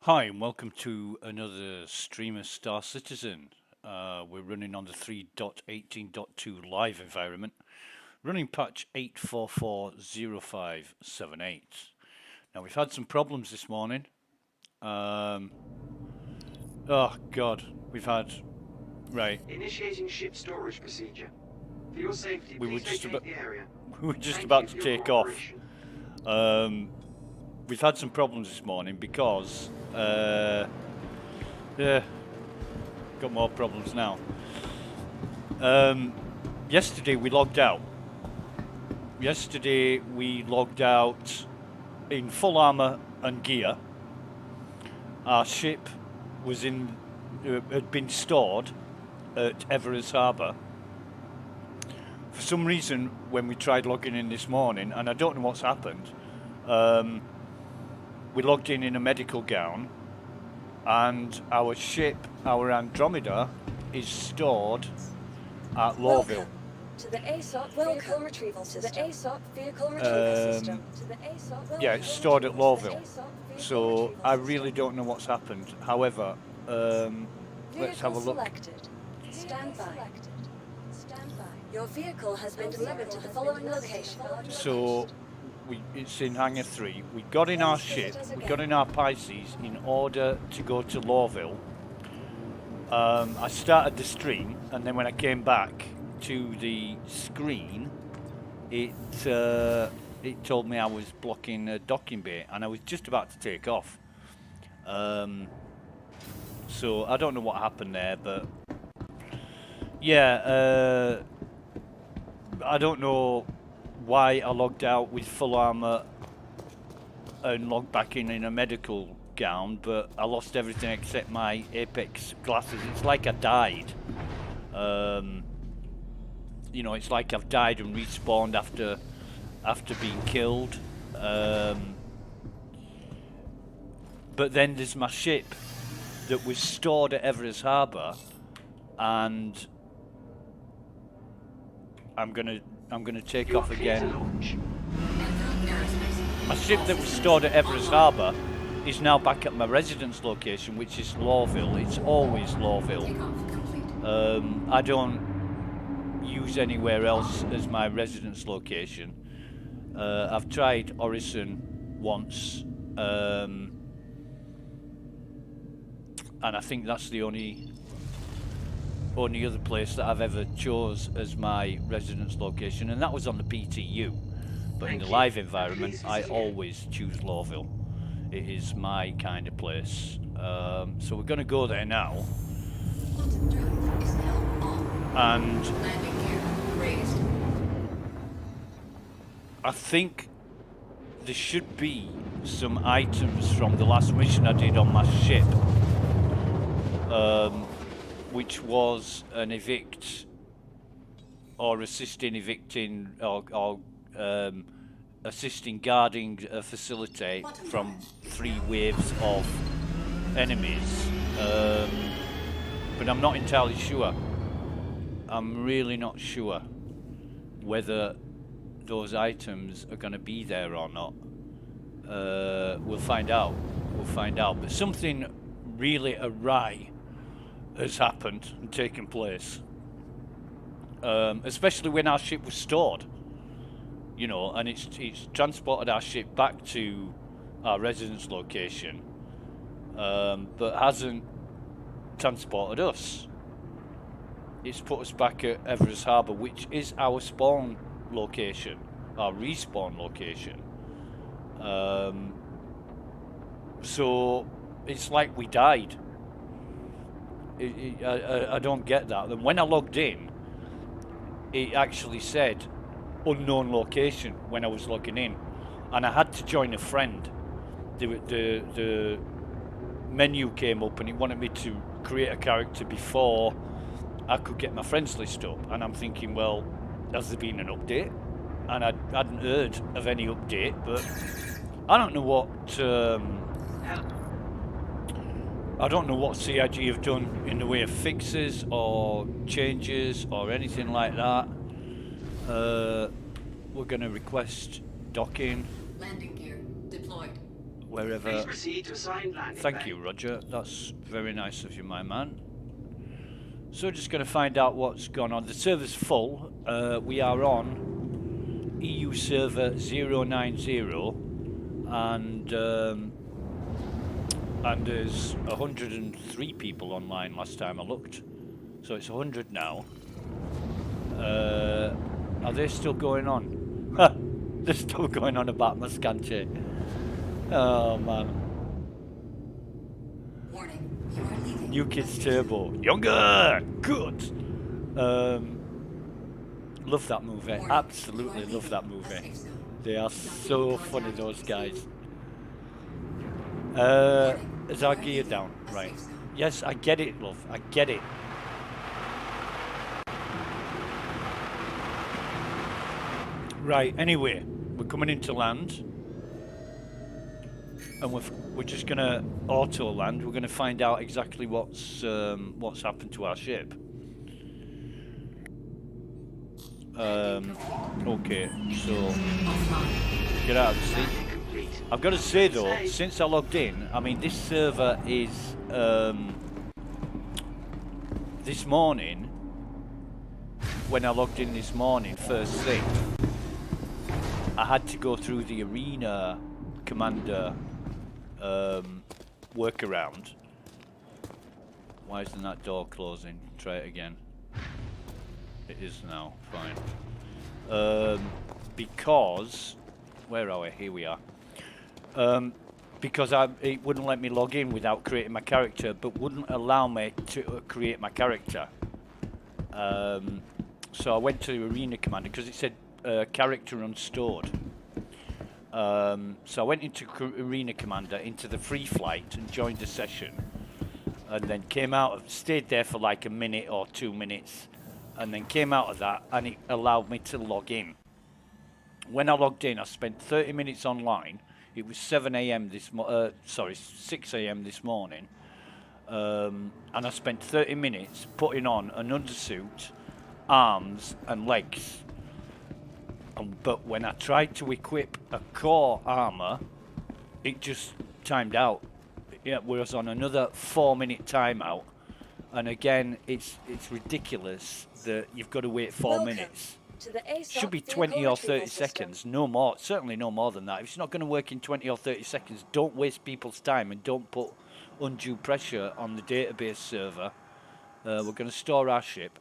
Hi and welcome to another stream of Star Citizen. We're running on the 3.18.2 live environment, running patch 8440578. Now we've had some problems this morning. Oh God, we've had Initiating ship storage procedure. For your safety, we were please vacate the area. we were just Thank about you to for your take off. cooperation. We've had some problems this morning because got more problems now. Yesterday we logged out. Yesterday we logged out in full armor and gear. Our ship was had been stored at Everest Harbour. For some reason, when we tried logging in this morning, and I don't know what's happened, we logged in a medical gown, and our ship, our Andromeda, is stored at Lawville. To the aUEC vehicle retrieval system. To the aUEC vehicle retrieval system. To the aUEC. Yeah, it's stored at Lawville. So I really don't know what's happened. However, let's have a look. Selected. Stand by. Your vehicle has been delivered to the following location. So it's in Hangar 3. We got in our ship, we got in our Pisces in order to go to Lawville. I started the stream, and then when I came back to the screen, it told me I was blocking a docking bay, and I was just about to take off. So I don't know what happened there, but yeah, I don't know why I logged out with full armor and logged back in a medical gown, but I lost everything except my Apex glasses. It's like I died. You know, it's like I've died and respawned after being killed. But then there's my ship that was stored at Everest Harbour, and I'm gonna take off again. My ship that was stored at Everest Harbour is now back at my residence location, which is Lawville. It's always Lawville. I don't use anywhere else as my residence location. I've tried Orison once, and I think that's the only other place that I've ever chose as my residence location, and that was on the PTU. But in the live environment, I always choose Lawville. It is my kind of place. So we're going to go there now. And I think there should be some items from the last mission I did on my ship, which was an evict or assisting evicting or assisting guarding a facility from 3 waves of enemies, but I'm not entirely sure. I'm really not sure whether those items are going to be there or not. We'll find out. But something really awry has happened and taken place, especially when our ship was stored. You know, and it's transported our ship back to our residence location, but hasn't transported us. It's put us back at Everest Harbour, which is our spawn location, our respawn location. So it's like we died. I don't get that. And when I logged in, it actually said unknown location when I was logging in, and I had to join a friend. The menu came up and it wanted me to create a character before I could get my friends list up, and I'm thinking, well, has there been an update? And I hadn't heard of any update, but I don't know what CIG have done in the way of fixes or changes or anything like that. We're going to request docking. Landing gear deployed. wherever. Please proceed to assigned landing Thank bay. you, Roger. That's very nice of you, my man. So we're just going to find out what's gone on. The server's full. We are on EU server 090, and there's 103 people online last time I looked. So it's 100 now. Are they still going on? They're still going on about my scanche. Oh man. Warning, you are leaving. New Kids Turbo. Younger! Good! Love that movie. Warning, Absolutely you are love that leaving. movie. Safe zone. They are so funny, those guys. Is our gear down? Right. Yes, I get it, love. I get it. Right, anyway, we're coming into land. And we're just gonna auto land. We're gonna find out exactly what's happened to our ship. Okay, so get out of the seat. I've got to say though, since I logged in, I mean this server is this morning. When I logged in this morning, first thing, I had to go through the arena commander workaround. Why isn't that door closing? Try it again. It is now, fine. Because where are we? Here we are. Because it wouldn't let me log in without creating my character, but wouldn't allow me to create my character. So I went to Arena Commander because it said character unstored. So I went into Arena Commander, into the free flight, and joined the session, and then came out, stayed there for like a minute or 2 minutes, and then came out of that, and it allowed me to log in. When I logged in, I spent 30 minutes online. It was 6 a.m. this morning, and I spent 30 minutes putting on an undersuit, arms, and legs. But when I tried to equip a core armor, it just timed out. Yeah, we was on another 4-minute timeout, and again, it's ridiculous that you've got to wait 4 minutes. Should be 20 or 30 seconds, no more. Certainly no more than that. If it's not going to work in 20 or 30 seconds, don't waste people's time and don't put undue pressure on the database server. We're going to store our ship.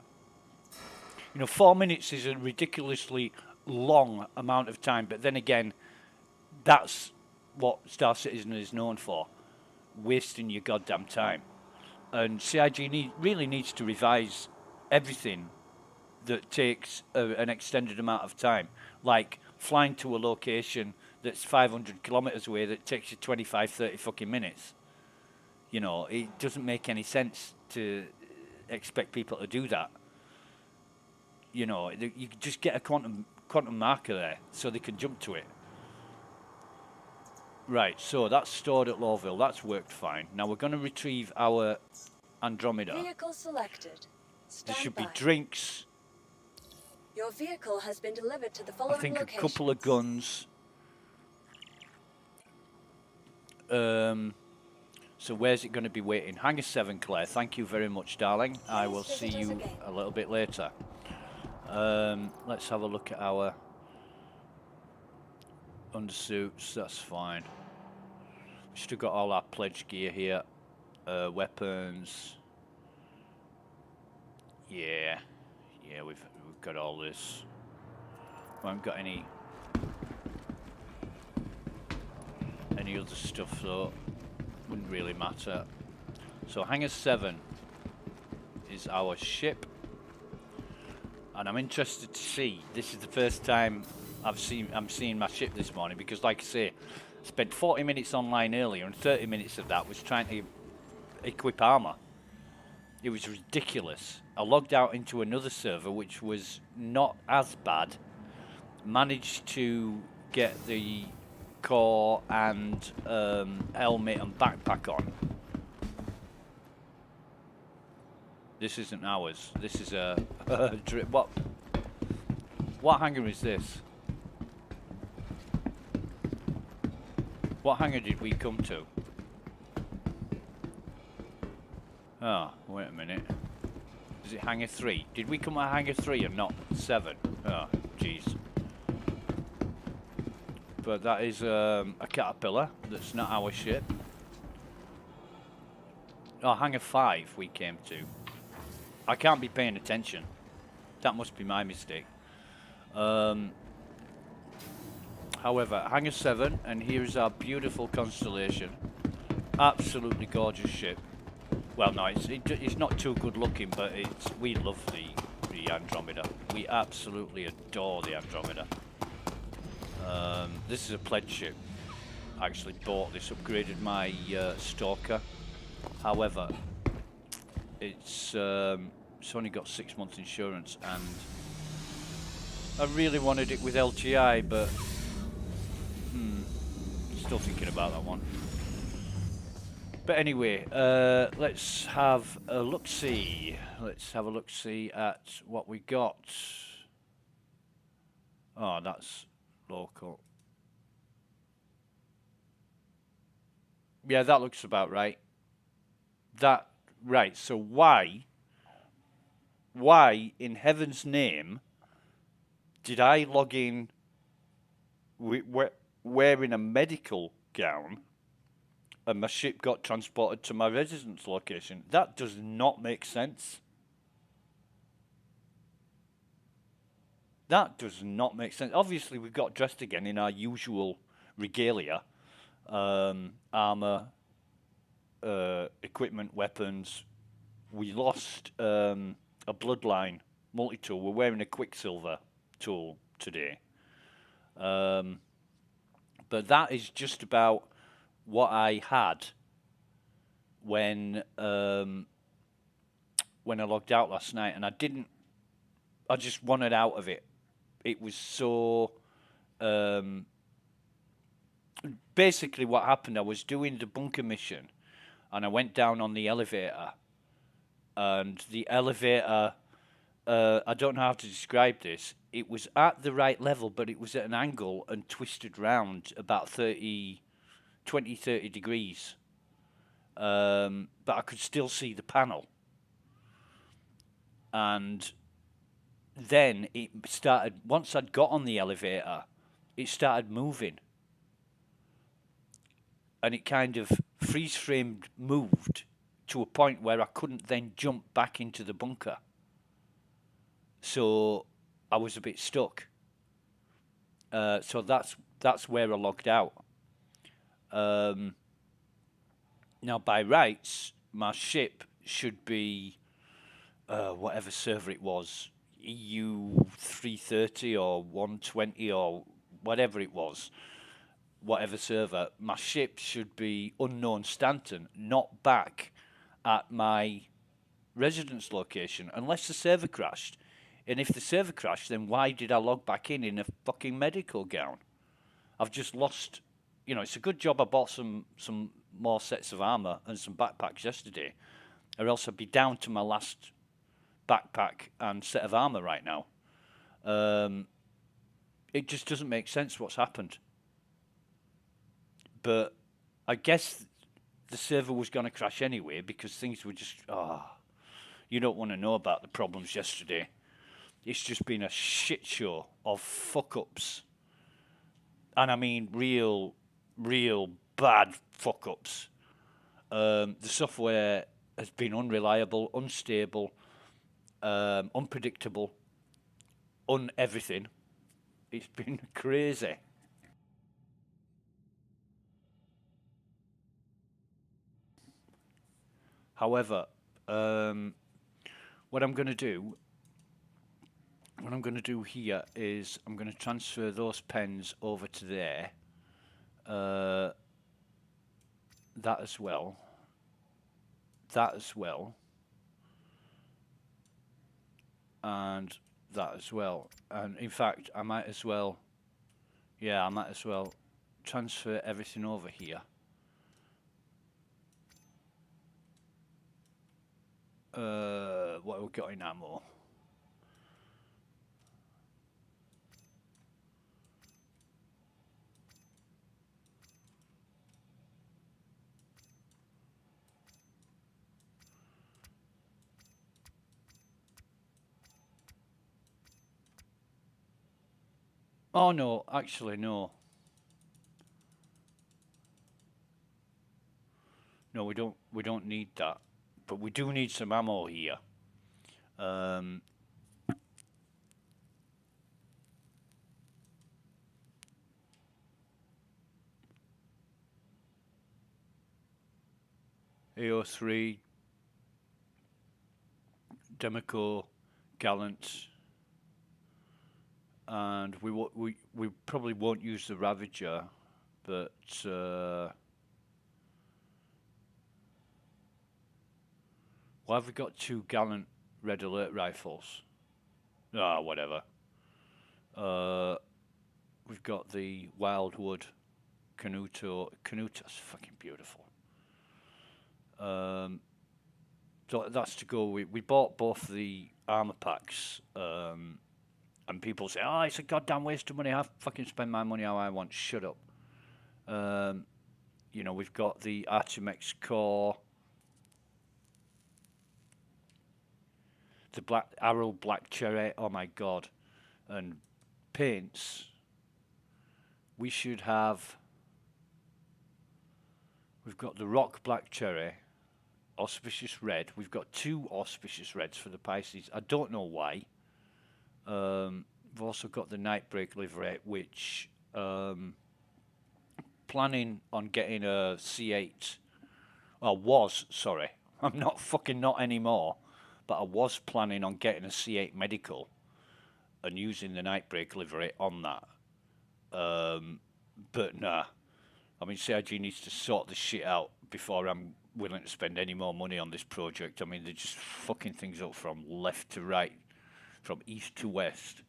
You know, 4 minutes is a ridiculously long amount of time, but then again, that's what Star Citizen is known for, wasting your goddamn time. And CIG really needs to revise everything that takes an extended amount of time, like flying to a location that's 500 kilometers away that takes you 25, 30 fucking minutes. You know, it doesn't make any sense to expect people to do that. You know, you just get a quantum marker there so they can jump to it. Right, so that's stored at Lawville. That's worked fine. Now we're going to retrieve our Andromeda. Vehicle selected. There should be Stand by. drinks. Your vehicle has been delivered to the following I think locations. a couple of guns. So where's it going to be waiting? Hangar 7, Claire. Thank you very much, darling. I will see you a little bit later. Let's have a look at our undersuits. That's fine. We've still got all our pledge gear here. Weapons. Yeah, we've got all this. We haven't got any other stuff though. Wouldn't really matter. So Hangar 7 is our ship, and I'm interested to see. This is the first time I'm seeing my ship this morning, because like I say, I spent 40 minutes online earlier, and 30 minutes of that was trying to equip armor. It was ridiculous. I logged out into another server which was not as bad, managed to get the core and helmet and backpack on. This isn't ours. This is a drip. What hangar is this? What hangar did we come to? Oh, wait a minute. Is it hangar 3? Did we come at hangar 3 and not 7? Oh, jeez. But that is a caterpillar. That's not our ship. Oh, hangar 5 we came to. I can't be paying attention. That must be my mistake. However, hangar 7, and here is our beautiful constellation. Absolutely gorgeous ship. Well, no, it's not too good looking, but we love the Andromeda. We absolutely adore the Andromeda. This is a pledge ship. I actually bought this, upgraded my Stalker. However, it's only got 6 months insurance, and I really wanted it with LTI, but still thinking about that one. But anyway, let's have a look-see. Let's have a look-see at what we got. Oh, that's local. Yeah, that looks about right. Right, so why in heaven's name did I log in wearing a medical gown and my ship got transported to my residence location? That does not make sense. That does not make sense. Obviously, we got dressed again in our usual regalia. Armor, equipment, weapons. We lost a bloodline multi-tool. We're wearing a Quicksilver tool today. But that is just about what I had when I logged out last night, and I just wanted out of it. It was so basically what happened, I was doing the bunker mission and I went down on the elevator, and the elevator, I don't know how to describe this. It was at the right level, but it was at an angle and twisted round about 30 degrees. But I could still see the panel. And then it started, once I'd got on the elevator, it started moving. And it kind of freeze-framed moved to a point where I couldn't then jump back into the bunker. So I was a bit stuck. So that's where I logged out. Now, by rights, my ship should be whatever server it was, EU 330 or 120 or whatever it was, whatever server. My ship should be unknown Stanton, not back at my residence location, unless the server crashed. And if the server crashed, then why did I log back in a fucking medical gown? I've just lost, it's a good job I bought some more sets of armor and some backpacks yesterday, or else I'd be down to my last backpack and set of armor right now. It just doesn't make sense what's happened. But I guess the server was going to crash anyway, because things were just, you don't want to know about the problems yesterday. It's just been a shit show of fuck-ups. And I mean real bad fuck-ups. The software has been unreliable, unstable, unpredictable, everything. It's been crazy. However, what I'm going to do here is I'm going to transfer those pens over to there. That as well. That as well. And that as well. And in fact, I might as well transfer everything over here. What have we got in ammo? Oh no, actually no. No, we don't need that. But we do need some ammo here. AO3, Demico, Gallant, and we probably won't use the Ravager, but why have we got 2 Gallant Red Alert rifles? Ah, whatever. We've got the Wildwood Canuto. Canuto's fucking beautiful. So that's to go. We bought both the armor packs, and people say, "Oh, it's a goddamn waste of money. I fucking spend my money how I want." Shut up. You know, we've got the Artemex Core, the Black Arrow Black Cherry. Oh my god, and paints. We should have. We've got the Rock Black Cherry, Auspicious Red. We've got 2 Auspicious Reds for the Pisces. I don't know why. We've also got the Nightbreak livery, which planning on getting a C8. Well, sorry. I'm not anymore. But I was planning on getting a C8 medical and using the Nightbreak livery on that. But nah. I mean, CIG needs to sort this shit out before I'm willing to spend any more money on this project. I mean, they're just fucking things up from left to right, from east to west.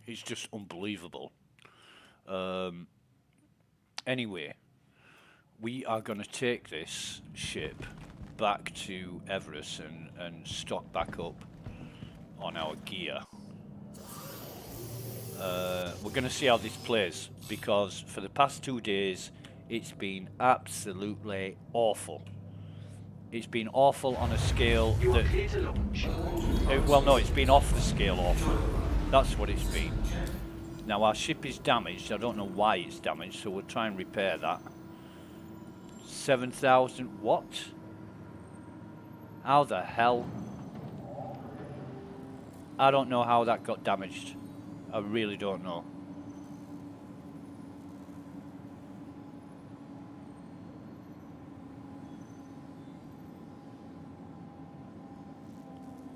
It's just unbelievable. Anyway, we are going to take this ship back to Everest and stock back up on our gear. We're going to see how this plays, because for the past 2 days it's been absolutely awful. It's been awful on a scale that... well, no, it's been off the scale awful. That's what it's been. Now our ship is damaged. I don't know why it's damaged, so we'll try and repair that. 7,000... what? How the hell? I don't know how that got damaged. I really don't know.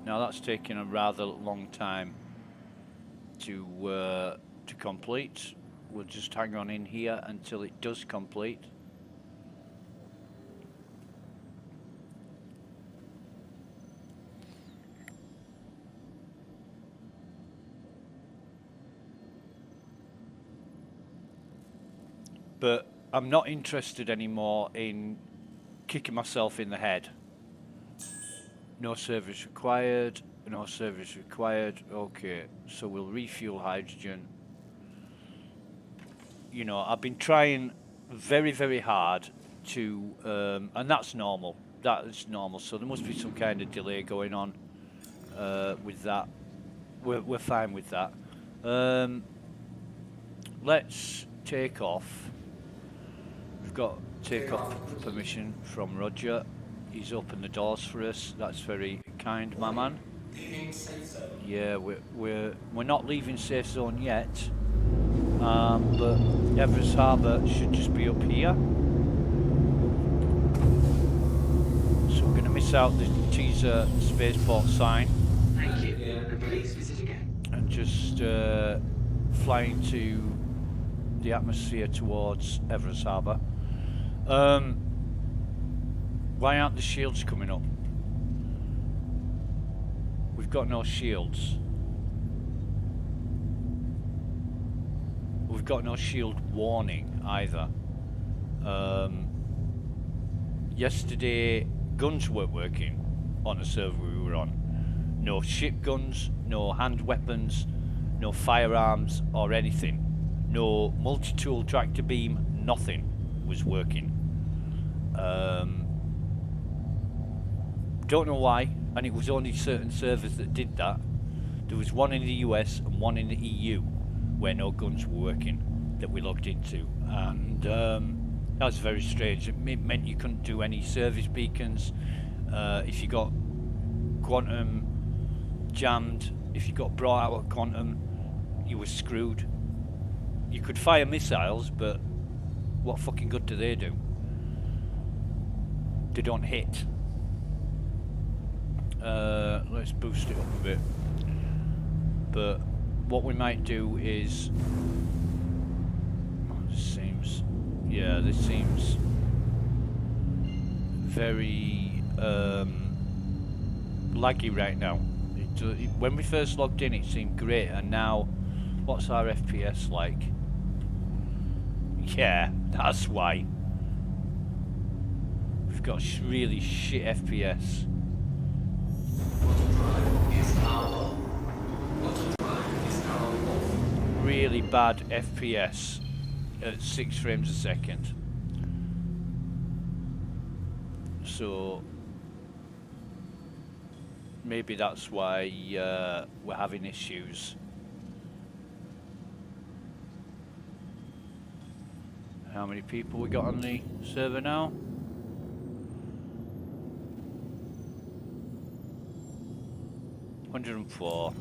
Now that's taking a rather long time to complete. We'll just hang on in here until it does complete. But I'm not interested anymore in kicking myself in the head. No service required, no service required. Okay, so we'll refuel hydrogen. You know, I've been trying very, very hard to, and that's normal. That is normal. So there must be some kind of delay going on with that. We're fine with that. Let's take off. We've got take-off permission from Roger. He's opened the doors for us. That's very kind, my man. Yeah, we're not leaving safe zone yet, but Everest Harbour should just be up here. So we're going to miss out the teaser spaceport sign. Thank you. And please visit again. And just flying to the atmosphere towards Everest Harbour. Why aren't the shields coming up? We've got no shields. We've got no shield warning either. Yesterday, guns weren't working on the server we were on. No ship guns, no hand weapons, no firearms or anything. No multi-tool tractor beam, nothing was working. Don't know why, and it was only certain servers that did that. There was one in the US and one in the EU where no guns were working that we logged into, and that was very strange. It meant you couldn't do any service beacons. If you got quantum jammed, if you got brought out of quantum, you were screwed. You could fire missiles, but what fucking good do they do? They don't hit. Let's boost it up a bit. But what we might do is, this seems very laggy right now. When we first logged in it seemed great, and now what's our FPS like? Yeah, that's why. We've got really shit FPS. Really bad FPS at 6 frames a second. So maybe that's why we're having issues. How many people we got on the server now? 104.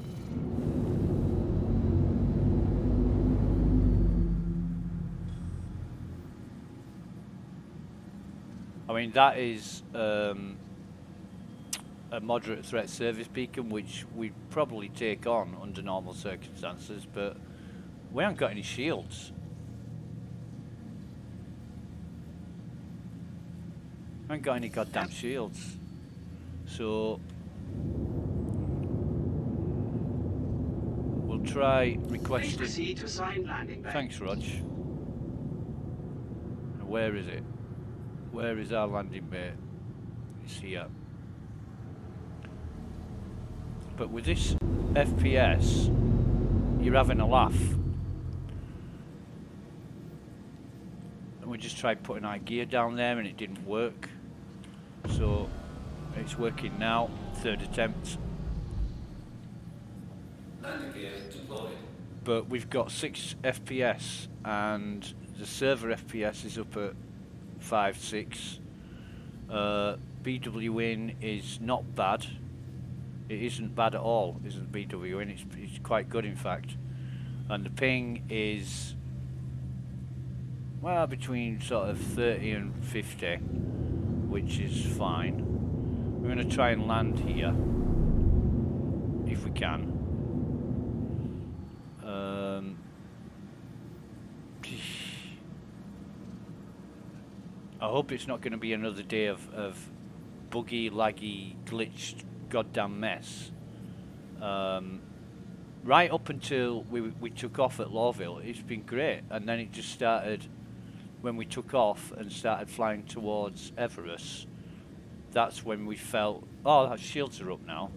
I mean, that is a moderate threat service beacon, which we'd probably take on under normal circumstances, but we haven't got any shields. I haven't got any goddamn shields. So we'll try requesting. Proceed to assigned landing bay. Thanks, Rog. Where is it? Where is our landing bay? It's here. But with this FPS, you're having a laugh. And we just tried putting our gear down there and it didn't work. So it's working now. Third attempt. Landing gear deployed. But we've got 6 FPS and the server FPS is up at 5, 6. BWin is not bad. It isn't bad at all, isn't BWin. It's quite good, in fact. And the ping is, well, between sort of 30 and 50, which is fine. We're going to try and land here, if we can. I hope it's not going to be another day of buggy, laggy, glitched, goddamn mess. Right up until we took off at Lawville, it's been great, and then it just started when we took off and started flying towards Everest. That's when we felt, oh, our shields are up now.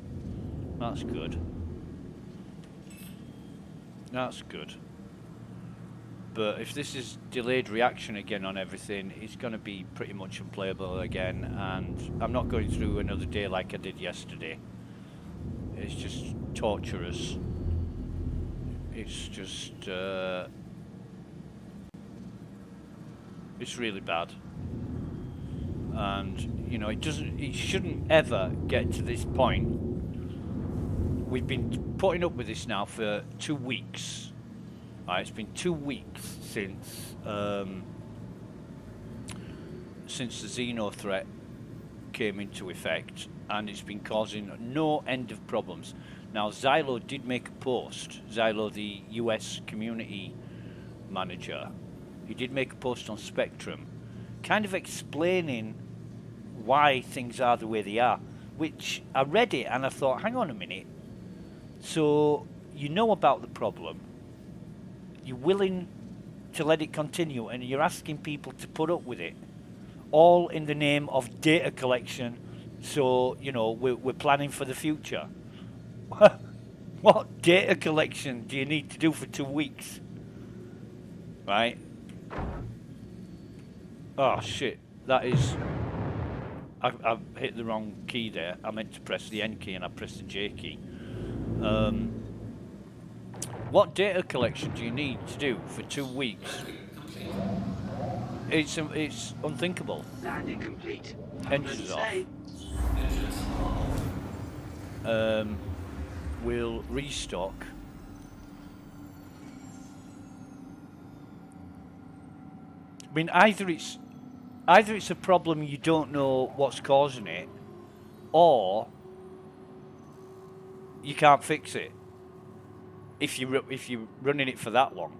That's good. That's good. But if this is delayed reaction again on everything, it's going to be pretty much unplayable again, and I'm not going through another day like I did yesterday. It's just torturous. It's just, it's really bad. And, you know, it shouldn't ever get to this point. We've been putting up with this now for 2 weeks. It's been 2 weeks since the Xeno threat came into effect, and it's been causing no end of problems. Now, Xylo did make a post. Xylo, the US community manager, he did make a post on Spectrum, kind of explaining why things are the way they are, which I read it and I thought, hang on a minute. So you know about the problem. You're willing to let it continue, and you're asking people to put up with it, all in the name of data collection. So, you know, we're planning for the future. What data collection do you need to do for 2 weeks? Right? Oh, shit. That is... I've hit the wrong key there. I meant to press the N key and I pressed the J key. What data collection do you need to do for 2 weeks? It's unthinkable. Landing complete. Have a Engines pleasant off. stay. We'll restock. I mean, either it's a problem you don't know what's causing it, or you can't fix it if you're running it for that long.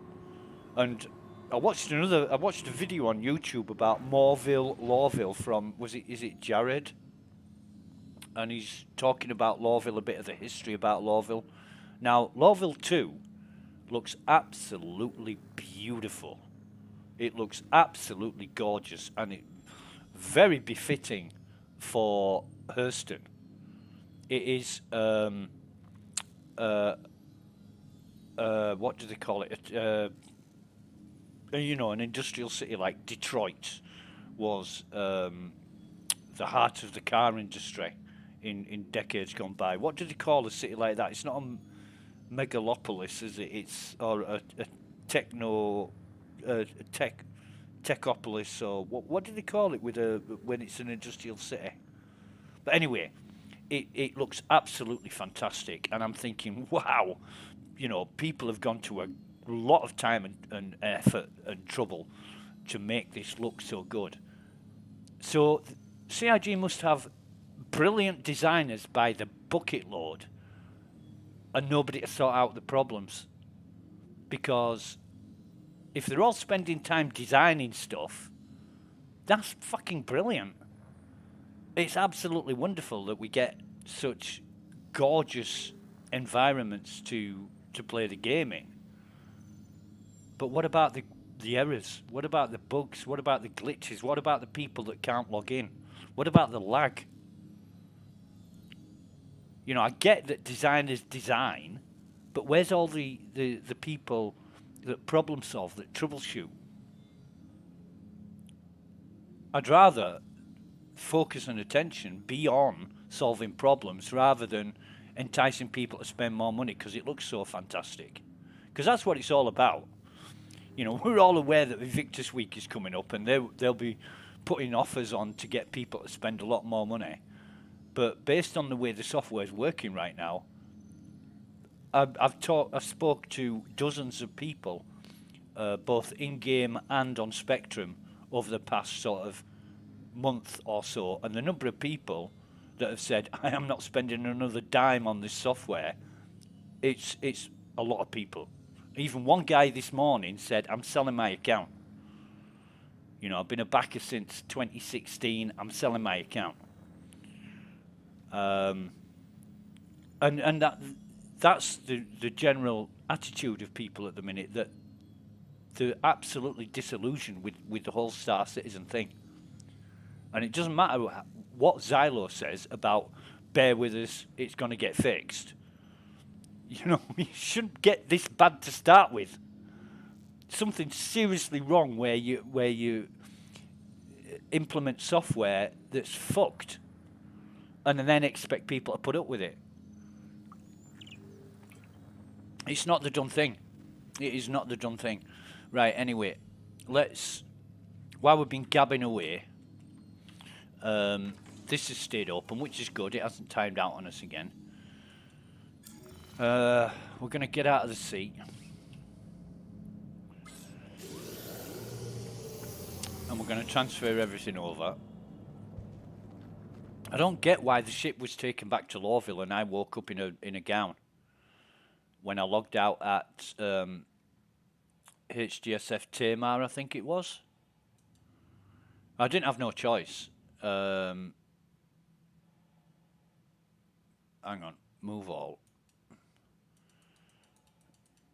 And I watched a video on YouTube about Morville Lawville from is it Jared? And he's talking about Lawville, a bit of the history about Lawville. Now, Lawville 2 looks absolutely beautiful. It looks absolutely gorgeous, and it very befitting for Hurston. It is what do they call it? You know, an industrial city like Detroit was the heart of the car industry in decades gone by. What do they call a city like that? It's not a megalopolis, is it? It's or a techopolis, or what do they call it with when it's an industrial city? But anyway, it looks absolutely fantastic, and I'm thinking, wow, you know, people have gone to a lot of time and effort and trouble to make this look so good. So CIG must have brilliant designers by the bucket load, and nobody to sort out the problems. Because if they're all spending time designing stuff, that's fucking brilliant. It's absolutely wonderful that we get such gorgeous environments to play the game in. But what about the errors? What about the bugs? What about the glitches? What about the people that can't log in? What about the lag? You know, I get that designers design, but where's all the people that problem solve, that troubleshoot? I'd rather focus and attention be on solving problems rather than enticing people to spend more money because it looks so fantastic. Because that's what it's all about. You know, we're all aware that Invictus Week is coming up, and they'll be putting offers on to get people to spend a lot more money. But based on the way the software is working right now, I've spoke to dozens of people, both in game and on Spectrum, over the past sort of month or so, and the number of people that have said, I am not spending another dime on this software, it's a lot of people. Even one guy this morning said, I'm selling my account. You know, I've been a backer since 2016, I'm selling my account. And that's the general attitude of people at the minute, that they're absolutely disillusioned with the whole Star Citizen thing. And it doesn't matter what Xylo says about bear with us, it's going to get fixed. You know, you shouldn't get this bad to start with. Something's seriously wrong where you implement software that's fucked, and then expect people to put up with it. It's not the done thing. It is not the done thing. Right, anyway, while we've been gabbing away, this has stayed open, which is good. It hasn't timed out on us again. We're going to get out of the seat. And we're going to transfer everything over. I don't get why the ship was taken back to Lawville and I woke up in a gown when I logged out at HGSF Tamar, I think it was. I didn't have no choice. Hang on, move all.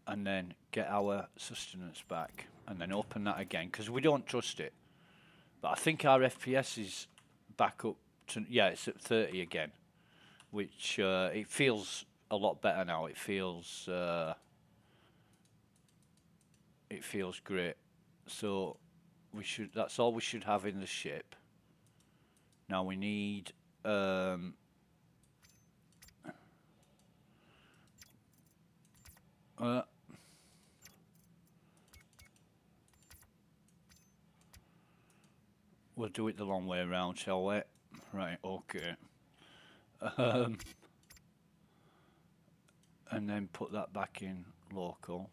And then get our sustenance back. And then open that again, because we don't trust it. But I think our FPS is back up to, yeah, it's at 30 again. Which, it feels a lot better now. It feels great. So, that's all we should have in the ship. Now we need, We'll do it the long way around, shall we? Right, okay. And then put that back in local.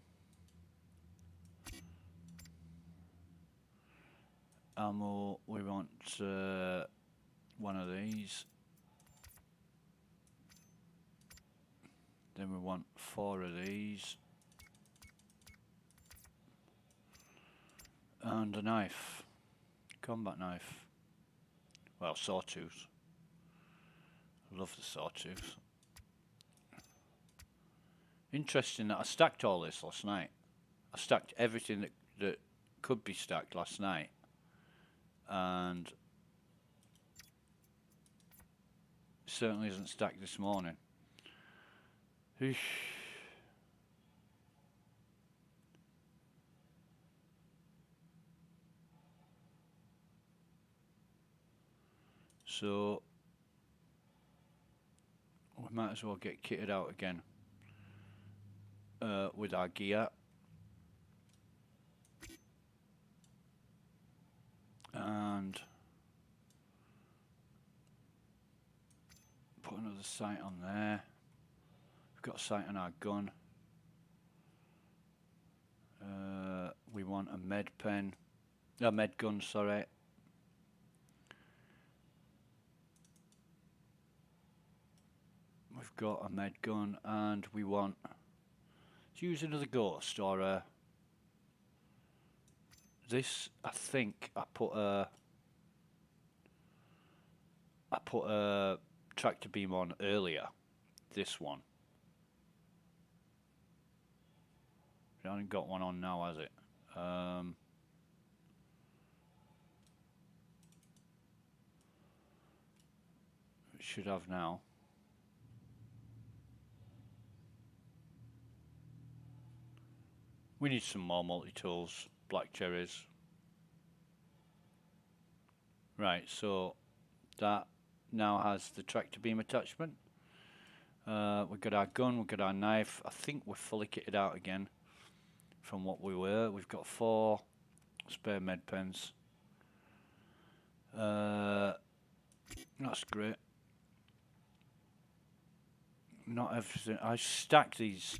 Ammo, we want one of these. Then we want 4 of these. And a knife. Combat knife. Well, sawtooth. Love the sawtooth. Interesting that I stacked all this last night. I stacked everything that could be stacked last night. And certainly isn't stacked this morning. Eesh. So we might as well get kitted out again with our gear. And put another sight on there. We've got a sight on our gun. We want a med pen. A med gun, sorry. We've got a med gun, and we want to use another ghost or a. This, I think, I put a tractor beam on earlier. This one. I haven't got one on now, has it? It should have now. We need some more multi-tools, black cherries. Right, so that now has the tractor beam attachment. We've got our gun, we've got our knife. I think we're fully kitted out again from what we were. We've got 4 spare med pens. That's great. Not everything. I stacked these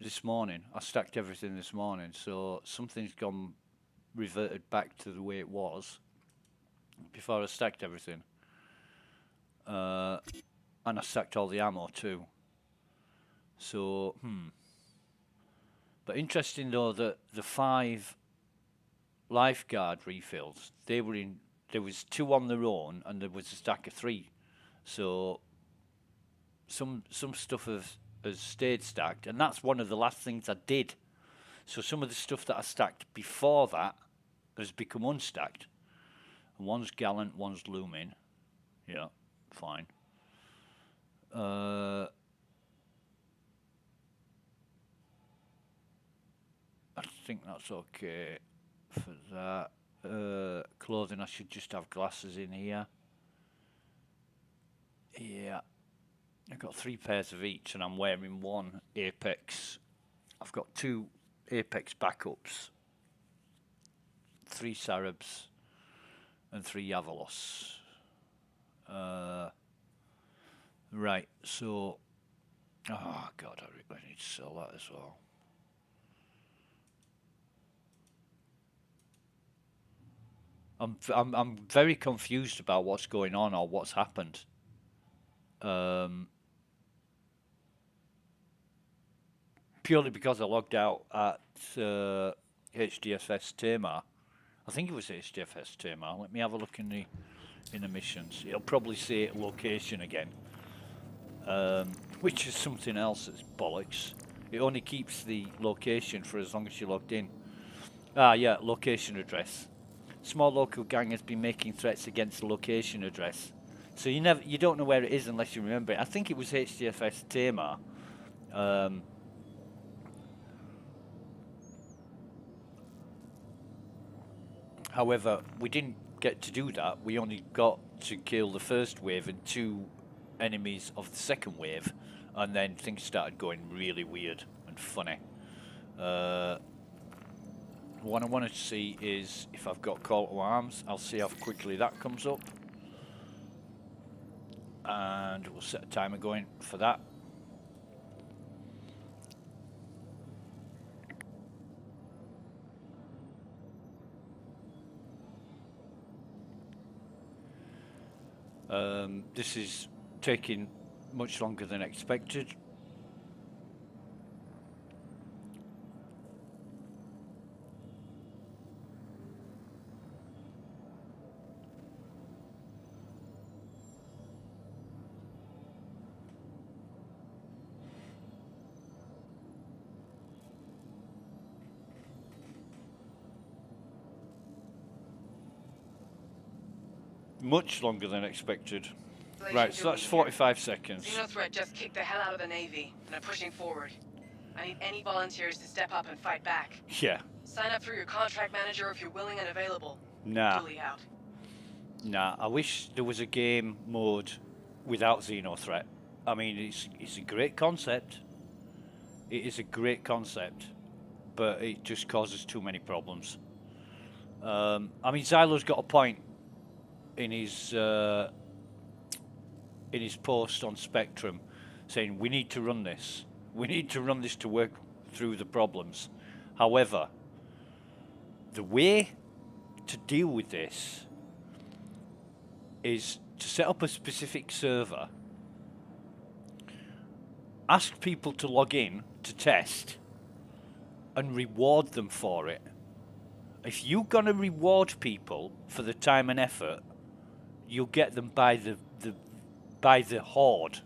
this morning. I stacked everything this morning, so something's gone reverted back to the way it was before I stacked everything. And I stacked all the ammo too. So, But interesting though that the 5 lifeguard refills, they were in. There was 2 on their own, and there was a stack of 3. So some stuff has stayed stacked, and that's one of the last things I did. So some of the stuff that I stacked before that has become unstacked. And one's gallant, one's looming. Yeah, fine. I think that's okay for that. Clothing, I should just have glasses in here. Yeah. I've got 3 pairs of each, and I'm wearing 1 Apex. I've got 2 Apex backups, 3 Sarabs, and 3 Yavalos. Right, so... Oh, God, I really need to sell that as well. I'm very confused about what's going on or what's happened. Purely because I logged out at HDFS Tamar. I think it was HDFS Tamar. Let me have a look in the missions. It'll probably say location again, which is something else that's bollocks. It only keeps the location for as long as you're logged in. Ah, yeah, location address. Small local gang has been making threats against the location address. So you don't know where it is unless you remember it. I think it was HDFS Tamar. However, we didn't get to do that. We only got to kill the first wave and 2 enemies of the second wave, and then things started going really weird and funny. What I want to see is if I've got call to arms. I'll see how quickly that comes up. And we'll set a timer going for that. This is taking much longer than expected. Much longer than expected. Right, so that's 45 seconds. Xenothreat just kicked the hell out of the Navy and are pushing forward. I need any volunteers to step up and fight back. Yeah. Sign up through your contract manager if you're willing and available. Nah. Duly out. Nah, I wish there was a game mode without Xenothreat. I mean, it's a great concept. It is a great concept, but it just causes too many problems. I mean, Xylo's got a point in his post on Spectrum, saying we need to run this. We need to run this to work through the problems. However, the way to deal with this is to set up a specific server, ask people to log in to test, and reward them for it. If you're going to reward people for the time and effort, you'll get them by the horde,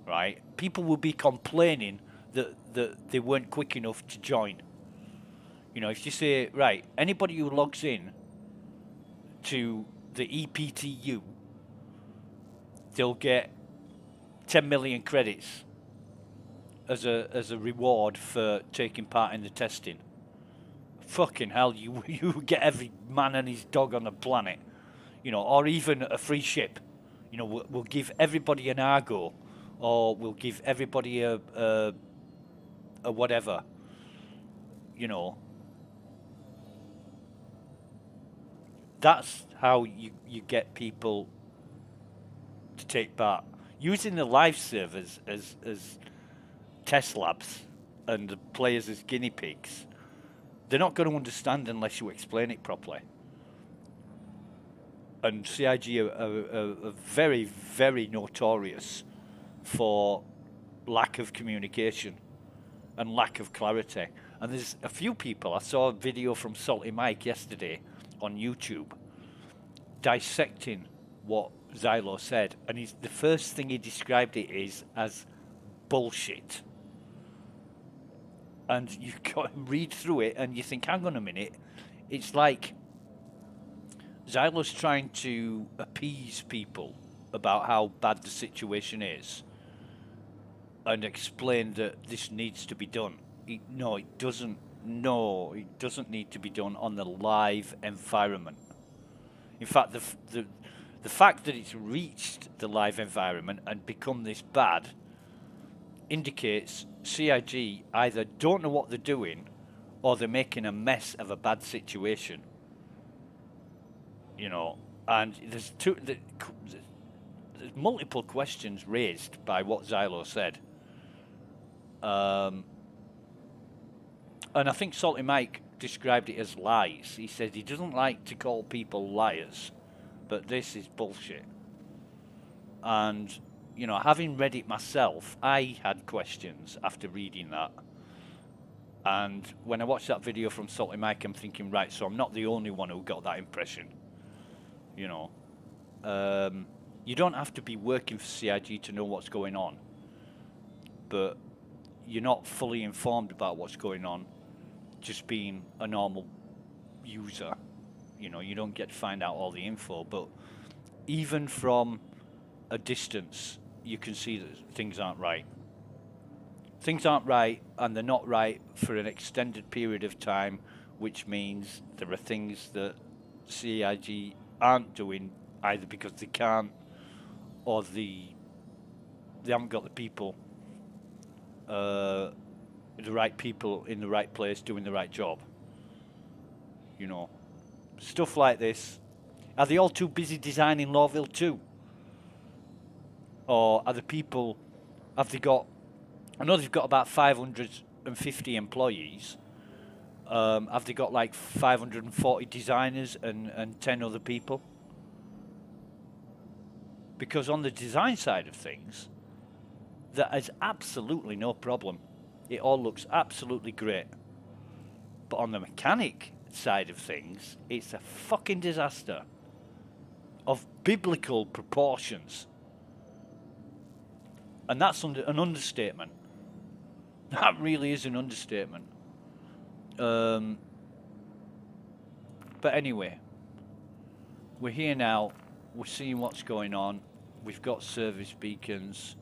right? People will be complaining that they weren't quick enough to join. You know, if you say, right, anybody who logs in to the EPTU, they'll get 10 million credits as a reward for taking part in the testing. Fucking hell, you get every man and his dog on the planet, you know, or even a free ship. You know, we'll give everybody an Argo, or we'll give everybody a whatever, you know. That's how you get people to take part. Using the live servers as test labs and the players as guinea pigs, they're not going to understand unless you explain it properly. And CIG are very, very notorious for lack of communication and lack of clarity. And there's a few people, I saw a video from Salty Mike yesterday on YouTube dissecting what Xylo said, and the first thing he described it is as bullshit. And you read through it and you think, hang on a minute, it's like Xylo's trying to appease people about how bad the situation is and explain that this needs to be done. No, it doesn't. No, it doesn't need to be done on the live environment. In fact, the fact that it's reached the live environment and become this bad indicates CIG either don't know what they're doing or they're making a mess of a bad situation. You know, and there's multiple questions raised by what Xylo said. And I think Salty Mike described it as lies. He said he doesn't like to call people liars, but this is bullshit. And, you know, having read it myself, I had questions after reading that. And when I watched that video from Salty Mike, I'm thinking, right, so I'm not the only one who got that impression. You know, you don't have to be working for CIG to know what's going on, but you're not fully informed about what's going on just being a normal user. You know, you don't get to find out all the info, but even from a distance, you can see that things aren't right. Things aren't right, and they're not right for an extended period of time, which means there are things that CIG aren't doing either because they can't or they haven't got the people, the right people in the right place doing the right job. You know, stuff like this. Are they all too busy designing Lawville 2? Or are the people, have they got, I know they've got about 550 employees. Have they got like 540 designers and 10 other people? Because on the design side of things, there is absolutely no problem. It all looks absolutely great. But on the mechanic side of things, it's a fucking disaster of biblical proportions. And that's an understatement. That really is an understatement. But anyway, we're here now. We're seeing what's going on. We've got service beacons.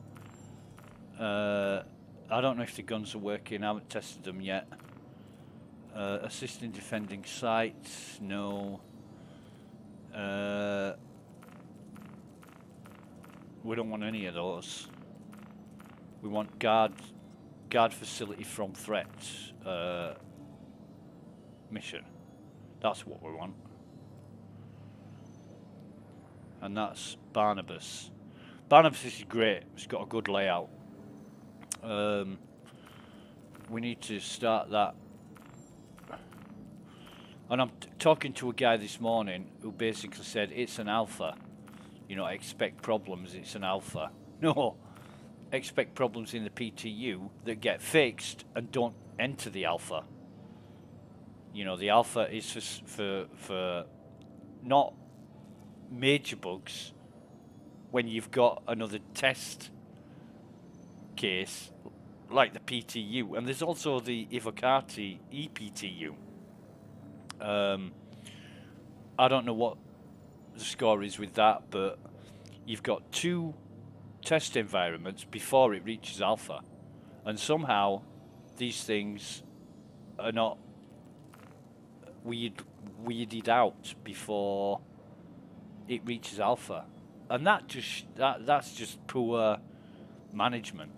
I don't know if the guns are working. I haven't tested them yet. Assisting defending sites. No. We don't want any of those. We want guard facility from threat mission. That's what we want. And that's Barnabas. Barnabas is great. It's got a good layout. We need to start that. And I'm talking to a guy this morning who basically said it's an alpha. You know, expect problems, it's an alpha. No, expect problems in the PTU that get fixed and don't enter the alpha. You know, the alpha is for not major bugs when you've got another test case like the PTU, and there's also the Evocati EPTU. I don't know what the score is with that, but you've got 2 test environments before it reaches alpha, and somehow these things are not weirded out before it reaches alpha, and that's just poor management.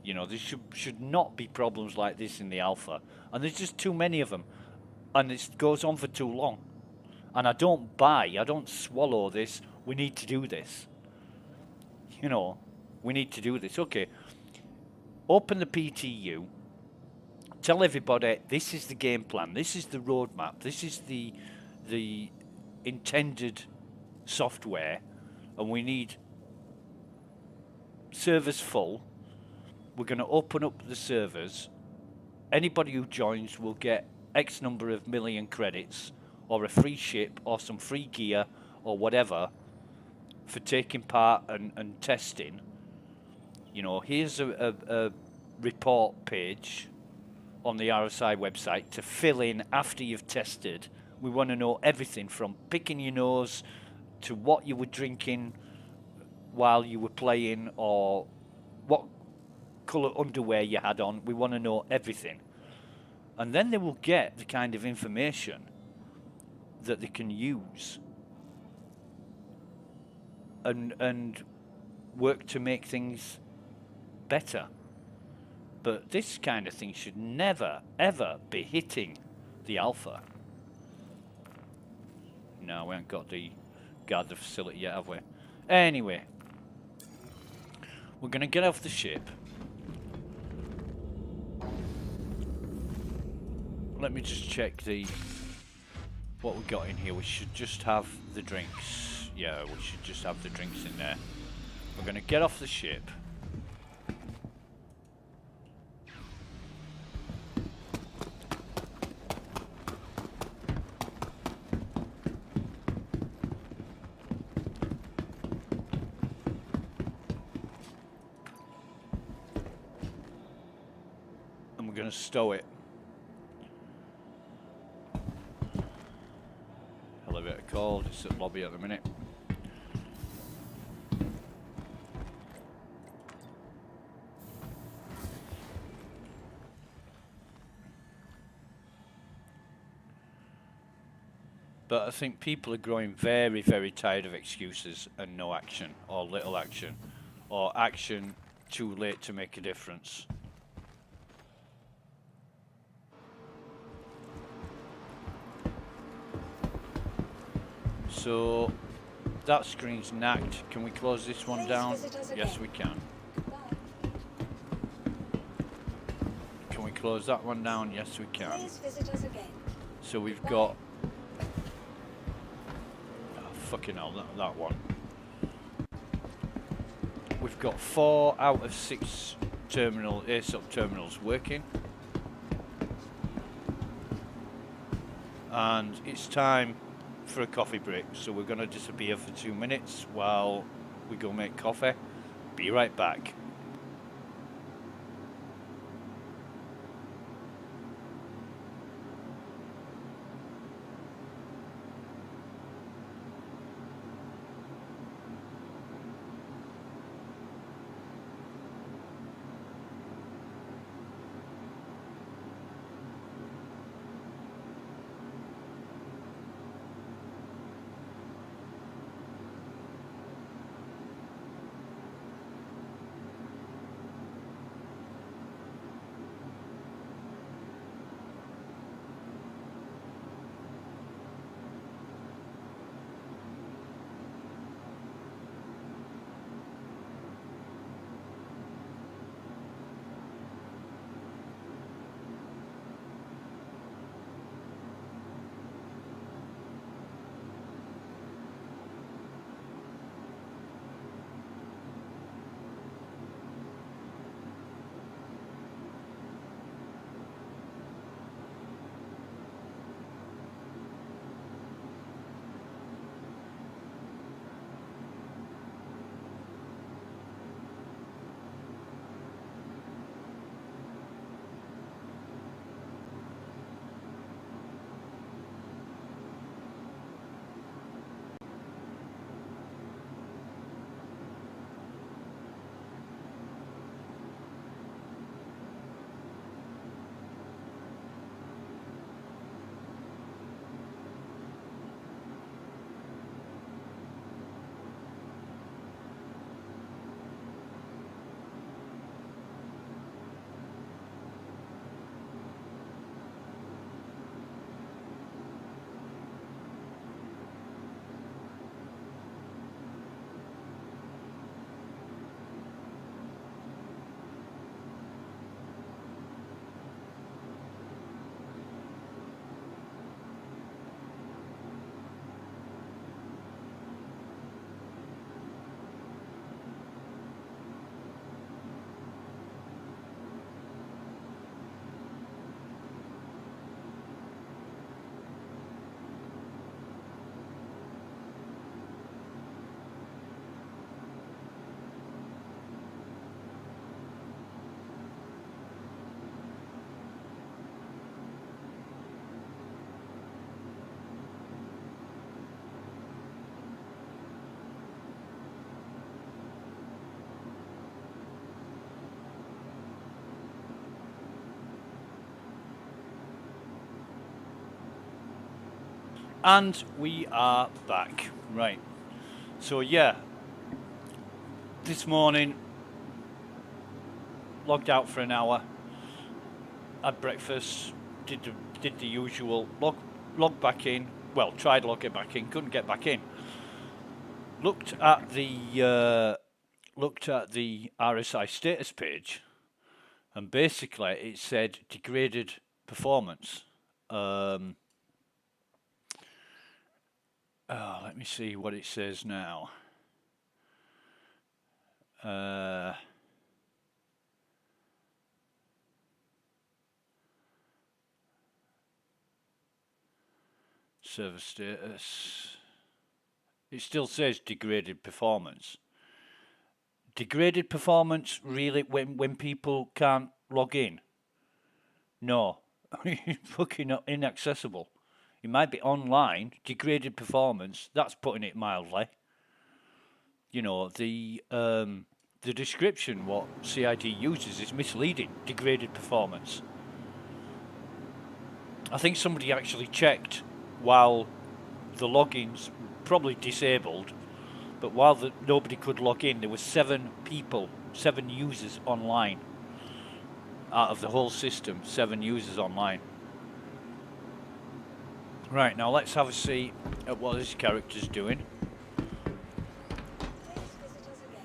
You know, there should not be problems like this in the alpha, and there's just too many of them, and it goes on for too long. And I don't swallow this. We need to do this. You know, we need to do this. Okay, open the PTU. Tell everybody this is the game plan. This is the roadmap. This is the intended software, and we need servers full. We're going to open up the servers. Anybody who joins will get X number of million credits, or a free ship, or some free gear, or whatever, for taking part and testing. You know, here's a report page on the RSI website to fill in after you've tested. We want to know everything from picking your nose to what you were drinking while you were playing, or what colour underwear you had on. We want to know everything. And then they will get the kind of information that they can use and work to make things better. But this kind of thing should never, ever be hitting the alpha. No, we haven't got the guard the facility yet, have we? Anyway, we're going to get off the ship. Let me just check what we got in here. We should just have the drinks. Yeah, we should just have the drinks in there. We're going to get off the ship. And we're going to stow it. Elevator called. It's at lobby at the minute. But I think people are growing very, very tired of excuses and no action, or little action, or action too late to make a difference. So that screen's knacked. Can we close this one Please down? visit us Yes, again. we can. Goodbye. Can we close that one down? Yes, we can. Please visit us again. So we've Goodbye. got... Oh, fucking hell, that one. We've got 4 out of 6 ASOP terminals working. And it's time for a coffee break. So we're going to disappear for 2 minutes while we go make coffee. Be right back. And we are back. Right. So yeah, this morning, logged out for an hour, had breakfast, did the usual, logged back in. Well, tried logging back in, couldn't get back in. Looked at the RSI status page, and basically it said degraded performance. Let me see what it says now. Server status. It still says degraded performance. Degraded performance, really, when people can't log in? No. It's fucking inaccessible. It might be online, degraded performance, that's putting it mildly. You know, the description what CID uses is misleading, degraded performance. I think somebody actually checked while the logins probably disabled, but while nobody could log in, there were 7 users online. Out of the whole system, 7 users online. Right, now let's have a see at what this character's doing. Please visit us again.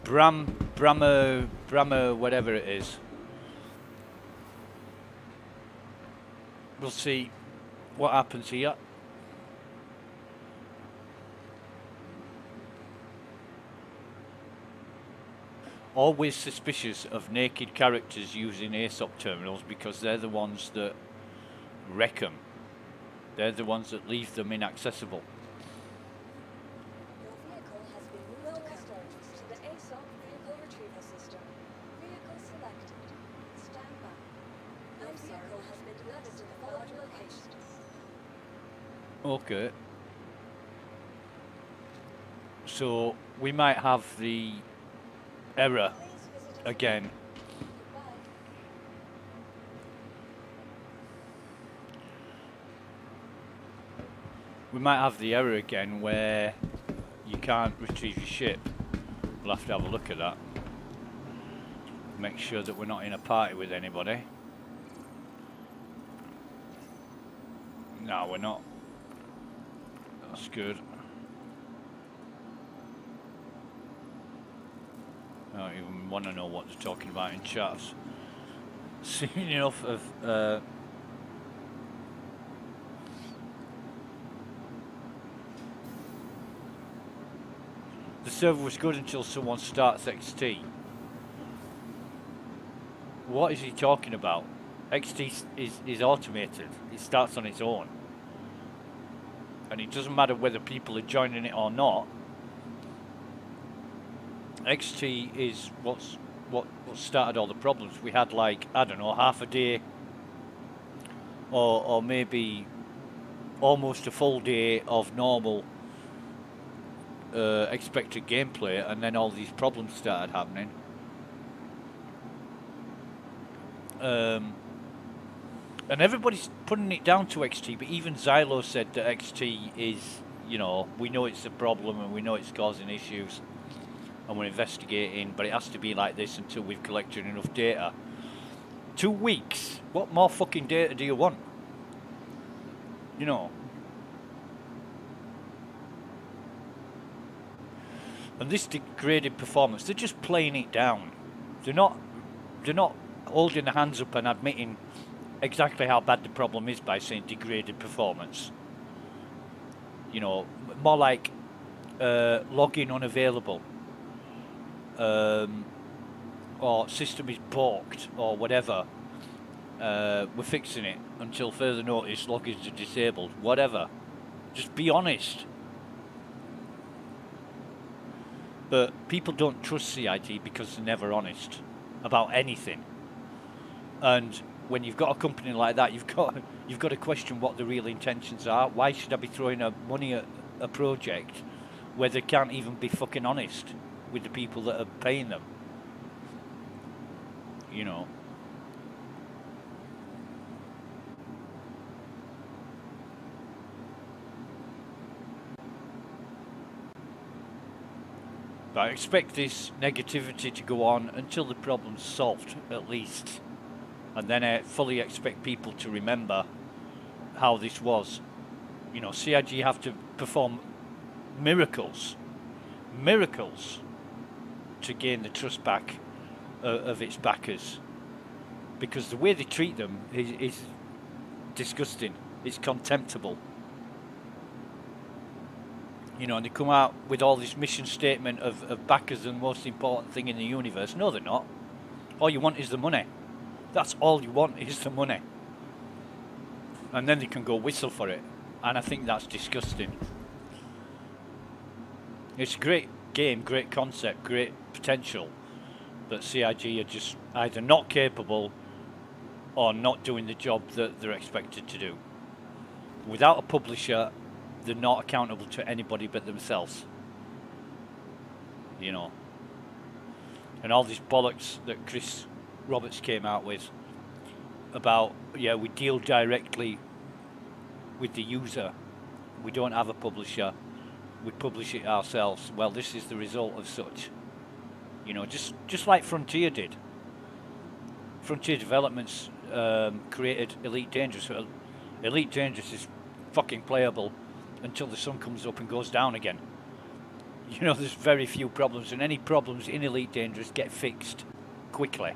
Goodbye. Brahma, whatever it is. We'll see what happens here. Always suspicious of naked characters using ASOP terminals because they're the ones that wreck them. They're the ones that leave them inaccessible. Your vehicle has been welcome to the aSOC vehicle retrieval system. Vehicle selected. Stand by. Your vehicle has been delivered to the following location. Okay. So we might have the error Please visit us again. Goodbye. We might have the error again where you can't retrieve your ship. We'll have to have a look at that. Make sure that we're not in a party with anybody. No, we're not. That's good. I don't even want to know what they're talking about in chats. Seen enough of the server was good until someone starts XT. What is he talking about? XT is automated. It starts on its own. And it doesn't matter whether people are joining it or not. XT is what started all the problems. We had like, I don't know, half a day or maybe almost a full day of normal expected gameplay, and then all these problems started happening. And everybody's putting it down to XT, but even Xylo said that XT is, you know, we know it's a problem and we know it's causing issues and we're investigating, but it has to be like this until we've collected enough data. 2 weeks? What more fucking data do you want? You know. And this degraded performance, they're just playing it down. They're not holding their hands up and admitting exactly how bad the problem is by saying degraded performance. You know, more like login unavailable, or system is balked, or whatever. We're fixing it until further notice. Logins are disabled. Whatever. Just be honest. But people don't trust CIG because they're never honest about anything. And when you've got a company like that, you've got to question what the real intentions are. Why should I be throwing money at a project where they can't even be fucking honest with the people that are paying them? You know. But I expect this negativity to go on until the problem's solved, at least. And then I fully expect people to remember how this was. You know, CIG have to perform miracles to gain the trust back of its backers. Because the way they treat them is disgusting. It's contemptible. You know, and they come out with all this mission statement of backers are the most important thing in the universe. No, they're not. All you want is the money. That's all you want is the money. And then they can go whistle for it. And I think that's disgusting. It's a great game, great concept, great potential. But CIG are just either not capable or not doing the job that they're expected to do. Without a publisher, they're not accountable to anybody but themselves. You know. And all these bollocks that Chris Roberts came out with about, yeah, we deal directly with the user. We don't have a publisher. We publish it ourselves. Well, this is the result of such. You know, just like Frontier did. Frontier Developments created Elite Dangerous. So Elite Dangerous is fucking playable until the sun comes up and goes down again. You know, there's very few problems, and any problems in Elite Dangerous get fixed quickly.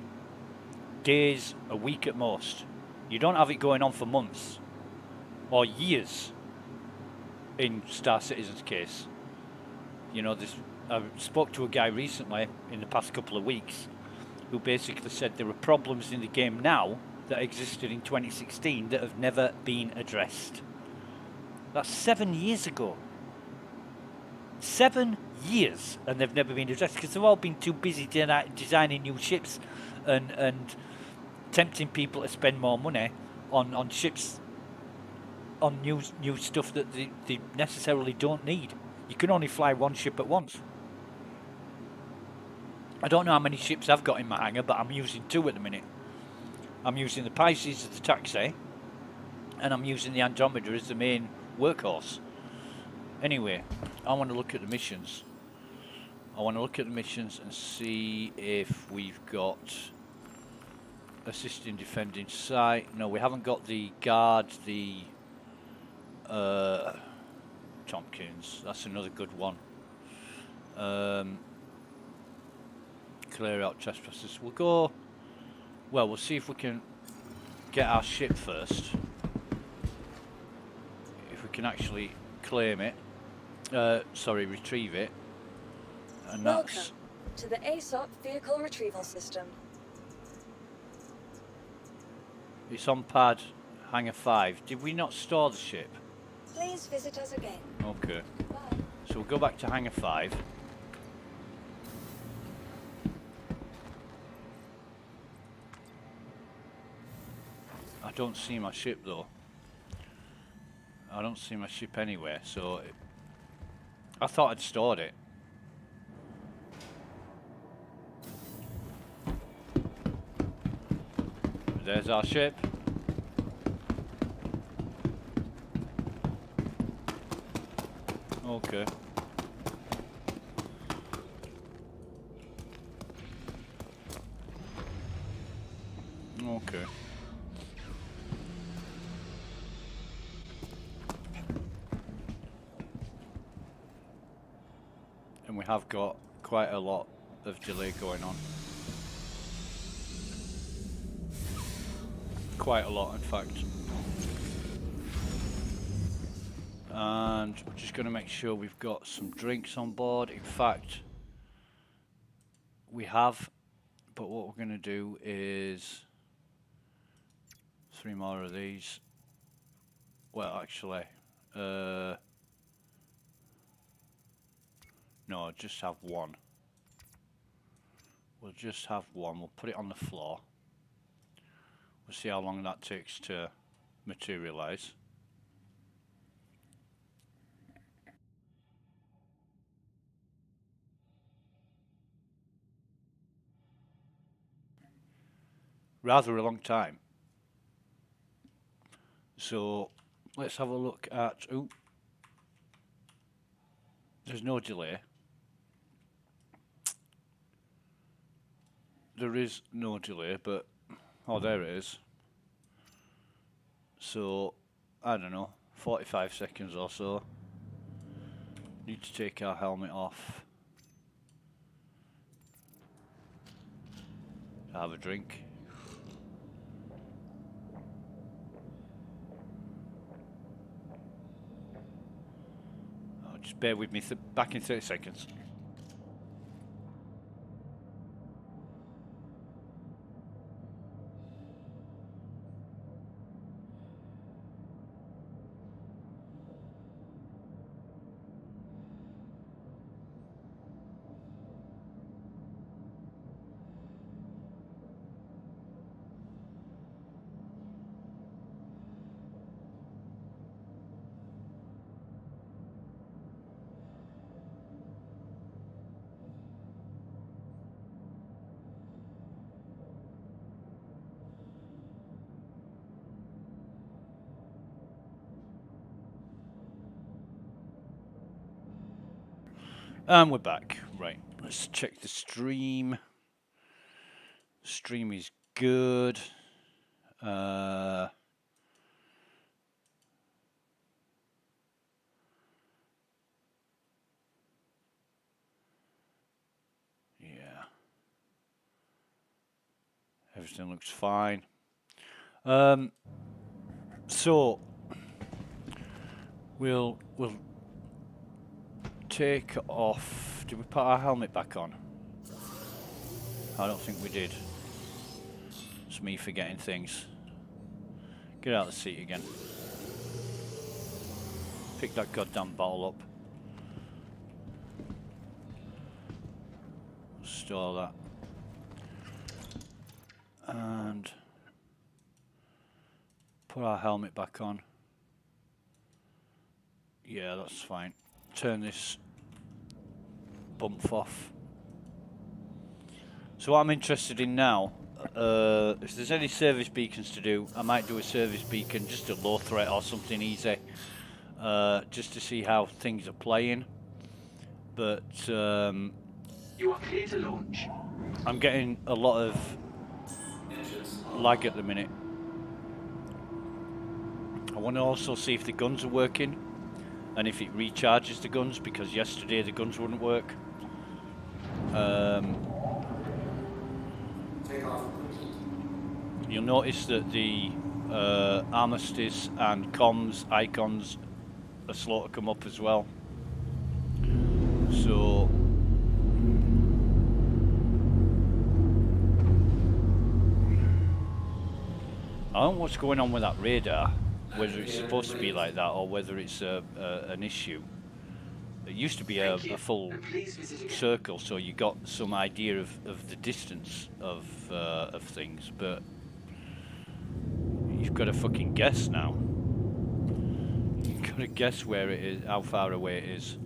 Days, a week at most. You don't have it going on for months or years in Star Citizen's case. You know, I spoke to a guy recently in the past couple of weeks who basically said there are problems in the game now that existed in 2016 that have never been addressed. That's 7 years ago. 7 years, and they've never been addressed because they've all been too busy designing new ships and tempting people to spend more money on ships, on new stuff that they necessarily don't need. You can only fly one ship at once. I don't know how many ships I've got in my hangar, but I'm using 2 at the minute. I'm using the Pisces as the taxi, and I'm using the Andromeda as the main workhorse. Anyway, I want to look at the missions. I want to look at the missions and see if we've got assisting defending site. No, we haven't got the guard, the Tompkins. That's another good one. Clear out trespassers. We'll see if we can get our ship first. If we can actually claim it. Retrieve it. And Welcome that's... to the aSOC vehicle retrieval system. It's on pad hangar 5. Did we not store the ship? Please visit us again. Okay. Bye. So we'll go back to hangar 5. I don't see my ship though. I don't see my ship anywhere, so I thought I'd stored it. There's our ship. Okay. Okay. And we have got quite a lot of delay going on. Quite a lot, in fact. And we're just going to make sure we've got some drinks on board. In fact, we have, but what we're going to do is 3 more of these. Well, actually, no, just have 1. We'll just have 1. We'll put it on the floor. We'll see how long that takes to materialize. Rather a long time. So let's have a look at... Ooh. There's no delay. There is no delay, but... Oh, there it is. So, I don't know, 45 seconds or so. Need to take our helmet off. Have a drink. Oh, just bear with me, back in 30 seconds. And we're back. Right, let's check the stream. Stream is good. Yeah. Everything looks fine. So we'll take off. Did we put our helmet back on? I don't think we did. It's me forgetting things. Get out of the seat again. Pick that goddamn bottle up. Store that. And put our helmet back on. Yeah, that's fine. Turn this bump off. So what I'm interested in now, if there's any service beacons to do, I might do a service beacon, just a low threat or something easy, just to see how things are playing. But You are clear to launch. I'm getting a lot of lag at the minute. I want to also see if the guns are working and if it recharges the guns, because yesterday the guns wouldn't work. You'll notice that the armistice and comms icons are slow to come up as well. So I don't know what's going on with that radar, whether it's supposed to be like that or whether it's an issue. It used to be a full circle, so you got some idea of the distance of things, but you've got to fucking guess now. You've got to guess where it is, how far away it is.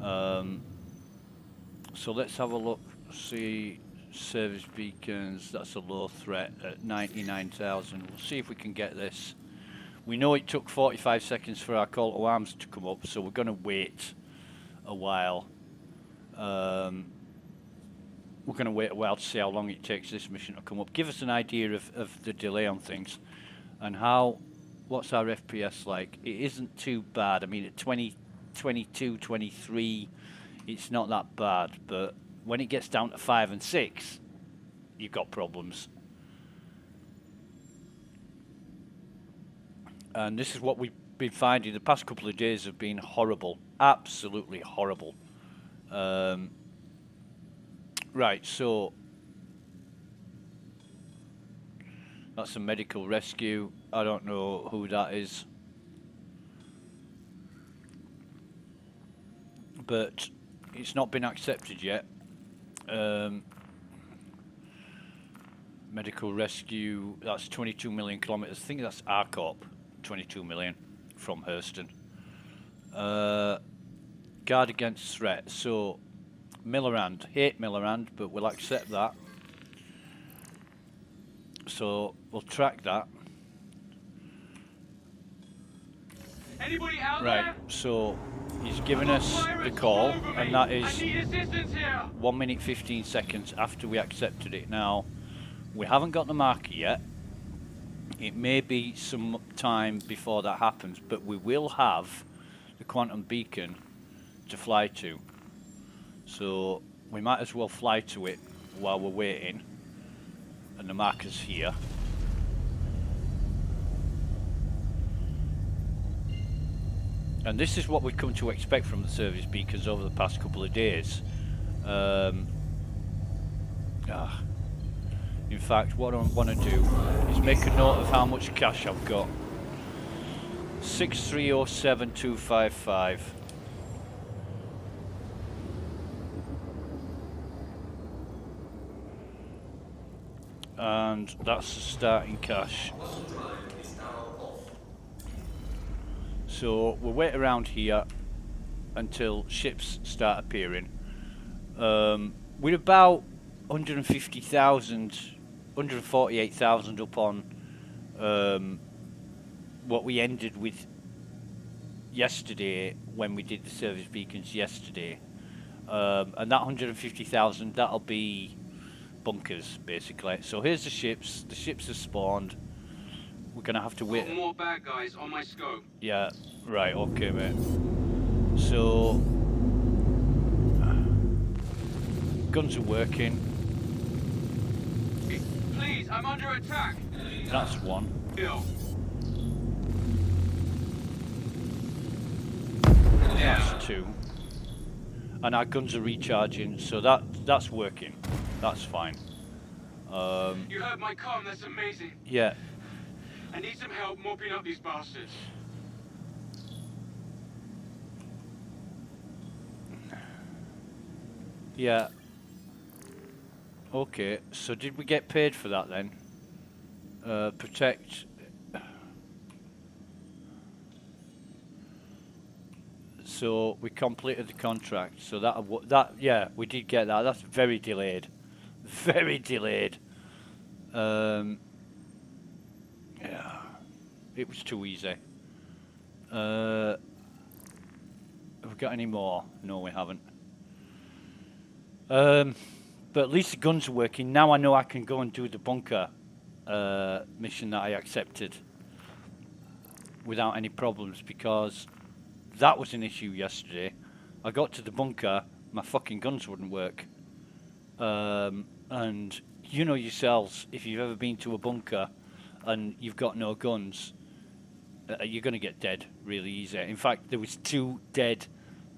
So let's have a look. See, service beacons. That's a low threat at 99,000. We'll see if we can get this. We know it took 45 seconds for our call to arms to come up, so we're going to wait a while. We're going to wait a while to see how long it takes this mission to come up. Give us an idea of the delay on things and what's our FPS like. It isn't too bad. I mean, at 20, 22, 23, it's not that bad, but when it gets down to 5 and 6, you've got problems. And this is what we've been finding. The past couple of days have been horrible, absolutely horrible. Right, so that's a medical rescue. I don't know who that is, but it's not been accepted yet. Medical rescue, that's 22 million kilometers. I think that's our corp, 22 million from Hurston. Guard against threat. So Millerand, hate Millerand, but we'll accept that. So we'll track that. Anybody out Right, there? so he's given us the call, and that is 1 minute 15 seconds after we accepted it. Now, we haven't got the marker yet. It may be some time before that happens, but we will have the quantum beacon to fly to. So we might as well fly to it while we're waiting. And the marker's here. And this is what we've come to expect from the service beacons over the past couple of days. In fact, what I want to do is make a note of how much cash I've got. 6307255. And that's the starting cash. So we'll wait around here until ships start appearing. We're about 150,000, 148,000 up on what we ended with yesterday when we did the service beacons yesterday. And that 150,000, that'll be bunkers basically. So here's the ships. The ships have spawned. we're gonna have to wait. Got more bad guys on my scope. Yeah, right, okay, mate. So, guns are working. Please, I'm under attack. That's one. Kill. That's two. And our guns are recharging, so that's working. That's fine. You heard my comm, that's amazing. Yeah. I need some help mopping up these bastards. Yeah. Okay, so did we get paid for that then? Protect. So we completed the contract. So that yeah, we did get that. That's very delayed. Very delayed. Yeah. It was too easy. Have we got any more? No, we haven't. But at least the guns are working. Now I know I can go and do the bunker mission that I accepted without any problems, because that was an issue yesterday. I got to the bunker, my fucking guns wouldn't work. And you know yourselves, if you've ever been to a bunker and you've got no guns, you're going to get dead really easy. In fact, there was 2 dead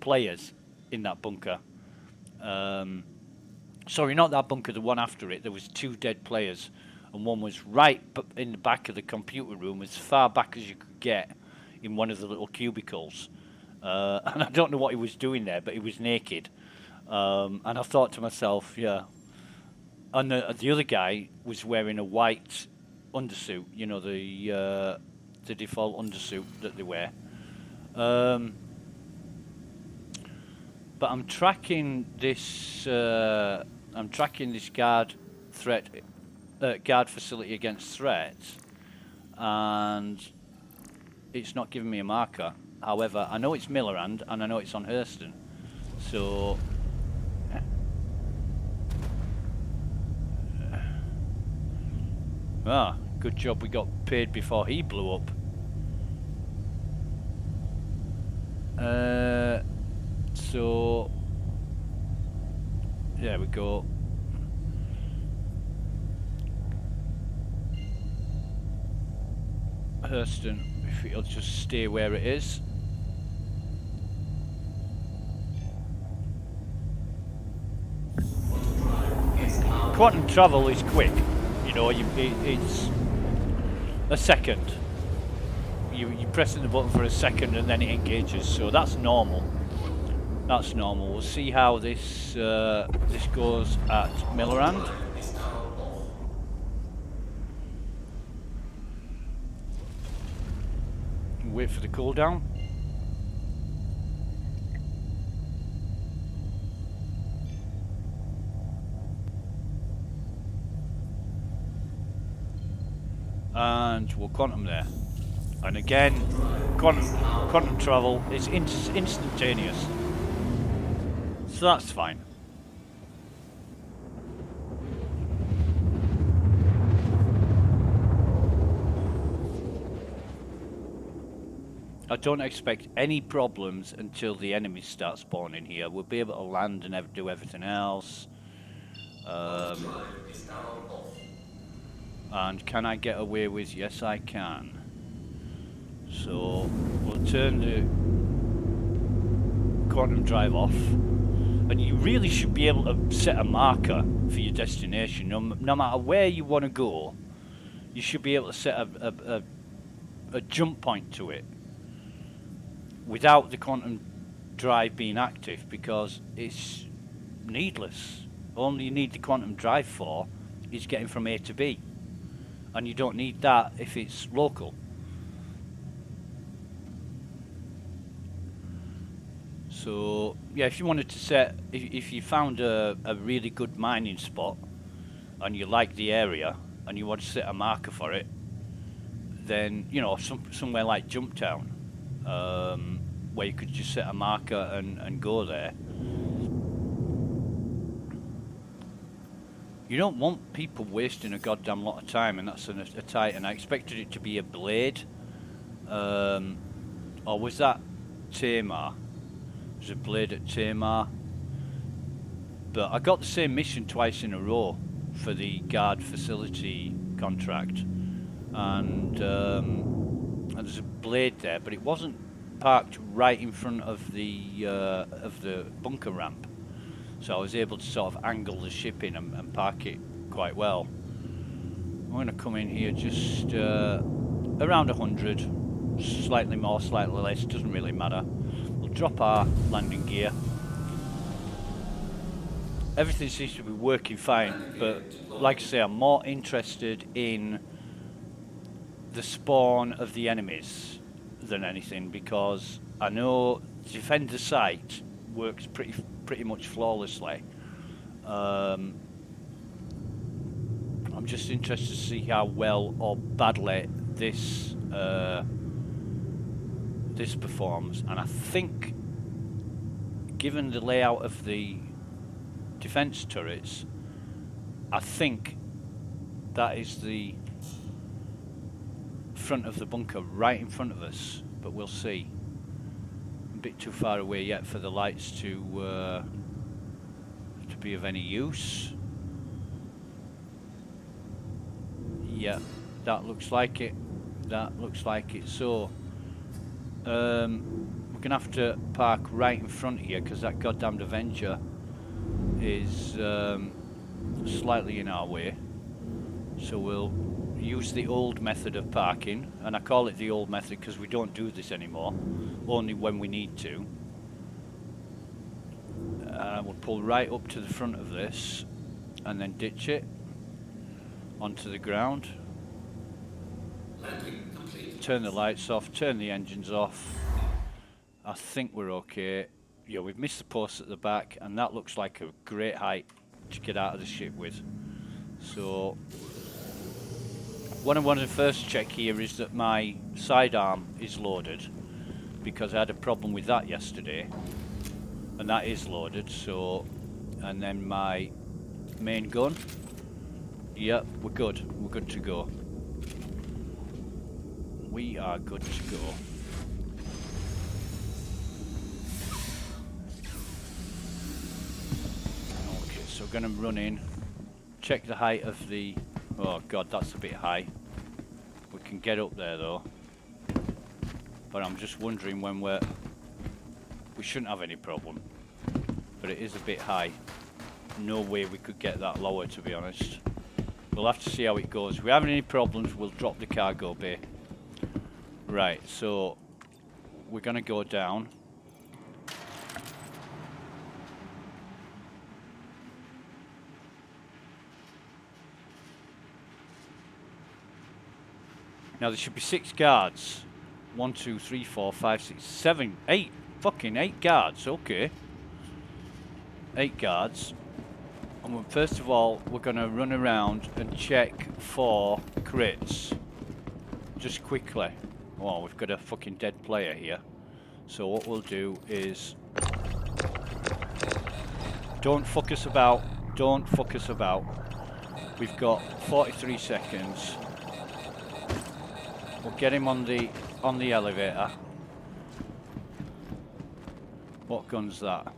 players in that bunker. Sorry, not that bunker, the one after it. There was 2 dead players, and one was right in the back of the computer room, as far back as you could get, in one of the little cubicles. And I don't know what he was doing there, but he was naked. And I thought to myself, yeah. And the other guy was wearing a white undersuit, you know, the default undersuit that they wear. But I'm tracking this. I'm tracking this guard facility against threats, and it's not giving me a marker. However, I know it's Millerand and I know it's on Hurston, so. Ah, good job we got paid before he blew up. So there we go. Hurston, if it'll just stay where it is. Quantum travel is quick. You know, it's a second. You're pressing the button for a second and then it engages, so that's normal. That's normal. We'll see how this this goes at Millerand. Wait for the cooldown. And we'll quantum there. And again, quantum travel is instantaneous. So that's fine. I don't expect any problems until the enemies start spawning here. We'll be able to land and do everything else. And can I get away with? Yes, I can. So we'll turn the quantum drive off, and you really should be able to set a marker for your destination. No matter where you want to go, you should be able to set a jump point to it without the quantum drive being active, because it's needless. All you need the quantum drive for is getting from A to B. And you don't need that if it's local. So yeah, if you wanted to set, if you found a really good mining spot and you like the area and you want to set a marker for it, then you know, somewhere like Jumptown, where you could just set a marker and go there. You don't want people wasting a goddamn lot of time, and that's a Titan. I expected it to be a blade. Or was that Tamar? It was a blade at Tamar. But I got the same mission twice in a row for the guard facility contract. And there's a blade there, but it wasn't parked right in front of the bunker ramp. So I was able to sort of angle the ship in and park it quite well. I'm going to come in here just around 100, slightly more, slightly less, doesn't really matter. We'll drop our landing gear. Everything seems to be working fine, but like I say, I'm more interested in the spawn of the enemies than anything, because I know defend the site works pretty much flawlessly. I'm just interested to see how well or badly this this performs, and I think, given the layout of the defense turrets, I think that is the front of the bunker right in front of us, but we'll see. A bit too far away yet for the lights to be of any use. Yeah, that looks like it. That looks like it. So we're gonna have to park right in front here because that goddamned Avenger is slightly in our way. So we'll use the old method of parking, and I call it the old method because we don't do this anymore, only when we need to. We'll pull right up to the front of this and then ditch it onto the ground. Turn the lights off, turn the engines off. I think we're okay. Yeah, we've missed the post at the back, and that looks like a great height to get out of the ship with. So what I wanted to first check here is that my sidearm is loaded, because I had a problem with that yesterday, and that is loaded. So, and then my main gun, yep, we're good to go. We are good to go. Okay, so we're gonna run in, check the height of the, oh god, that's a bit high. We can get up there though, but I'm just wondering when we shouldn't have any problem, but it is a bit high. No way we could get that lower, to be honest. We'll have to see how it goes. If we have any problems, we'll drop the cargo bay. Right, so we're gonna go down. Now there should be 6 guards. 1, 2, 3, 4, 5, 6, 7, 8. Fucking 8 guards, okay. 8 guards. And first of all, we're gonna run around and check for crits. Just quickly. Oh, we've got a fucking dead player here. So what we'll do is, don't fuck us about. Don't fuck us about. We've got 43 seconds. We'll get him on the elevator. What gun's that?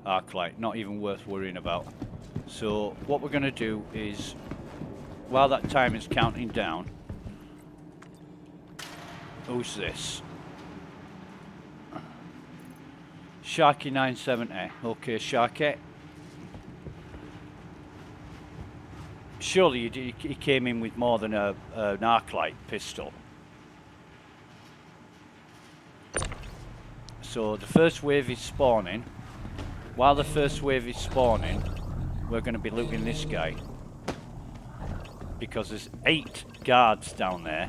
Arclight, not even worth worrying about. So what we're gonna do is, while that time is counting down, who's this? Sharky 970. Okay, Sharky. Surely he came in with more than an Arclight pistol. So the first wave is spawning. While the first wave is spawning, we're going to be looting this guy, because there's 8 guards down there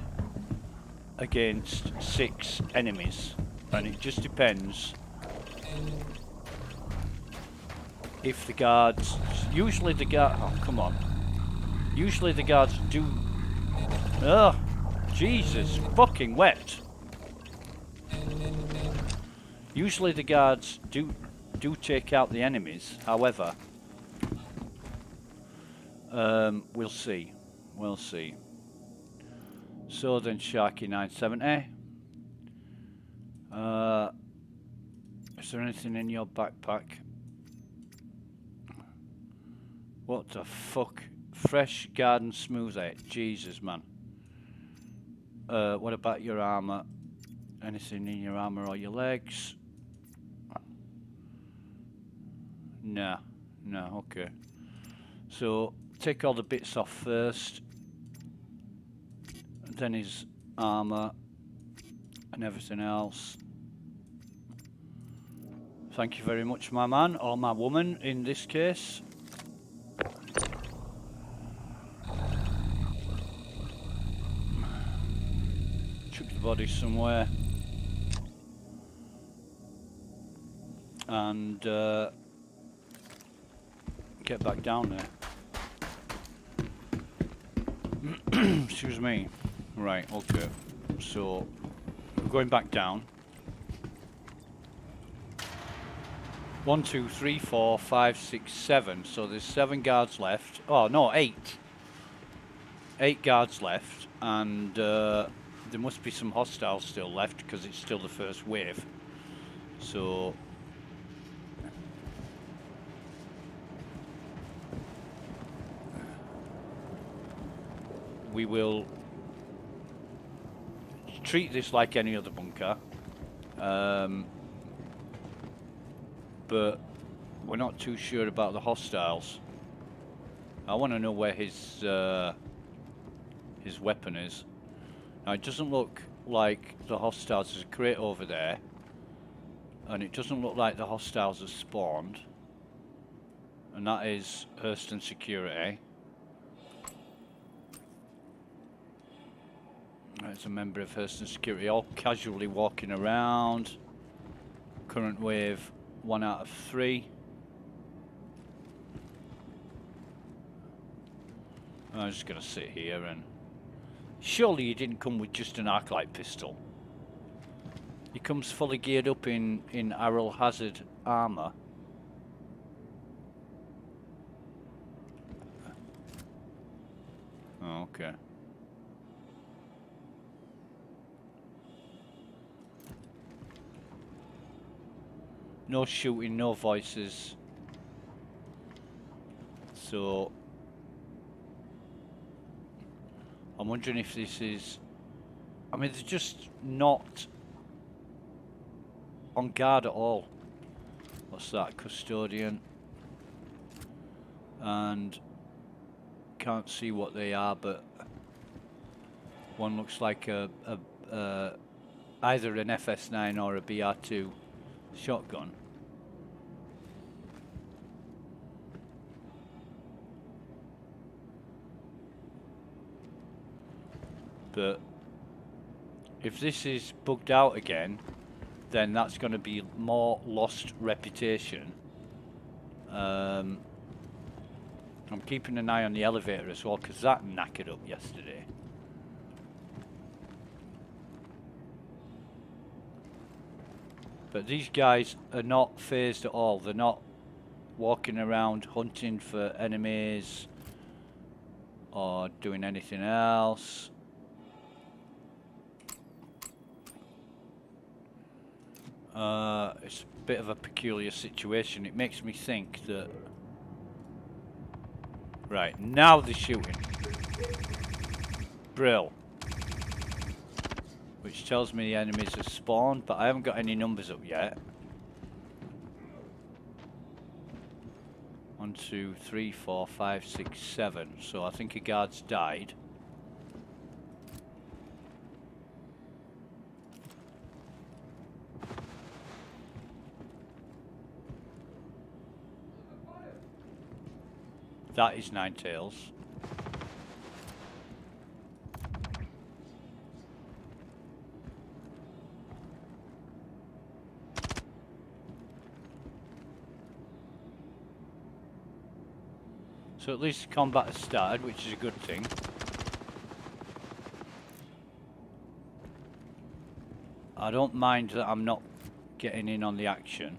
against 6 enemies, and it just depends if the guards, usually the guard, oh come on, usually the guards do, oh Jesus, fucking wet. Usually the guards do take out the enemies. However, We'll see. We'll see. So then, Sharky 970. Is there anything in your backpack? What the fuck? Fresh garden smoothie. Jesus, man. What about your armor? Anything in your armor or your legs? Nah. No, okay. So, take all the bits off first. And then his armor. And everything else. Thank you very much, my man, or my woman in this case. Chuck the body somewhere. And get back down there. Excuse me. Right, okay. So, going back down. 1, 2, 3, 4, 5, 6, 7. So there's 7 guards left. Oh no, 8. 8 guards left, and there must be some hostiles still left because it's still the first wave. So we will treat this like any other bunker. But we're not too sure about the hostiles. I want to know where his weapon is. Now it doesn't look like the hostiles. There's a crate over there, and it doesn't look like the hostiles have spawned. And that is Hurston Security. That's a member of Hurston Security, all casually walking around. Current wave 1 out of 3. I'm just gonna sit here and... Surely he didn't come with just an arc-light pistol. He comes fully geared up in Aral Hazard armor. Oh, okay. No shooting, no voices. So I'm wondering if this is... I mean, they're just not on guard at all. What's that? Custodian. And can't see what they are, but one looks like either an FS9 or a BR2 shotgun. But if this is bugged out again, then that's going to be more lost reputation. I'm keeping an eye on the elevator as well, because that knackered up yesterday. But these guys are not phased at all. They're not walking around hunting for enemies or doing anything else. It's a bit of a peculiar situation. It makes me think that... Right, now they're shooting. Brill. Which tells me the enemies have spawned, but I haven't got any numbers up yet. 1, 2, 3, 4, 5, 6, 7. So I think a guard's died. That is Nine Tails. So at least the combat has started, which is a good thing. I don't mind that I'm not getting in on the action.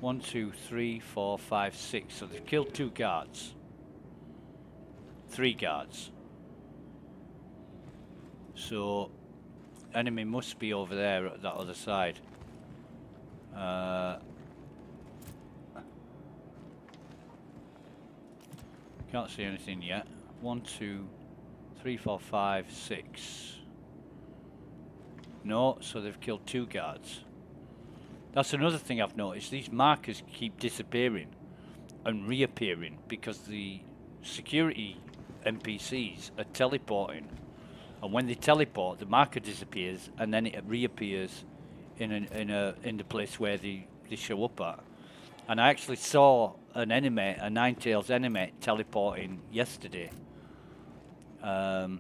1, 2, 3, 4, 5, 6. So they've killed 2 guards. 3 guards. So enemy must be over there at that other side. Can't see anything yet. 1, 2, 3, 4, 5, 6. No, so they've killed 2 guards. That's another thing I've noticed. These markers keep disappearing and reappearing because the security NPCs are teleporting. And when they teleport, the marker disappears and then it reappears in the place where they show up at. And I actually saw an enemy, a Ninetales enemy, teleporting yesterday. From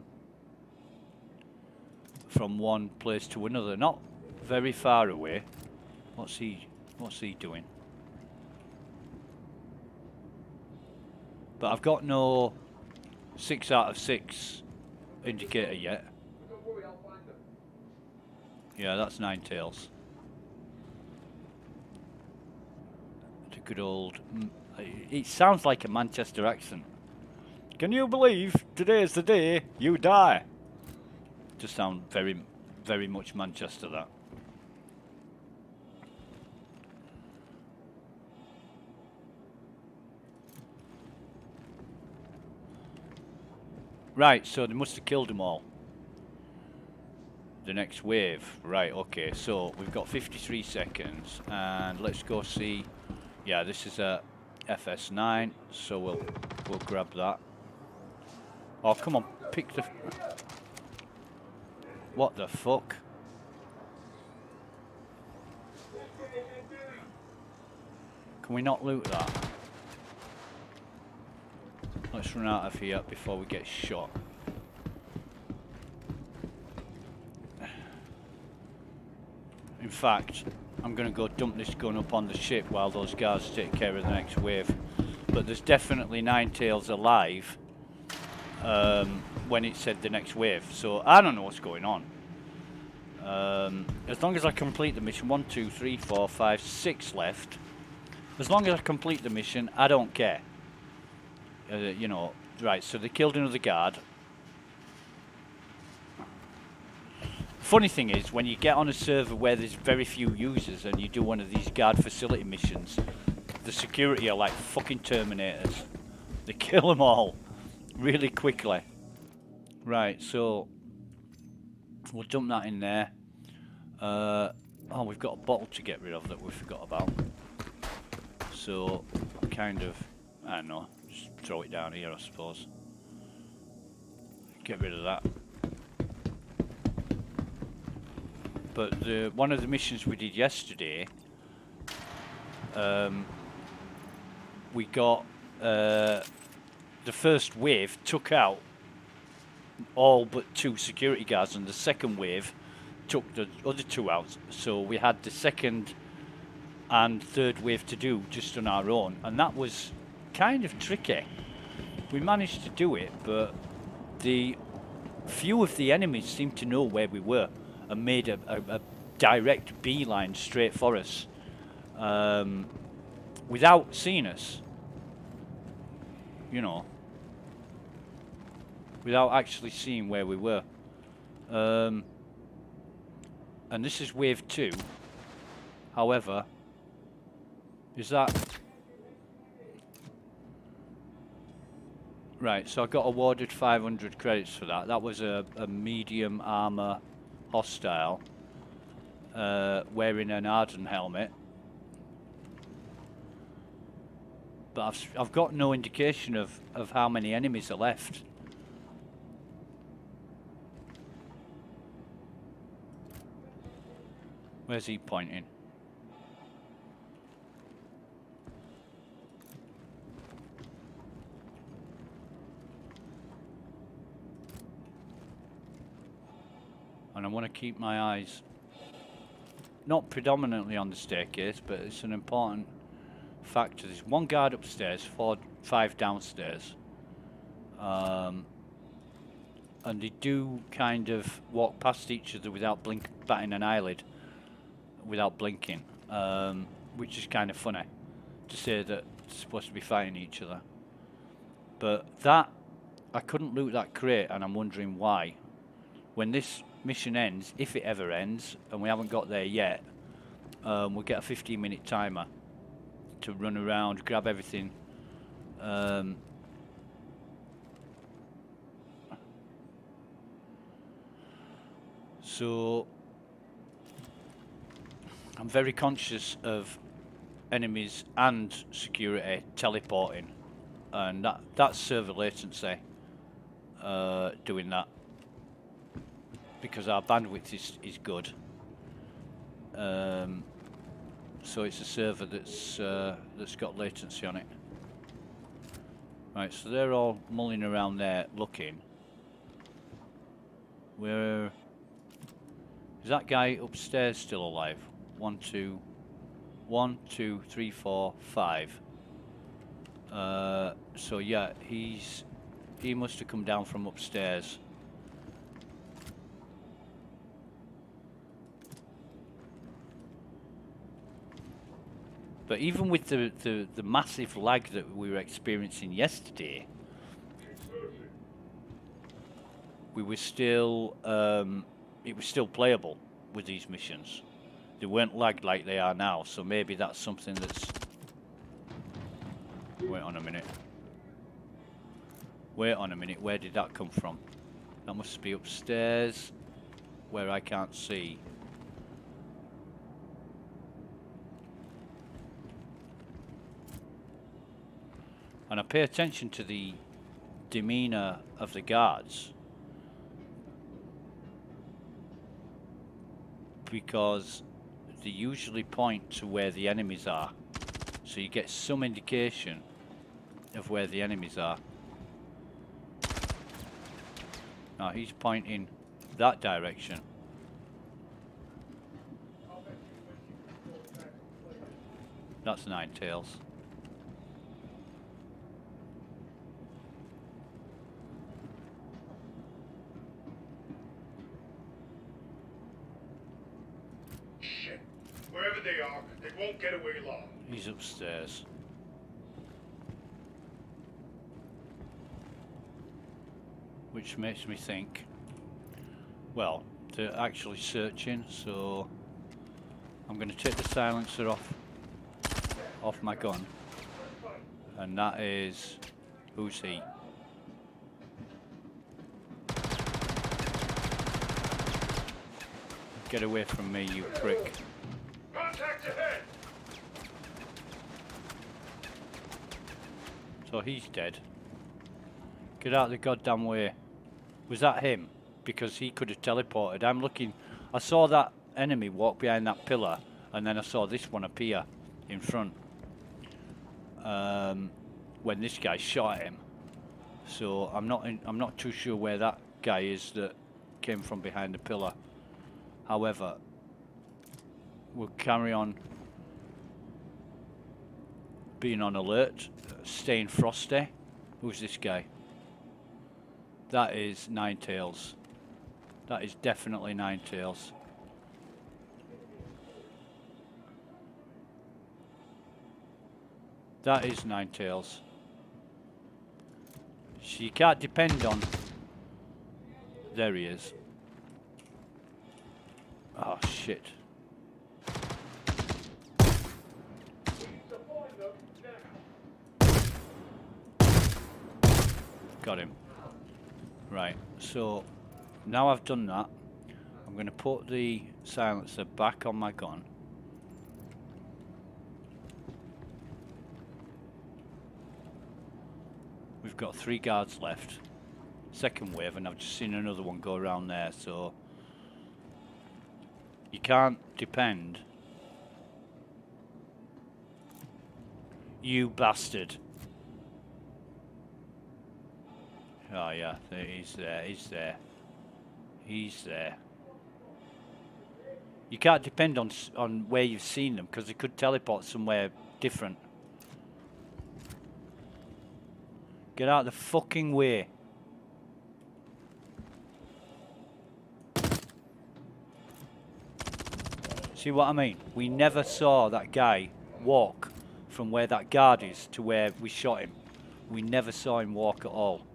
one place to another, not very far away. What's he doing? But I've got no 6 out of 6 indicator yet. Yeah, that's Ninetales. The good old. It sounds like a Manchester accent. Can you believe today's the day you die? Just sound very, very much Manchester, that. Right, so they must have killed them all. The next wave. Right, okay, so we've got 53 seconds, and let's go see. Yeah, this is a FS9, so we'll grab that. Oh, come on, pick the... What the fuck? Can we not loot that? Let's run out of here before we get shot. In fact, I'm going to go dump this gun up on the ship while those guards take care of the next wave. But there's definitely Ninetales alive when it said the next wave. So I don't know what's going on. As long as I complete the mission, 1, 2, 3, 4, 5, 6 left. As long as I complete the mission, I don't care. You know, right, so they killed another guard. Funny thing is, when you get on a server where there's very few users and you do one of these guard facility missions, the security are like fucking Terminators. They kill them all really quickly. Right, so we'll dump that in there. Oh, we've got a bottle to get rid of that we forgot about. So, kind of, I don't know, just throw it down here, I suppose. Get rid of that. But one of the missions we did yesterday, we got the first wave took out all but 2 security guards, and the second wave took the other 2 out. So we had the second and third wave to do just on our own, and that was kind of tricky. We managed to do it, but the few of the enemies seemed to know where we were and made a direct beeline straight for us without seeing us, you know, without actually seeing where we were. And this is wave 2. However, is that... Right, so I got awarded 500 credits for that. That was a medium armor hostile wearing an Arden helmet. But I've got no indication of how many enemies are left. Where's he pointing? And I want to keep my eyes not predominantly on the staircase, but it's an important factor. There's 1 guard upstairs, 5 downstairs. And they do kind of walk past each other without batting an eyelid, without blinking. which is kind of funny to say that they're supposed to be fighting each other. But that, I couldn't loot that crate, and I'm wondering why. When this mission ends, if it ever ends, and we haven't got there yet, we'll get a 15-minute timer to run around, grab everything. So I'm very conscious of enemies and security teleporting, and that's server latency doing that, because our bandwidth is good. So it's a server that's got latency on it. Right, so they're all mulling around there looking. Where is that guy upstairs still alive? 1, 2, 3, 4, 5. So yeah, he must have come down from upstairs. But even with the massive lag that we were experiencing yesterday, we were still it was still playable with these missions. They weren't lagged like they are now, so maybe that's something that's... Wait on a minute. Wait on a minute, where did that come from? That must be upstairs, where I can't see. And I pay attention to the demeanor of the guards, because they usually point to where the enemies are, so you get some indication of where the enemies are. Now he's pointing that direction. That's Nine Tails. Wherever they are, they won't get away long. He's upstairs. Which makes me think, well, they're actually searching, so I'm going to take the silencer off my gun. And that is... who's he? Get away from me, you prick. Contact ahead! So he's dead. Get out of the goddamn way. Was that him? Because he could have teleported. I'm looking... I saw that enemy walk behind that pillar, and then I saw this one appear in front. When this guy shot him. So I'm not too sure where that guy is that came from behind the pillar. However, we'll carry on being on alert, staying frosty. Who's this guy? That is Nine Tails. That is definitely Nine Tails. That is Nine Tails. So you can't depend on... There he is. Oh shit. Got him. Right, so now I've done that, I'm going to put the silencer back on my gun. We've got 3 guards left. Second wave, and I've just seen another one go around there, so you can't depend. You bastard. Oh yeah, he's there, he's there. He's there. You can't depend on where you've seen them, because they could teleport somewhere different. Get out of the fucking way. See what I mean? We never saw that guy walk from where that guard is to where we shot him. We never saw him walk at all.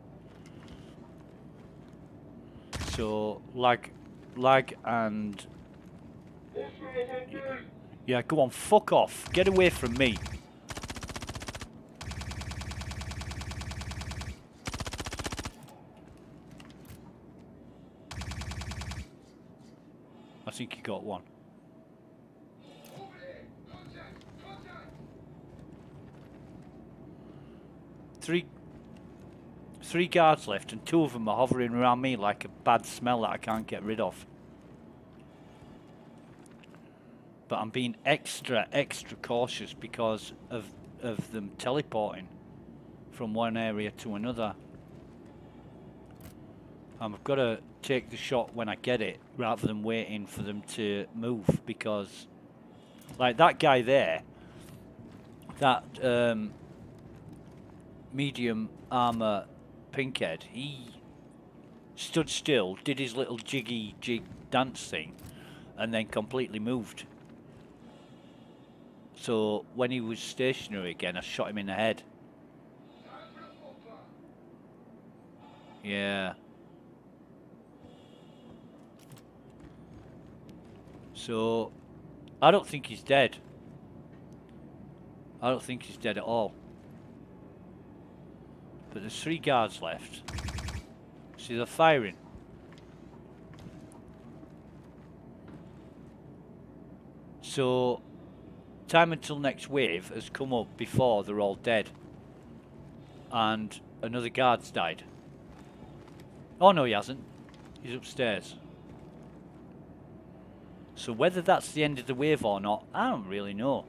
So, lag and... Yeah, go on, fuck off. Get away from me. I think he got one. Three guards left, and 2 of them are hovering around me like a bad smell that I can't get rid of. But I'm being extra cautious because of them teleporting from one area to another. I've got to take the shot when I get it rather than waiting for them to move, because like that guy there, that medium armor pinkhead, he stood still, did his little jig dance thing, and then completely moved. So when he was stationary again, I shot him in the head. Yeah. So I don't think he's dead. I don't think he's dead at all. But there's 3 guards left. See, they're firing. So time until next wave has come up before they're all dead. And another guard's died. Oh no, he hasn't. He's upstairs. So whether that's the end of the wave or not, I don't really know.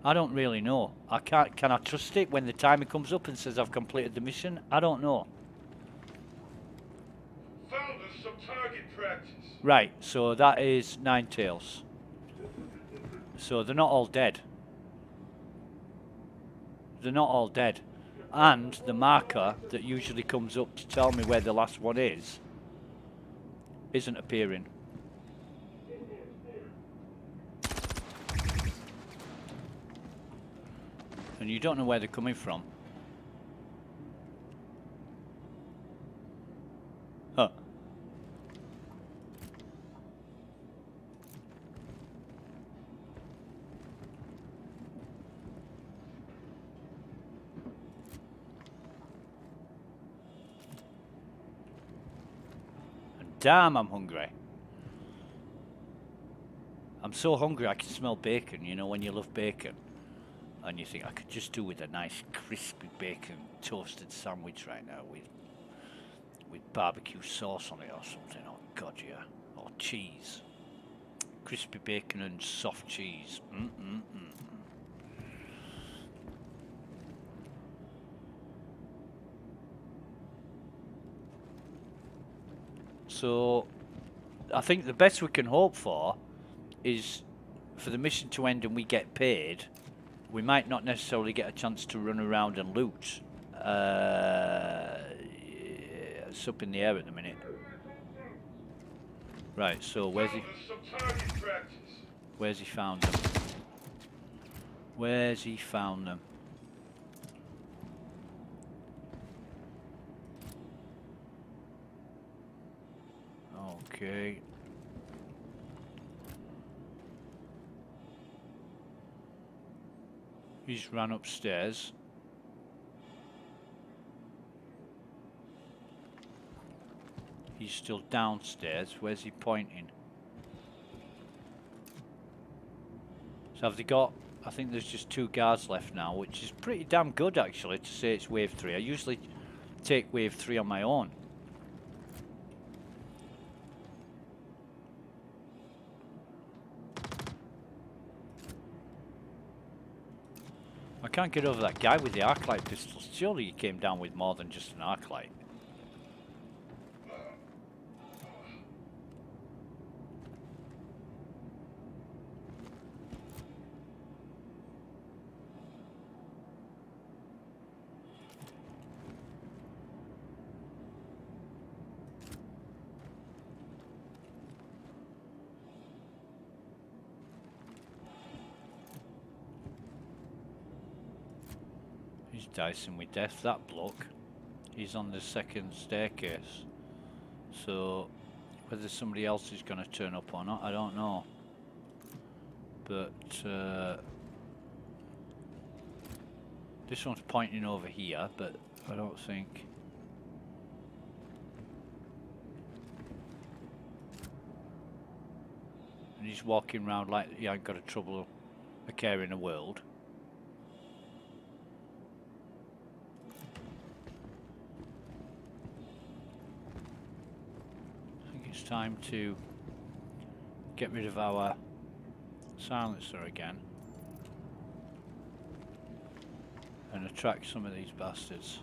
I don't really know. Can I trust it when the timer comes up and says I've completed the mission? I don't know. Found us some target practice. Right, so that is 9 tails. So they're not all dead. They're not all dead. And the marker that usually comes up to tell me where the last one is isn't appearing. And you don't know where they're coming from. Huh. And damn, I'm hungry. I'm so hungry I can smell bacon, you know, when you love bacon. And you think, I could just do with a nice crispy bacon toasted sandwich right now with barbecue sauce on it or something. Oh God, yeah. Or cheese. Crispy bacon and soft cheese. So, I think the best we can hope for is for the mission to end and we get paid. We might not necessarily get a chance to run around and loot. It's up in the air at the minute. Right, so where's he? Where's he found them? Where's he found them? Okay. He's run upstairs. He's still downstairs. Where's he pointing? So have they got... I think there's just 2 guards left now, which is pretty damn good actually to say it's wave 3. I usually take wave 3 on my own. I can't get over that guy with the arc-light pistols. Surely he came down with more than just an arc-light. He's dicing with death, that bloke. He's on the second staircase. So, whether somebody else is going to turn up or not, I don't know. But, this one's pointing over here, but I don't think... And he's walking around like he ain't got a care in the world. I think it's time to get rid of our silencer again and attract some of these bastards.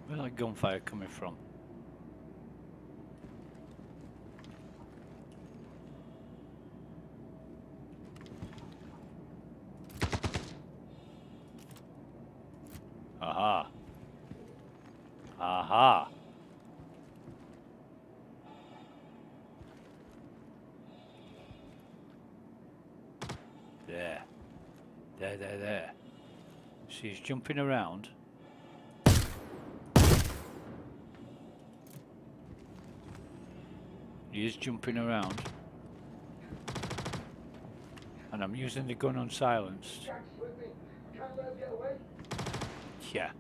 Where's that gunfire coming from? Aha. Aha. There. There. She's jumping around. He is jumping around. And I'm using the gun unsilenced. Yeah.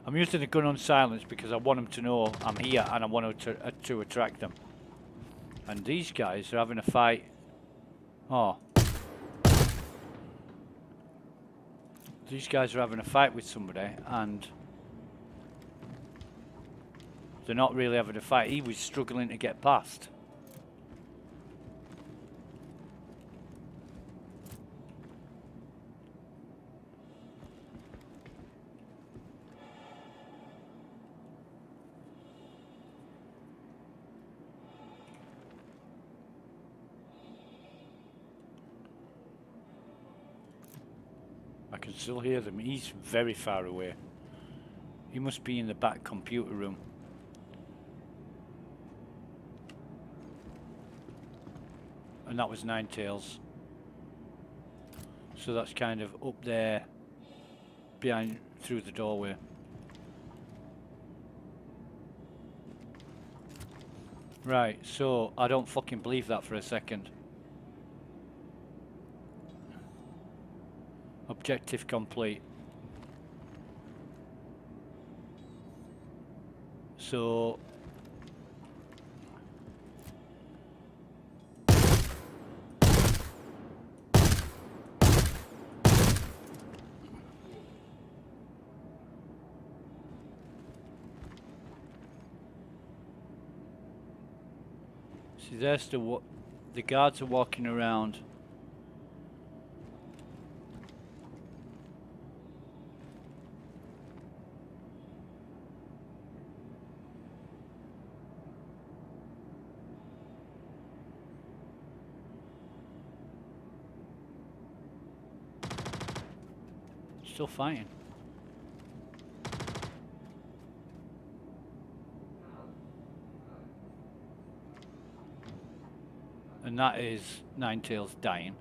I'm using the gun unsilenced because I want them to know I'm here and I want to attract them. And these guys are having a fight. Oh. These guys are having a fight with somebody and they're not really having a fight. He was struggling to get past. I can still hear them. He's very far away. He must be in the back computer room. And that was Ninetails. So that's kind of up there, behind, through the doorway. Right, so I don't fucking believe that for a second. Objective complete. So see, there's the guards are walking around. Still fighting. And that is Ninetails dying.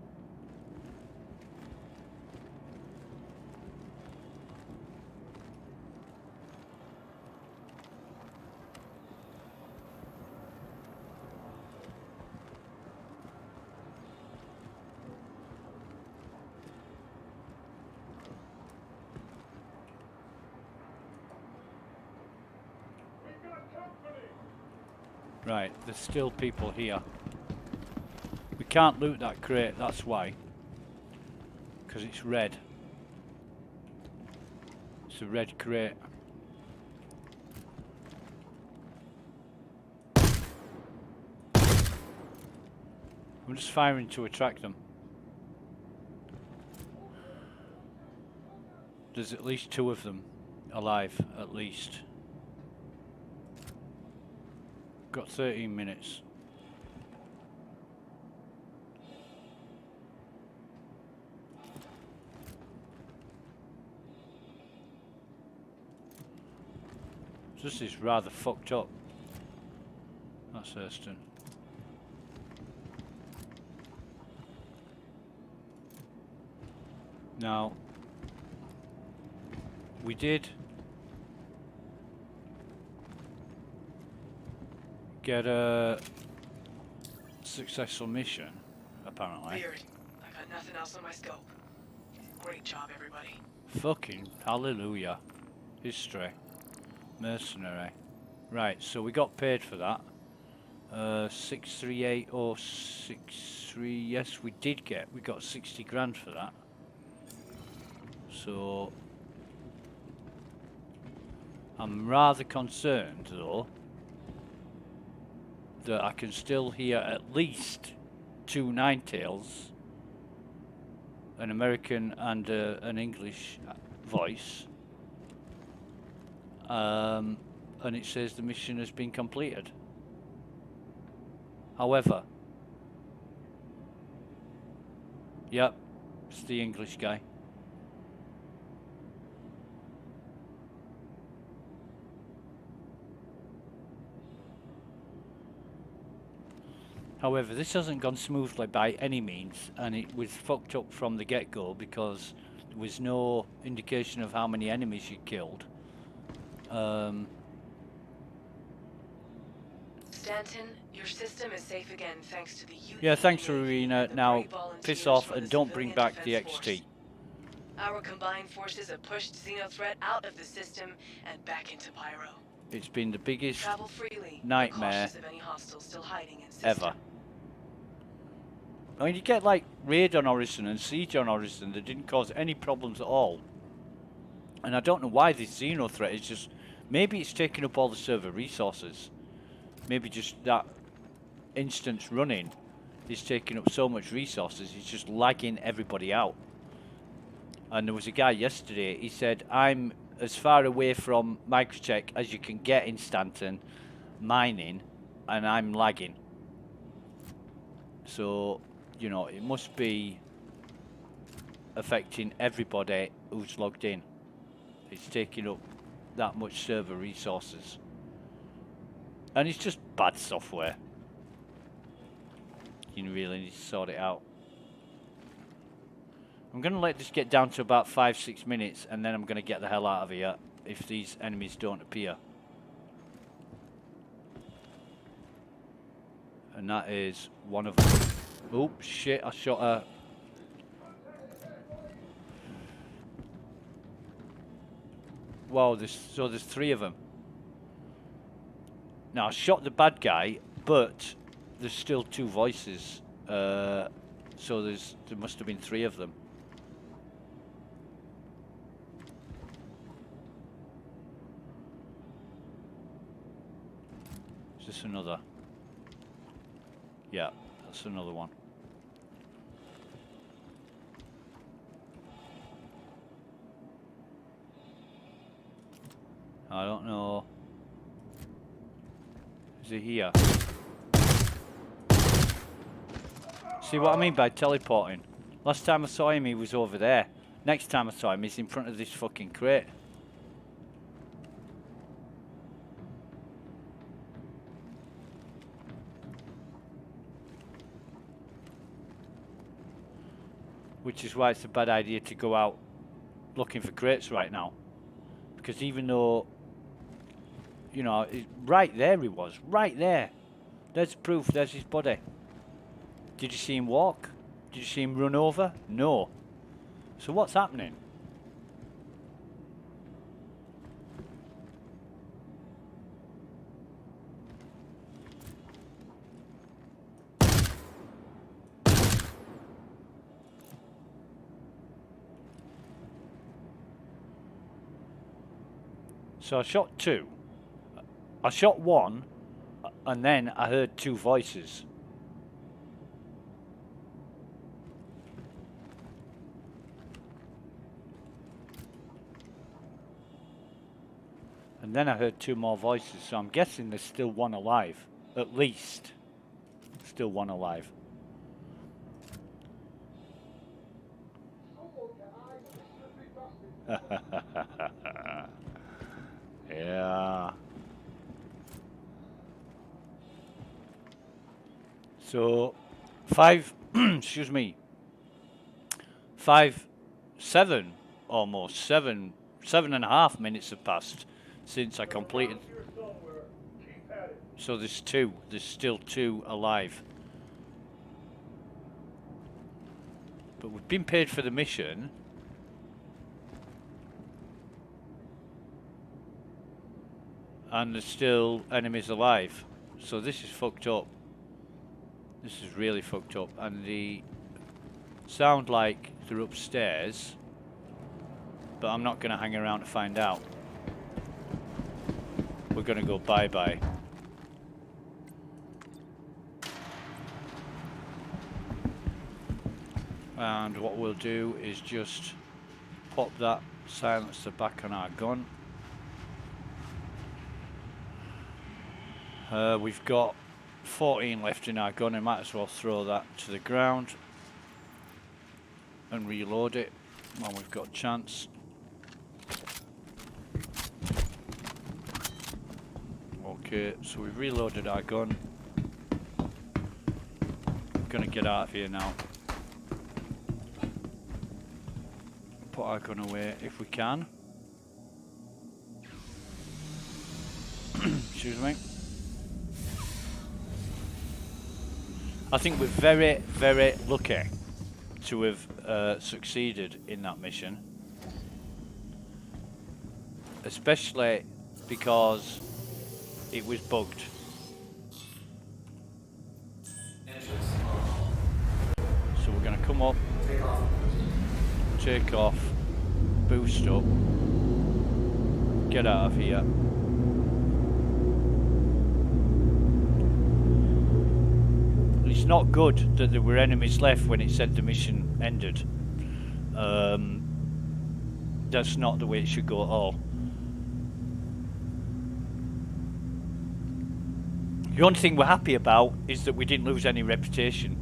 Right, there's still people here. We can't loot that crate, that's why. Because it's red. It's a red crate. I'm just firing to attract them. There's at least 2 of them alive, at least. Got 13 minutes. This is rather fucked up. That's Hurston. Now, we did get a successful mission, apparently. Weird. I got nothing else on my scope. Great job, everybody. Fucking hallelujah. History. Mercenary. Right, so we got paid for that. 638063. Yes, we did get. We got 60 grand for that. So I'm rather concerned, though, that I can still hear at least 2 Ninetales, an American and an English voice, and it says the mission has been completed. However, yep, it's the English guy. However, this hasn't gone smoothly by any means, and it was fucked up from the get-go because there was no indication of how many enemies you killed. Stanton, your system is safe again thanks to the UAE. Yeah, thanks, Rowena. The Now, brave volunteers piss off from and the don't bring Civilian back the Defense XT. Force. Our combined forces have pushed Xenothreat out of the system and back into Pyro. It's been the biggest Travel freely, nightmare cautious of any hostiles still hiding in system. ever. I mean, you get like Raid on Horizon and Siege on Horizon that didn't cause any problems at all. And I don't know why this Xenothreat is just... Maybe it's taking up all the server resources. Maybe just that instance running is taking up so much resources, it's just lagging everybody out. And there was a guy yesterday, he said, I'm as far away from Microtech as you can get in Stanton, mining, and I'm lagging. So, you know, it must be affecting everybody who's logged in. It's taking up that much server resources. And it's just bad software. You really need to sort it out. I'm going to let this get down to about 5-6 minutes, and then I'm going to get the hell out of here if these enemies don't appear. And that is one of them. Oh shit, I shot a... Wow, there's 3 of them. Now I shot the bad guy, but there's still 2 voices. So there must have been 3 of them. Is this another? Yeah, that's another one. I don't know. Is he here? See what I mean by teleporting? Last time I saw him, he was over there. Next time I saw him, he's in front of this fucking crate. Which is why it's a bad idea to go out looking for crates right now. Because even though, you know, right there he was, right there. There's proof, there's his body. Did you see him walk? Did you see him run over? No. So what's happening? So I shot 2. I shot 1, and then I heard 2 voices. And then I heard 2 more voices, so I'm guessing there's still 1 alive. At least. Still 1 alive. Yeah. So 5 excuse me, 7 almost 7.5 minutes have passed since I completed. So there's still 2 alive, but we've been paid for the mission. And there's still enemies alive. So this is fucked up. This is really fucked up. And they sound like they're upstairs. But I'm not going to hang around to find out. We're going to go bye-bye. And what we'll do is just pop that silencer back on our gun. We've got 14 left in our gun, and might as well throw that to the ground and reload it while we've got a chance. Okay, so we've reloaded our gun. I'm gonna get out of here now. Put our gun away if we can. Excuse me. I think we're very, very lucky to have succeeded in that mission. Especially because it was bugged. So we're going to come up, take off, boost up, get out of here. It's not good that there were enemies left when it said the mission ended. That's not the way it should go at all. The only thing we're happy about is that we didn't lose any reputation.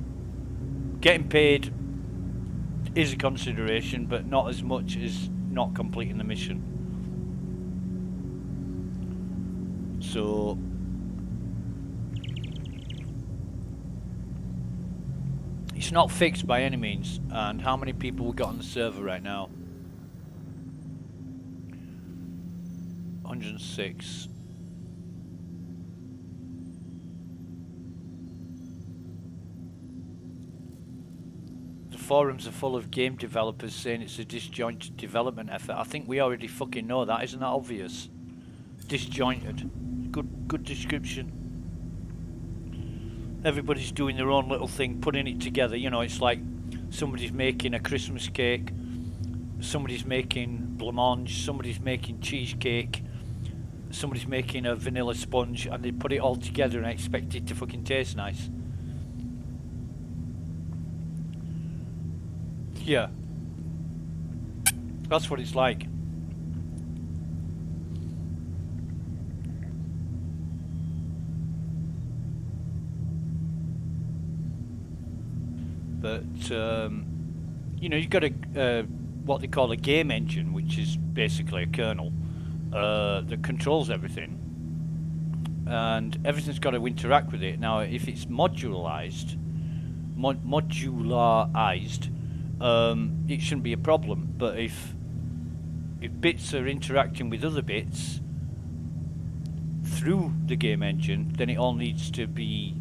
Getting paid is a consideration, but not as much as not completing the mission. So it's not fixed by any means. And how many people we got on the server right now? 106. The forums are full of game developers saying it's a disjointed development effort. I think we already fucking know that, isn't that obvious? Disjointed. Good description. Everybody's doing their own little thing, putting it together. You know, it's like somebody's making a Christmas cake, somebody's making blancmange, somebody's making cheesecake, somebody's making a vanilla sponge, and they put it all together and expect it to fucking taste nice. Yeah. That's what it's like. But, you know, you've got a, what they call a game engine, which is basically a kernel that controls everything. And everything's got to interact with it. Now, if it's modularized, it shouldn't be a problem. But if bits are interacting with other bits through the game engine, then it all needs to be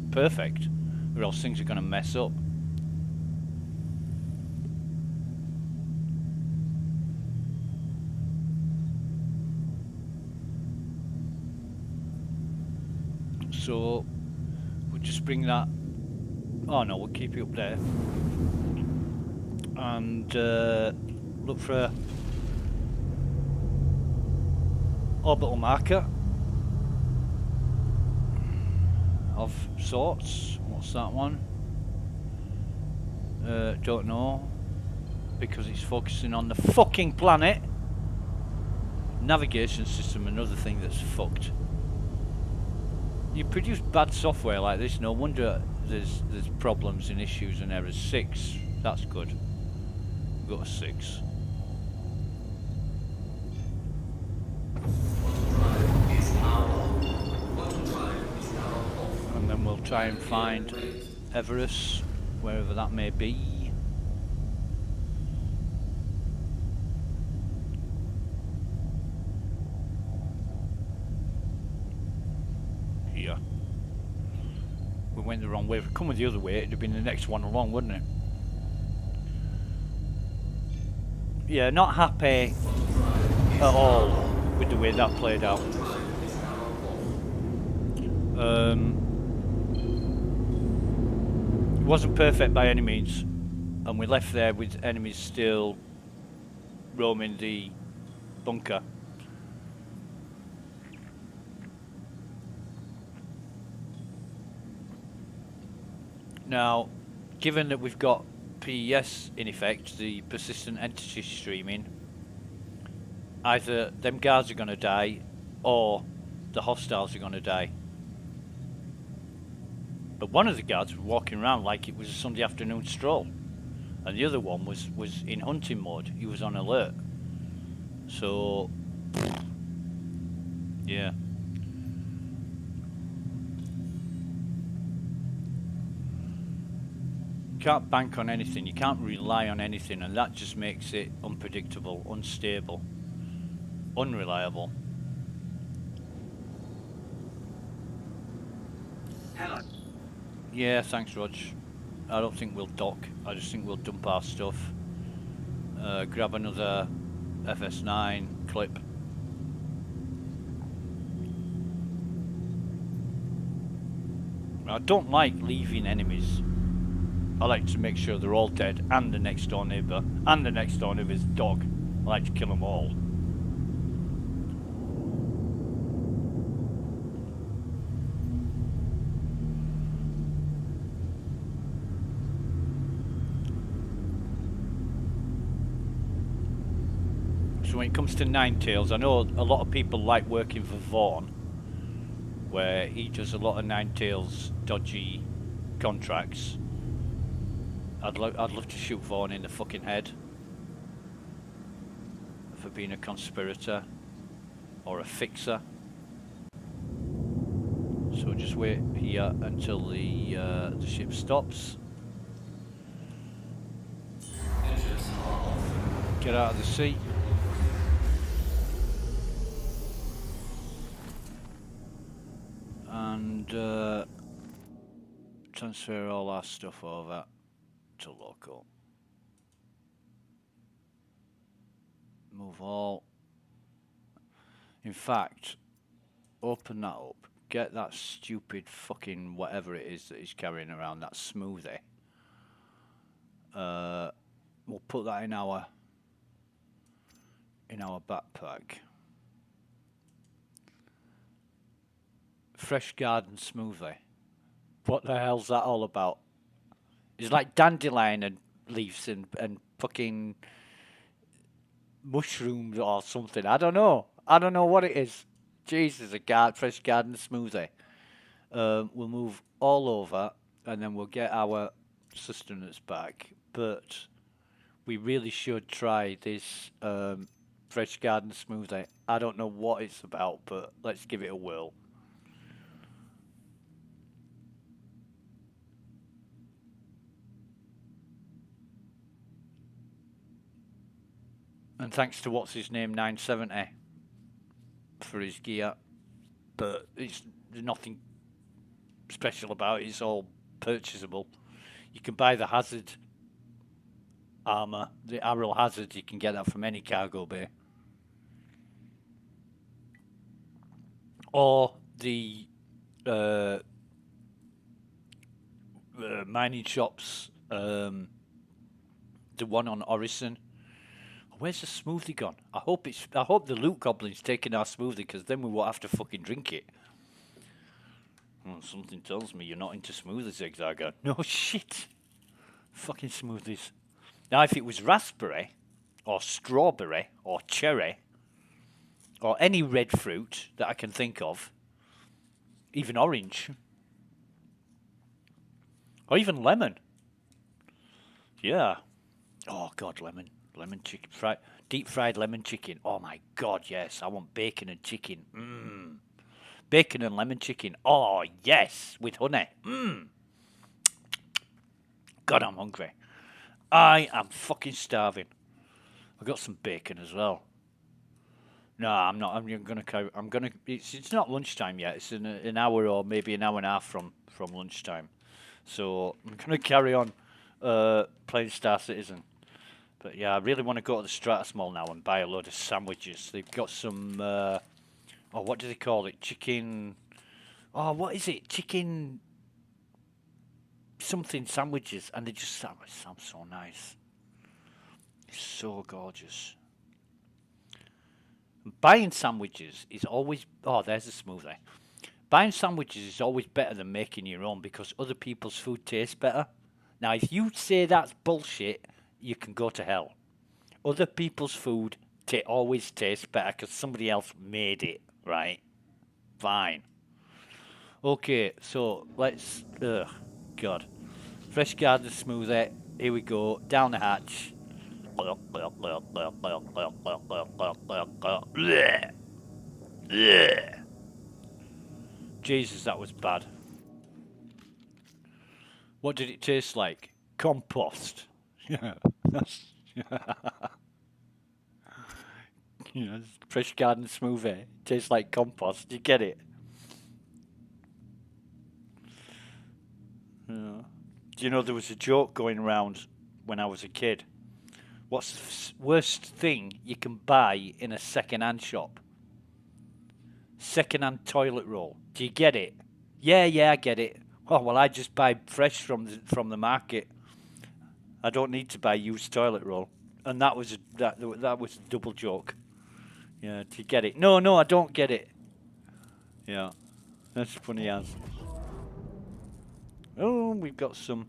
perfect, or else things are going to mess up. So we'll just bring that. Oh no, we'll keep it up there and look for orbital marker of sorts. What's that one? Don't know, because it's focusing on the fucking planet. Navigation system, another thing that's fucked. You produce bad software like this, no wonder there's problems and issues and errors. 6, that's good. Go to 6. And then we'll try and find Everest, wherever that may be. Here. We went the wrong way. If we come the other way, it'd have been the next one along, wouldn't it? Yeah, not happy at all with the way that played out. It wasn't perfect by any means, and we left there with enemies still roaming the bunker. Now, given that we've got PES in effect, the persistent entity streaming, either them guards are going to die or the hostiles are going to die. But one of the guards was walking around like it was a Sunday afternoon stroll, and the other one was in hunting mode. He was on alert. So, yeah. You can't bank on anything, you can't rely on anything, and that just makes it unpredictable, unstable, unreliable. Hello. Yeah, thanks, Rog. I don't think we'll dock, I just think we'll dump our stuff. Grab another FS9 clip. I don't like leaving enemies. I like to make sure they're all dead, and the next door neighbour, and the next door neighbour's dog. I like to kill them all. So when it comes to Ninetales, I know a lot of people like working for Vaughn, where he does a lot of Ninetales dodgy contracts. I'd love to shoot Vaughn in the fucking head for being a conspirator or a fixer. So just wait here until the ship stops. Get out of the sea. And transfer all our stuff over to local. Move all. In fact, open that up. Get that stupid fucking whatever it is that he's carrying around, that smoothie. We'll put that in our backpack. Fresh garden smoothie. What the hell's that all about? It's like dandelion and leaves and fucking mushrooms or something. I don't know. I don't know what it is. Jesus, a fresh garden smoothie. We'll move all over and then we'll get our sustenance back. But we really should try this fresh garden smoothie. I don't know what it's about, but let's give it a whirl. And thanks to what's his name 970 for his gear, but there's nothing special about it. It's all purchasable. You can buy the hazard armor, the Arrow Hazard. You can get that from any cargo bay, or the mining shops. The one on Orison. where's the smoothie gone? I hope the loot goblin's taking our smoothie, because then we won't have to fucking drink it. Oh, something tells me you're not into smoothies, Zigzagger. No shit. Fucking smoothies. Now, if it was raspberry, or strawberry, or cherry, or any red fruit that I can think of, even orange, or even lemon. Yeah. Oh, God, lemon. Lemon chicken. Deep fried lemon chicken. Oh, my God, yes. I want bacon and chicken. Mmm. Bacon and lemon chicken. Oh, yes. With honey. Mmm. God, I'm hungry. I am fucking starving. I got some bacon as well. No, I'm not. I'm gonna carry. I'm gonna. It's not lunchtime yet. It's in an hour or maybe an hour and a half from lunchtime. So I'm gonna carry on playing Star Citizen. But yeah, I really want to go to the Stratus Mall now and buy a load of sandwiches. They've got some. Oh, what do they call it? Chicken. Oh, what is it? Chicken. Something sandwiches, and they just sound so nice. It's so gorgeous. Buying sandwiches is always... Oh, there's a smoothie. Buying sandwiches is always better than making your own, because other people's food tastes better. Now, if you say that's bullshit, you can go to hell. Other people's food always tastes better because somebody else made it, right? Fine. Okay, so let's... Ugh, God. Fresh garden smoothie. Here we go. Down the hatch. Jesus, that was bad. What did it taste like? Compost. Yeah, that's... You know, fresh garden smoothie. It tastes like compost. You get it? Yeah. Do you know there was a joke going around when I was a kid? What's the worst thing you can buy in a second-hand shop? Second-hand toilet roll. Do you get it? Yeah, I get it. Oh, well, I just buy fresh from the market. I don't need to buy used toilet roll. And that was a double joke. Yeah, do you get it? No, I don't get it. Yeah, that's funny as. Oh, we've got some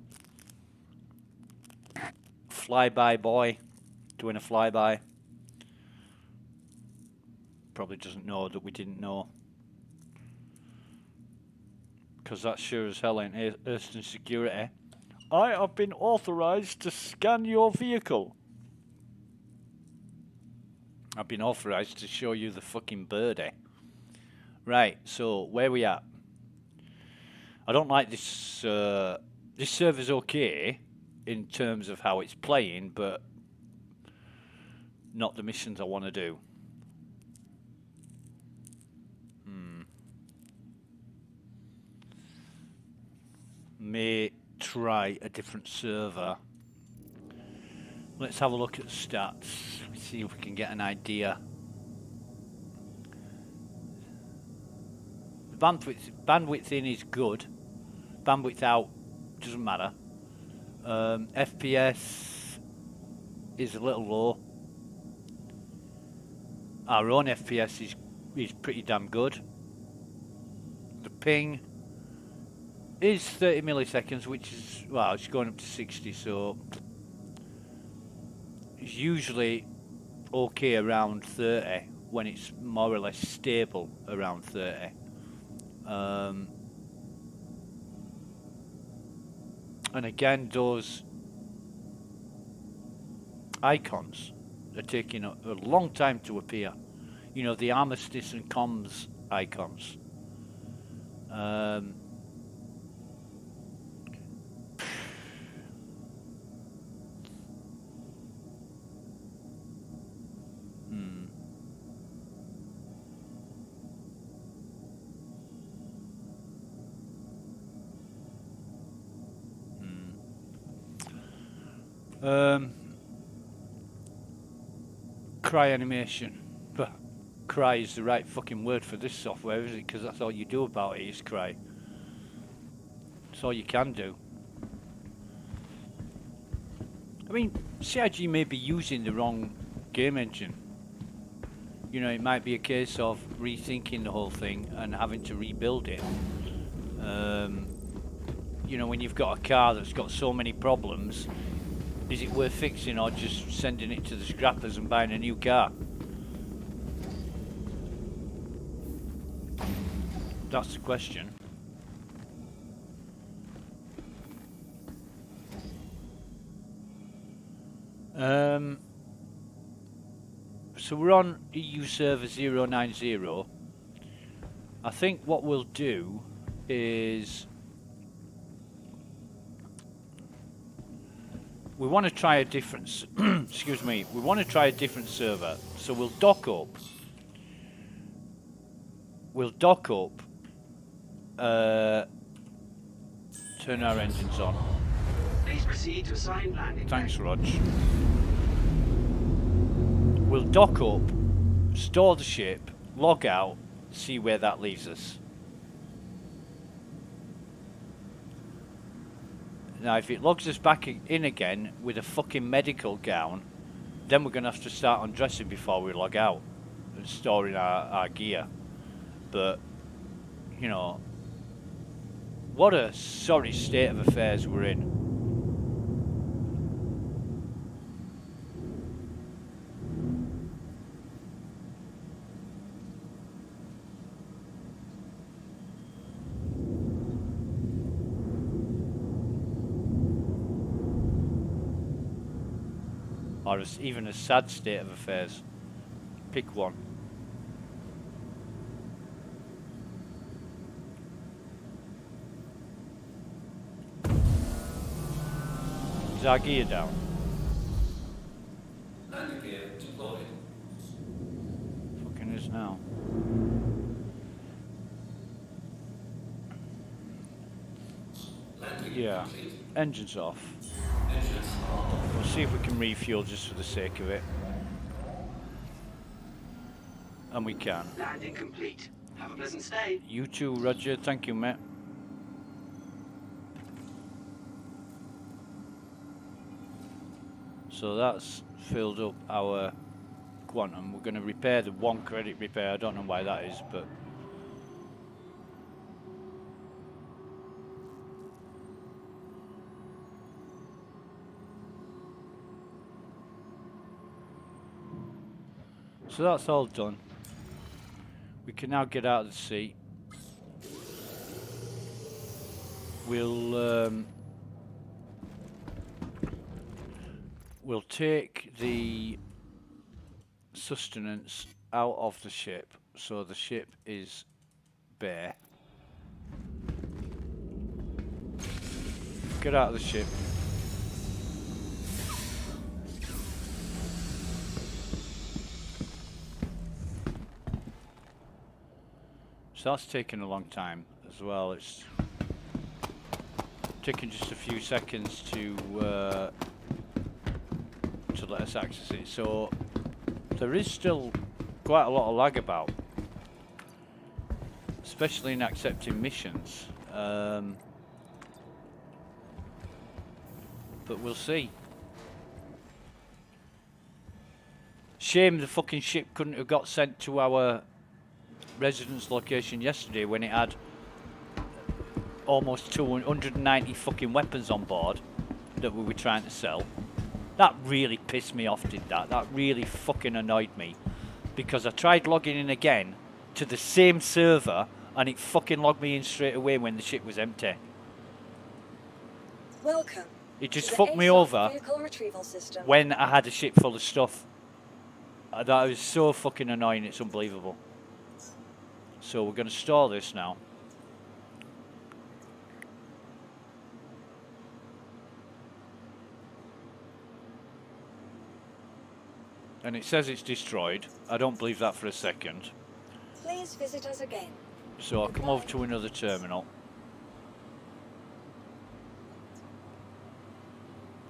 flyby boy doing a flyby. Probably doesn't know that we didn't know. Because that's sure as hell ain't Eastern Security. I have been authorized to scan your vehicle. I've been authorized to show you the fucking birdie. Right, so where we at? I don't like this. This server's okay in terms of how it's playing, but not the missions I want to do. May try a different server. Let's have a look at the stats. See if we can get an idea. The bandwidth in is good. Bandwidth out doesn't matter. FPS is a little low. Our own FPS is pretty damn good. The ping is 30 milliseconds, which is, well, it's going up to 60, so it's usually okay around 30 when it's more or less stable around 30. And again, those icons are taking a long time to appear. You know, the armistice and comms icons. Cry animation. Cry is the right fucking word for this software, is it? Because that's all you do about it is cry. That's all you can do. I mean, CIG may be using the wrong game engine. You know, it might be a case of rethinking the whole thing and having to rebuild it. You know, when you've got a car that's got so many problems, is it worth fixing or just sending it to the scrappers and buying a new car? That's the question. So we're on EU server 090. I think what we'll do is we want to try a different excuse me, we want to try a different server. So we'll dock up. Turn our engines on. Please proceed to assigned landing. Thanks, Rog. We'll dock up, store the ship, log out, see where that leaves us. Now, if it logs us back in again with a fucking medical gown, then we're going to have to start undressing before we log out and storing our gear. But, you know, what a sorry state of affairs we're in. Or even a sad state of affairs. Pick one. Is our gear down? Landing gear deployed. Fucking is now. Landing Yeah. complete. Engines off. Engines on. We'll see if we can refuel just for the sake of it. And we can. Landing complete. Have a pleasant stay. You too, Roger. Thank you, mate. So that's filled up our quantum. We're going to repair the one credit repair. I don't know why that is, but... So that's all done. We can now get out of the sea. We'll take the sustenance out of the ship, so the ship is bare. Get out of the ship. So that's taken a long time as well. It's taken just a few seconds to let us access it. So there is still quite a lot of lag about, especially in accepting missions. But we'll see. Shame the fucking ship couldn't have got sent to our residence location yesterday when it had almost 290 fucking weapons on board that we were trying to sell. That really pissed me off, did that? That really fucking annoyed me. Because I tried logging in again to the same server and it fucking logged me in straight away when the ship was empty. Welcome. It just to the fucked me ASOC over vehicle retrieval system. when I had a ship full of stuff. That was so fucking annoying, it's unbelievable. So we're going to store this now. And it says it's destroyed. I don't believe that for a second. Please visit us again. So I'll come over to another terminal.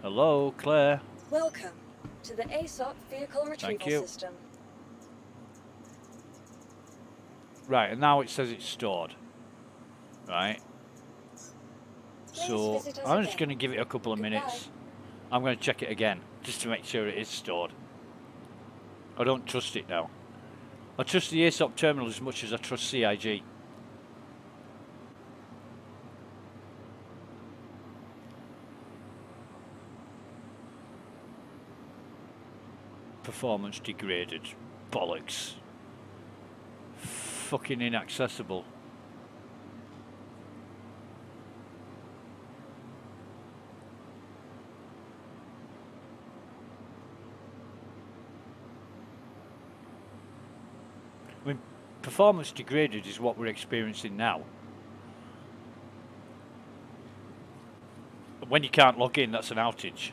Hello, Claire. Welcome to the ASOC vehicle retrieval you. system. Right, and now it says it's stored. Right. Please So visit us I'm just again. going to give it a couple of Goodbye. minutes. I'm going to check it again, just to make sure it is stored. I don't trust it now. I trust the ASOP terminal as much as I trust CIG. Performance degraded. Bollocks. Fucking inaccessible. I mean, performance degraded is what we're experiencing now. When you can't log in, that's an outage.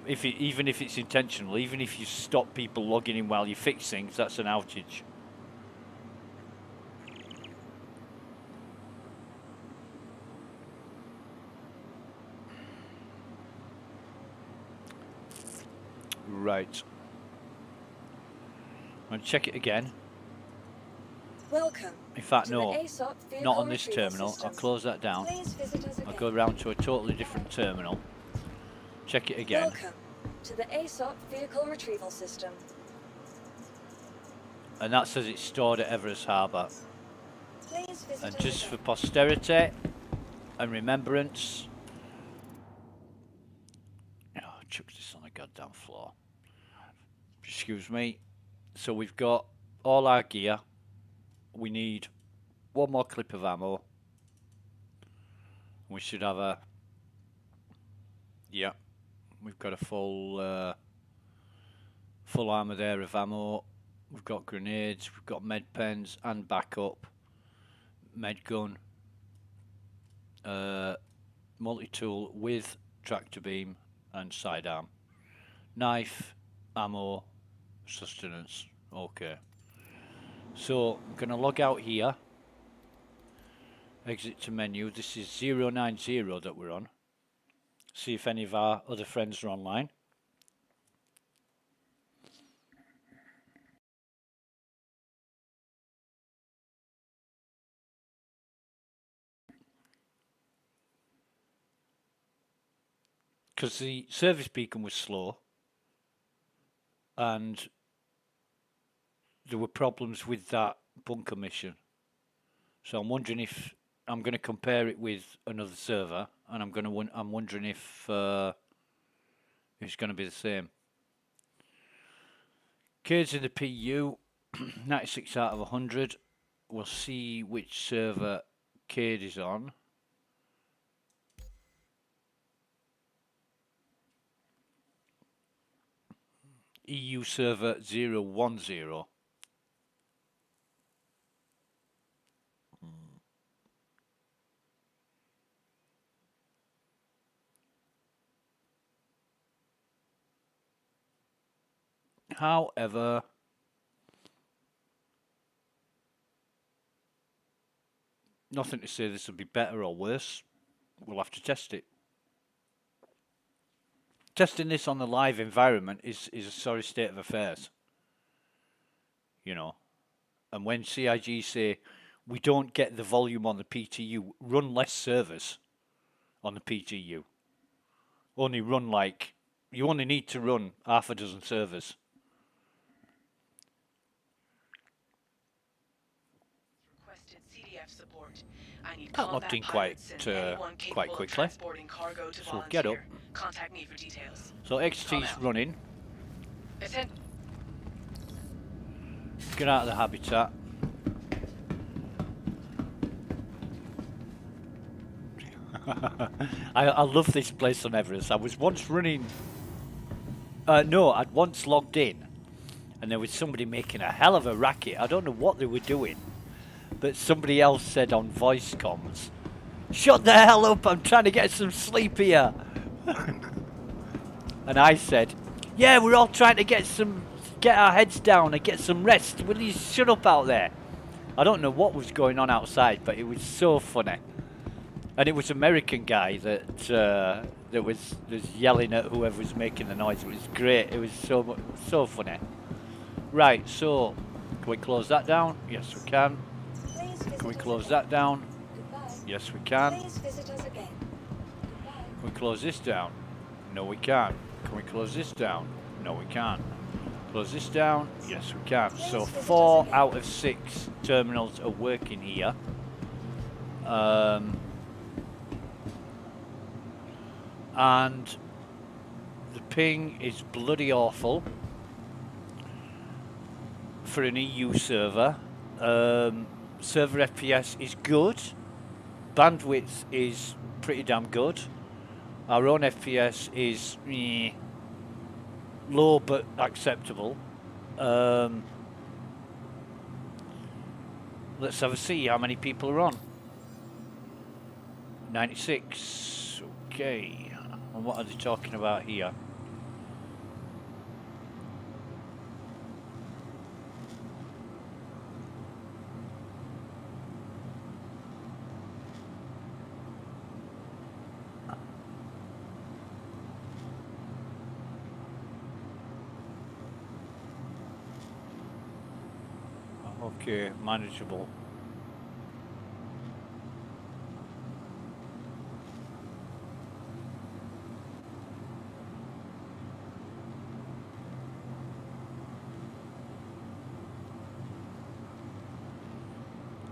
Even if it's intentional, even if you stop people logging in while you fix things, that's an outage. Right. I'm going to check it again. Welcome. In fact, to no, the ASOP vehicle not on this retrieval terminal. system. I'll close that down. Please visit us I'll again. go around to a totally different terminal. Check it again. Welcome to the ASOP vehicle retrieval system. And that says it's stored at Everest Harbour. Please visit And us just for again. posterity and remembrance, oh, chuck this on the goddamn floor. Excuse me. So we've got all our gear. We need one more clip of ammo. We should have a, yeah, we've got a full full armour there of ammo. We've got grenades, we've got med pens and backup, med gun, multi-tool with tractor beam and sidearm, knife, ammo, sustenance. Okay. So I'm going to log out here. Exit to menu. This is 090 that we're on. See if any of our other friends are online. Because the service beacon was slow and there were problems with that bunker mission. So I'm wondering if I'm going to compare it with another server, and I'm wondering if it's going to be the same. Cade's in the PU, 96 out of 100. We'll see which server Cade is on. EU server 010. However, nothing to say this will be better or worse. We'll have to test it. Testing this on the live environment is a sorry state of affairs. You know. And when CIG say we don't get the volume on the PTU, run less servers on the PTU. Only run like, you only need to run half a dozen servers. Requested CDF support. I need That logged in quite quickly. So get up. Contact me for details. So XT's running. Attend. Get out of the habitat. I love this place on Everest. I was once running. No, I'd once logged in, and there was somebody making a hell of a racket. I don't know what they were doing, but somebody else said on voice comms, "Shut the hell up! I'm trying to get some sleep here." And I said, "Yeah, we're all trying to get our heads down and get some rest. Will you shut up out there?" I don't know what was going on outside, but it was so funny. And it was an American guy that was yelling at whoever was making the noise. It was great. It was so funny. Right, so can we close that down? Yes, we can. Can we close that down? Yes, we can. Please visit us again. Goodbye. Can we close this down? No, we can't. Can we close this down? No, we can't. Close this down. Yes, we can. So 4 out of 6 terminals are working here. And the ping is bloody awful for an EU server. Server FPS is good. Bandwidth is pretty damn good. Our own FPS is low but acceptable. Let's have a see how many people are on. 96. Okay. And what are they talking about here? Okay, manageable.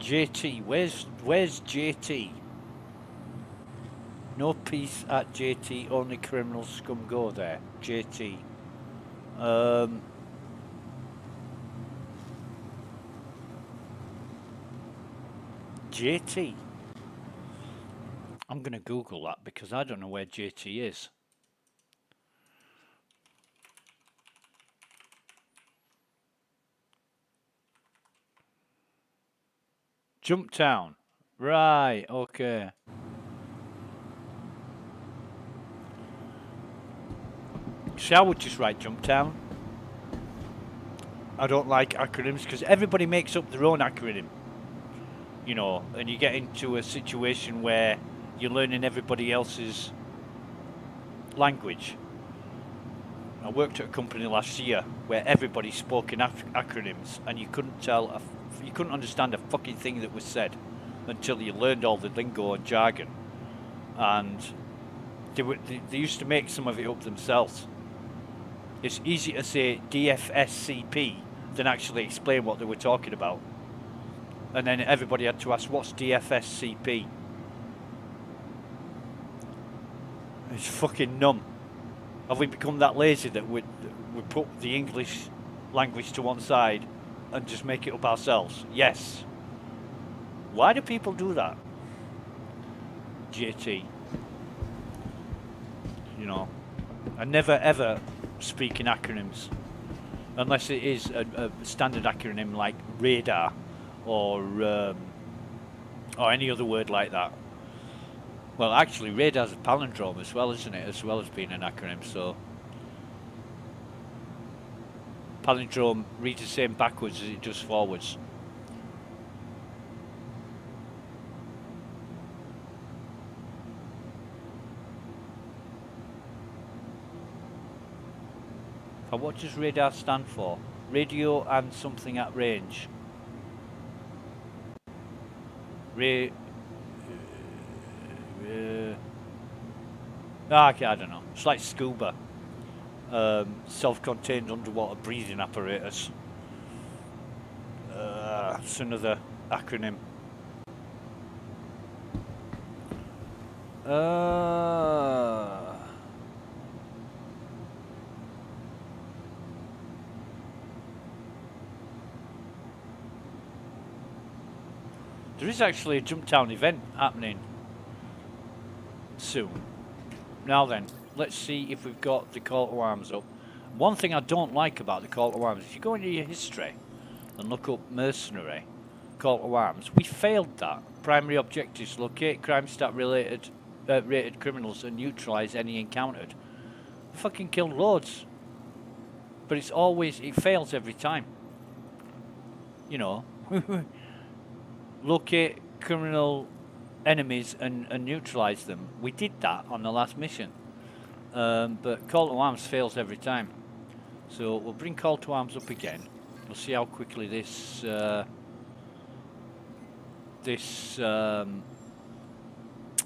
JT, where's JT? No peace at JT, only criminal scum go there. JT. JT. I'm going to Google that because I don't know where JT is. Jumptown. Right, okay. See, I would just write Jumptown. I don't like acronyms because everybody makes up their own acronym. You know, and you get into a situation where you're learning everybody else's language. I worked at a company last year where everybody spoke in acronyms and you couldn't tell, you couldn't understand a fucking thing that was said until you learned all the lingo and jargon. And they used to make some of it up themselves. It's easier to say DFSCP than actually explain what they were talking about. And then everybody had to ask, what's DFSCP? It's fucking numb. Have we become that lazy that we put the English language to one side and just make it up ourselves? Yes. Why do people do that? JT. You know, I never ever speak in acronyms. Unless it is a standard acronym like radar or any other word like that. Well, actually, radar's a palindrome as well, isn't it? As well as being an acronym, so palindrome reads the same backwards as it does forwards. And what does radar stand for? Radio and something at range. I don't know. It's like scuba. Self-contained underwater breathing apparatus. It's another acronym. There is actually a Jumptown event happening soon. Now then, let's see if we've got the call to arms up. One thing I don't like about the call to arms, if you go into your history and look up mercenary call to arms, we failed that. Primary objectives: locate crime stat related rated criminals and neutralize any encountered. Fucking killed loads, but it fails every time. You know, locate criminal enemies and neutralize them. We did that on the last mission, but call to arms fails every time. So we'll bring call to arms up again. We'll see how quickly this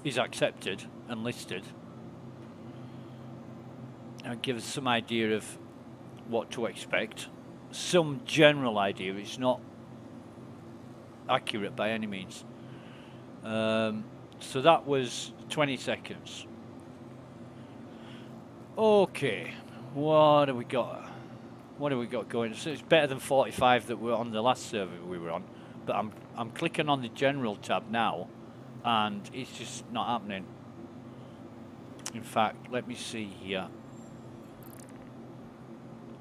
is accepted and listed, and give us some idea of what to expect. Some general idea. It's not accurate by any means. So that was 20 seconds. Okay, what have we got? What have we got going? So it's better than 45 that were on the last server we were on. But I'm clicking on the general tab now, and it's just not happening. In fact, let me see here.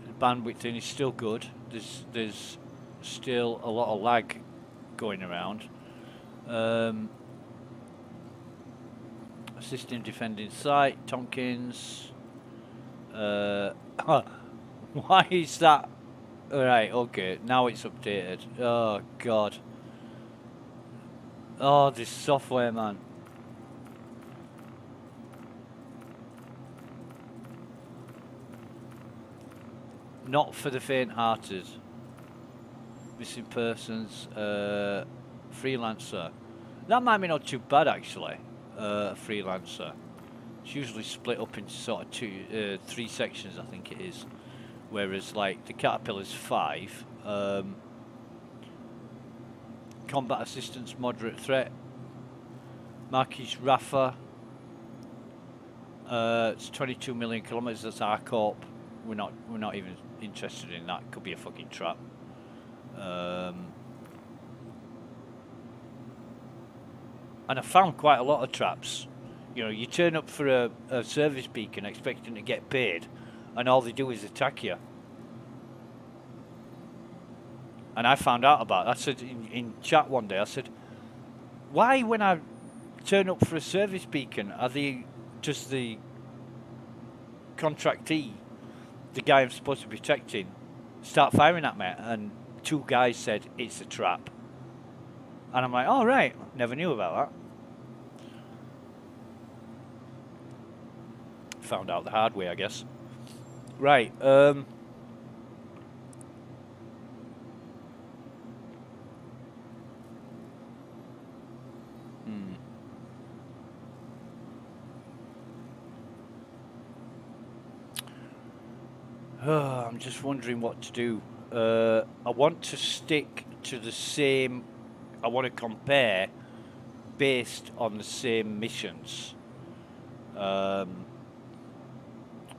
The bandwidth in is still good. There's still a lot of lag going around. Assisting defending site, Tompkins. Why is that? Alright, okay, now it's updated. Oh god. Oh, this software, man. Not for the faint-hearted. Missing persons, freelancer. That might be not too bad actually. Freelancer. It's usually split up into sort of three sections, I think it is. Whereas like the Caterpillar's 5. Combat assistance, moderate threat. Marquis Rafa. It's 22 million kilometers. That's our corp. We're not even interested in that. Could be a fucking trap. And I found quite a lot of traps. You know, you turn up for a service beacon expecting to get paid, and all they do is attack you. And I found out about it. I said in chat one day, I said, why when I turn up for a service beacon, are they just the contractee, the guy I'm supposed to be protecting, start firing at me? And 2 guys said it's a trap. And I'm like, oh right, never knew about that. Found out the hard way, I guess. Right, I'm just wondering what to do. I want to stick to the same. I want to compare based on the same missions.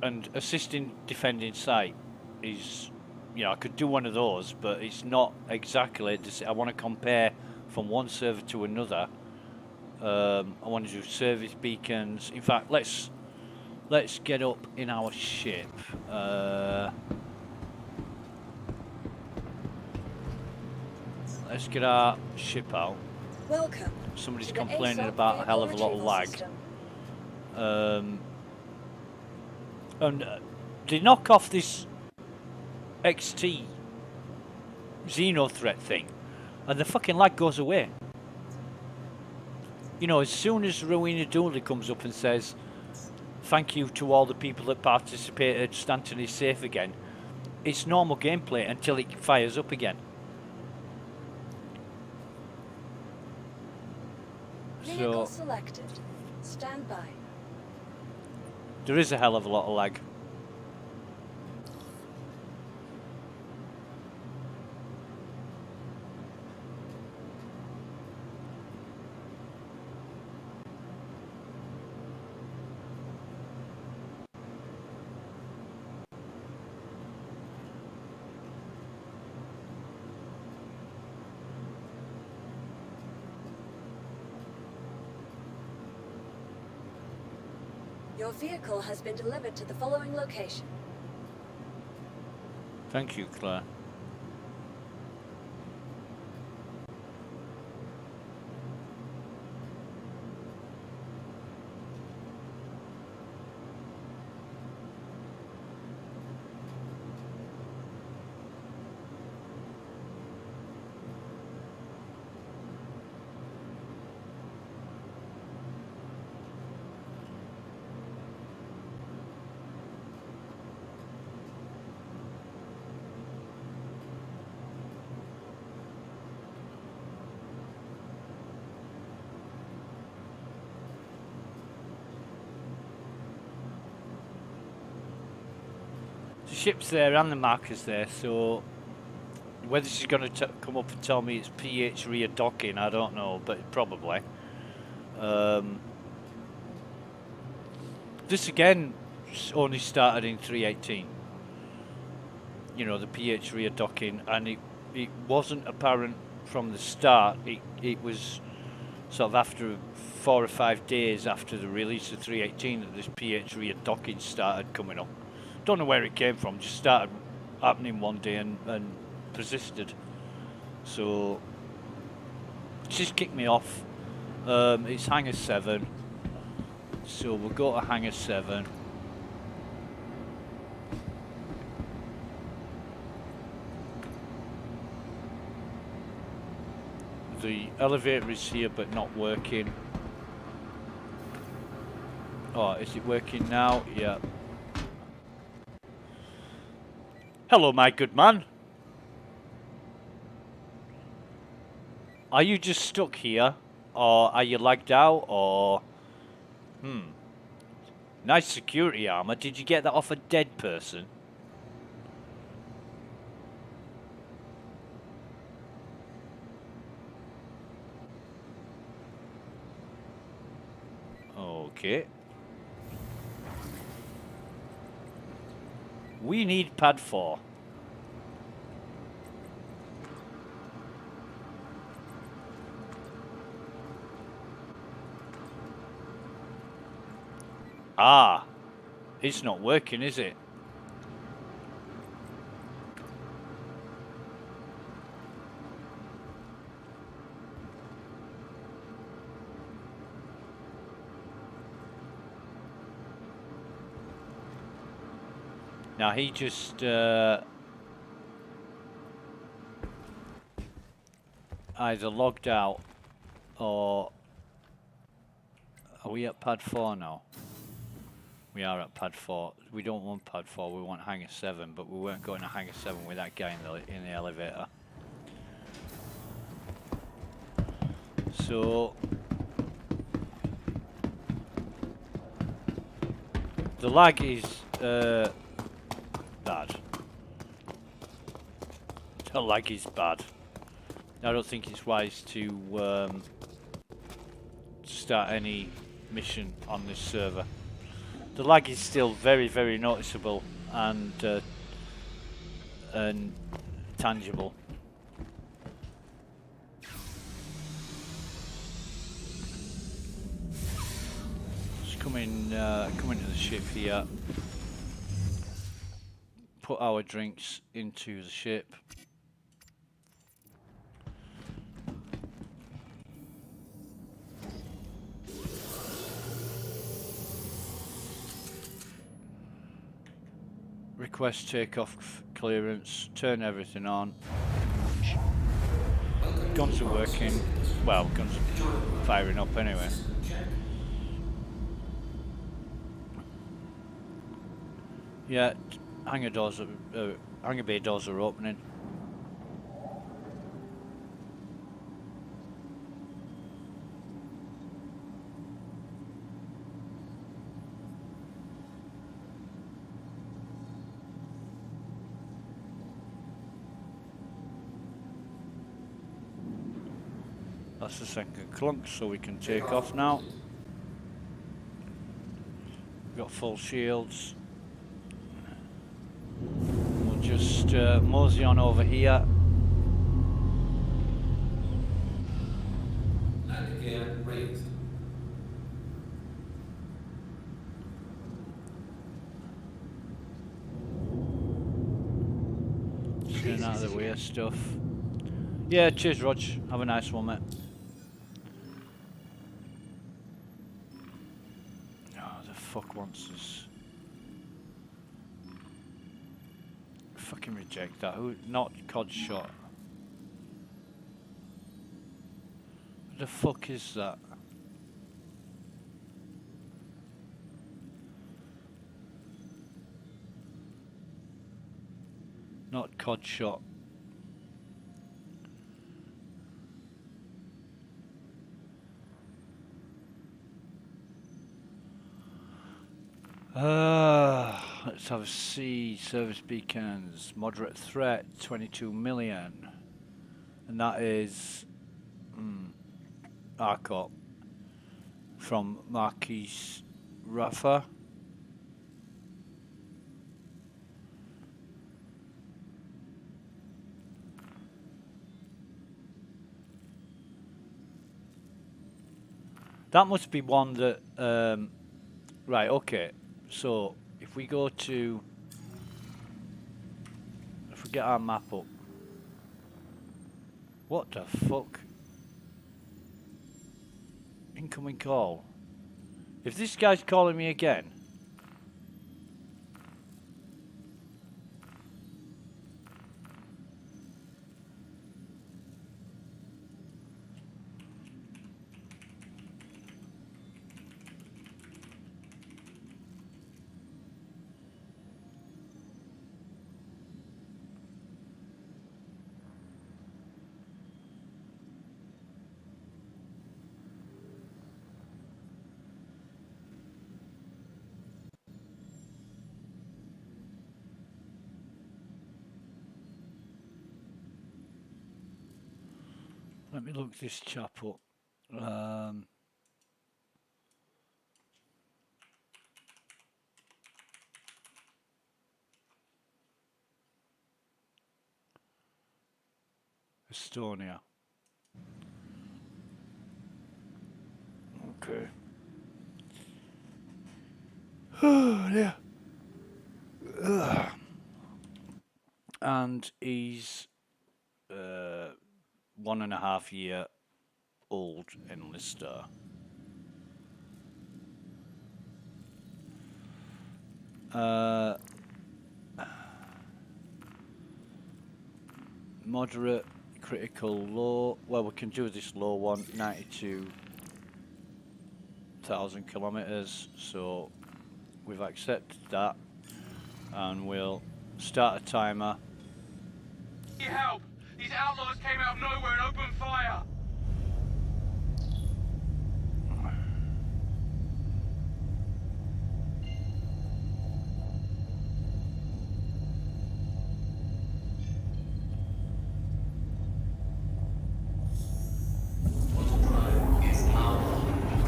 And assisting defending site is, you know, I could do one of those, but it's not exactly the same. I want to compare from one server to another. I want to do service beacons. In fact, let's get up in our ship. Let's get our ship out. Welcome. Somebody's to the complaining ASOC about a hell of a lot of retrieval lag. system. And they knock off this XT Xeno threat thing, and the fucking lag goes away. You know, as soon as Rowena Dooley comes up and says, thank you to all the people that participated, Stanton is safe again, it's normal gameplay until it fires up again. Vehicle selected. Stand by. There is a hell of a lot of lag. Your vehicle has been delivered to the following location. Thank you, Claire. ship's there and the marker's there, so whether she's going to come up and tell me it's PH rear docking, I don't know, but probably. This again only started in 3.18. You know, the PH rear docking, and it wasn't apparent from the start. It was sort of after 4 or 5 days after the release of 3.18 that this PH rear docking started coming up. Don't know where it came from, just started happening one day and persisted. So she's kicked me off. It's hangar 7, so we'll go to hangar 7. The elevator is here but not working. Oh, is it working now? Yeah. Hello, my good man. Are you just stuck here? Or are you lagged out? Or... Nice security armor. Did you get that off a dead person? Okay. We need pad 4. Ah, it's not working, is it? Now he just either logged out or... Are we at pad 4 now? We are at pad 4. We don't want pad 4, we want hangar 7, but we weren't going to hangar 7 with that guy in the elevator. So the lag is bad. The lag is bad. I don't think it's wise to start any mission on this server. The lag is still very, very noticeable and tangible. Just come into the ship here. Put our drinks into the ship. Request takeoff clearance, turn everything on. Guns are working. Well, guns are firing up anyway. Yeah, hangar bay doors are opening. That's the second clunk, so we can take off now. We've got full shields. We'll just mosey on over here. And again, raised. Getting out of the way of stuff. Yeah, cheers, Rog. Have a nice one, mate. Oh, the fuck wants us. Fucking reject that. Who? Not COD shot. What the fuck is that? Not COD shot. Let's have a see. Service beacons. Moderate threat, 22 million. And that is Arcot from Marquis Rafa. That must be one that, right, okay. So, if we go to, if we get our map up. What the fuck? Incoming call. If this guy's calling me again. Let me look this chap up. Estonia. Okay. Oh, yeah. And he's 1.5 year old enlister. Moderate, critical, low. Well, we can do this low one, 92,000 kilometers. So we've accepted that, and we'll start a timer. Need help! These outlaws came out of nowhere and opened fire!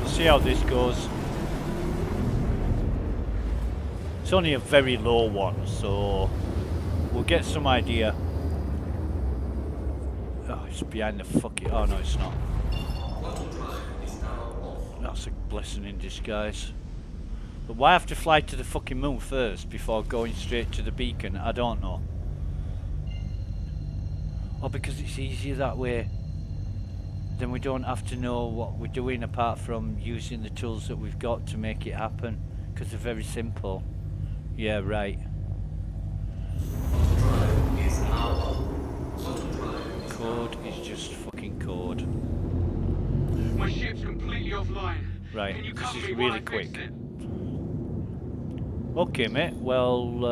See how this goes. It's only a very low one, so we'll get some idea. Oh, it's behind the fucking... Oh, no, it's not. That's a blessing in disguise. But why have to fly to the fucking moon first before going straight to the beacon? I don't know. Or because it's easier that way. Then we don't have to know what we're doing apart from using the tools that we've got to make it happen. Because they're very simple. Yeah, right. Code is just fucking code. My ship's completely offline. Right, Can you this cover is me while really I fix quick. it? Okay, mate. Well,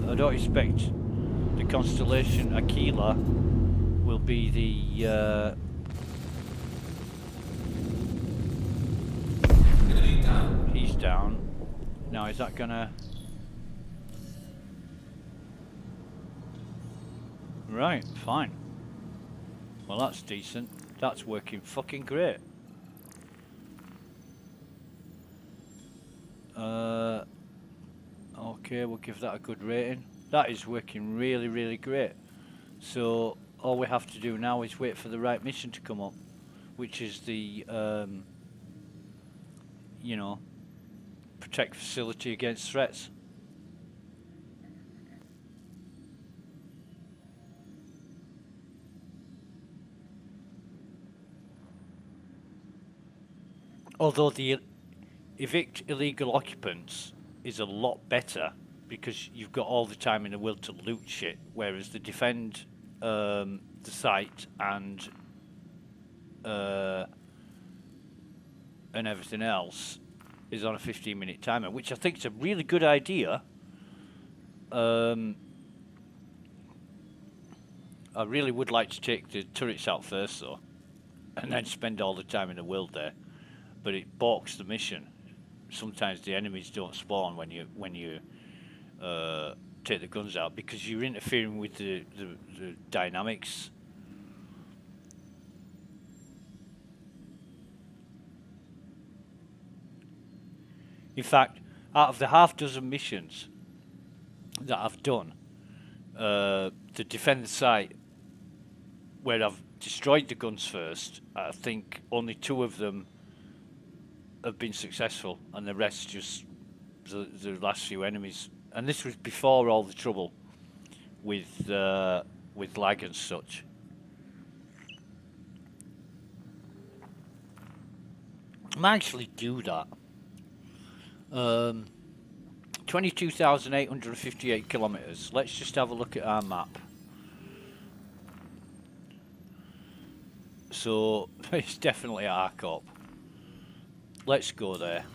I don't expect the constellation Aquila will be the he's down. Now is that gonna... Right, fine. Well, that's decent. That's working fucking great. Okay, we'll give that a good rating. That is working really, really great. So all we have to do now is wait for the right mission to come up, which is the you know, protect facility against threats. Although the evict illegal occupants is a lot better because you've got all the time in the world to loot shit, whereas the defend the site and everything else is on a 15-minute timer, which I think is a really good idea. I really would like to take the turrets out first, though, and then spend all the time in the world there, but it balks the mission. sometimes the enemies don't spawn when you take the guns out, because you're interfering with the dynamics. In fact, out of the half dozen missions that I've done to defend the site where I've destroyed the guns first, I think only 2 of them have been successful, and the rest just the last few enemies. And this was before all the trouble with lag and such. I might actually do that. 22,858 kilometers. Let's just have a look at our map. So it's definitely Arcop. Let's go there.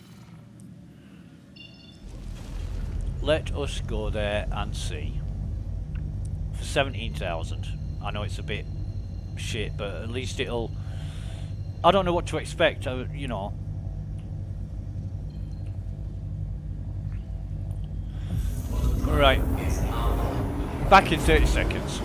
Let us go there and see. For 17,000. I know it's a bit shit, but at least it'll... I don't know what to expect, you know. Right. Back in 30 seconds.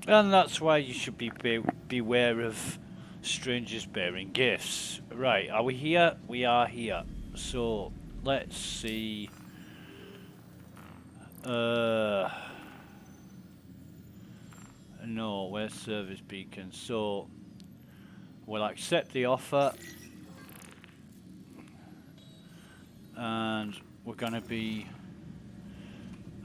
And that's why you should beware of strangers bearing gifts. Right, are we here? We are here. So, let's see. No, where's service beacon? So, we'll accept the offer. And we're going to be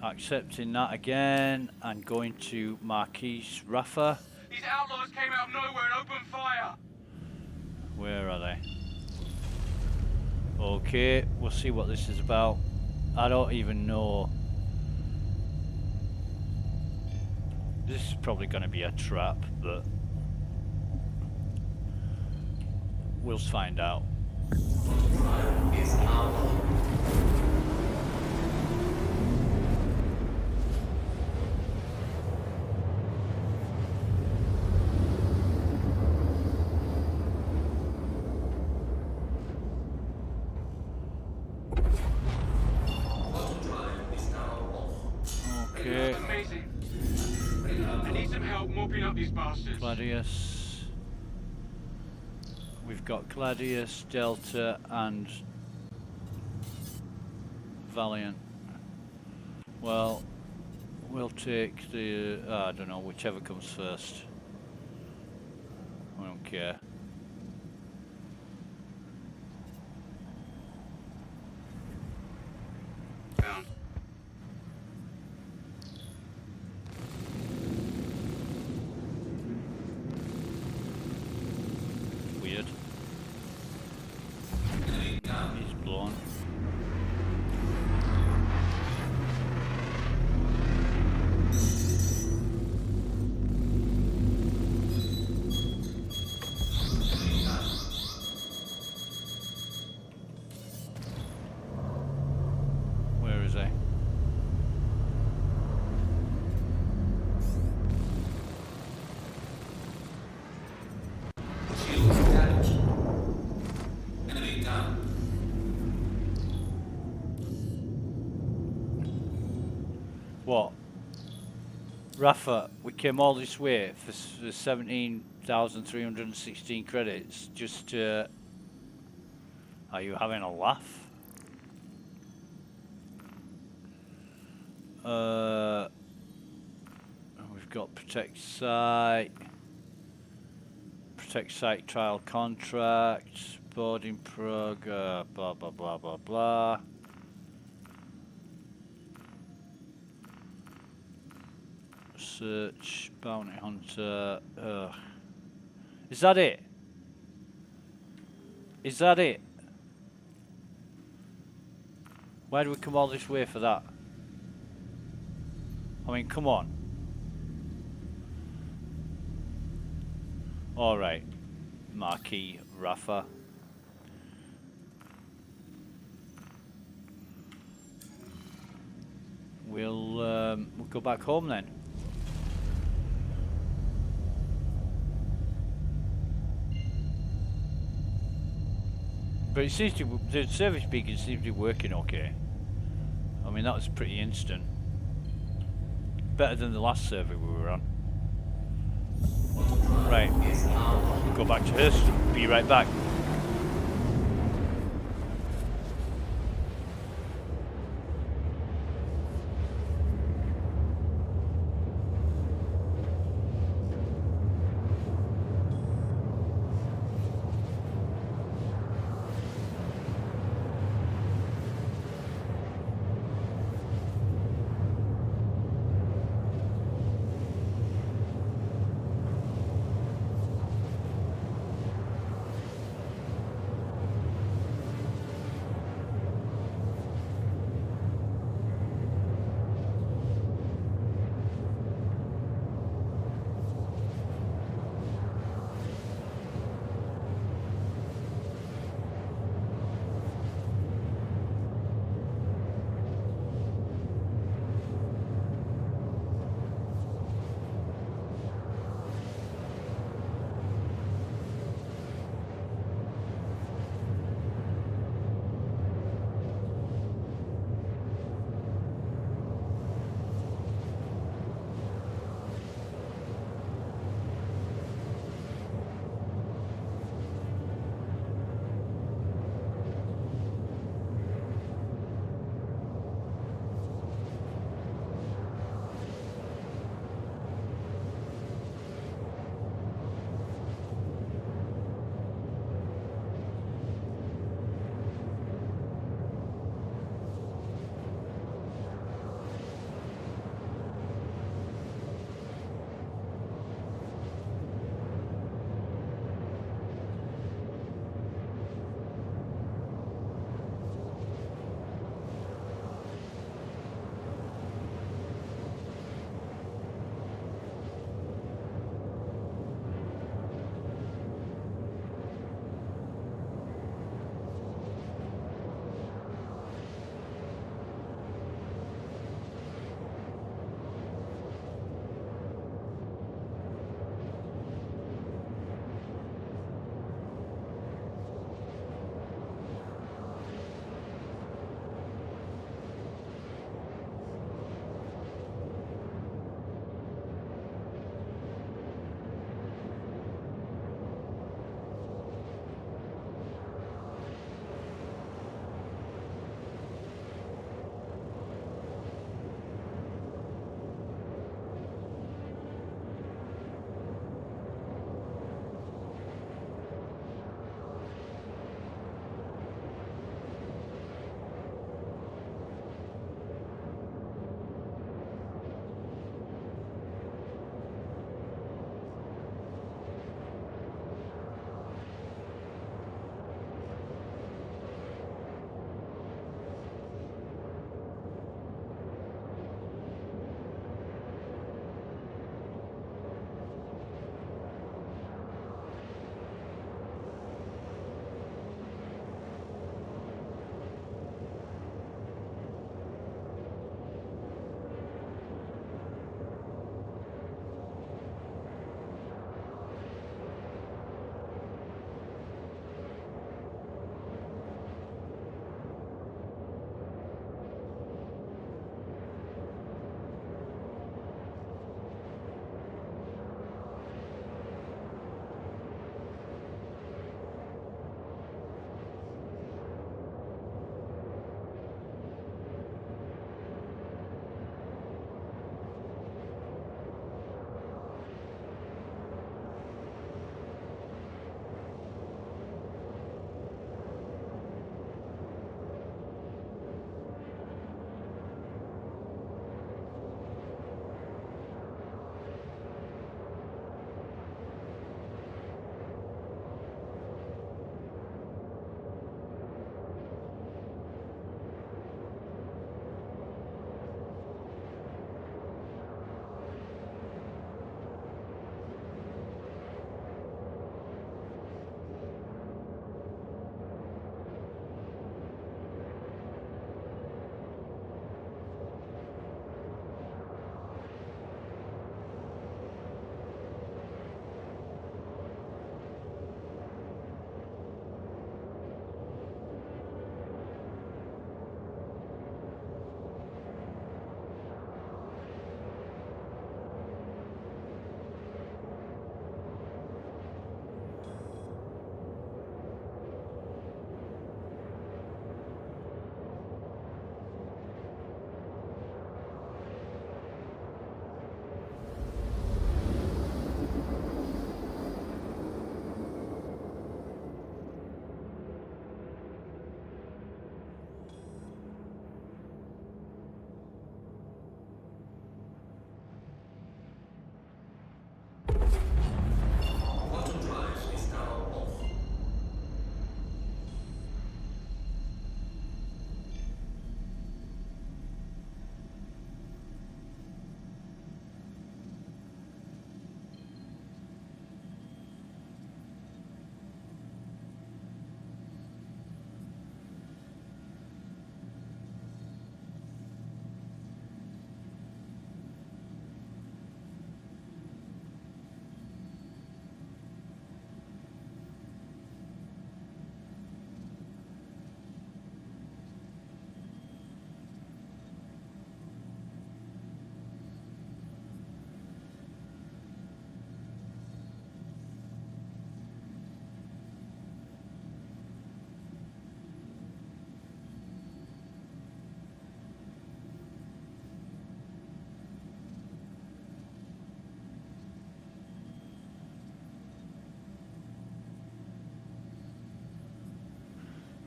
accepting that again and going to Marquise Rafa. These outlaws came out of nowhere and opened fire. Where are they? Okay, we'll see what this is about. I don't even know. This is probably going to be a trap, but we'll find out. Is now. Okay. Amazing. I need some help mopping up these bastards. Gladius. We've got Gladius, Delta, and Valiant. Well, we'll take the, I don't know, whichever comes first. I don't care. Found. Weird. He's blown. Where is he? Enemy down. What? Rafa, we came all this way for 17,316 credits just to... Are you having a laugh? We've got Protect Site trial contract, boarding prog, blah blah blah blah blah. Search, bounty hunter. Is that it? Is that it? Why do we come all this way for that? I mean, come on. Alright. Marquis Rafa. We'll go back home then. But it seems to, the service beacon seems to be working okay. I mean, that was pretty instant. Better than the last server we were on. Right, we'll go back to Hurst. Be right back.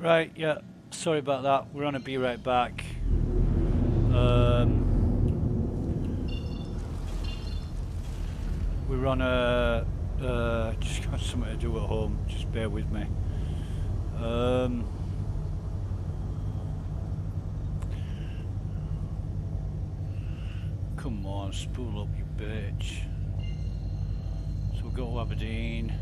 Right, yeah. Sorry about that. We're on a be right back. We're on a just got something to do at home. Just bear with me. Come on, spool up, you bitch. So we'll go to Aberdeen.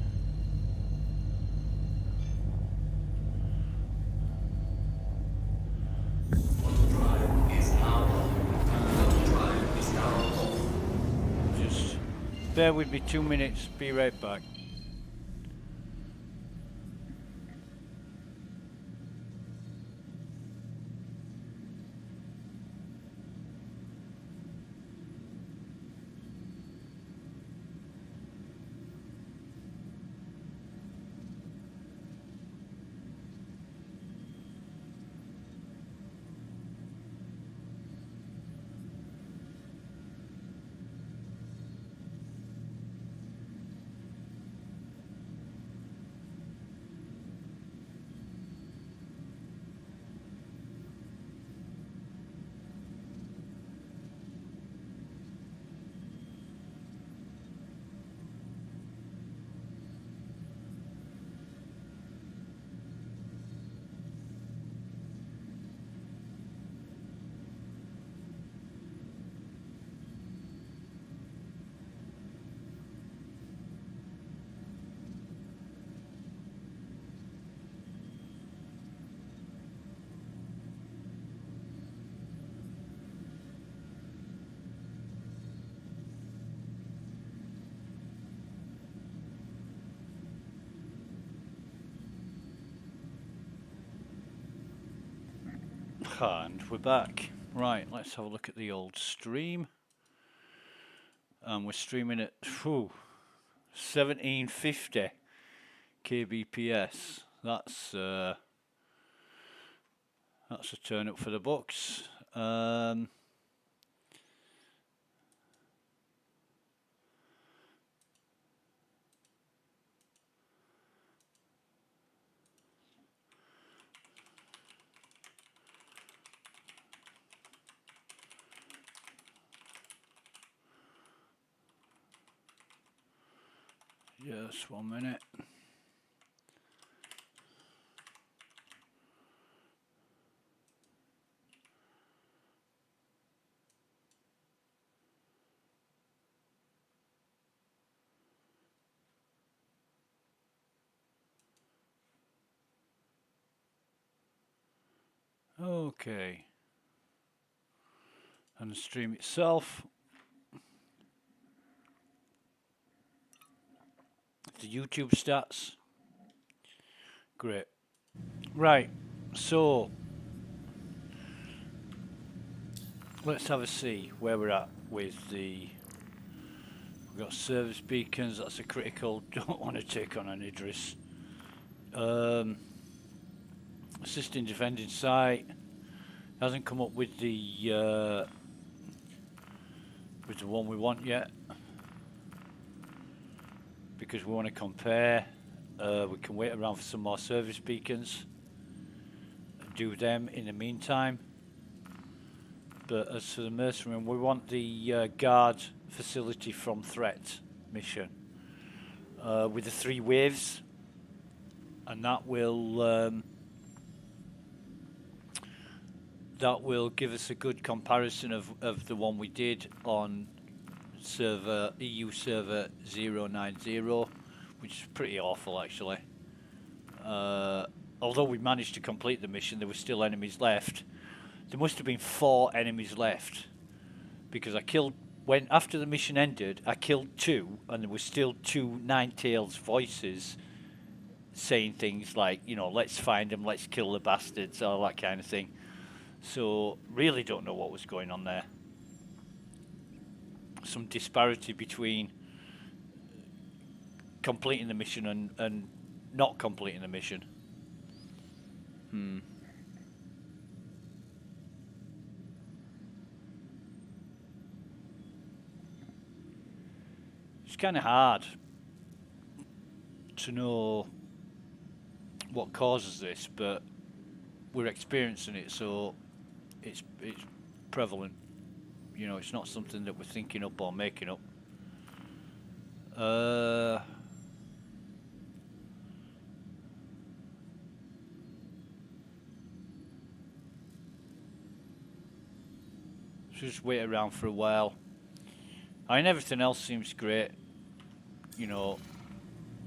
Just bear with me 2 minutes. Be right back. And we're back. Right, let's have a look at the old stream. We're streaming at 1750 kbps. That's a turn up for the books. Just 1 minute. Okay. And the stream itself. The YouTube stats. Great. Right. So let's have a see where we're at with the. We've got service beacons. That's a critical. Don't want to take on an Idris. Assisting defending site. Hasn't come up with the one we want yet, because we want to compare. We can wait around for some more service beacons and do them in the meantime. But as for the mercenary, we want the guard facility from threat mission with the 3 waves, and that will give us a good comparison of the one we did on server EU server 090, which is pretty awful actually. Although we managed to complete the mission, there were still enemies left. There must have been 4 enemies left, because I killed, when after the mission ended, I killed 2, and there were still 2 Ninetales voices saying things like, you know, let's find them, let's kill the bastards, all that kind of thing. So really don't know what was going on there. Some disparity between completing the mission and not completing the mission. It's kind of hard to know what causes this, but we're experiencing it, so it's prevalent. You know, it's not something that we're thinking up or making up. Just wait around for a while. I mean, everything else seems great, you know,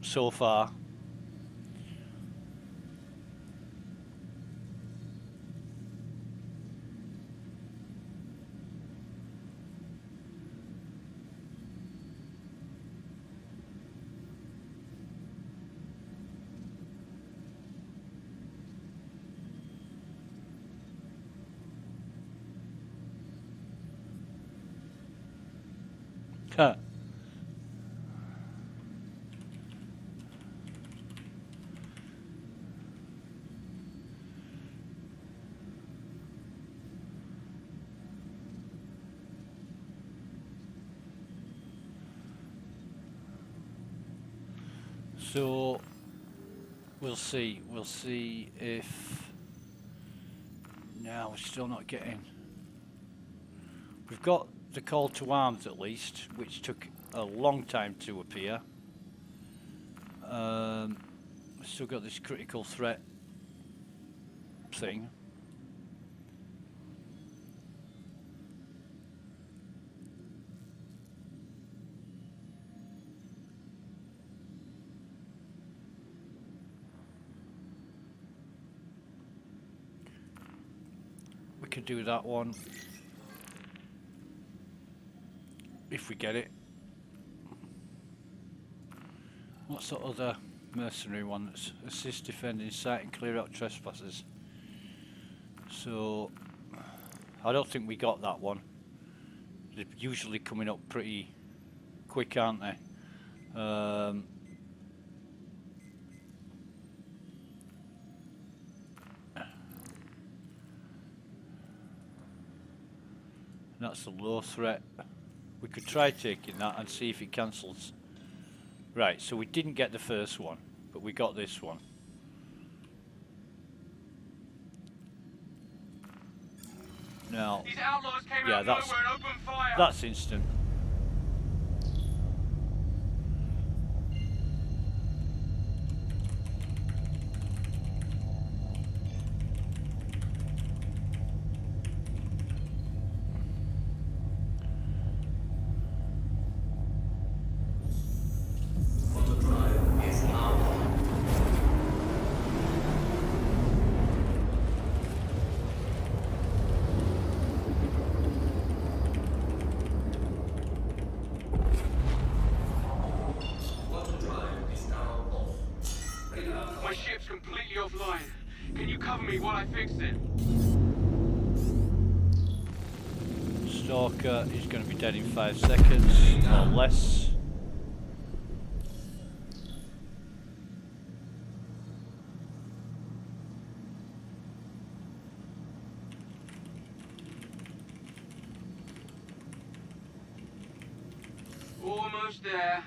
so far. Huh. So we'll see if no, we're still not getting. We've got the call to arms at least, which took a long time to appear. We've still got this critical threat thing. We could do that one if we get it. What's the other mercenary one? That's assist defending site and clear out trespassers. So I don't think we got that one. They're usually coming up pretty quick, aren't they? That's the low threat. We could try taking that and see if it cancels. Right, so we didn't get the first one, but we got this one. Now, These outlaws came yeah, out of that's nowhere and opened fire. that's instant. Auto drive is armed. Auto drive is now off. Radar My ship's completely offline. Can you cover me while I fix it? Stalker is going to be dead in 5 seconds or less. Almost there.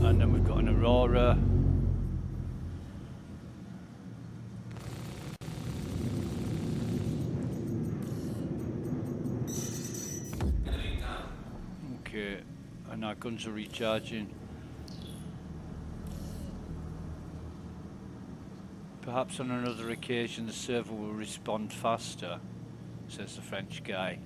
And then we've got an Aurora. enemy down. Okay, and our guns are recharging. Perhaps on another occasion the server will respond faster, says the French guy.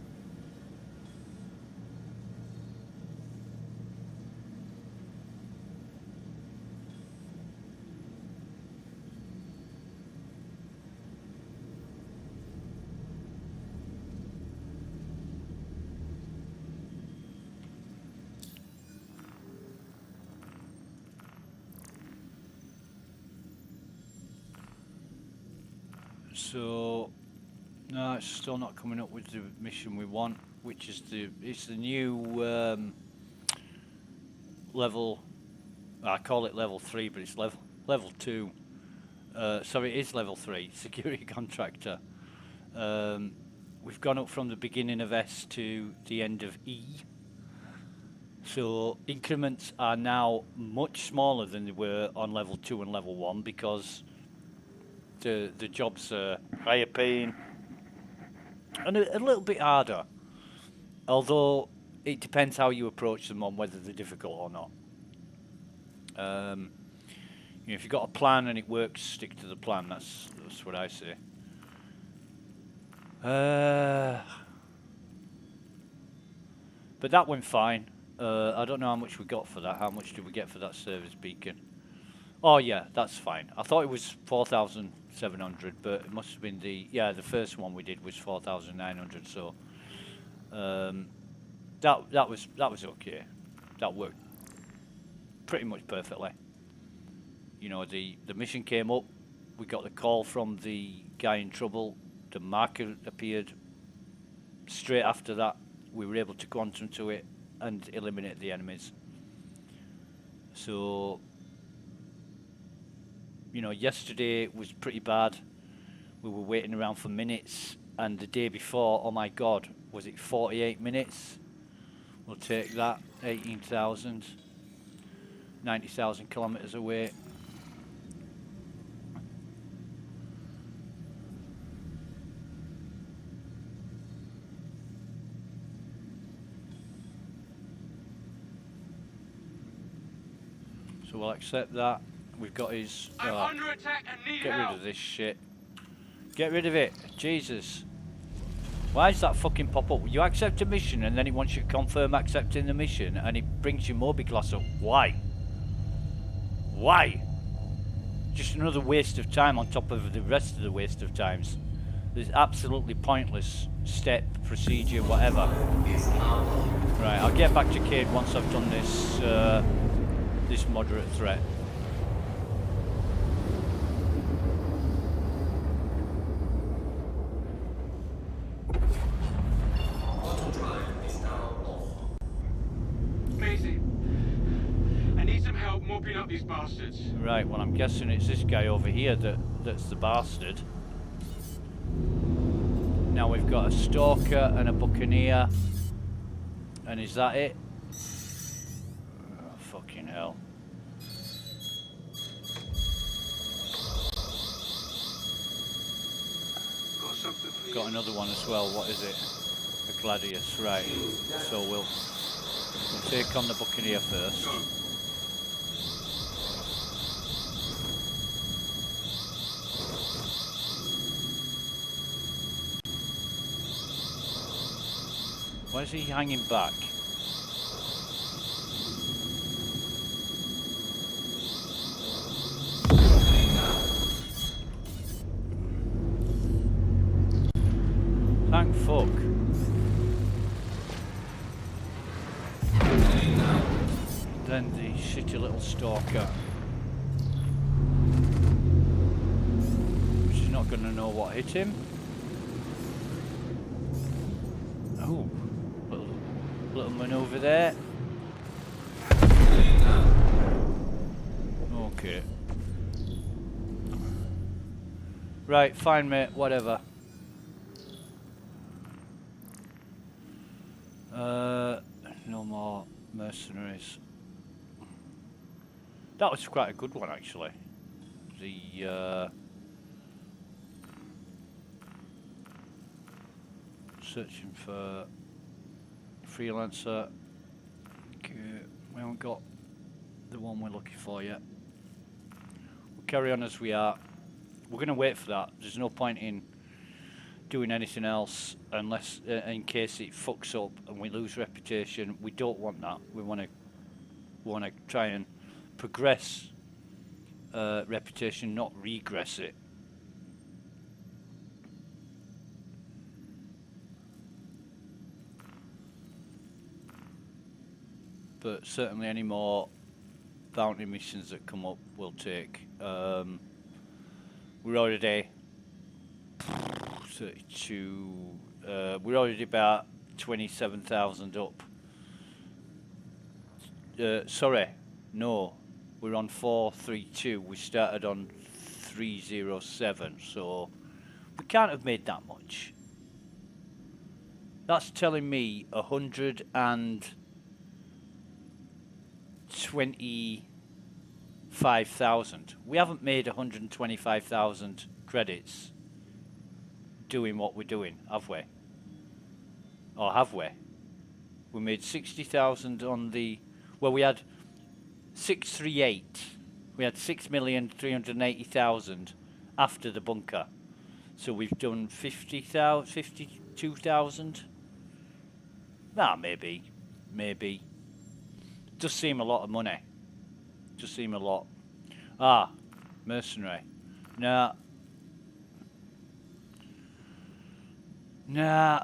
So, no, it's still not coming up with the mission we want, which is it's the new level. I call it level 3, but it's level 2. Sorry, it is level 3. Security contractor. We've gone up from the beginning of S to the end of E. So increments are now much smaller than they were on level 2 and level 1 because the jobs are higher paying and a little bit harder. Although it depends how you approach them on whether they're difficult or not. You know, if you've got a plan and it works, stick to the plan. That's what I say. But that went fine. I don't know how much we got for that. How much did we get for that service beacon? Oh yeah, that's fine. I thought it was 4,700, but it must have been the first one we did was 4,900. So that was okay. That worked pretty much perfectly. You know, the mission came up. We got the call from the guy in trouble. The marker appeared. Straight after that, we were able to quantum to it and eliminate the enemies. So, you know, yesterday was pretty bad. We were waiting around for minutes, and the day before, oh my God, was it 48 minutes? We'll take that. 18,000, 90,000 kilometers away. So we'll accept that. We've got his... I'm under attack and need get help. rid of this shit. Get rid of it. Jesus. Why does that fucking pop up? You accept a mission and then it wants you to confirm accepting the mission and it brings your Moby class up. Why? Why? Just another waste of time on top of the rest of the waste of times. There's absolutely pointless step, procedure, whatever. Right, I'll get back to Cade once I've done this this moderate threat. Macy, I need some help mopping up these bastards. Right, well I'm guessing it's this guy over here that's the bastard. Now we've got a stalker and a buccaneer. And is that it? Oh, fucking hell. Got something for you. Got another one as well. What is it? A gladius, right. So we'll take on the buccaneer first. Go. Why is he hanging back? Thank fuck. Then the shitty little stalker. She's not going to know what hit him. Oh, little maneuver there. Okay. Right, fine mate, whatever. No more mercenaries. That was quite a good one actually. The searching for freelancer. Okay, we haven't got the one we're looking for yet. We'll carry on as we are. We're going to wait for that. There's no point in doing anything else unless in case it fucks up and we lose reputation. We don't want that. We want to try and progress reputation, not regress it. But certainly any more bounty missions that come up we'll take. We're already 32. We're already about 27,000 up. Sorry, no, we're on 432. We started on 307, so we can't have made that much. That's telling me 100 and 125,000. We haven't made 125,000 credits doing what we're doing, have we? Or have we? We made 60,000 on the... Well, we had 638. We had 6,380,000 after the bunker. So we've done 50,000, 52,000. Nah, maybe. Maybe. Does seem a lot of money. Does seem a lot. Ah, mercenary. Nah. Nah.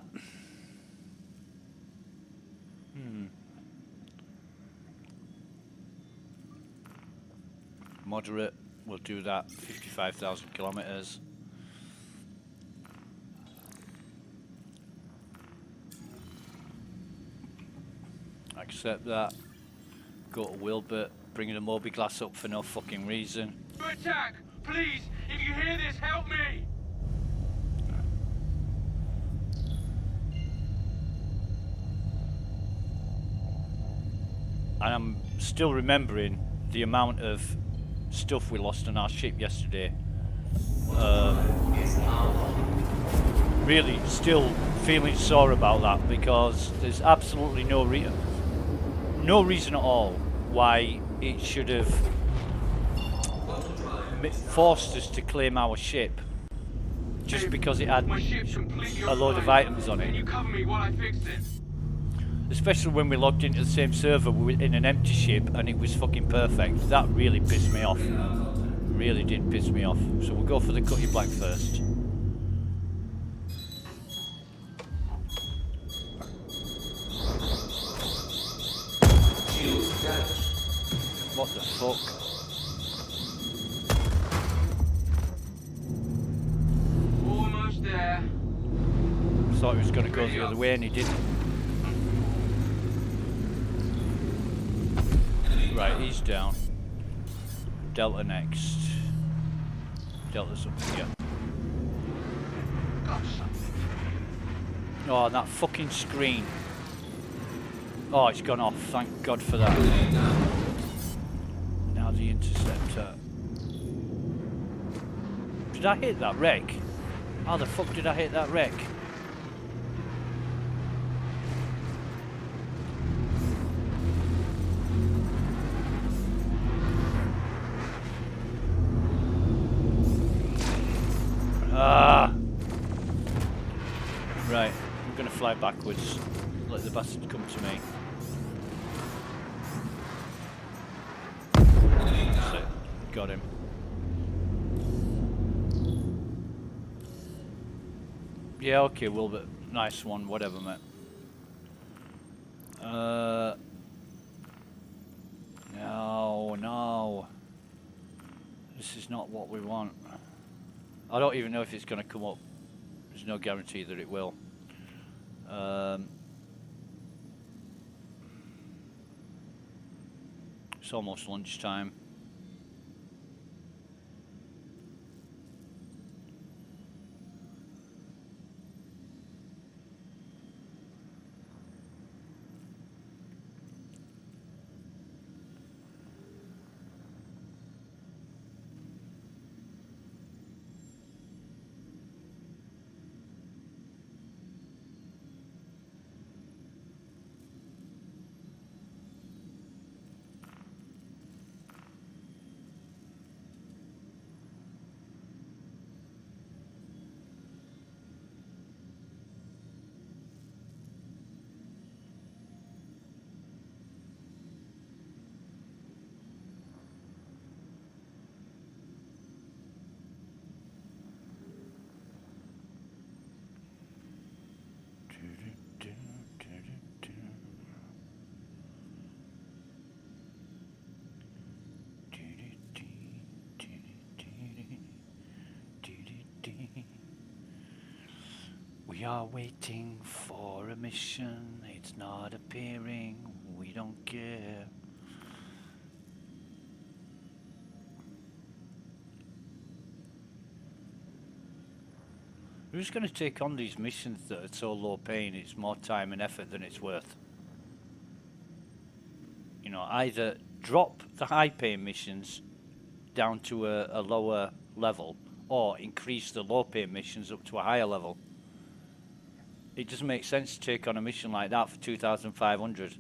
Moderate. We'll do that. 55,000 kilometers. Accept that. Go to Wilbert. Bringing the Moby glass up for no fucking reason. Attack! Please, if you hear this, help me! And I'm still remembering the amount of stuff we lost on our ship yesterday. Really still feeling sore about that, because there's absolutely no reason at all why it should have forced us to claim our ship just because it had My ship's completely a load of offline. items on Can it. you cover me while I fix it? Especially when we logged into the same server in an empty ship and it was fucking perfect. That really pissed me off. Really did piss me off. So we'll go for the cut you black first. What the fuck? Almost there. Thought he was going to go the other way and he didn't. Right, he's down. Delta next. Delta's up here. Oh, and that fucking screen. Oh, it's gone off. Thank God for that. Now the interceptor. Did I hit that wreck? How the fuck did I hit that wreck? Right, I'm gonna fly backwards. Let the bastard come to me. That's it. Got him. Yeah, okay, Wilbert. Nice one, whatever, mate. No. This is not what we want. I don't even know if it's going to come up. There's no guarantee that it will. It's almost lunchtime. We are waiting for a mission. It's not appearing. We don't care. Who's going to take on these missions that are so low paying? It's more time and effort than it's worth. You know, either drop the high-paying missions down to a lower level, or increase the low-paying missions up to a higher level. It doesn't make sense to take on a mission like that for 2,500.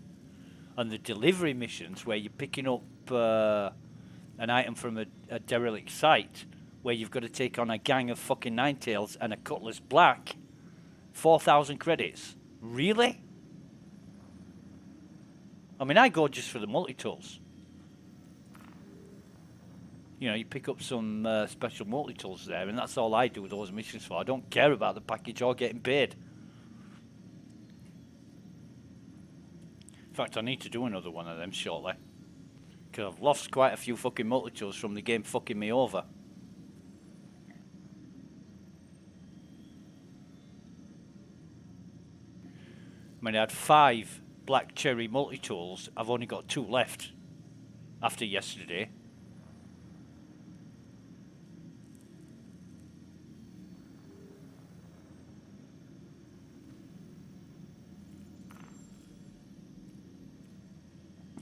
And the delivery missions, where you're picking up an item from a derelict site, where you've got to take on a gang of fucking Ninetails and a Cutlass Black, 4,000 credits. Really? I mean, I go just for the multi-tools. You know, you pick up some special multi-tools there, and that's all I do with those missions for. I don't care about the package or getting paid. In fact, I need to do another one of them shortly. Because I've lost quite a few fucking multi-tools from the game fucking me over. I mean, I had 5 black cherry multi-tools. I've only got 2 left after yesterday.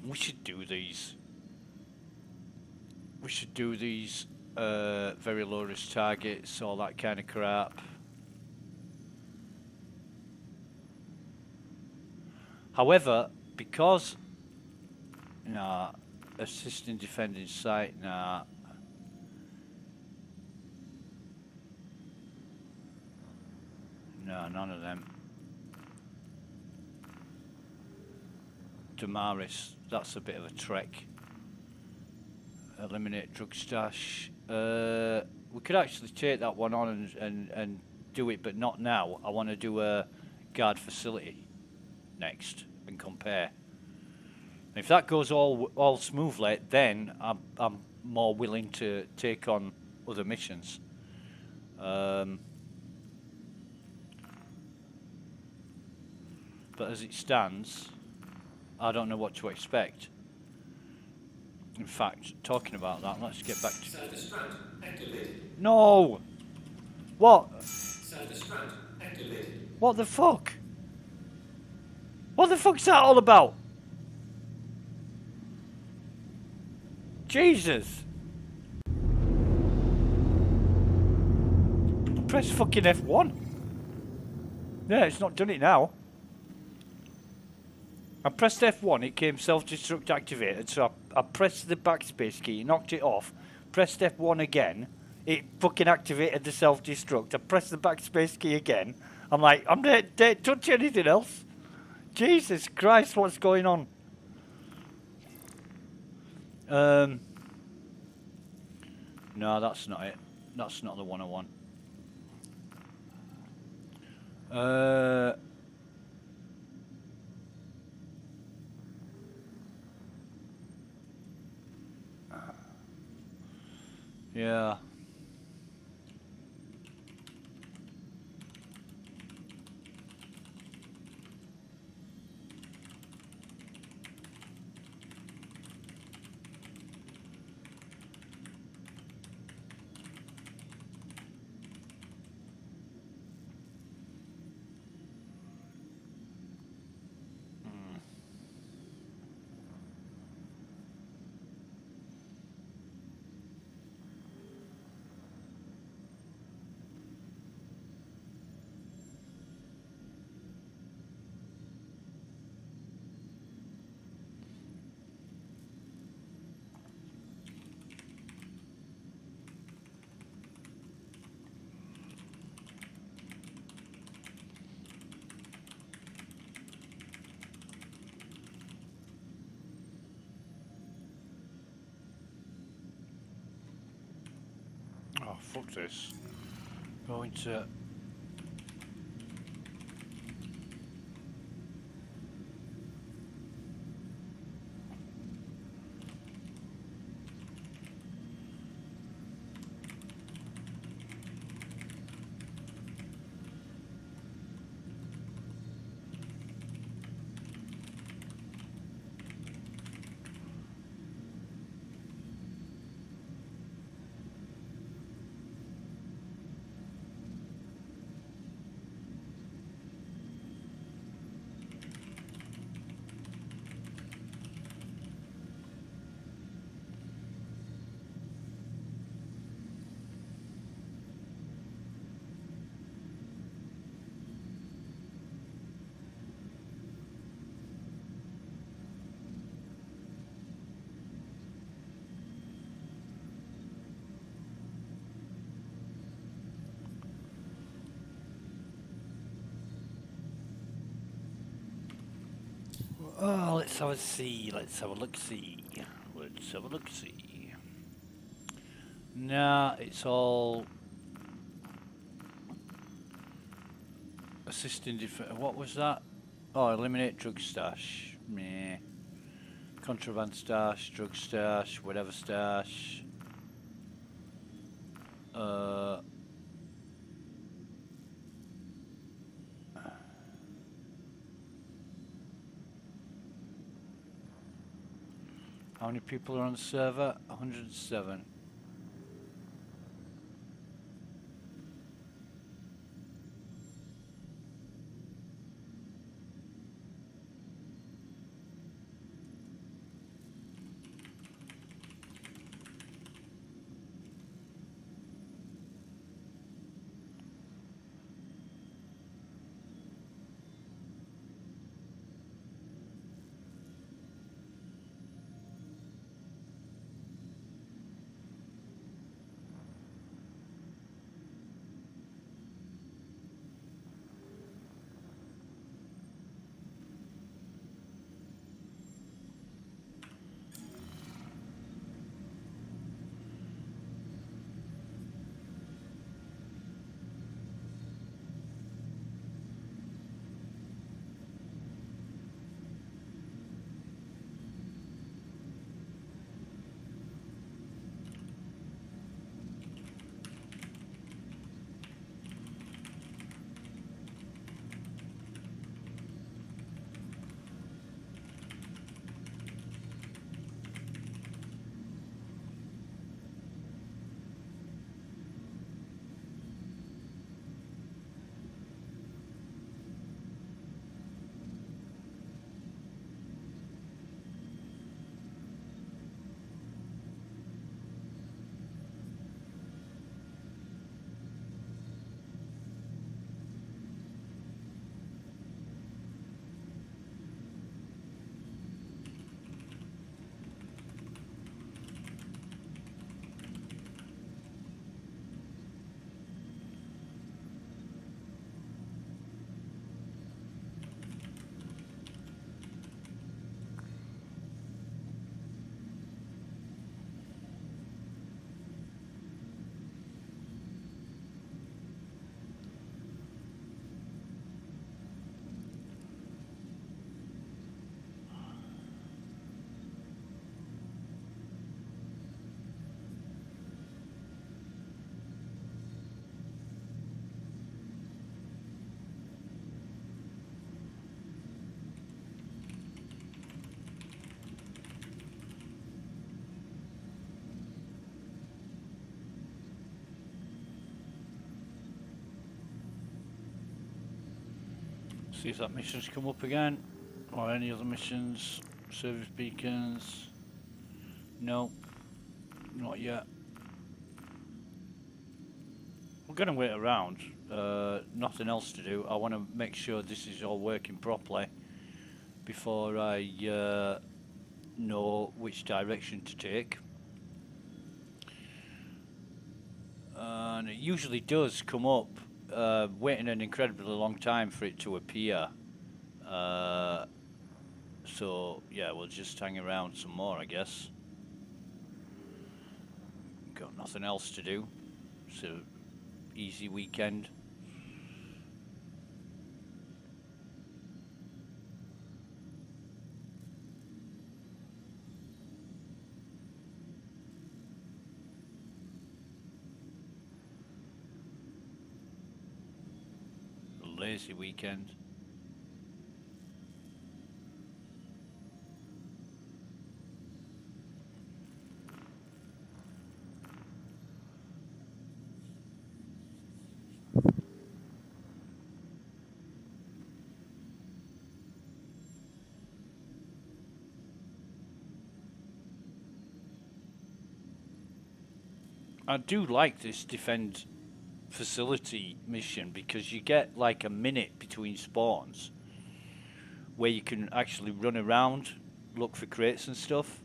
We should do these. We should do these very low risk targets, all that kind of crap. However, because assisting defending site, no, none of them. Damaris, that's a bit of a trek. Eliminate drug stash. We could actually take that one on and do it, but not now. I want to do a guard facility next and compare. And if that goes all smoothly, then I'm more willing to take on other missions. But as it stands, I don't know what to expect. In fact, talking about that, let's get back to... Self-destruct activated. No! What? Self-destruct activated. What the fuck? What the fuck's that all about? Jesus! Press fucking F1. Yeah, it's not done it now. I pressed F1, it came self-destruct activated, so I pressed the backspace key, knocked it off, pressed F1 again, it fucking activated the self-destruct. I pressed the backspace key again. I'm like, I'm not touch anything else. Jesus Christ, what's going on? No, that's not it. That's not the one I want. Yeah. Oh, fuck this. Going to... Oh, let's have a see. Let's have a look-see. Let's have a look-see. Nah, it's all assisting what was that? Oh, eliminate drug stash. Meh. Contraband stash, drug stash, whatever stash. How many people are on the server? 107. See if that mission's come up again, or any other missions, service beacons. No, not yet. We're going to wait around, nothing else to do. I want to make sure this is all working properly before I know which direction to take. And it usually does come up, waiting an incredibly long time for it to appear. So yeah, we'll just hang around some more, I guess. Got nothing else to do. It's an easy weekend. A lazy weekend. I do like this defend facility mission because you get like a minute between spawns where you can actually run around, look for crates and stuff.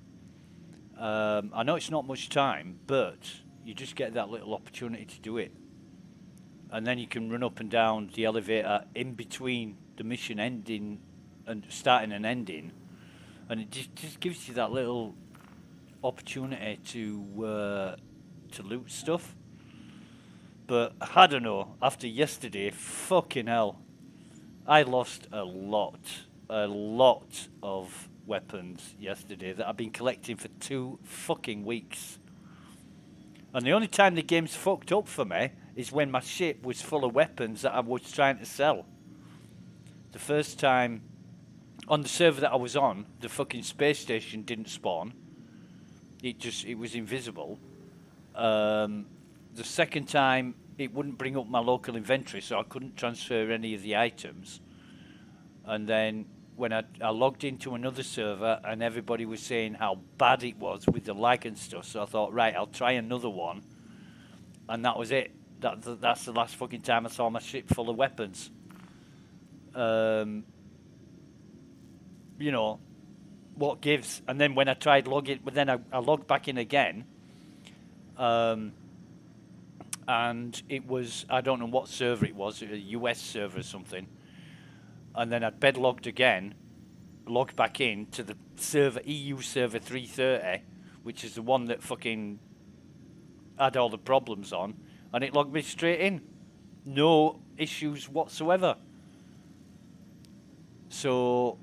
I know it's not much time, but you just get that little opportunity to do it. And then you can run up and down the elevator in between the mission ending and starting and ending and it just gives you that little opportunity to loot stuff. But I don't know. After yesterday, fucking hell, I lost a lot of weapons yesterday that I've been collecting for 2 fucking weeks. And the only time the game's fucked up for me is when my ship was full of weapons that I was trying to sell. The first time on the server that I was on, the fucking space station didn't spawn. It was invisible. The second time, it wouldn't bring up my local inventory, so I couldn't transfer any of the items. And then when I logged into another server, and everybody was saying how bad it was with the lag and stuff, so I thought, right, I'll try another one. And that was it. That's the last fucking time I saw my ship full of weapons. You know, what gives? And then when I tried logging, but then I logged back in again. And it was, I don't know what server it was, a US server or something. And then I'd bedlogged again, logged back in to the server, EU server 3.30, which is the one that fucking had all the problems on, and it logged me straight in. No issues whatsoever. So,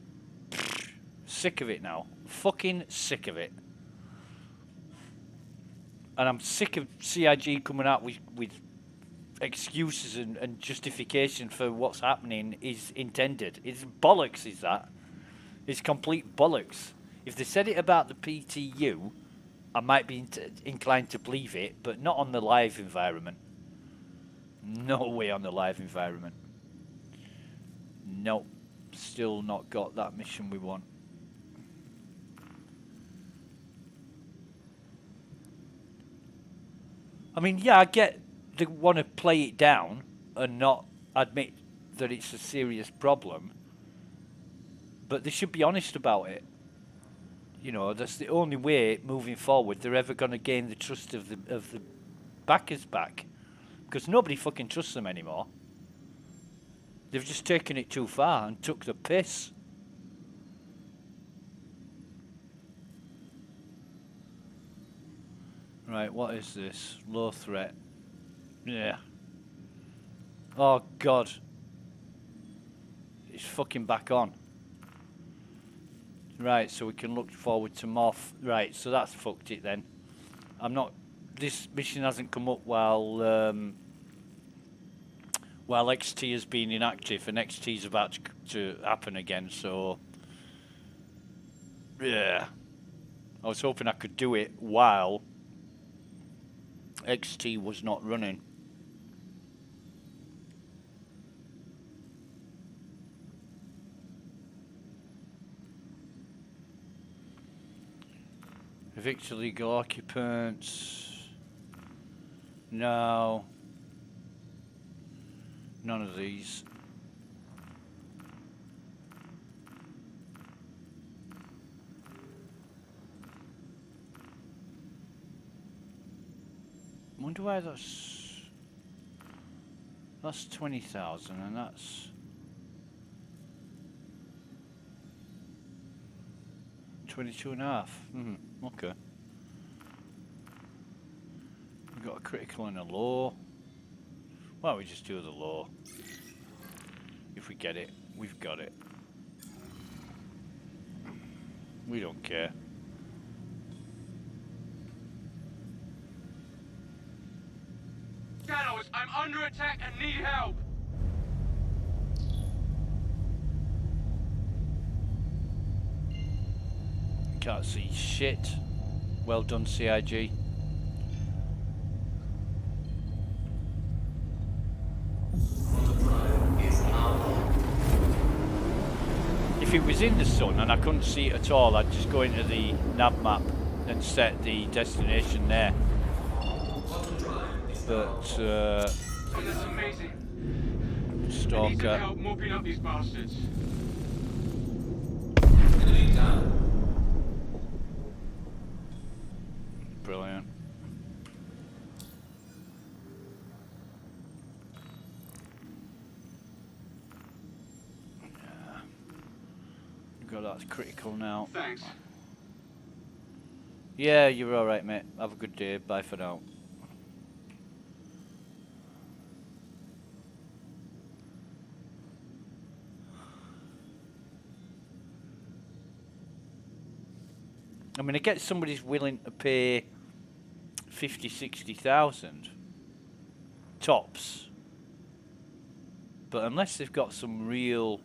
sick of it now. Fucking sick of it. And I'm sick of CIG coming out with excuses and justification for what's happening is intended. It's bollocks, is that? It's complete bollocks. If they said it about the PTU, I might be inclined to believe it, but not on the live environment. No way on the live environment. Nope. Still not got that mission we want. I mean, yeah, I get they want to play it down and not admit that it's a serious problem, but they should be honest about it. You know, that's the only way moving forward they're ever going to gain the trust of the backers back, because nobody fucking trusts them anymore. They've just taken it too far and took the piss. Right, what is this? Low threat. Yeah. Oh, God. It's fucking back on. Right, so we can look forward to Moth. Right, so that's fucked it then. I'm not... This mission hasn't come up while XT has been inactive, and XT is about to happen again, so... Yeah. I was hoping I could do it while XT was not running. Evict illegal occupants. No. None of these. Wonder why that's 20,000 and that's 22.5. Okay. We've got a critical and a low. Why don't we just do the low? If we get it, we've got it. We don't care. Shadows, I'm under attack and need help. Can't see shit. Well done, CIG. If it was in the sun and I couldn't see it at all, I'd just go into the nav map and set the destination there. But That's amazing. I need some Stalker. help mopping up these bastards. Brilliant. God, that's critical now. Thanks. Yeah, you're alright, mate. Have a good day. Bye for now. I mean, I get somebody's willing to pay 50, 60,000 tops, but unless they've got some real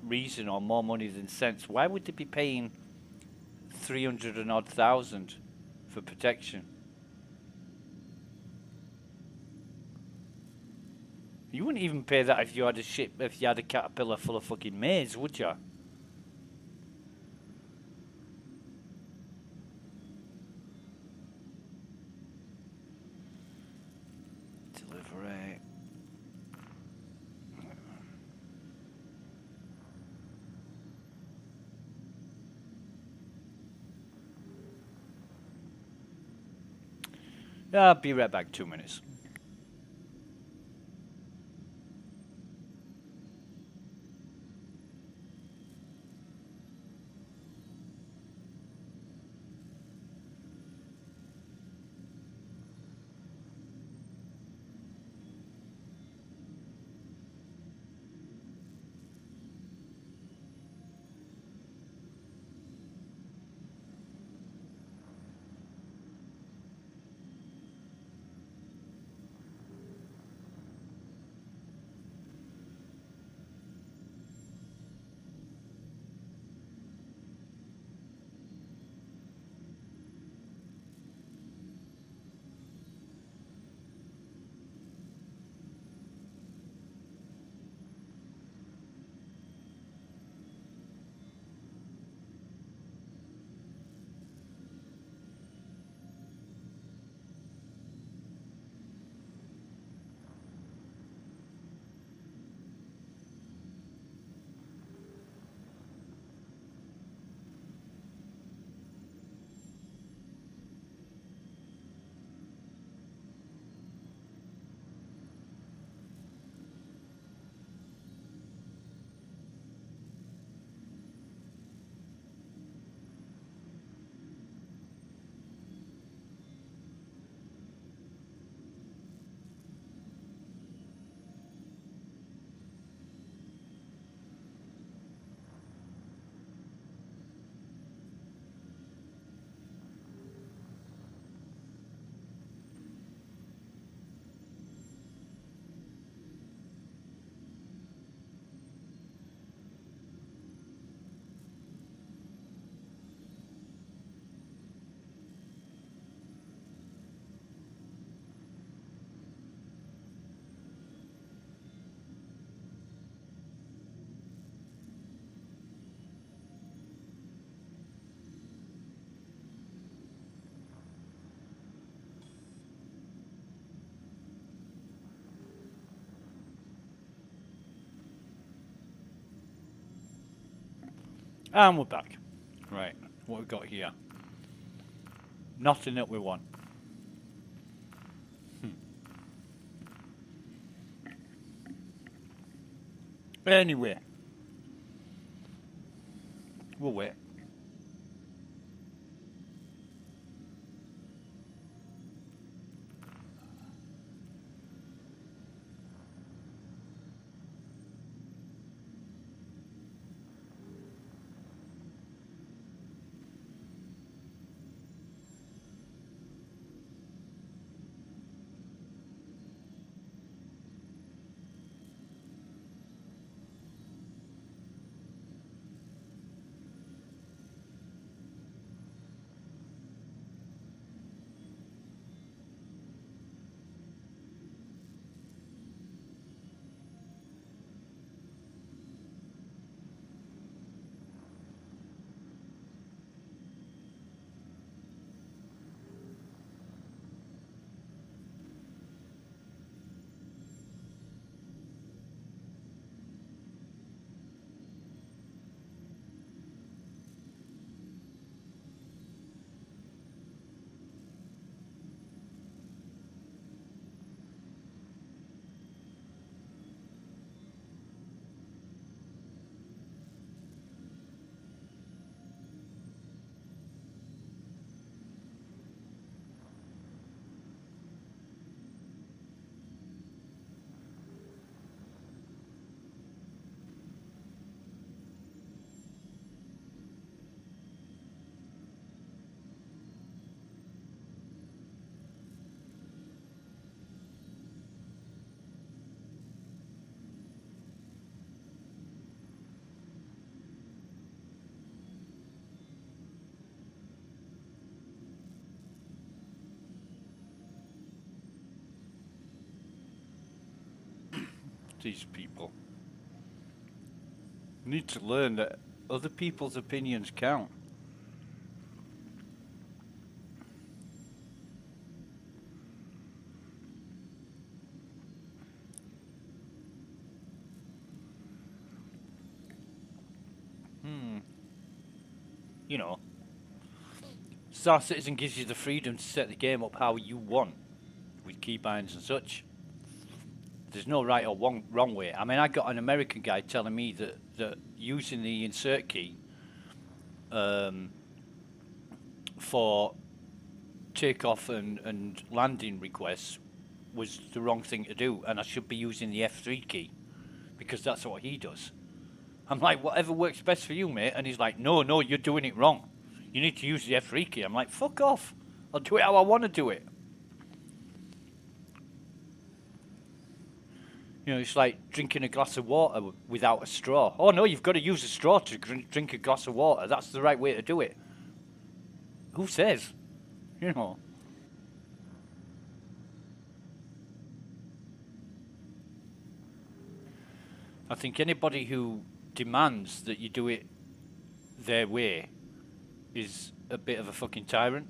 reason or more money than sense, why would they be paying 300 and odd thousand for protection? You wouldn't even pay that if you had a ship, if you had a caterpillar full of fucking maize, would you? Delivery. I'll be right back. 2 minutes. And we're back. Right, what we got here? Nothing that we want. Anyway, we'll wait. These people need to learn that other people's opinions count. You know, Star Citizen gives you the freedom to set the game up how you want, with keybinds and such. There's no right or wrong way. I mean, I got an American guy telling me that using the insert key for takeoff and landing requests was the wrong thing to do, and I should be using the F3 key because that's what he does. I'm like, whatever works best for you, mate. And he's like, no, you're doing it wrong. You need to use the F3 key. I'm like, fuck off. I'll do it how I want to do it. You know, it's like drinking a glass of water without a straw. Oh, no, you've got to use a straw to drink a glass of water. That's the right way to do it. Who says? You know. I think anybody who demands that you do it their way is a bit of a fucking tyrant.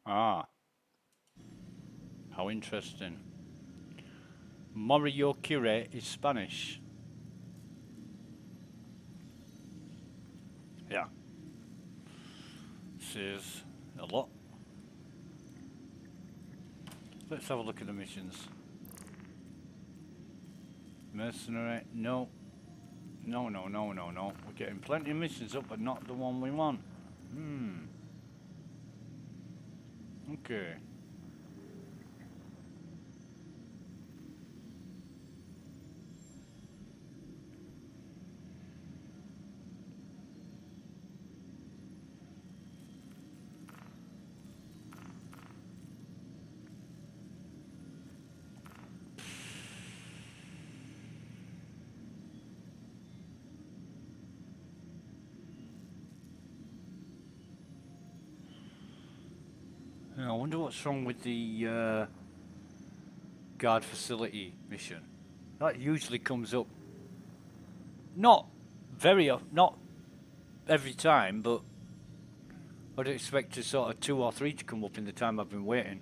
Ah. How interesting. Mario Kire is Spanish. Yeah. Says a lot. Let's have a look at the missions. Mercenary. No. No. We're getting plenty of missions up, but not the one we want. Okay. I wonder what's wrong with the guard facility mission. That usually comes up. Not every time, but I'd expect sort of 2 or 3 to come up in the time I've been waiting.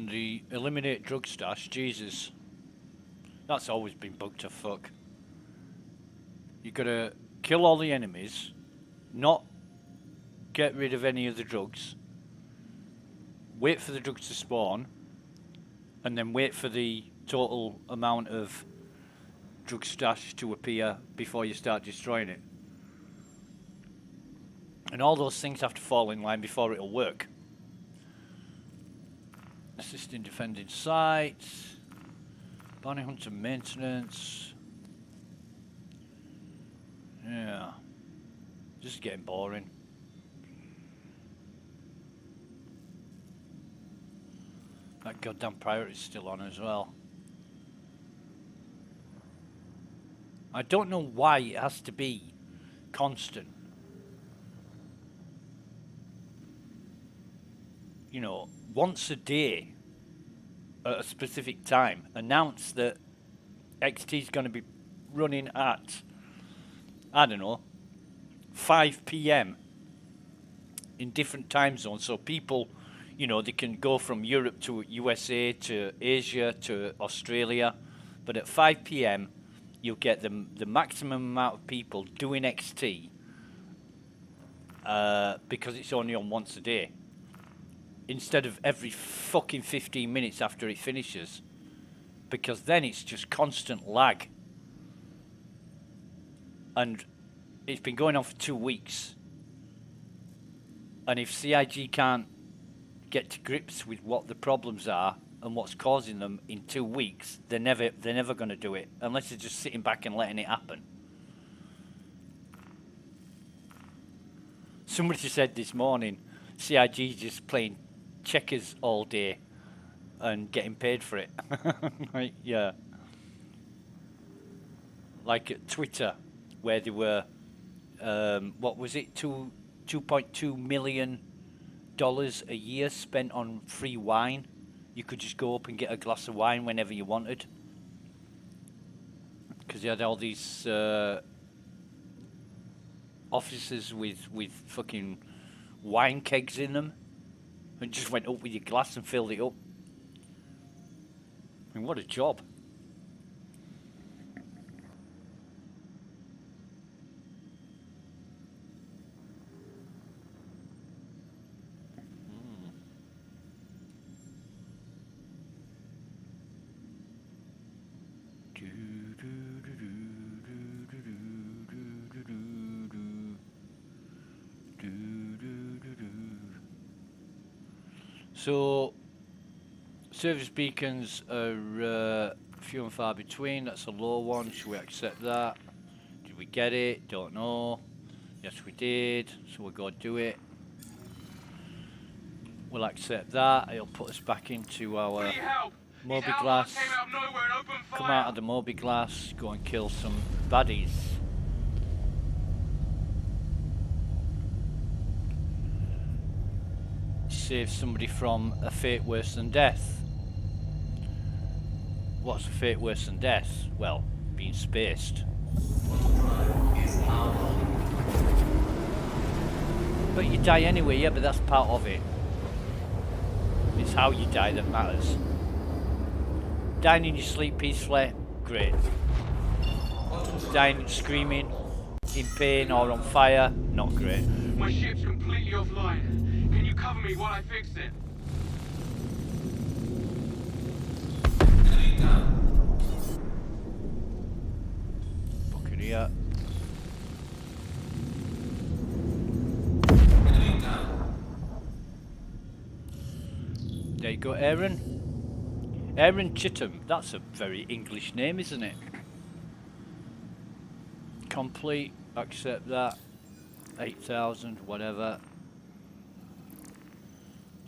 And the eliminate drug stash, Jesus. That's always been bugged to fuck. You gotta kill all the enemies, not get rid of any of the drugs, wait for the drugs to spawn, and then wait for the total amount of drug stash to appear before you start destroying it. And all those things have to fall in line before it'll work. Assisting defending sites, bounty hunter maintenance. Yeah, just getting boring. That goddamn priority's still on as well. I don't know why it has to be constant. You know, once a day at a specific time, announce that XT is going to be running at, I don't know, 5 p.m. in different time zones, so people, you know, they can go from Europe to USA to Asia to Australia, but at 5 p.m. you'll get the maximum amount of people doing XT because it's only on once a day, instead of every fucking 15 minutes after it finishes, because then it's just constant lag. And it's been going on for 2 weeks, and if CIG can't get to grips with what the problems are and what's causing them in 2 weeks, they're never going to do it unless they're just sitting back and letting it happen. Somebody said this morning, CIG just playing checkers all day and getting paid for it. Like, yeah. Like at Twitter, where they were, what was it, $2.2 million a year spent on free wine. You could just go up and get a glass of wine whenever you wanted, because you had all these offices with fucking wine kegs in them, and just went up with your glass and filled it up. I mean, what a job. So, service beacons are few and far between. That's a low one. Should we accept that? Did we get it? Don't know. Yes, we did. So we'll go do it. We'll accept that. It'll put us back into our Moby Glass. Come out of the Moby Glass. Go and kill some baddies. Save somebody from a fate worse than death. What's a fate worse than death? Well, being spaced. But you die anyway, yeah, but that's part of it. It's how you die that matters. Dying in your sleep peacefully, great. Dying screaming, in pain or on fire, not great. My ship's completely offline. Can you cover me while I fix it? Buccaneer. There you go, Aaron. Aaron Chittum. That's a very English name, isn't it? Complete. Accept that. 8,000, whatever.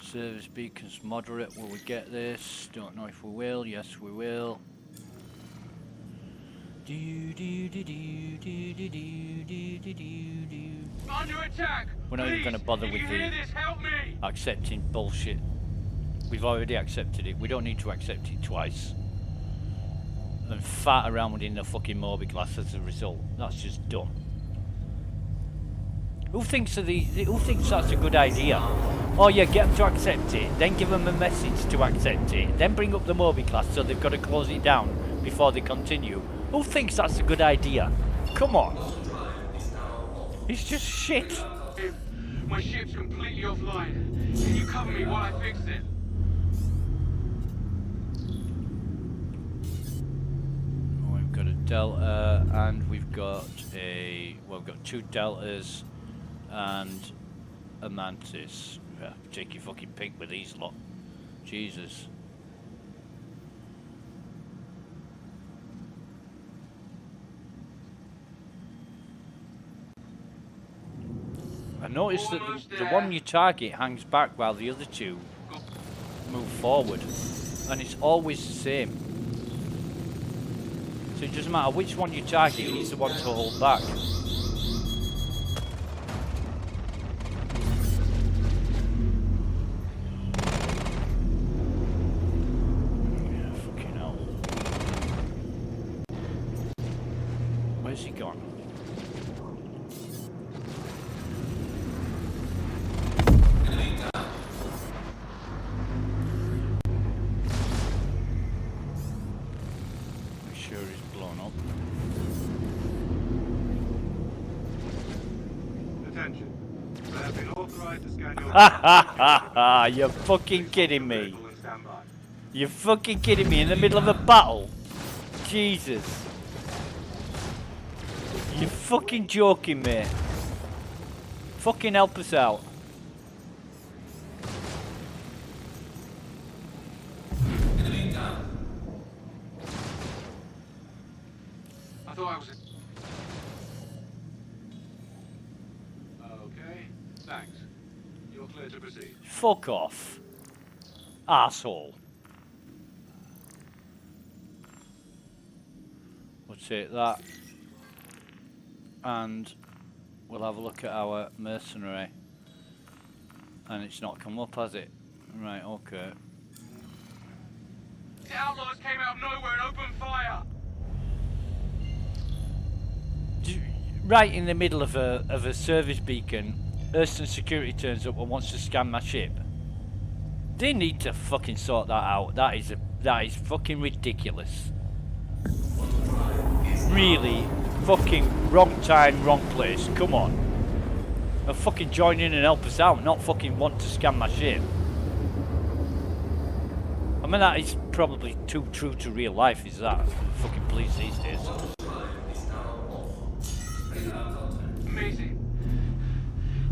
Service beacons moderate. Will we get this? Don't know if we will. Yes, we will. Under attack! We're not even going to bother with the accepting bullshit. We've already accepted it. We don't need to accept it twice. And fart around within the fucking Moby Glass as a result. That's just dumb. Who thinks that's a good idea? Oh yeah, get them to accept it, then give them a message to accept it, then bring up the Moby class so they've got to close it down before they continue. Who thinks that's a good idea? Come on. It's just shit. My ship's completely offline. Can you cover me while I fix it? We've got a Delta and we've got we've got 2 Deltas and a Mantis. Yeah, take your fucking pick with these lot. Jesus. I noticed that the one you target hangs back while the other 2 move forward. And it's always the same. So it doesn't matter which one you target, he's the one to hold back. Yeah, fucking hell. Where's he gone? Ha ha ha ha! You're fucking kidding me. You're fucking kidding me in the middle of a battle? Jesus. You're fucking joking me. Fucking help us out. I thought I was... Okay, thanks. You're clear to proceed. Fuck off. Asshole. We'll take that. And we'll have a look at our mercenary. And it's not come up, has it? Right, okay. The outlaws came out of nowhere and opened fire! Right in the middle of a service beacon, Earthston Security turns up and wants to scan my ship. They need to fucking sort that out. That is fucking ridiculous. Really, fucking wrong time, wrong place. Come on. And fucking join in and help us out, not fucking want to scan my ship. I mean, that is probably too true to real life, is that? Fucking police these days. Amazing.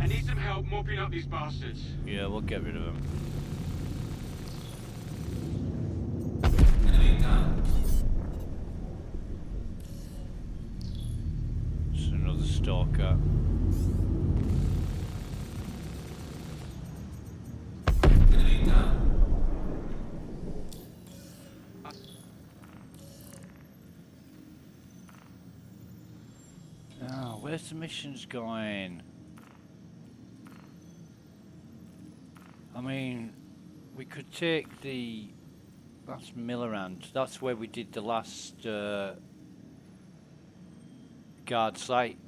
I need some help mopping up these bastards. Yeah, we'll get rid of them. It's another stalker. Oh, where's the missions going? I mean, we could take the... That's Millerand. That's where we did the last guard site.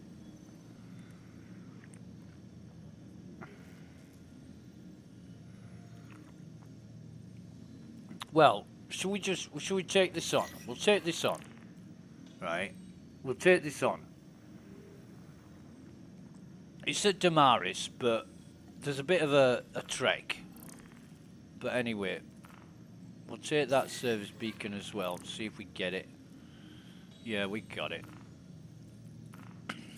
Well, should we take this on? We'll take this on. Right? We'll take this on. It's at Damaris, but there's a bit of a trek. But anyway, we'll take that service beacon as well, see if we get it. Yeah, we got it.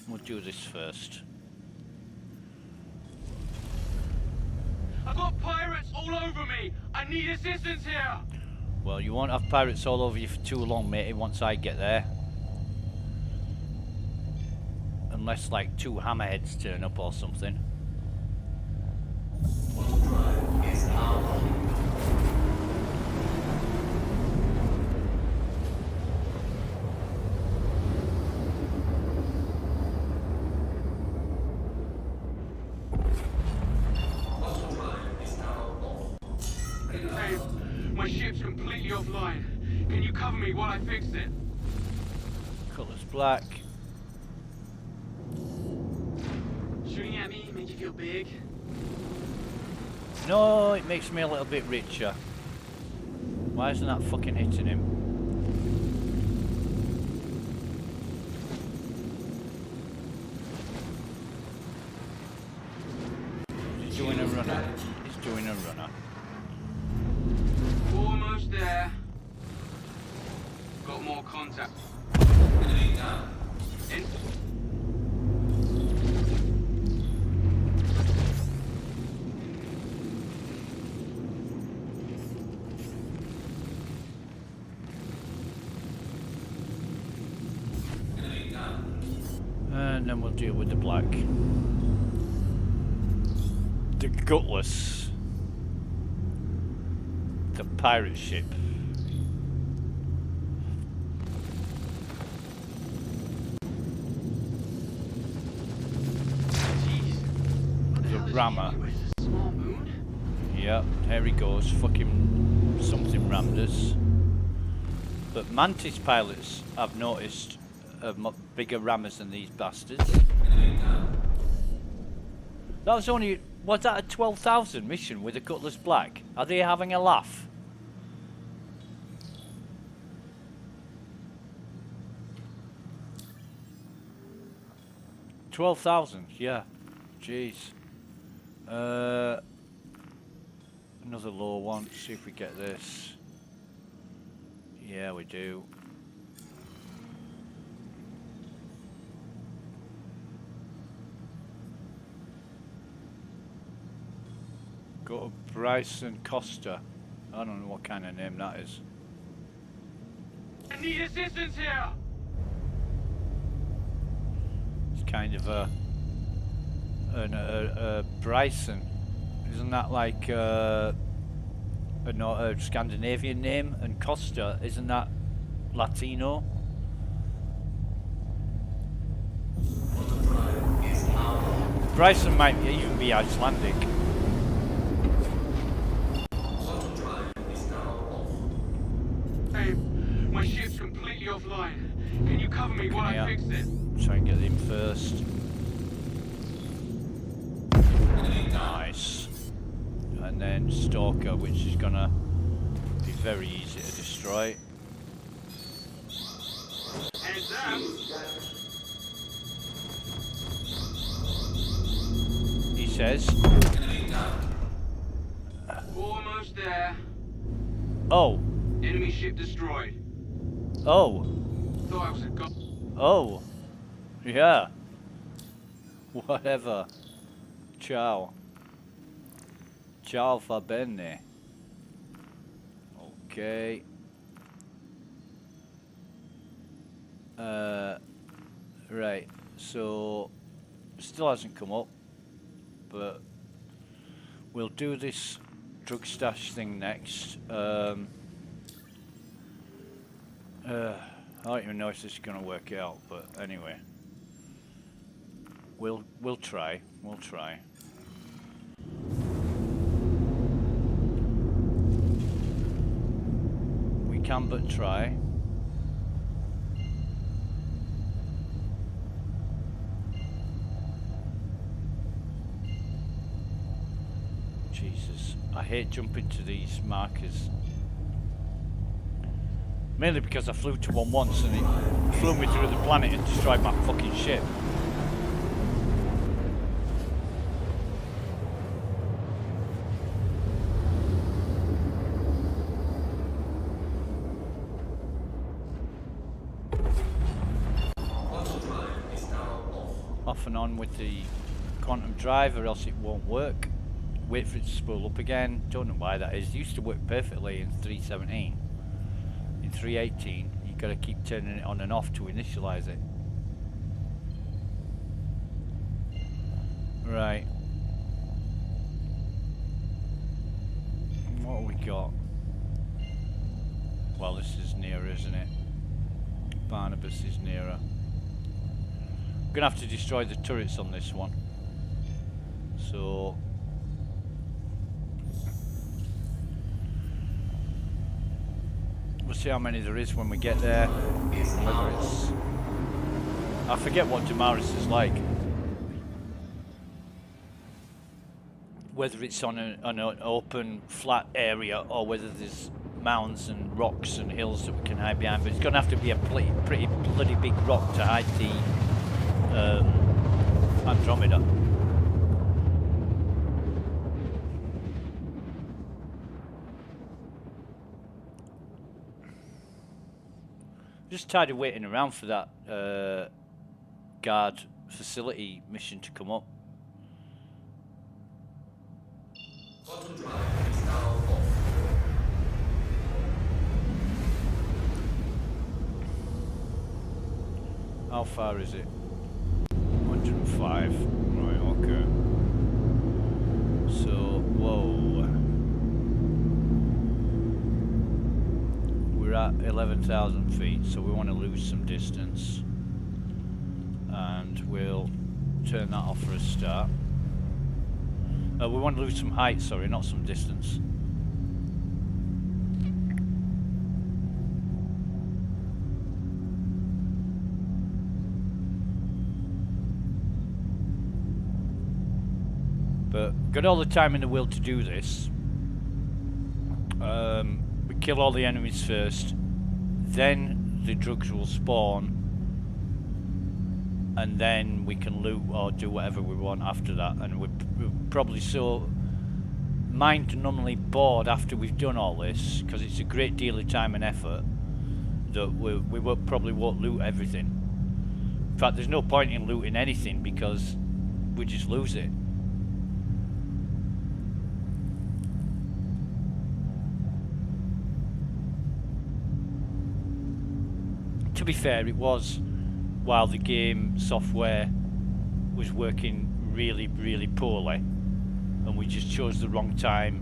We'll do this first. I've got pirates all over me! I need assistance here! Well, you won't have pirates all over you for too long, matey, once I get there. Unless, like, 2 hammerheads turn up or something. Hey, my ship's completely offline. Can you cover me while I fix it? Colour's black. Shooting at me you feel big? No, it makes me a little bit richer. Why isn't that fucking hitting him? He's doing a runner. He's doing a runner. Almost there. Got more contact. In. And then we'll deal with the black. The Gutless. The pirate ship. The rammer. Small moon? Yep, here he goes. Fucking something rammed us. But Mantis pilots, I've noticed, are bigger rammers than these bastards. That was only... Was that a 12,000 mission with a Cutlass Black? Are they having a laugh? $12,000, yeah. Jeez. Another low one. See if we get this. Yeah, we do. Go to Bryson Costa. I don't know what kind of name that is. I need assistance here! It's kind of a Bryson. Isn't that like a Scandinavian name? And Costa, isn't that Latino? Bryson might even be Icelandic. Hey, my ship's completely offline. Can you cover me while I fix it? Try and get him first. Nice. And then Stalker, which is gonna be very easy to destroy. Hands up! He says. Almost there. Oh. Enemy ship destroyed. Oh. Thought I was a god. Oh. Yeah. Whatever. Ciao. Ciao va bene. Okay. Right. So still hasn't come up, but we'll do this drug stash thing next. I don't even know if this is gonna work out, but anyway. We'll try. We'll try. We can but try. Jesus, I hate jumping to these markers. Mainly because I flew to one once and it flew me through the planet and destroyed my fucking ship. Off and on with the quantum drive or else it won't work. Wait for it to spool up again. Don't know why that is. It used to work perfectly in 3.17. In 3.18 you've got to keep turning it on and off to initialize it. Right. What have we got? Well, this is nearer, isn't it? Barnabas is nearer. I'm gonna have to destroy the turrets on this one. So we'll see how many there is when we get there. Whether it's... I forget what Damaris is like. whether it's on an open flat area or whether there's mounds and rocks and hills that we can hide behind, but it's going to have to be a pretty bloody big rock to hide the Andromeda. Just tired of waiting around for that guard facility mission to come up. Quantum drive is now off. How far is it? 105. Right, okay. So, whoa. We're at 11,000 feet, so we want to lose some distance. And we'll turn that off for a start. We want to lose some height, sorry, not some distance. But got all the time in the world to do this. We kill all the enemies first, then the drugs will spawn, and then we can loot or do whatever we want after that. And we're probably so mind-numbingly bored after we've done all this, because it's a great deal of time and effort, that we probably won't loot everything. In fact, there's no point in looting anything because we just lose it. To be fair, it was while the game software was working really, really poorly, and we just chose the wrong time.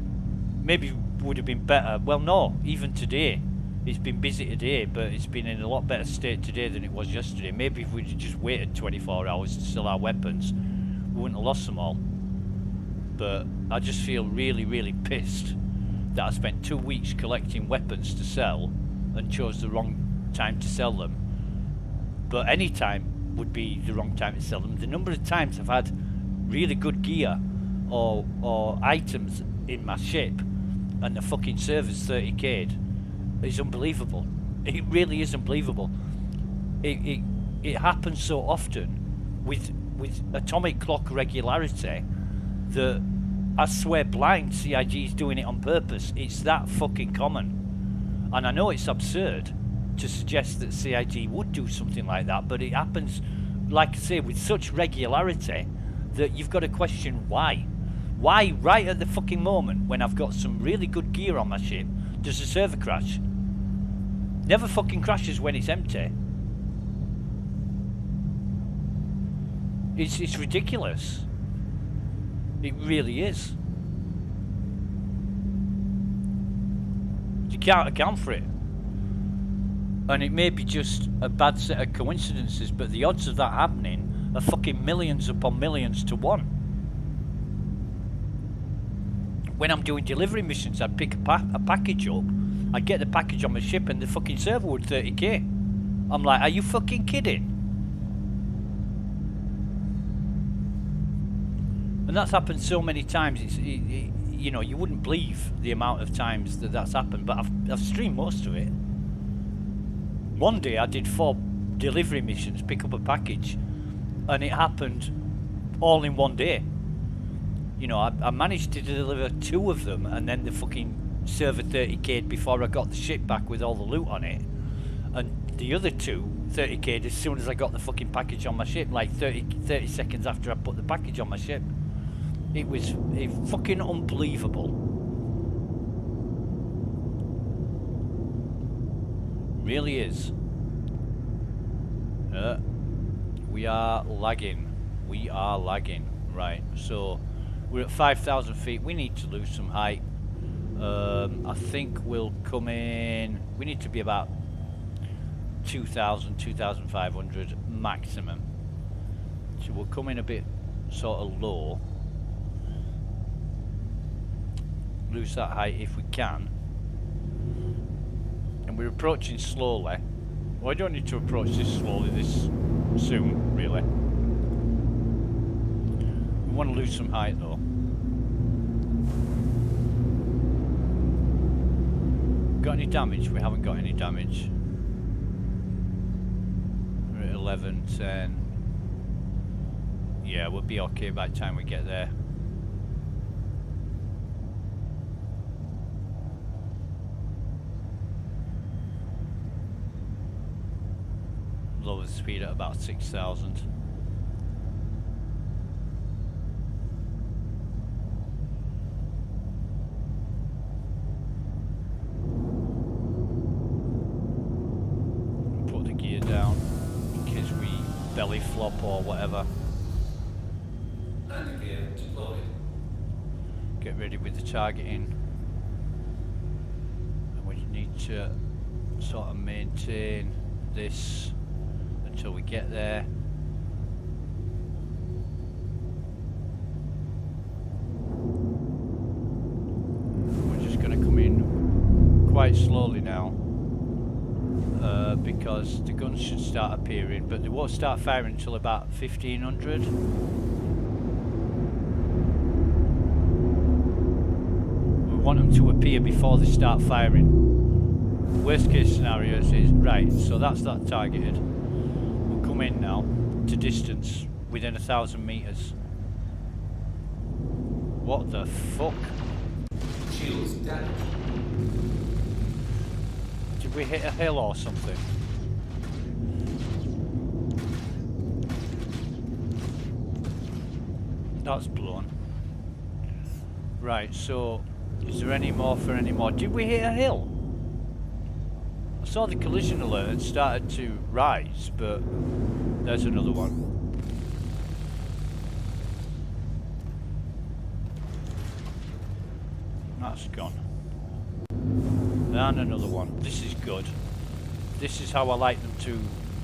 Maybe it would have been better. Well, no, even today, it's been busy today, but it's been in a lot better state today than it was yesterday. Maybe if we'd just waited 24 hours to sell our weapons, we wouldn't have lost them all. But I just feel really, really pissed that I spent 2 weeks collecting weapons to sell and chose the wrong time to sell them. But any time would be the wrong time to sell them. The number of times I've had really good gear or items in my ship and the fucking server's 30k'd is unbelievable. It really is unbelievable. It happens so often with atomic clock regularity that I swear blind CIG is doing it on purpose. It's that fucking common. And I know it's absurd to suggest that CIG would do something like that, but it happens, like I say, with such regularity that you've got to question why. Why, right at the fucking moment when I've got some really good gear on my ship, does the server crash? Never fucking crashes when it's empty. It's ridiculous. It really is. You can't account for it. And it may be just a bad set of coincidences, but the odds of that happening are fucking millions upon millions to one. When I'm doing delivery missions, I'd pick a package up, I'd get the package on my ship, and the fucking server would 30k. I'm like, are you fucking kidding? And that's happened so many times. You know, you wouldn't believe the amount of times that that's happened, but I've streamed most of it. One day I did 4 delivery missions, pick up a package, and it happened all in one day. You know, I managed to deliver 2 of them, and then the fucking server 30k'd before I got the ship back with all the loot on it. And the other 2 30k'd as soon as I got the fucking package on my ship, like 30 seconds after I put the package on my ship. It was fucking unbelievable. Really is. We are lagging. We are lagging. Right, so we're at 5,000 feet. We need to lose some height. I think we'll come in. We need to be about 2,000, 2,500 maximum. So we'll come in a bit sort of low. Lose that height if we can. And we're approaching slowly. Well, I don't need to approach this slowly this soon, really. We want to lose some height though. got any damage? We haven't got any damage. We're at 11, 10. Yeah, we'll be okay by the time we get there. Lower the speed at about 6,000. Put the gear down in case we belly flop or whatever. Landing gear deployed. Get ready with the targeting. And we need to sort of maintain this until we get there. We're just going to come in quite slowly now because the guns should start appearing, but they won't start firing until about 1500. We want them to appear before they start firing. Worst case scenario is right, so that's that targeted. We'll come in now to distance within 1,000 meters. What the fuck? Shields damaged. Did we hit a hill or something? That's blown. Right, so is there any more for any more? Did we hit a hill? I saw the collision alert and started to rise, but there's another one. That's gone. And another one. This is good. This is how I like them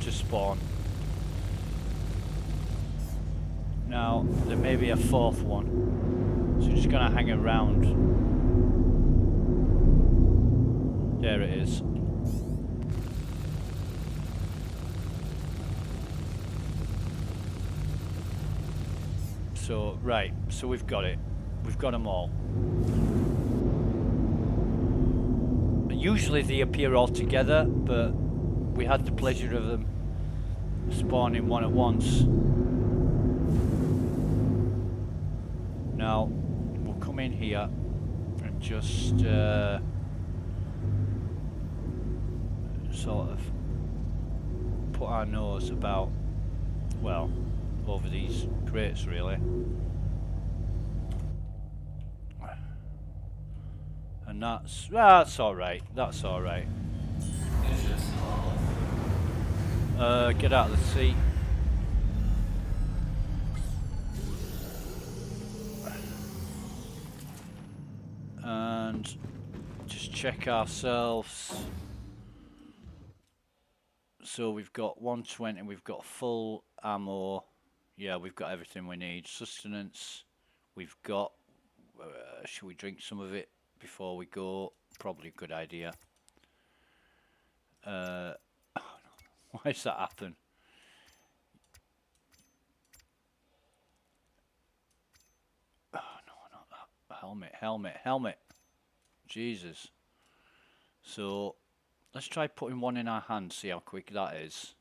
to spawn. Now, there may be a fourth one. So we're just gonna hang around. There it is. So, right, so we've got it. We've got them all. Usually they appear all together, but we had the pleasure of them spawning one at once. Now, we'll come in here and just sort of put our nose about, well, over these crates really. And that's alright, that's alright. Get out of the seat. And just check ourselves. So we've got 120, we've got full ammo. Yeah, we've got everything we need. Sustenance, we've got, should we drink some of it before we go? Probably a good idea. Oh no. Why does that happen? Oh no, not that. Helmet. Jesus. So let's try putting one in our hand, see how quick that is.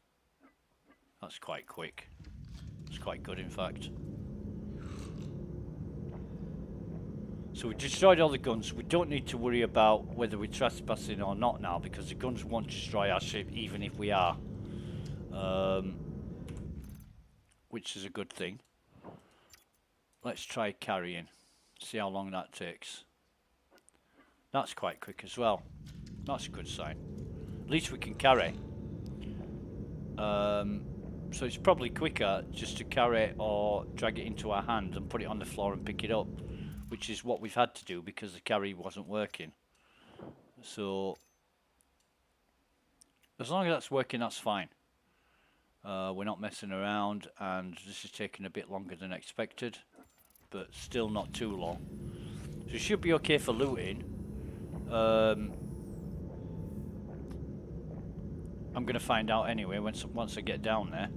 That's quite quick. It's quite good, in fact. So we destroyed all the guns. We don't need to worry about whether we're trespassing or not now, because the guns won't destroy our ship even if we are. Which is a good thing. Let's try carrying. See how long that takes. That's quite quick as well. That's a good sign. At least we can carry. So it's probably quicker just to carry or drag it into our hand and put it on the floor and pick it up, which is what we've had to do because the carry wasn't working. So as long as that's working, that's fine. We're not messing around, and this is taking a bit longer than expected, but still not too long. So it should be okay for looting. I'm going to find out anyway once I get down there.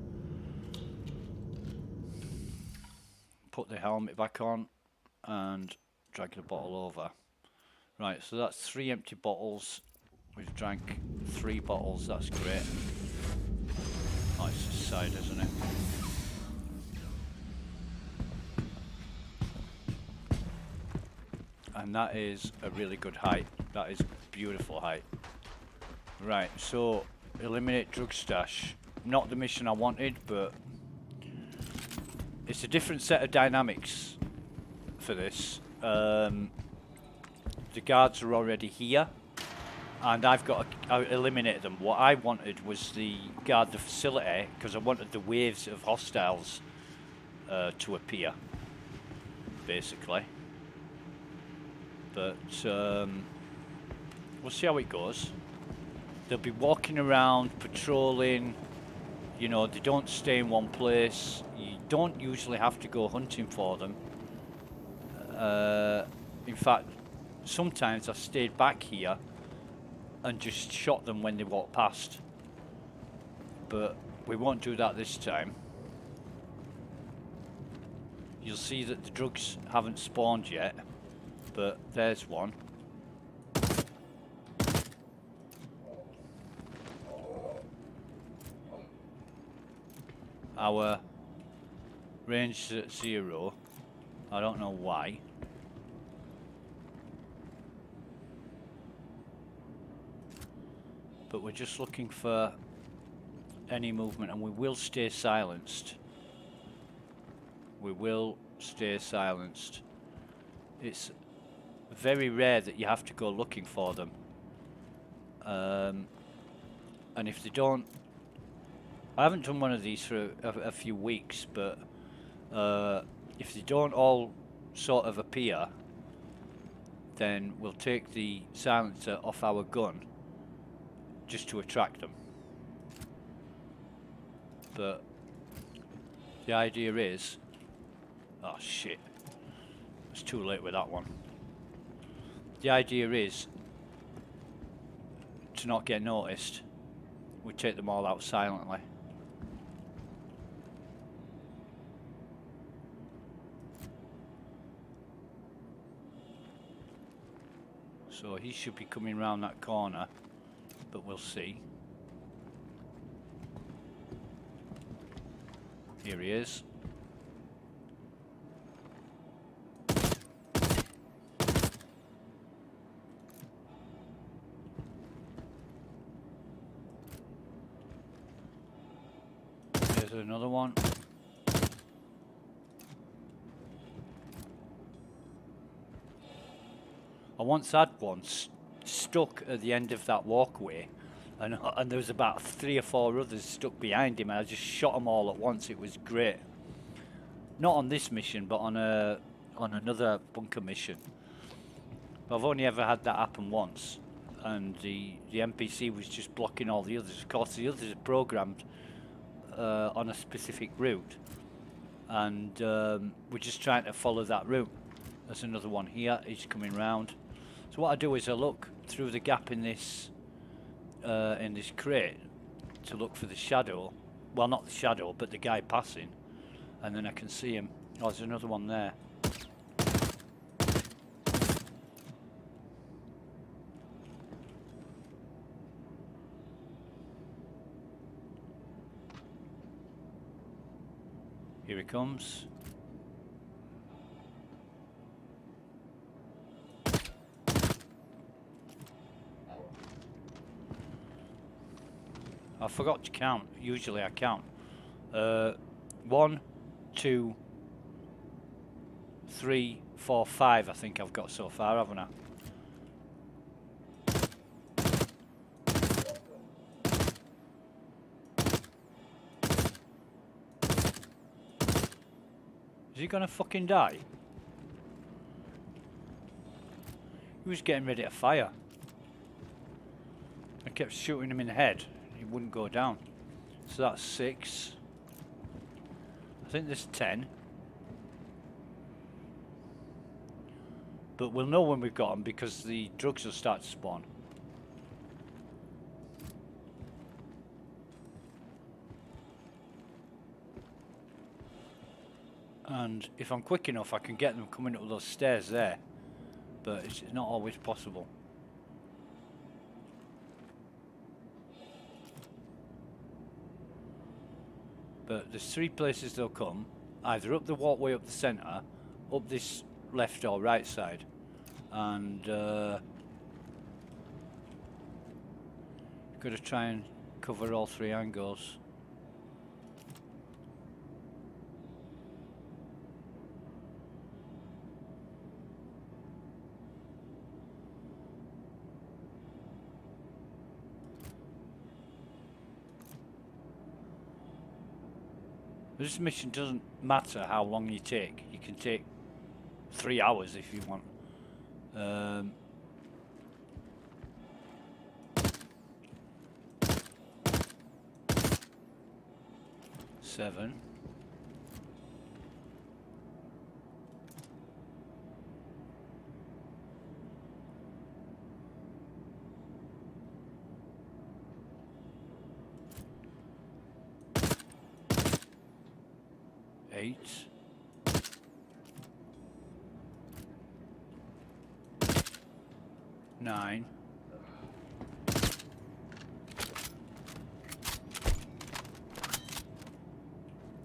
Put the helmet back on and drag the bottle over. Right, so that's 3 empty bottles. We've drank 3 bottles, that's great. Oh, it's this side, isn't it? And that is a really good height. That is a beautiful height. Right, so eliminate drug stash. Not the mission I wanted, but it's a different set of dynamics for this. The guards are already here, and I eliminated them. What I wanted was the guard the facility, because I wanted the waves of hostiles to appear, basically. But we'll see how it goes. They'll be walking around, patrolling. You know, they don't stay in one place. You don't usually have to go hunting for them. In fact, sometimes I stayed back here and just shot them when they walked past. But we won't do that this time. You'll see that the drugs haven't spawned yet, but there's one. Our range is at 0. I don't know why. But we're just looking for any movement, and we will stay silenced. We will stay silenced. It's very rare that you have to go looking for them. And if they don't... I haven't done one of these for a few weeks, but if they don't all sort of appear, then we'll take the silencer off our gun just to attract them. But the idea is... Oh shit. It's too late with that one. The idea is to not get noticed. We take them all out silently. So he should be coming round that corner, but we'll see. Here he is. There's another one. I once had one stuck at the end of that walkway, and there was about 3 or 4 others stuck behind him, and I just shot them all at once. It was great. Not on this mission, but on another bunker mission. But I've only ever had that happen once, and the NPC was just blocking all the others. Of course, the others are programmed on a specific route, and we're just trying to follow that route. There's another one here. He's coming round. So what I do is I look through the gap in this crate to look for the shadow. Well, not the shadow, but the guy passing, and then I can see him. Oh, there's another one there. Here he comes. I forgot to count. Usually I count. 1, 2, 3, 4, 5 I think I've got so far, haven't I? Is he gonna fucking die? He was getting ready to fire. I kept shooting him in the head. He wouldn't go down. So that's 6. I think there's 10. But we'll know when we've got them because the drugs will start to spawn. And if I'm quick enough, I can get them coming up those stairs there. But it's not always possible. But there's 3 places they'll come. Either up the walkway up the centre, up this left or right side. And got to try and cover all 3 angles. This mission doesn't matter how long you take. You can take 3 hours if you want. 7. Eight. 9.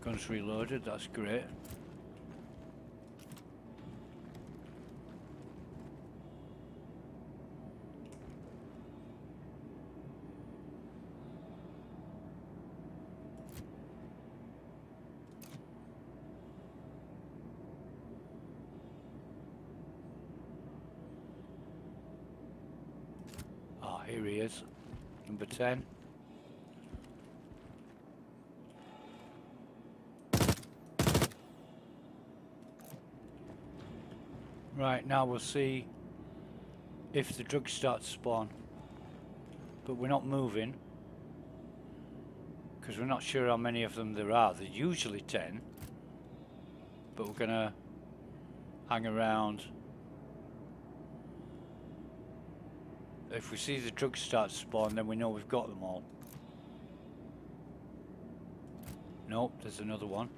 Guns reloaded, that's great. Oh, here he is, number 10. Right, now we'll see if the drugs start to spawn. But we're not moving, because we're not sure how many of them there are. There's usually 10, but we're gonna hang around. If we see the drugs start to spawn, then we know we've got them all. Nope, there's another one.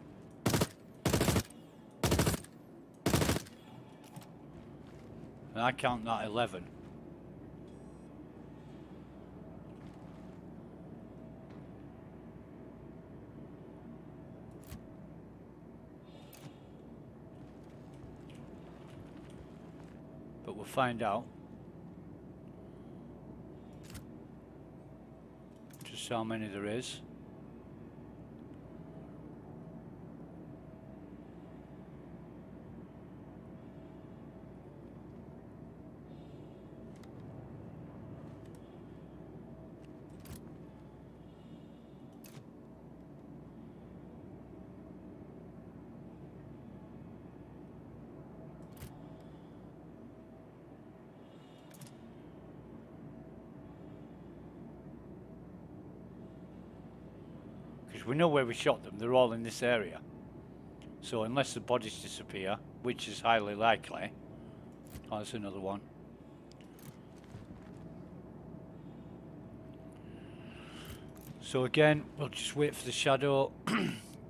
And I count that 11. But we'll find out just how many there is. We know where we shot them, they're all in this area. So unless the bodies disappear, which is highly likely. Oh, there's another one. So again, we'll just wait for the shadow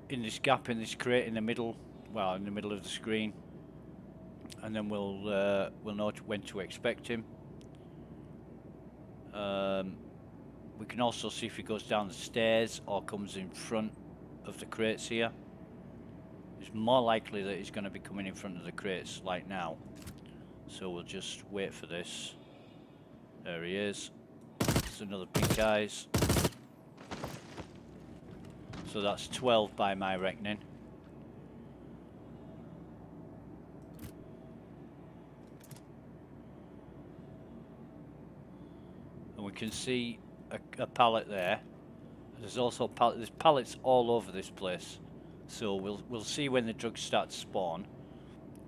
in this gap in this crate in the middle, well, in the middle of the screen. And then we'll know when to expect him. We can also see if he goes down the stairs or comes in front of the crates here. It's more likely that he's going to be coming in front of the crates like now. So we'll just wait for this. There he is. There's another pink eyes. So that's 12 by my reckoning. And we can see a pallet there. There's also there's pallets all over this place. So we'll see when the drugs start to spawn,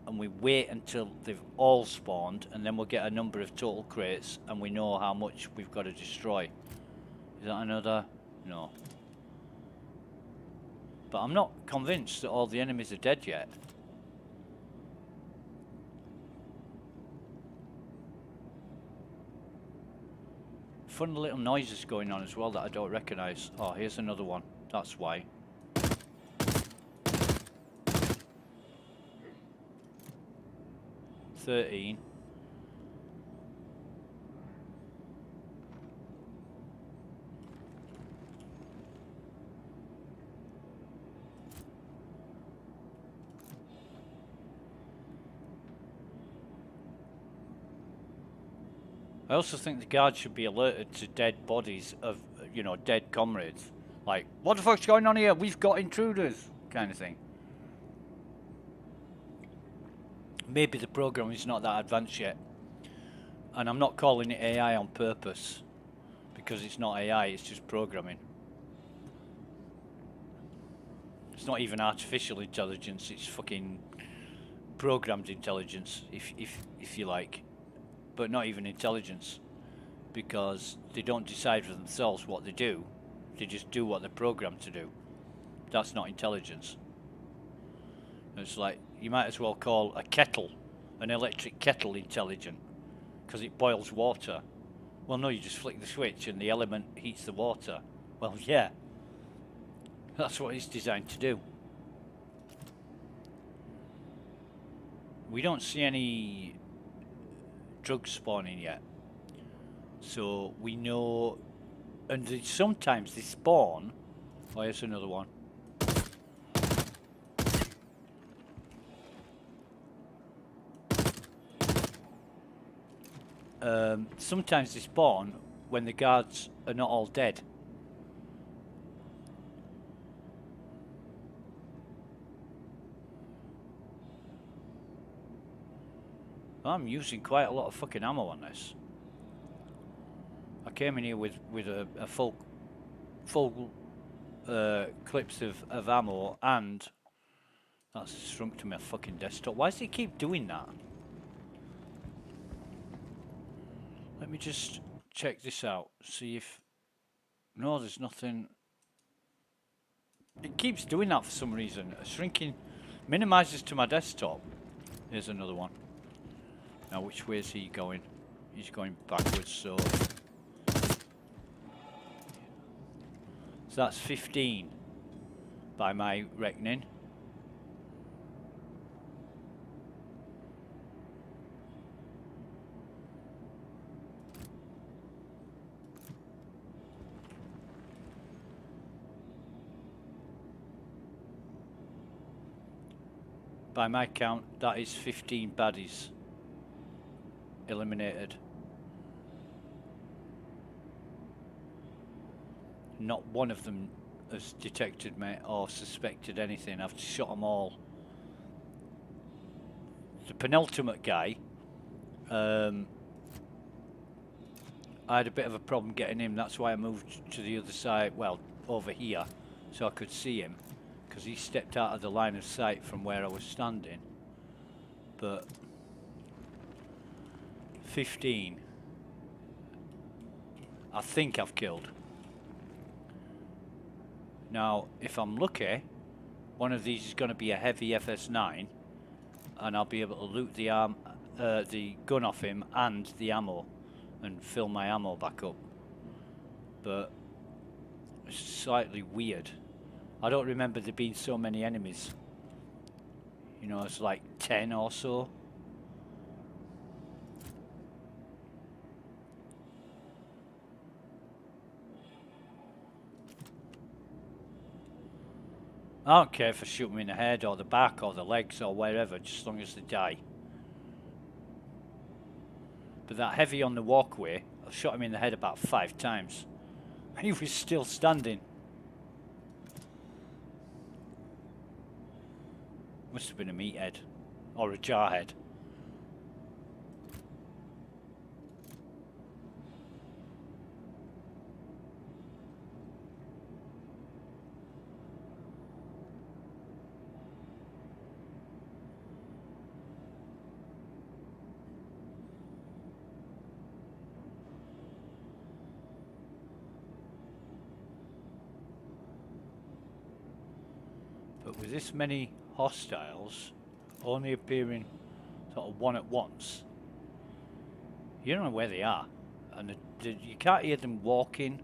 and we wait until they've all spawned, and then we'll get a number of total crates, and we know how much we've got to destroy. Is that another? No. But I'm not convinced that all the enemies are dead yet. Fun little noises going on as well that I don't recognise. Oh, here's another one. That's why. $13. I also think the guards should be alerted to dead bodies of, you know, dead comrades. Like, what the fuck's going on here? We've got intruders, kind of thing. Maybe the program is not that advanced yet. And I'm not calling it AI on purpose, because it's not AI, it's just programming. It's not even artificial intelligence, it's fucking programmed intelligence, if you like. But not even intelligence, because they don't decide for themselves what they do. They just do what they're programmed to do. That's not intelligence. It's like, you might as well call a kettle, an electric kettle, intelligent, because it boils water. Well, no, you just flick the switch and the element heats the water. Well, yeah, that's what it's designed to do. We don't see any drugs spawning yet, so we know. And sometimes they spawn. Oh, here's another one. Sometimes they spawn when the guards are not all dead. I'm using quite a lot of fucking ammo on this. I came in here with a full clips of ammo, and that's shrunk to my fucking desktop. Why does it keep doing that? Let me just check this out, see if... No, there's nothing... It keeps doing that for some reason. Shrinking minimizes to my desktop. Here's another one. Now, which way is he going? He's going backwards, so that's 15 by my reckoning. By my count, that is 15 baddies eliminated. Not one of them has detected me or suspected anything. I've shot them all. The penultimate guy, I had a bit of a problem getting him. That's why I moved to the other side, well, over here, so I could see him, because he stepped out of the line of sight from where I was standing. But 15 I think I've killed. Now, if I'm lucky, one of these is going to be a heavy FS9, and I'll be able to loot the gun off him and the ammo, and fill my ammo back up. But it's slightly weird. I don't remember there being so many enemies. You know, it's like 10 or so. I don't care if I shoot them in the head or the back or the legs or wherever, just as long as they die. But that heavy on the walkway, I shot him in the head about 5 times. He was still standing. Must have been a meathead or a jarhead. But with this many hostiles only appearing sort of one at once, you don't know where they are, and you can't hear them walking,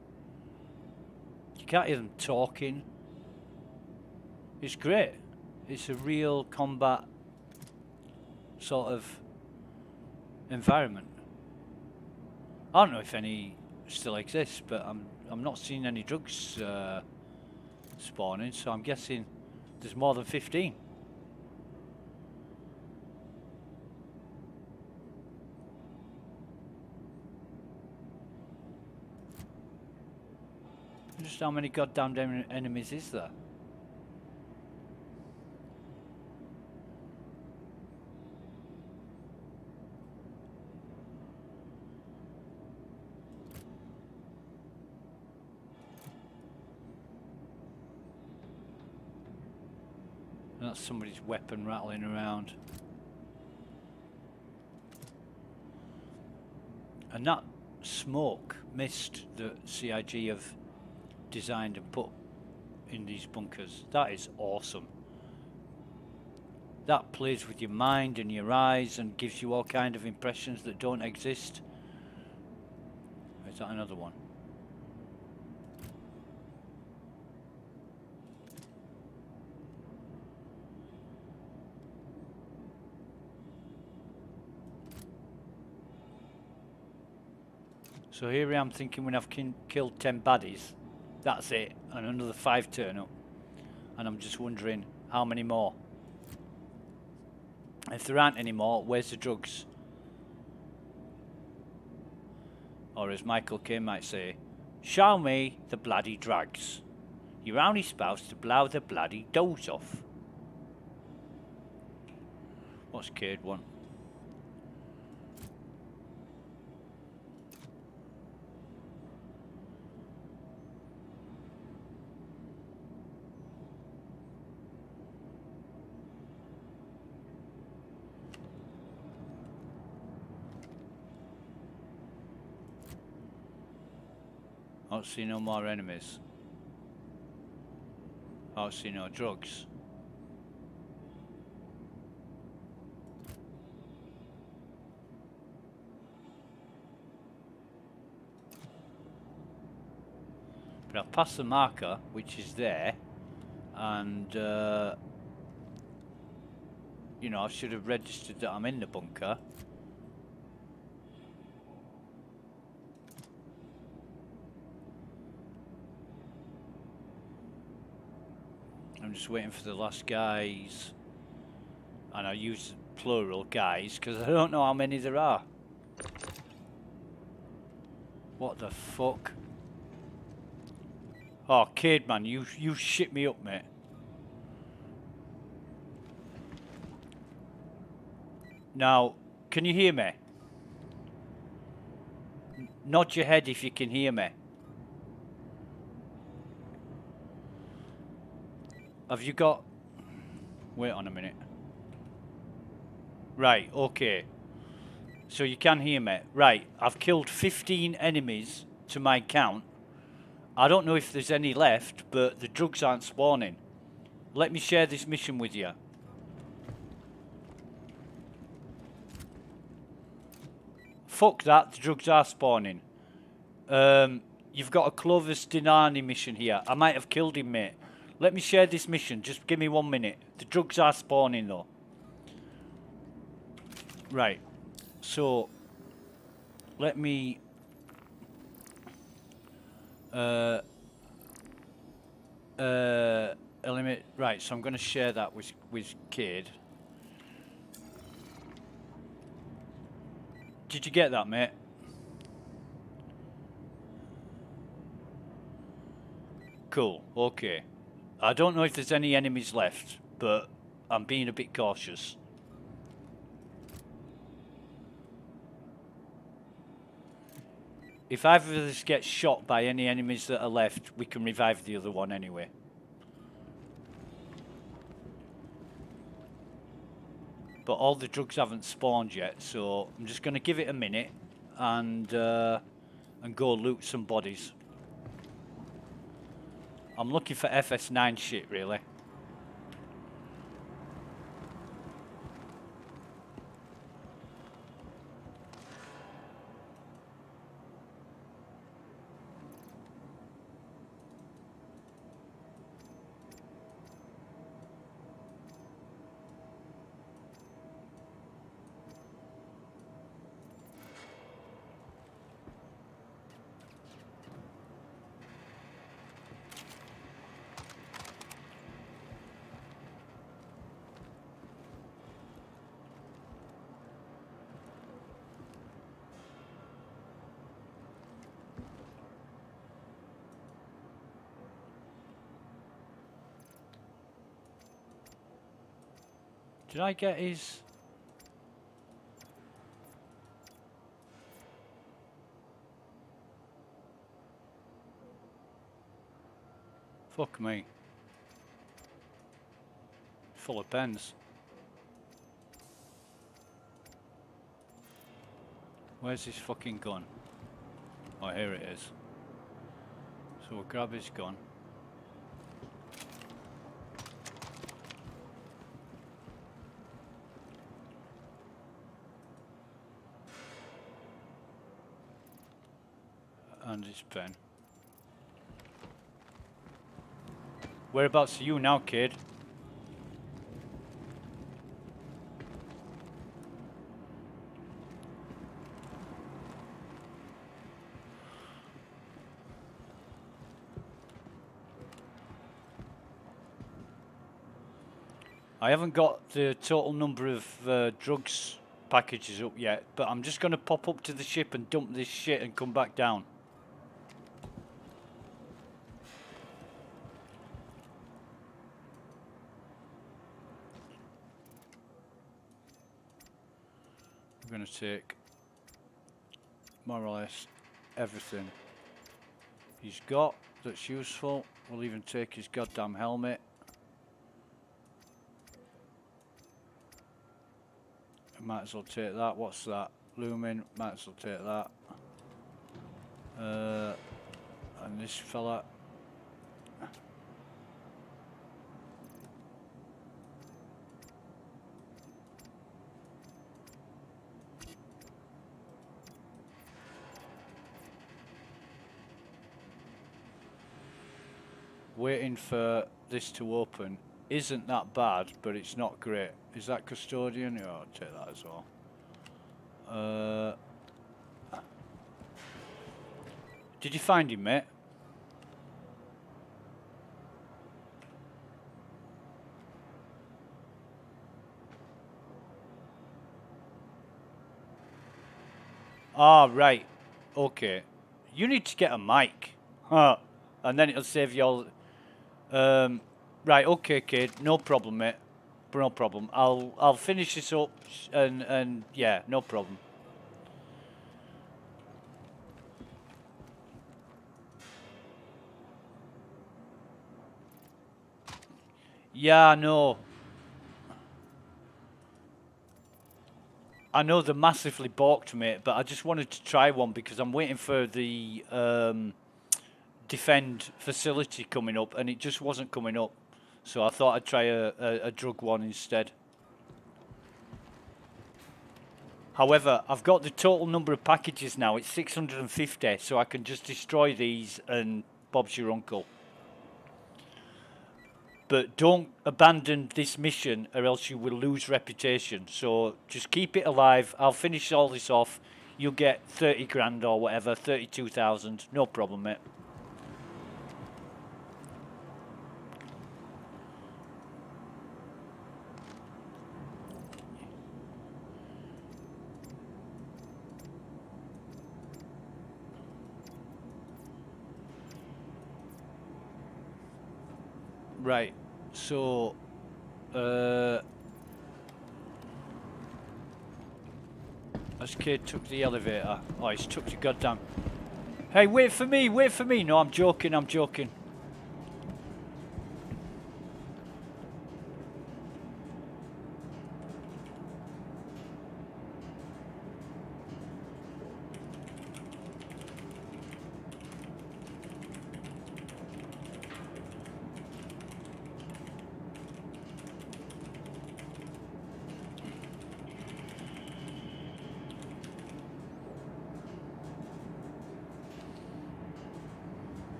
you can't hear them talking. It's great. It's a real combat sort of environment. I don't know if any still exists, but I'm not seeing any drugs spawning, so I'm guessing there's more than 15. Just how many goddamn enemies is there? That's somebody's weapon rattling around. And that smoke mist that CIG have designed and put in these bunkers, that is awesome. That plays with your mind and your eyes and gives you all kind of impressions that don't exist. Is that another one? So here I am thinking when I've killed 10 baddies, that's it, and another 5 turn up. And I'm just wondering how many more. If there aren't any more, where's the drugs? Or as Michael Caine might say, show me the bloody drugs. You're only supposed to blow the bloody doors off. What's Cade want? I don't see no more enemies. I don't see no drugs. But I've passed the marker, which is there, and you know, I should have registered that I'm in the bunker. I'm just waiting for the last guys, and I use plural guys because I don't know how many there are. What the fuck? Oh, Cade, man, you shit me up, mate. Now, can you hear me? Nod your head if you can hear me. Have you got... Wait on a minute. Right, okay. So you can hear me. Right, I've killed 15 enemies to my count. I don't know if there's any left, but the drugs aren't spawning. Let me share this mission with you. Fuck that, the drugs are spawning. You've got a Clovis Dinani mission here. I might have killed him, mate. Let me share this mission. Just give me 1 minute. The drugs are spawning, though. Right. So, let me... eliminate... Right, so I'm going to share that with Cade. Did you get that, mate? Cool, okay. I don't know if there's any enemies left, but I'm being a bit cautious. If either of us gets shot by any enemies that are left, we can revive the other one anyway. But all the drugs haven't spawned yet, so I'm just going to give it a minute and go loot some bodies. I'm looking for FS9 shit, really. Did I get his... Fuck me. Full of pens. Where's his fucking gun? Oh, here it is. So we'll grab his gun. And his pen. Whereabouts are you now, kid? I haven't got the total number of drugs packages up yet, but I'm just going to pop up to the ship and dump this shit and come back down. I'm going to take more or less everything he's got that's useful. We'll even take his goddamn helmet. Might as well take that. What's that? Lumen. Might as well take that. And this fella. Waiting for this to open isn't that bad, but it's not great. Is that custodian? Yeah, I'll take that as well. Did you find him, mate? Ah, right. Okay. You need to get a mic. Huh. And then it'll save you all... right, okay, kid. No problem, mate. No problem. I'll finish this up and yeah, no problem. Yeah, I know. I know they're massively balked, mate, but I just wanted to try one because I'm waiting for the defend facility coming up, and it just wasn't coming up. So I thought I'd try a drug one instead. However, I've got the total number of packages now. It's 650, so I can just destroy these and Bob's your uncle. But don't abandon this mission or else you will lose reputation. So just keep it alive. I'll finish all this off. You'll get 30 grand or whatever, 32,000. No problem, mate. Right, so, this kid took the elevator. Oh, he's took the goddamn... Hey, wait for me, wait for me. No, I'm joking, I'm joking.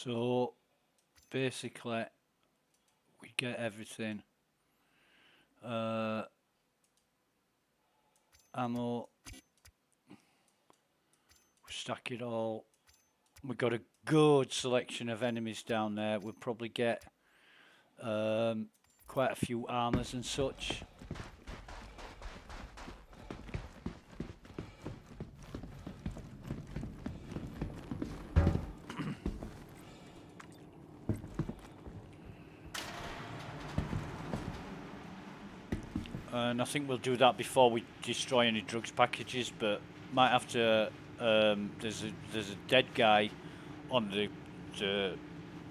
So basically we get everything. Ammo, stack it all. We've got a good selection of enemies down there. We'll probably get quite a few armors and such. And I think we'll do that before we destroy any drugs packages, but might have to. There's a dead guy on the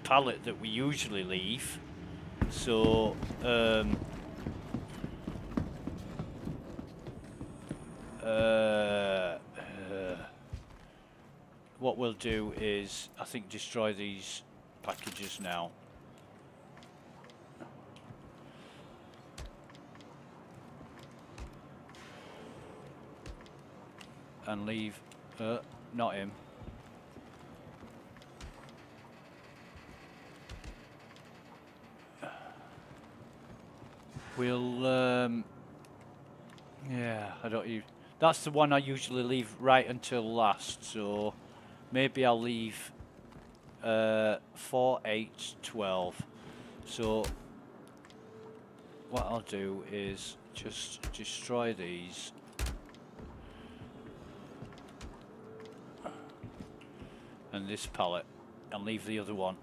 pallet that we usually leave, so what we'll do is, I think, destroy these packages now. And leave, not him. We'll, yeah, I don't use, that's the one I usually leave right until last, so maybe I'll leave 4.8.12. So what I'll do is just destroy these. And this pallet, and leave the other one.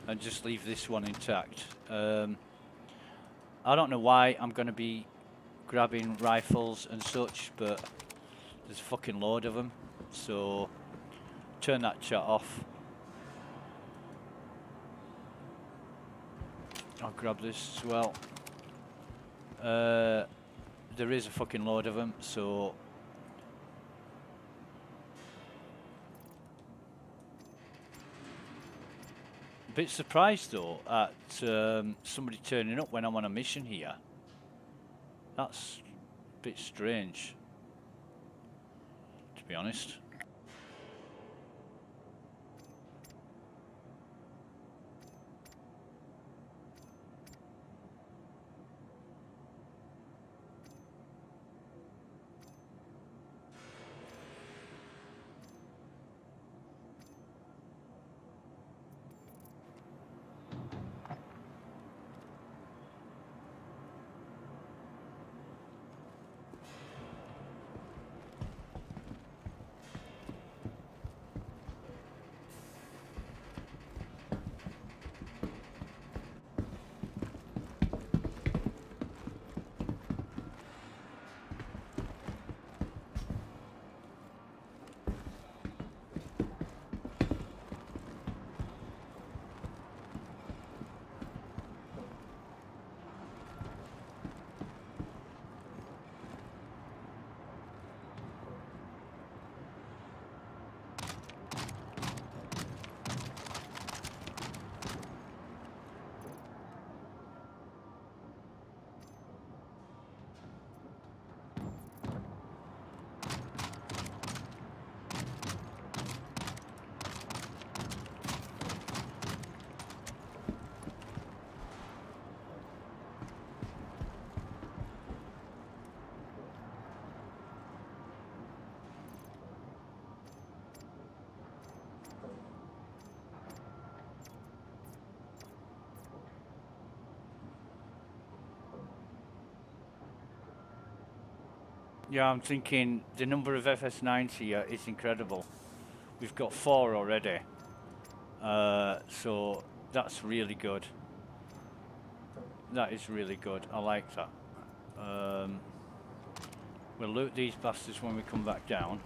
And just leave this one intact. I don't know why I'm going to be grabbing rifles and such, but there's a fucking load of them. So turn that chat off. I'll grab this as well. There is a fucking load of them, so a bit surprised though at somebody turning up when I'm on a mission here. That's a bit strange, to be honest. Yeah, I'm thinking the number of FS9s here is incredible. We've got 4 already. So that's really good. That is really good. I like that. We'll loot these bastards when we come back down.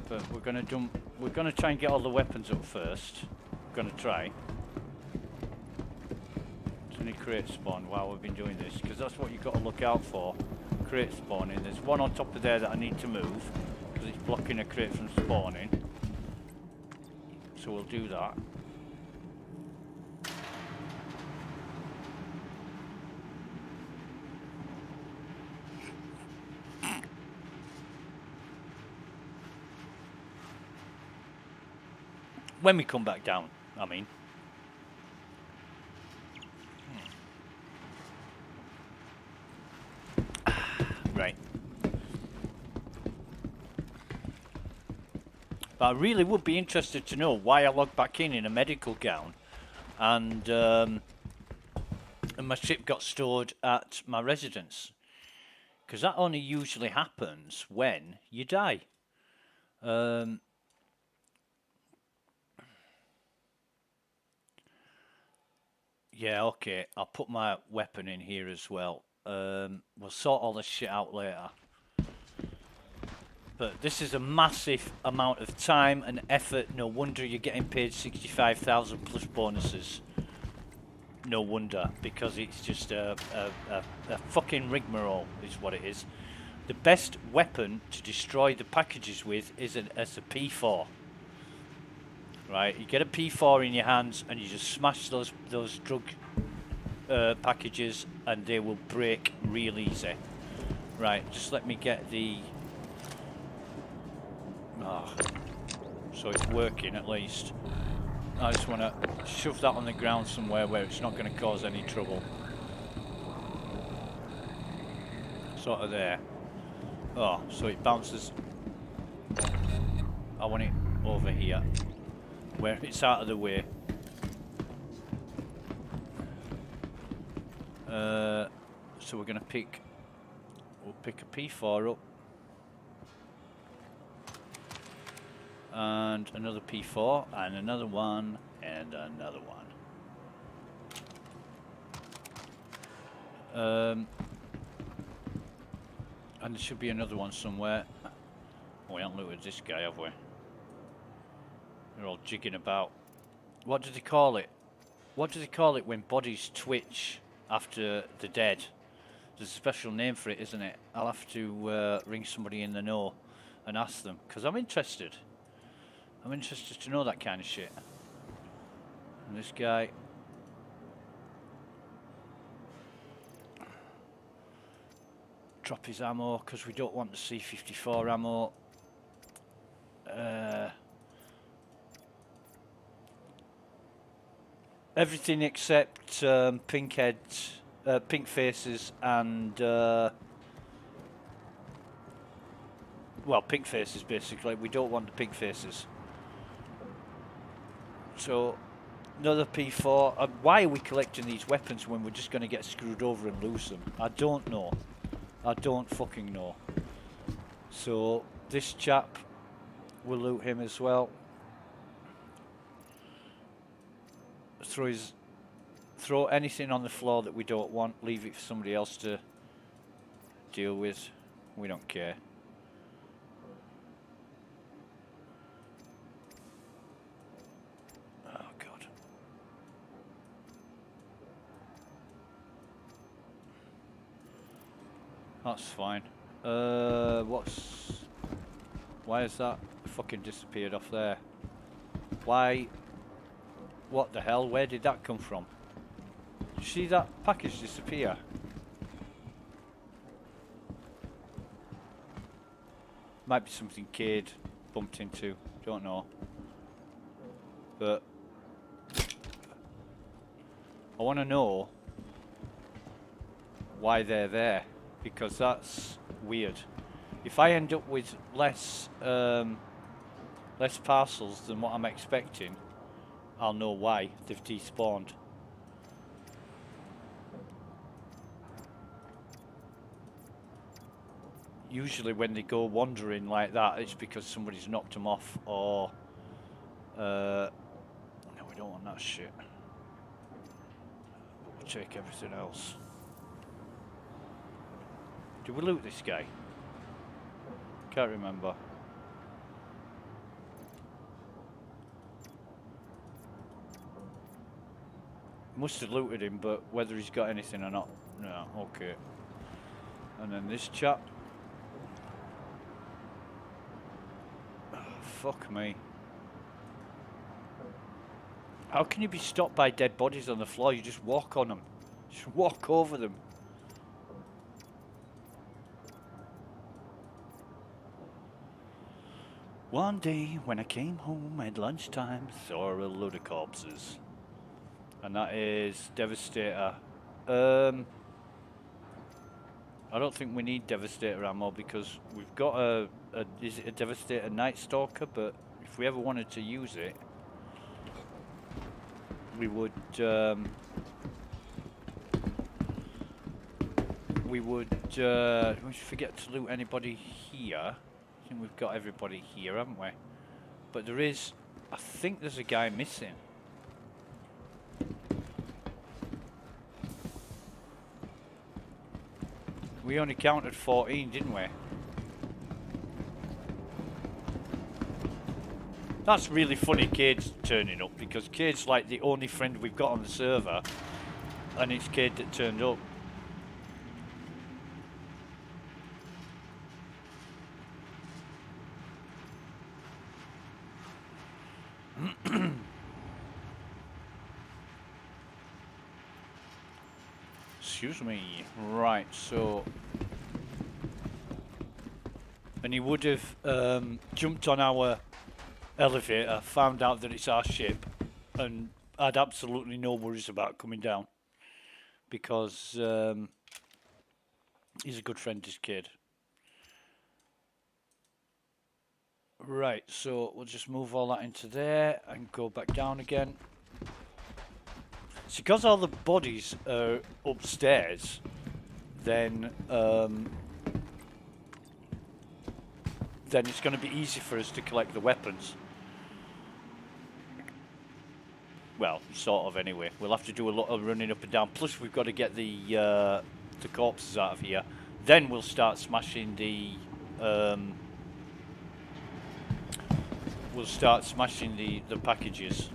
But we're gonna try and get all the weapons up first. We're gonna try. Any crate spawn while we've been doing this, because that's what you've got to look out for. Crate spawning. There's one on top of there that I need to move because it's blocking a crate from spawning. So we'll do that. When we come back down, I mean. Right. But I really would be interested to know why I logged back in a medical gown and my ship got stored at my residence. Because that only usually happens when you die. Yeah, okay. I'll put my weapon in here as well. We'll sort all this shit out later. But this is a massive amount of time and effort. No wonder you're getting paid 65,000 plus bonuses. No wonder, because it's just a fucking rigmarole is what it is. The best weapon to destroy the packages with is a P4. Right, you get a P4 in your hands and you just smash those drug packages and they will break real easy. Right, just let me get the... Oh, so it's working at least. I just want to shove that on the ground somewhere where it's not going to cause any trouble. Sort of there. Oh, so it bounces. I want it over here, where it's out of the way. So we're going to we'll pick a P4 up. And another P4, and another one, and another one. And there should be another one somewhere. Oh, we haven't looted this guy, have we? They're all jigging about. What do they call it? What do they call it when bodies twitch after they're dead? There's a special name for it, isn't it? I'll have to ring somebody in the know and ask them, because I'm interested. I'm interested to know that kind of shit. And this guy... Drop his ammo, because we don't want the C-54 ammo. Everything except pink heads, pink faces and... well, pink faces basically. We don't want the pink faces. So, another P4. Why are we collecting these weapons when we're just going to get screwed over and lose them? I don't know. I don't fucking know. So, this chap, we'll loot him as well. Throw anything on the floor that we don't want. Leave it for somebody else to deal with. We don't care. That's fine. Why has that fucking disappeared off there? Why? What the hell? Where did that come from? Did you see that package disappear? Might be something Cade bumped into. Don't know. But I want to know why they're there. Because that's weird. If I end up with less parcels than what I'm expecting, I'll know why they've despawned. Usually when they go wandering like that, it's because somebody's knocked them off or... no, we don't want that shit. We'll take everything else. Did we loot this guy? Can't remember. Must have looted him, but whether he's got anything or not, no, okay. And then this chap. Oh, fuck me. How can you be stopped by dead bodies on the floor? You just walk on them. Just walk over them. One day when I came home at lunchtime, saw a load of corpses. And that is Devastator. I don't think we need Devastator ammo because we've got is it a Devastator Night Stalker, but if we ever wanted to use it, we would we should forget to loot anybody here. I think we've got everybody here, haven't we? But there is, I think there's a guy missing. We only counted 14, didn't we? That's really funny, Cade's turning up, because Cade's like the only friend we've got on the server, and it's Cade that turned up. Excuse me. Right, so... And he would have jumped on our elevator, found out that it's our ship, and had absolutely no worries about coming down. Because he's a good friend, this kid. Right, so we'll just move all that into there and go back down again. So because all the bodies are upstairs, then it's going to be easy for us to collect the weapons. Well, sort of anyway. We'll have to do a lot of running up and down. Plus, we've got to get the corpses out of here. Then we'll start smashing the the packages.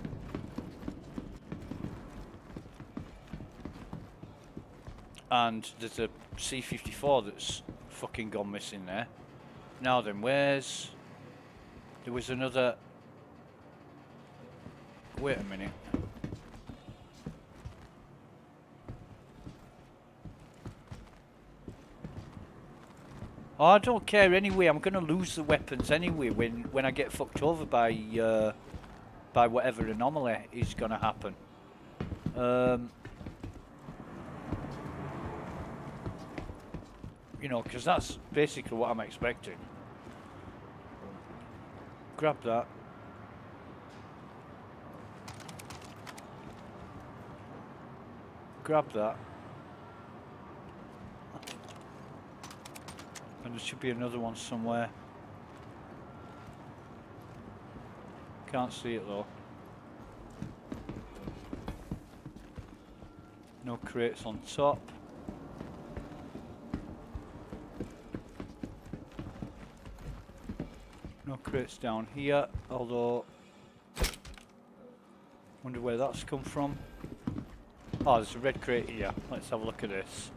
And there's a C-54 that's fucking gone missing there. Now then, where's... There was another... Wait a minute. Oh, I don't care anyway. I'm going to lose the weapons anyway when I get fucked over by whatever anomaly is going to happen. You know, because that's basically what I'm expecting. Grab that. Grab that. And there should be another one somewhere. Can't see it though. No crates on top. No crates down here, although wonder where that's come from. Oh, there's a red crate here. Let's have a look at this.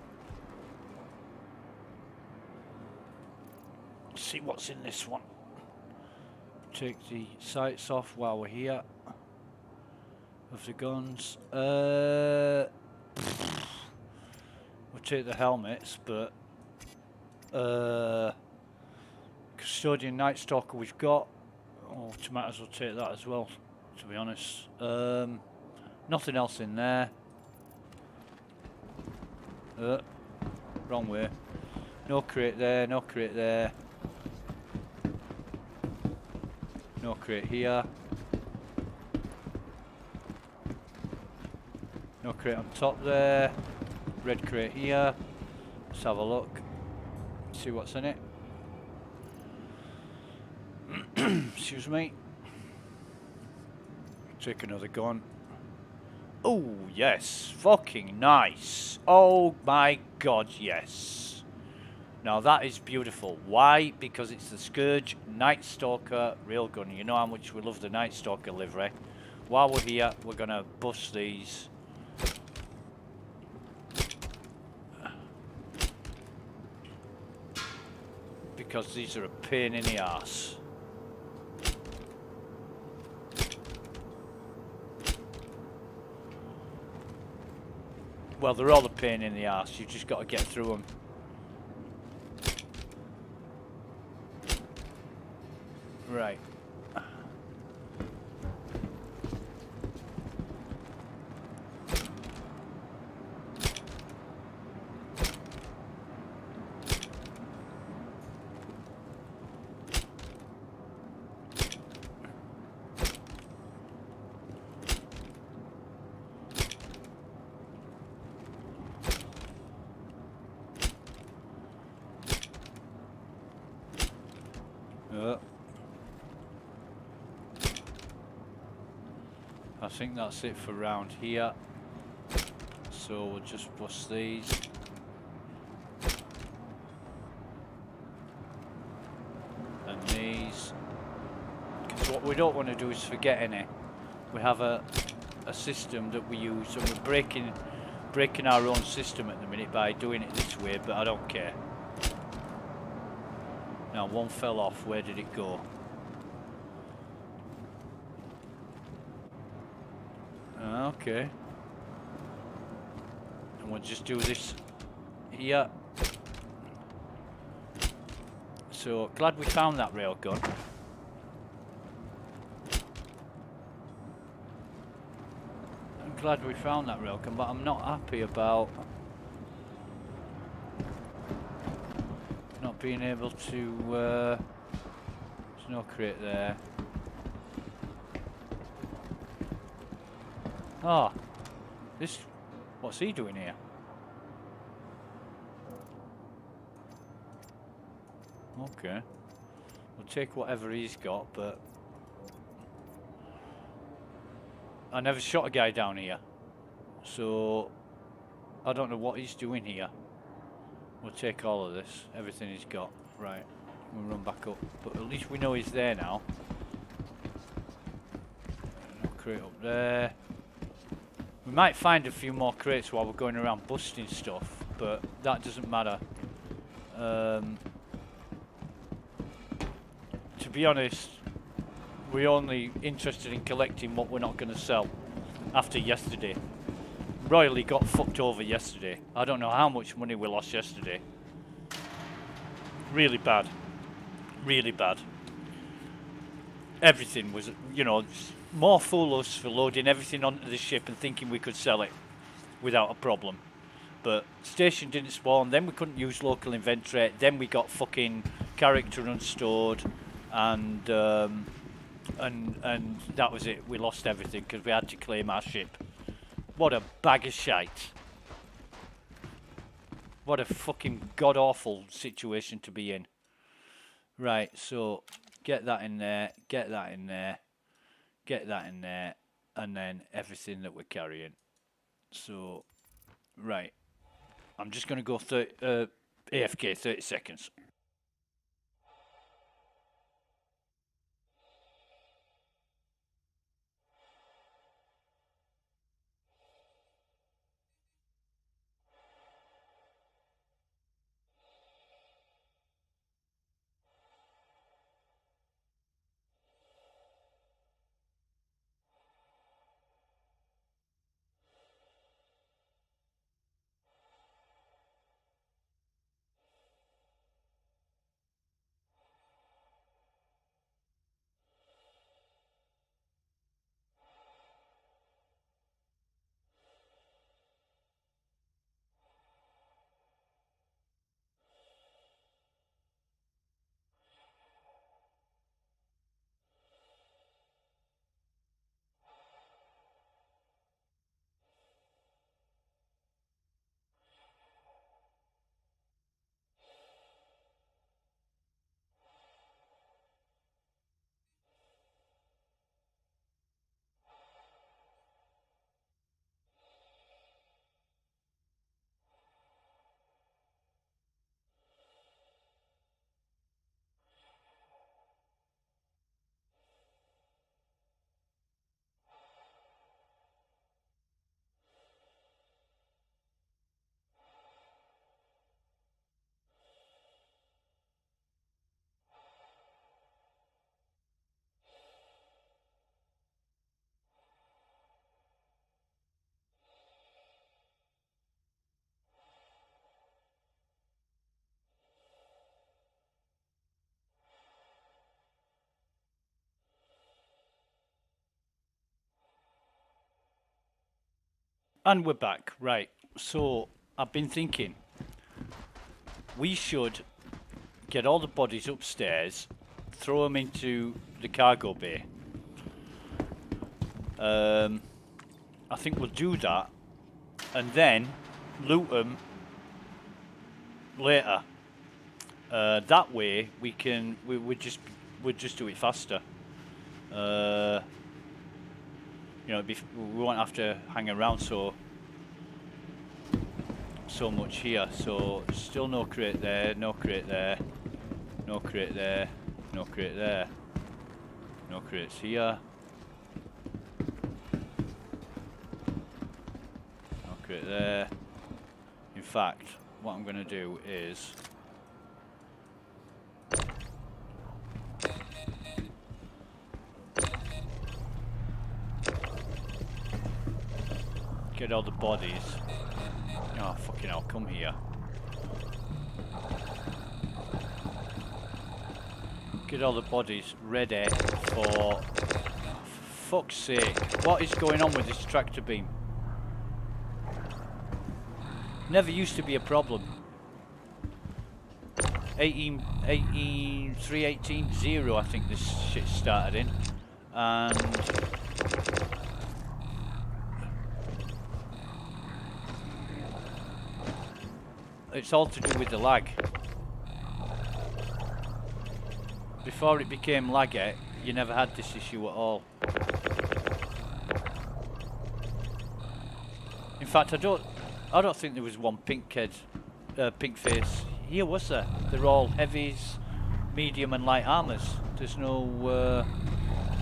See what's in this one. Take the sights off while we're here. Of the guns. We'll take the helmets, but Custodian Night Stalker we've got. Oh, might as well take that as well, to be honest. Nothing else in there. Wrong way. No crate there, no crate there. No crate here. No crate on top there. Red crate here. Let's have a look. See what's in it. Excuse me. Take another gun. Oh, yes. Fucking nice. Oh my god, yes. Now that is beautiful. Why? Because it's the Scourge Night Stalker railgun. You know how much we love the Night Stalker livery. While we're here, we're going to bust these. Because these are a pain in the arse. Well, they're all a pain in the arse. You've just got to get through them. Right. I think that's it for round here. So we'll just bust these. And these. Because what we don't want to do is forget any. We have a system that we use, and we're breaking our own system at the minute by doing it this way, but I don't care. Now one fell off, where did it go? Okay. And we'll just do this here. So glad we found that railgun. I'm glad we found that railgun, but I'm not happy about not being able to. There's no crate there. Ah, this. What's he doing here? Okay. We'll take whatever he's got, but I never shot a guy down here, so I don't know what he's doing here. We'll take all of this, everything he's got. Right, we'll run back up, but at least we know he's there now. No crate up there. We might find a few more crates while we're going around busting stuff, but that doesn't matter. To be honest, we're only interested in collecting what we're not going to sell after yesterday. Royally got fucked over yesterday. I don't know how much money we lost yesterday. Really bad. Really bad. Everything was, you know, more fool us for loading everything onto the ship and thinking we could sell it without a problem. But station didn't spawn, then we couldn't use local inventory, then we got fucking character unstored, and that was it. We lost everything because we had to claim our ship. What a bag of shite. What a fucking god-awful situation to be in. Right, so get that in there, get that in there, get that in there, and then everything that we're carrying. So, right. I'm just going to go AFK 30 seconds. And we're back. Right. So I've been thinking we should get all the bodies upstairs, throw them into the cargo bay. I think we'll do that, and then loot them later. That way we can we just do it faster. You know, we won't have to hang around so much here. So still no crate there, no crate there, no crate there, no crate there, no crates here, no crate there. In fact, what I'm going to do is get all the bodies. Oh, fucking hell, come here. Get all the bodies ready for... fuck's sake. What is going on with this tractor beam? Never used to be a problem. 3.18.2 I think this shit started in. And... it's all to do with the lag. Before it became laggy, you never had this issue at all. In fact, I don't think there was one pink face here, was there? They're all heavies, medium, and light armors. There's no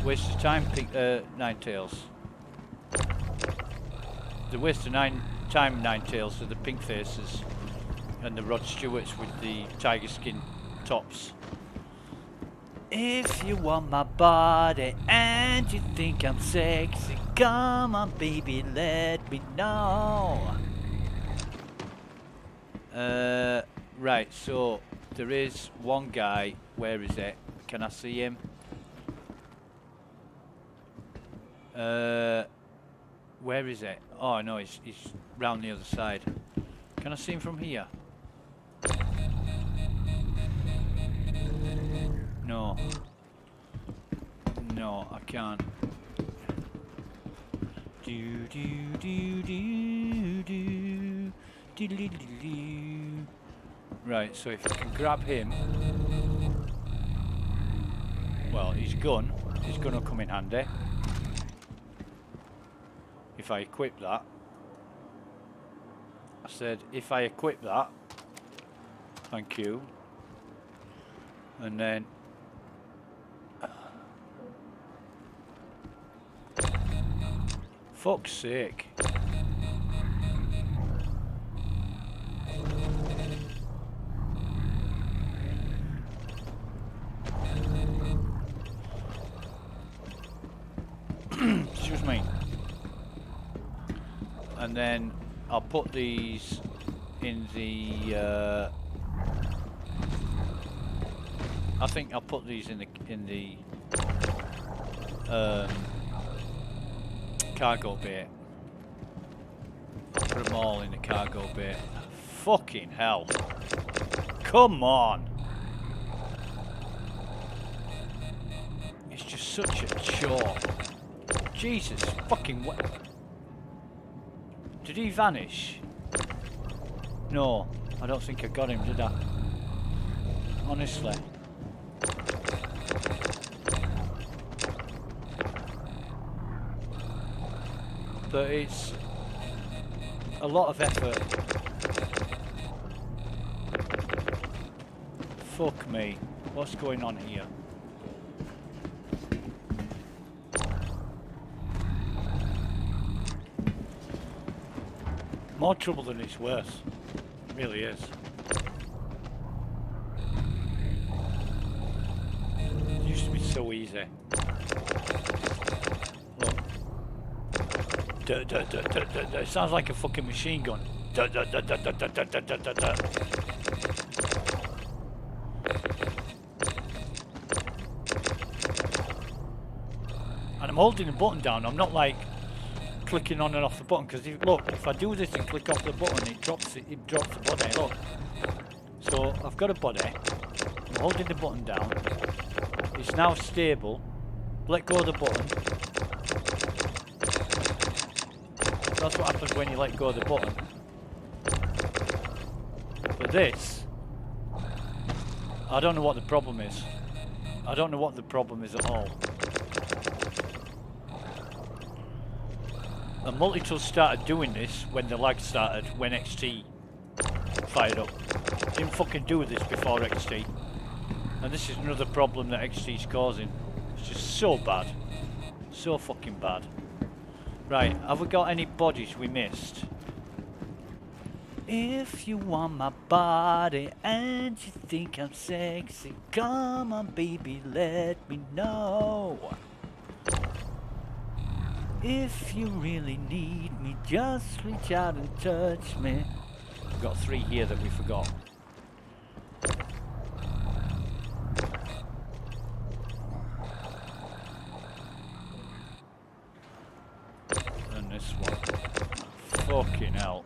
waste of time, Ninetails. The waste of time Ninetails are the pink faces. And the Rod Stewarts with the tiger skin tops. If you want my body and you think I'm sexy, come on baby, let me know. Right, so there is one guy. Where is it? Can I see him? Where is it? Oh no, he's round the other side. Can I see him from here? No. No, I can't. Right, so if I can grab him, well, his gun is going to come in handy. If I equip that. I said, if I equip that, thank you. And then fuck's sake. Excuse me. And then I'll put these in the I think I'll put these in the cargo bay. I'll put them all in the cargo bay. Fucking hell. Come on. It's just such a chore. Jesus fucking what? Did he vanish? No, I don't think I got him, did I? Honestly. But it's a lot of effort. Fuck me. What's going on here? More trouble than it's worth. It really is. It used to be so easy. Look. It sounds like a fucking machine gun. And I'm holding the button down. I'm not like clicking on and off the button, because look, if I do this and click off the button, it drops the body. Look. So I've got a body. I'm holding the button down. It's now stable. Let go of the button. That's what happens when you let go of the button. But this, I don't know what the problem is. I don't know what the problem is at all. And multi-tool started doing this when the lag started, when XT fired up. Didn't fucking do this before XT. And this is another problem that XT's causing. It's just so bad. So fucking bad. Right, have we got any bodies we missed? If you want my body and you think I'm sexy, come on baby, let me know. If you really need me, just reach out and touch me. We've got 3 here that we forgot. And this one. Fucking hell.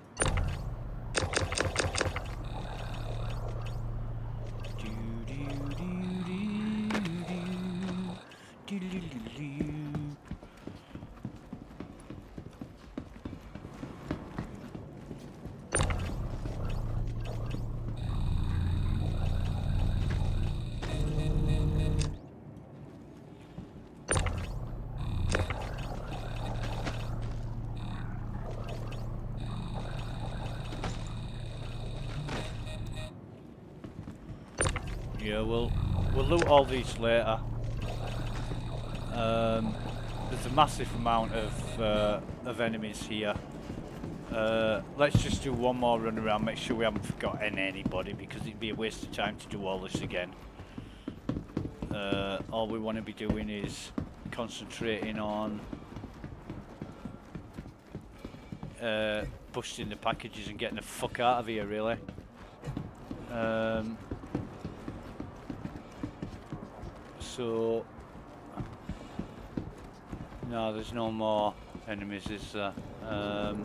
Yeah, we'll loot all these later. There's a massive amount of enemies here. Let's just do one more run around, make sure we haven't forgotten anybody, because it'd be a waste of time to do all this again. All we want to be doing is concentrating on busting the packages and getting the fuck out of here, really. So, no, there's no more enemies, is there? Oh,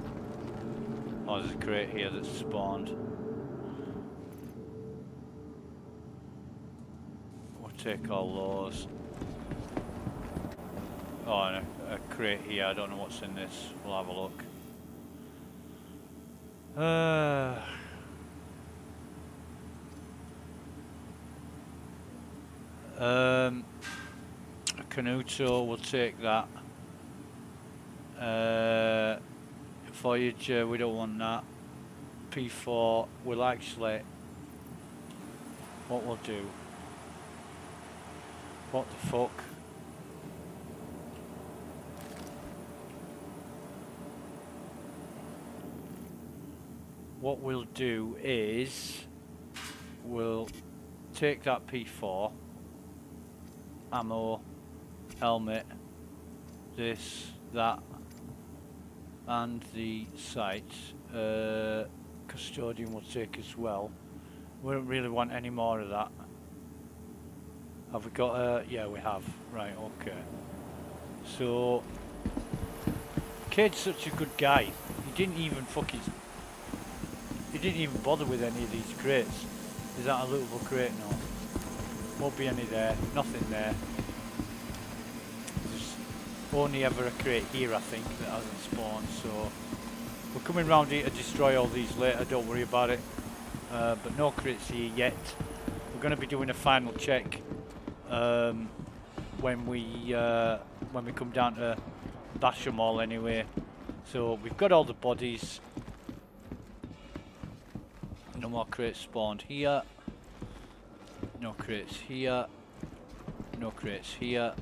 there's a crate here that's spawned. We'll take all those. Oh, and a crate here, I don't know what's in this. We'll have a look. Canuto, we'll take that. Voyager, we don't want that. P4, we'll actually... What we'll do... What the fuck? What we'll do is... We'll take that P4... Ammo, helmet, this, that, and the sight. Custodian will take as well. We don't really want any more of that. Have we got yeah, we have. Right, okay. So, Cade's such a good guy. He didn't even bother with any of these crates. Is that a lootable crate? No. Won't be any there, nothing there. There's only ever a crate here, I think, that hasn't spawned, so we're coming round here to destroy all these later, don't worry about it. But no crates here yet. We're going to be doing a final check when we come down to bash them all anyway. So we've got all the bodies. No more crates spawned here. No crates here. No crates here.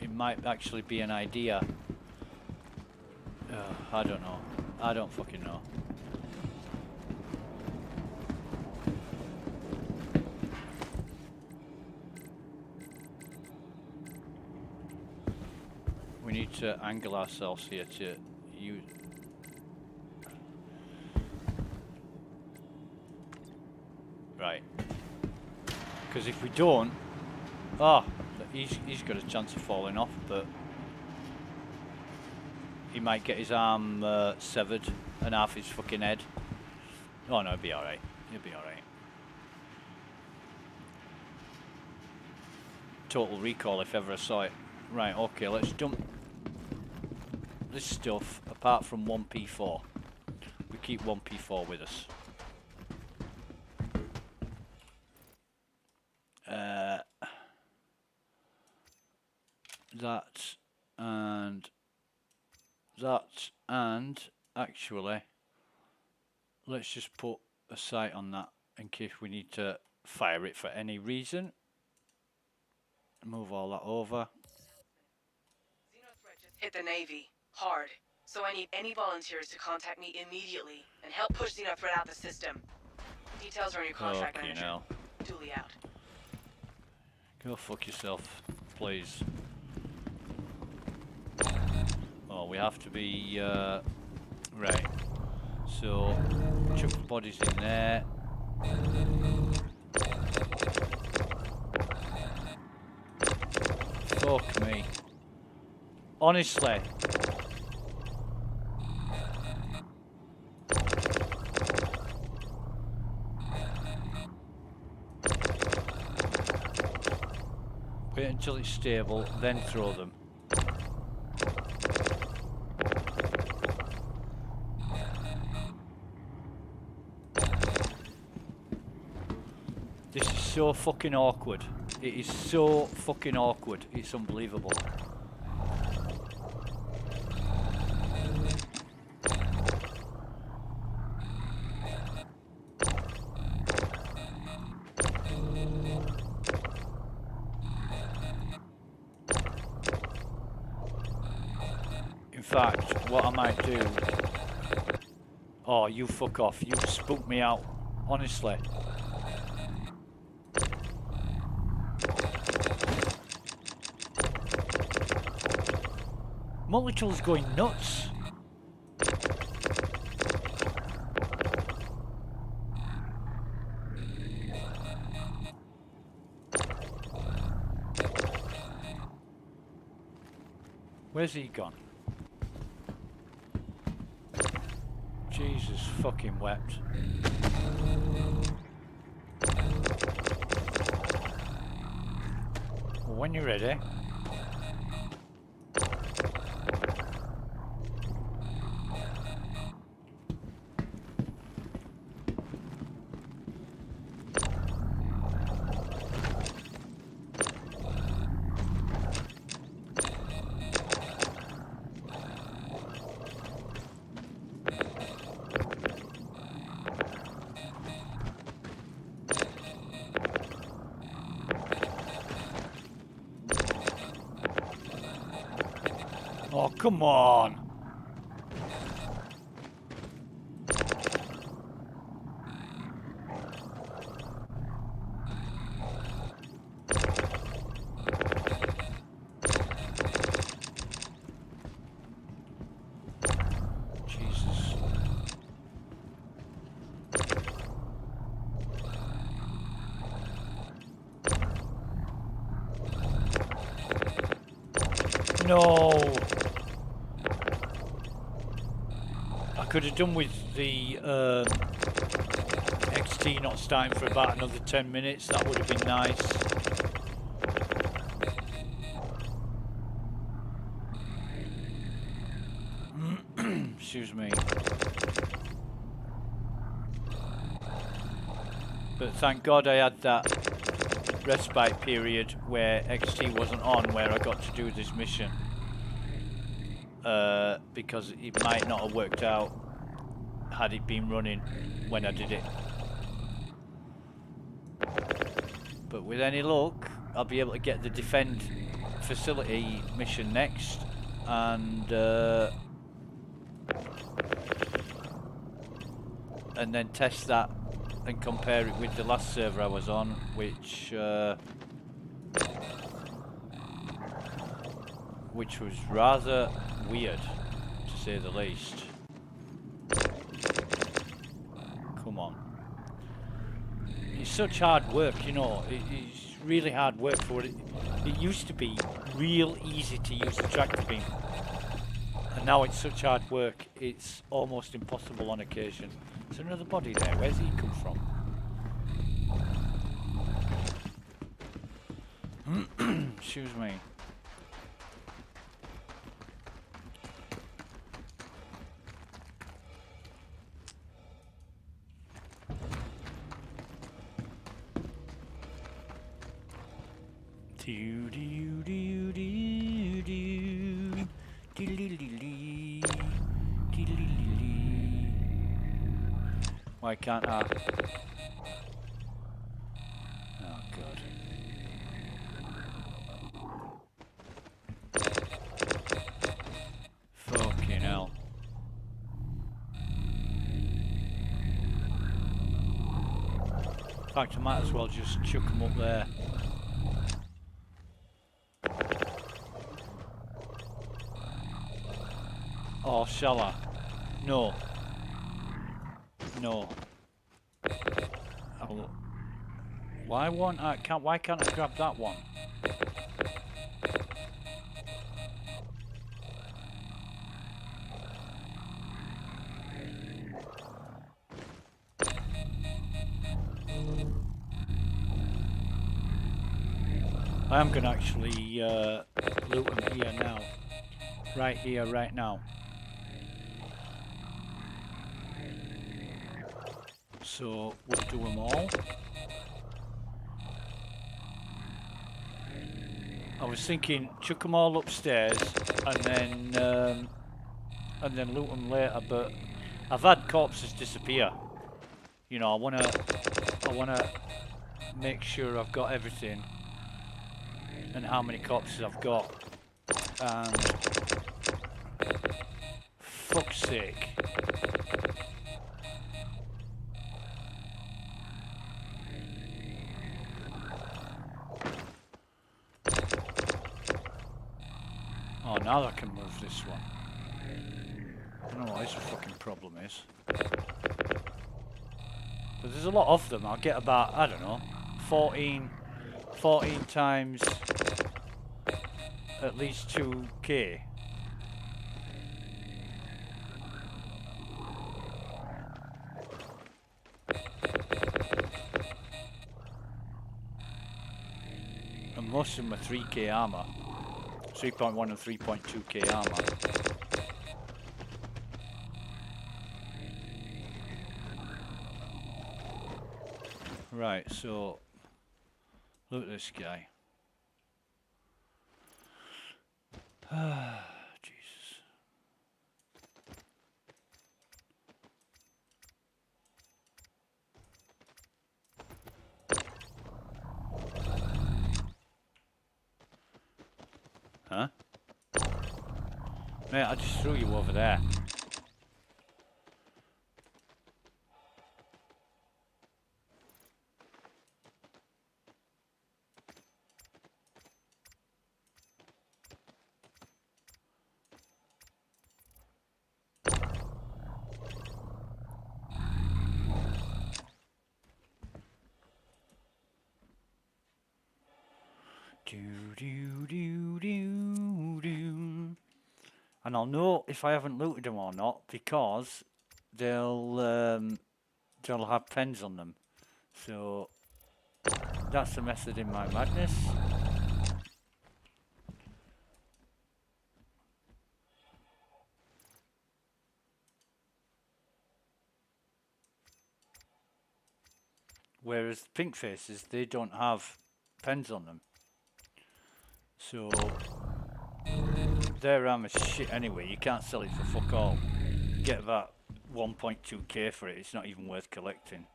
It might actually be an idea. I don't know. I don't fucking know. We need to angle ourselves here to use. Right. Because if we don't... Oh, he's got a chance of falling off, but he might get his arm severed and half his fucking head. Oh no, he'll be alright. He'll be alright. Total recall if ever I saw it. Right, okay, let's dump this stuff apart from 1P4. We keep 1P4 with us. That and actually let's just put a sight on that in case we need to fire it for any reason. Move all that over. Xenothreat just hit the Navy hard, so I need any volunteers to contact me immediately and help push Xenothreat out the system. Details are in your contract, Okay, manager. now. Duly out. Go fuck yourself, please. Oh, we have to be right. So chuck the bodies in there. Fuck me. Honestly. Wait until it's stable, then throw them. This is so fucking awkward. It is so fucking awkward. It's unbelievable. In fact, what I might do... Oh, you fuck off. You spooked me out. Honestly. Molotow's going nuts. Where's he gone? Jesus fucking wept. Well, when you're ready. Oh, come on. Jesus. No. Could have done with the XT not starting for about another 10 minutes. That would have been nice. Excuse me. But thank God I had that respite period where XT wasn't on, where I got to do this mission. Because it might not have worked out had it been running when I did it. But with any luck, I'll be able to get the defend facility mission next, and then test that and compare it with the last server I was on, which was rather weird, to say the least. Come on. It's such hard work, you know. It's really hard work for what It used to be real easy to use the tractor beam. And now it's such hard work, it's almost impossible on occasion. There's another body there. Where's he come from? Excuse me. Do do do do do diddly-lee, diddly-lee. Why can't I? Oh god. Fucking hell. In fact, I might as well just chuck them up there. Or shall I? No. No. Why won't I? Why can't I grab that one? I am going to actually loot them here now. Right here, right now. So we'll do them all. I was thinking chuck them all upstairs and then loot them later, but I've had corpses disappear. You know, I wanna make sure I've got everything and how many corpses I've got. And fuck's sake. Oh, now I can move this one. I don't know what his fucking problem is. But there's a lot of them. I'll get about, I don't know, 14 times at least 2k. And most of them are 3k armor. 3.1 and 3.2k armor. Right, so look at this guy. Jesus. Huh? Mate, I just threw you over there. And I'll know if I haven't looted them or not because they'll have pens on them. So that's the method in my madness. Whereas pink faces, they don't have pens on them. So their armor's shit anyway. You can't sell it for fuck all. You get about 1.2k for it. It's not even worth collecting.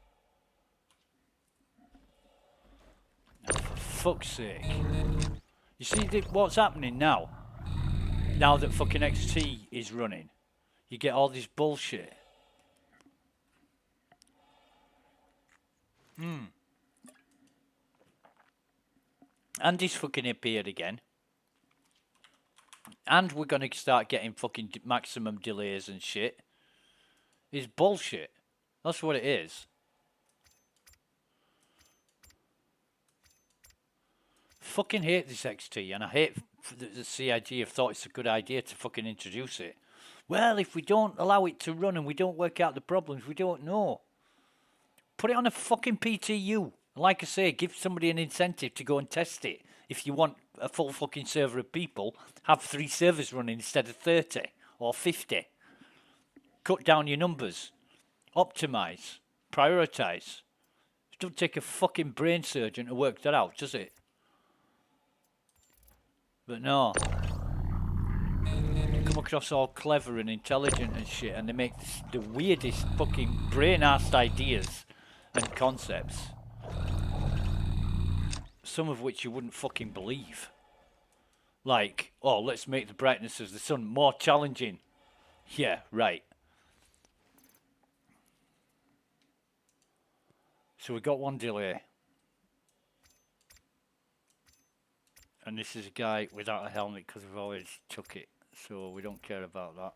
Now, for fuck's sake. You see what's happening now? Now that fucking XT is running, you get all this bullshit. And he's fucking appeared again. And we're going to start getting fucking maximum delays and shit. It's bullshit. That's what it is. fucking hate this XT, and I hate the CIG have thought it's a good idea to fucking introduce it. Well, if we don't allow it to run and we don't work out the problems, we don't know. Put it on a fucking PTU. Like I say, give somebody an incentive to go and test it. If you want a full fucking server of people, have 3 servers running instead of 30 or 50. Cut down your numbers. Optimize. Prioritize. It don't take a fucking brain surgeon to work that out, does it? But no. They come across all clever and intelligent and shit, and they make the weirdest fucking brain-arsed ideas and concepts. Some of which you wouldn't fucking believe. Like, oh, let's make the brightness of the sun more challenging. Yeah, right. So we got one delay. And this is a guy without a helmet because we've always took it. So we don't care about that.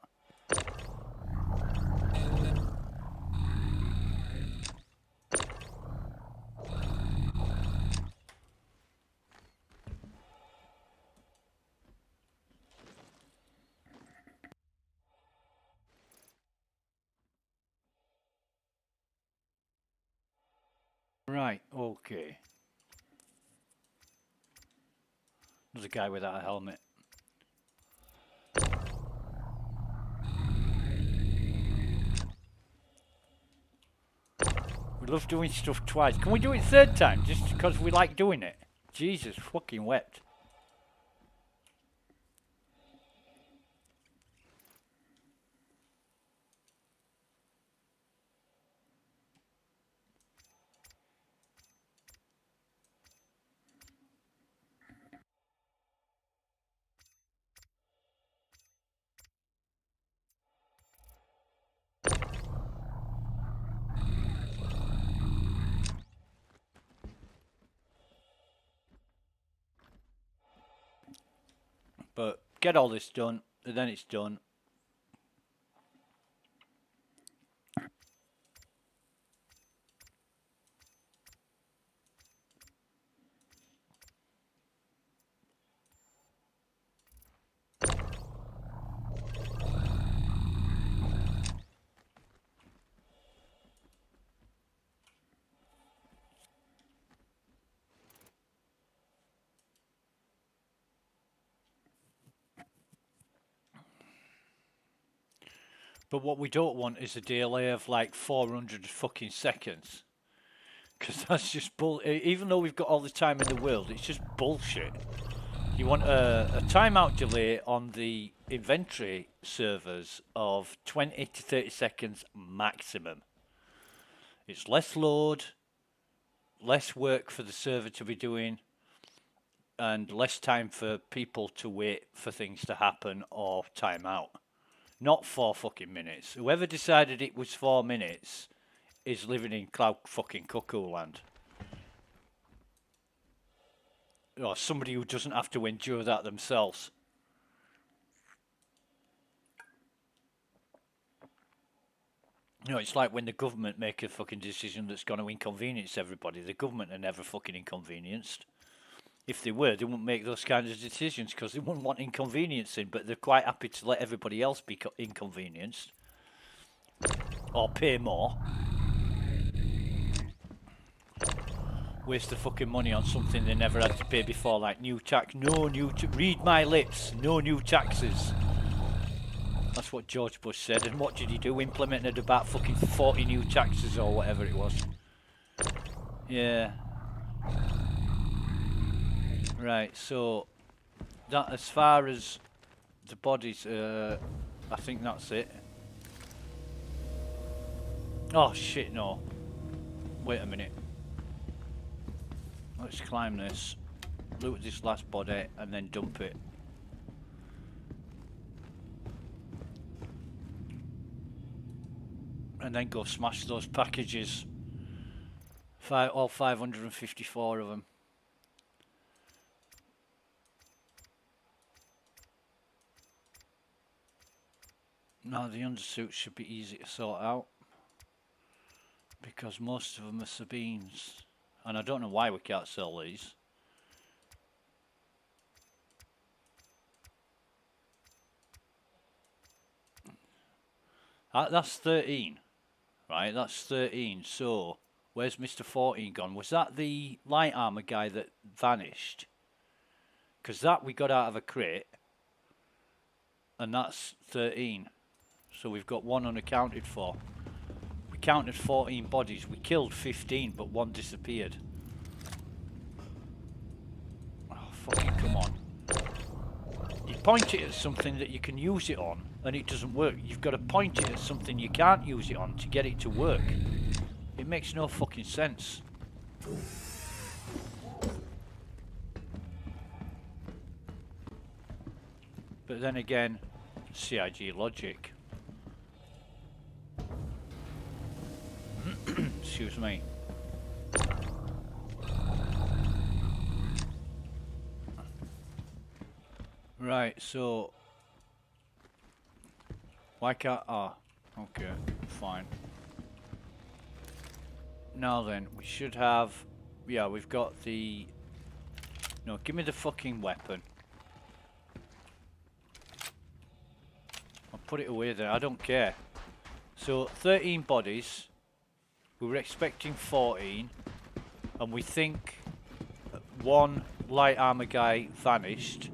Right, okay. There's a guy without a helmet. We love doing stuff twice. Can we do it third time just because we like doing it? Jesus fucking wept. But get all this done, and then it's done. But what we don't want is a delay of like 400 fucking seconds. Because that's just bull. Even though we've got all the time in the world, it's just bullshit. You want a timeout delay on the inventory servers of 20 to 30 seconds maximum. It's less load, less work for the server to be doing, and less time for people to wait for things to happen or time out. Not 4 fucking minutes. Whoever decided it was 4 minutes is living in cloud fucking cuckoo land. Or somebody who doesn't have to endure that themselves. You know, it's like when the government make a fucking decision that's going to inconvenience everybody. The government are never fucking inconvenienced. If they were, they wouldn't make those kinds of decisions because they wouldn't want inconveniencing, but they're quite happy to let everybody else be inconvenienced. Or pay more. Waste the fucking money on something they never had to pay before, like new tax. No new... read my lips. No new taxes. That's what George Bush said. And what did he do? Implemented about fucking 40 new taxes or whatever it was. Yeah. Right, so that as far as the bodies, I think that's it. Oh shit, no. Wait a minute. Let's climb this, loot this last body, and then dump it. And then go smash those packages. All 554 of them. Now the undersuits should be easy to sort out because most of them are Sabines, and I don't know why we can't sell these. That's 13. Right, that's 13. So, where's Mr. 14 gone? Was that the light armor guy that vanished? Because that we got out of a crate. And that's 13. So we've got one unaccounted for. We counted 14 bodies. We killed 15, but one disappeared. Oh, fucking come on. You point it at something that you can use it on, and it doesn't work. You've got to point it at something you can't use it on to get it to work. It makes no fucking sense. But then again, CIG logic. Excuse me. Right, so why can't okay, fine. Now then, we should have, yeah, we've got the, no, give me the fucking weapon. I'll put it away there, I don't care. So 13 bodies, we were expecting 14, and we think one light armor guy vanished.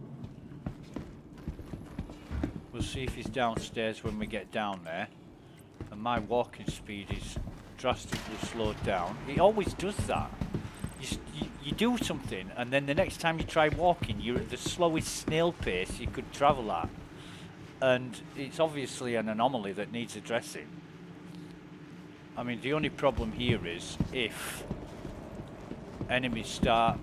We'll see if he's downstairs when we get down there. And my walking speed is drastically slowed down. He always does that. You do something, and then the next time you try walking, you're at the slowest snail pace you could travel at. And it's obviously an anomaly that needs addressing. I mean, the only problem here is if enemies start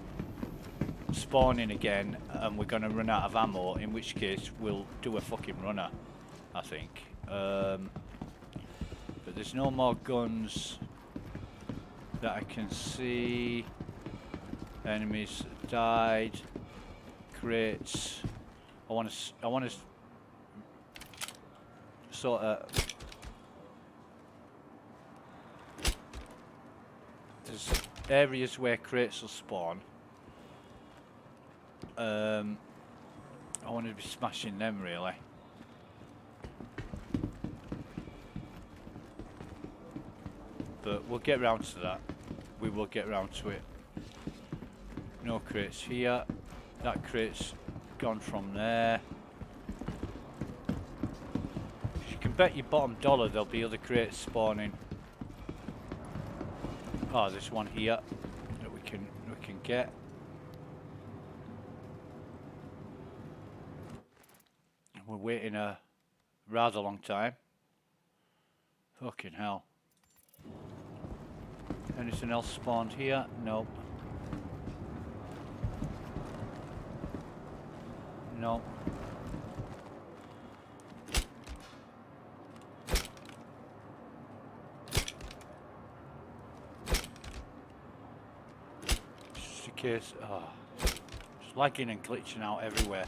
spawning again and we're going to run out of ammo, in which case we'll do a fucking runner, I think. But there's no more guns that I can see. Enemies died. Crates. I want to sort of, there's areas where crates will spawn. I want to be smashing them really. But we'll get round to that. We will get round to it. No crates here. That crate's gone from there. You can bet your bottom dollar there'll be other crates spawning. Oh, there's one here that we can get. We're waiting a rather long time. Fucking hell. Anything else spawned here? Nope. Nope. Just in case. Oh, it's lagging and glitching out everywhere.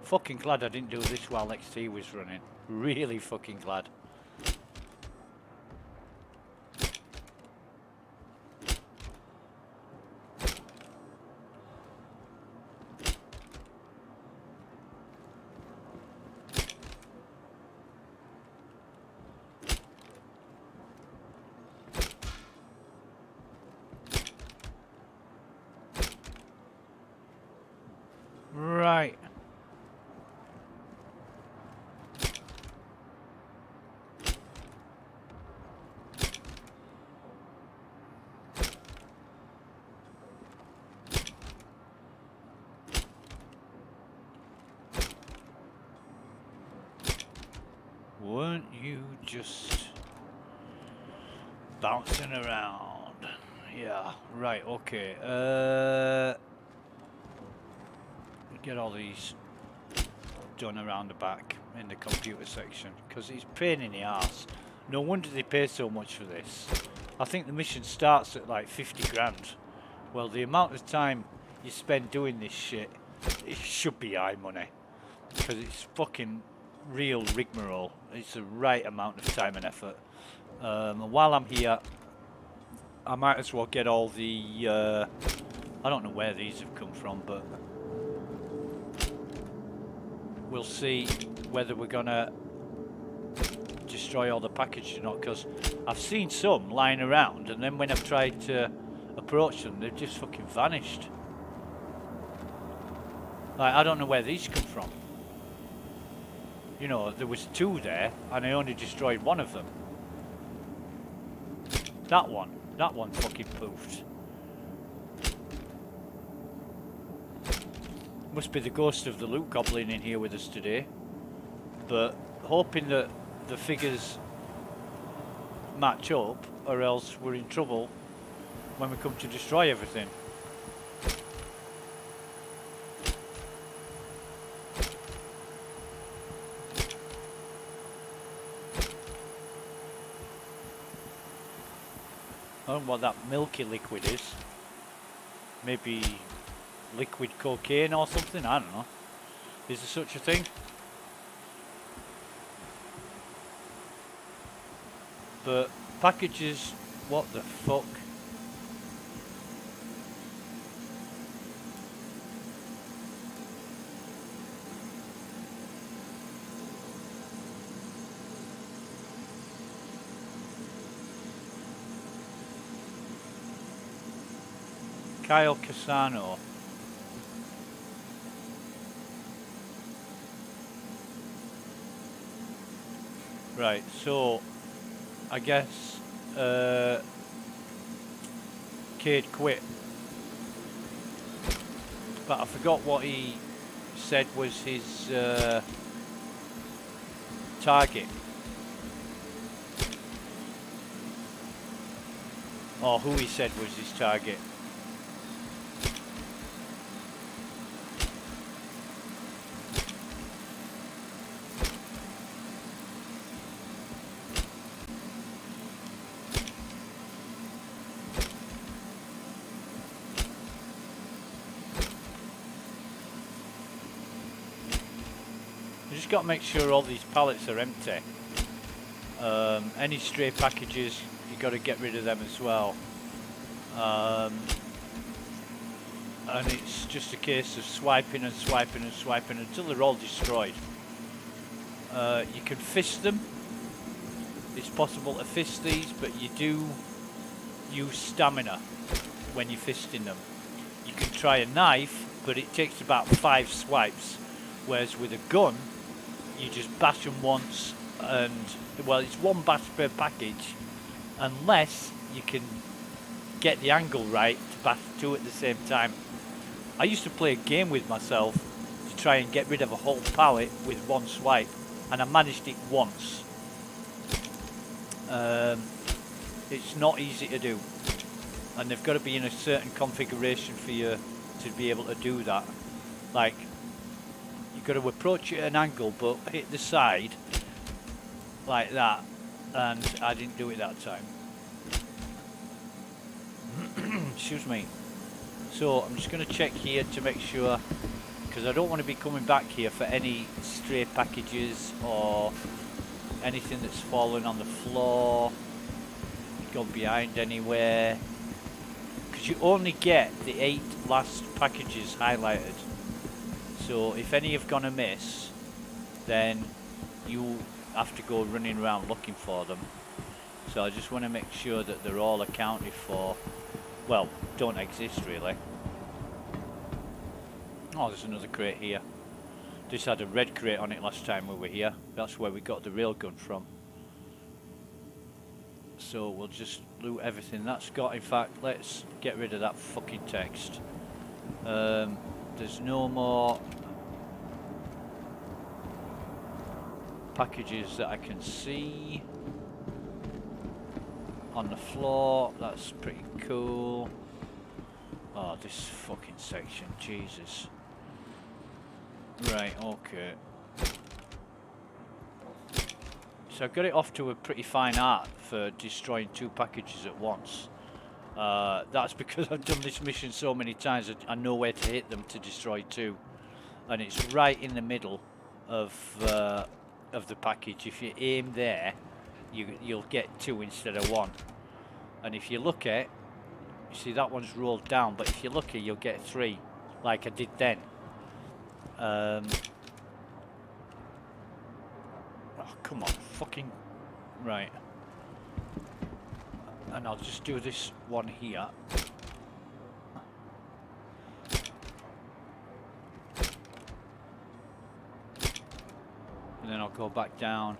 Fucking glad I didn't do this while XT was running. Really fucking glad. Right. Weren't you just bouncing around? Yeah, right, okay. Get all these done around the back in the computer section, because it's a pain in the arse. No wonder they pay so much for this. I think the mission starts at like 50 grand. Well, the amount of time you spend doing this shit, it should be high money, because it's fucking real rigmarole. It's the right amount of time and effort. And while I'm here, I might as well get all the I don't know where these have come from, but we'll see whether we're gonna just destroy all the packages or not, because I've seen some lying around, and then when I've tried to approach them, they've just fucking vanished. Like, I don't know where these come from. You know, there was 2 there, and I only destroyed 1 of them. That one fucking poofed. Must be the ghost of the loot goblin in here with us today. But hoping that the figures match up, or else we're in trouble when we come to destroy everything. I don't know what that milky liquid is. Maybe liquid cocaine or something? I don't know. Is there such a thing? But packages, what the fuck? Kyle Casano. Right, so I guess Cade quit, but I forgot what he said was his target, or who he said was his target. Got to make sure all these pallets are empty. Any stray packages, you got to get rid of them as well. And it's just a case of swiping and swiping and swiping until they're all destroyed. You can fist them. It's possible to fist these, but you do use stamina when you're fisting them. You can try a knife, but it takes about 5 swipes, whereas with a gun you just bash them once, and well, it's 1 bash per package, unless you can get the angle right to bash 2 at the same time. I used to play a game with myself to try and get rid of a whole pallet with 1 swipe, and I managed it once. It's not easy to do, and they've got to be in a certain configuration for you to be able to do that. Like, you've got to approach it at an angle but hit the side like that, and I didn't do it that time. Excuse me. So I'm just going to check here to make sure, because I don't want to be coming back here for any stray packages or anything that's fallen on the floor, gone behind anywhere, because you only get the 8 last packages highlighted. So if any have gone amiss, then you have to go running around looking for them. So I just want to make sure that they're all accounted for. Well, don't exist really. Oh, there's another crate here. This had a red crate on it last time we were here. That's where we got the railgun from. So we'll just loot everything that's got. In fact, let's get rid of that fucking text. There's no more packages that I can see on the floor. That's pretty cool. Oh, this fucking section, Jesus. Right, okay. So I got it off to a pretty fine art for destroying 2 packages at once. That's because I've done this mission so many times that I know where to hit them to destroy 2, and it's right in the middle of the package. If you aim there, you'll get 2 instead of 1. And if you look at, you see that one's rolled down, but if you're lucky, you'll get 3, like I did then. Oh, come on, fucking Right. And I'll just do this one here. And then I'll go back down.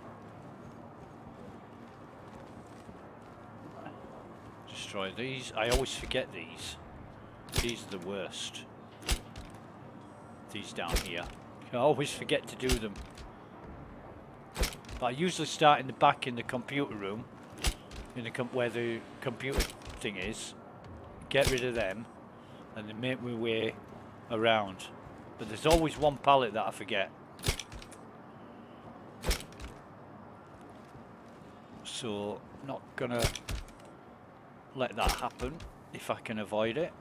Destroy these. I always forget these. These are the worst. These down here. I always forget to do them. But I usually start in the back in the computer room, in the where the computer thing is. Get rid of them, and then make my way around. But there's always one pallet that I forget. So, not gonna let that happen if I can avoid it.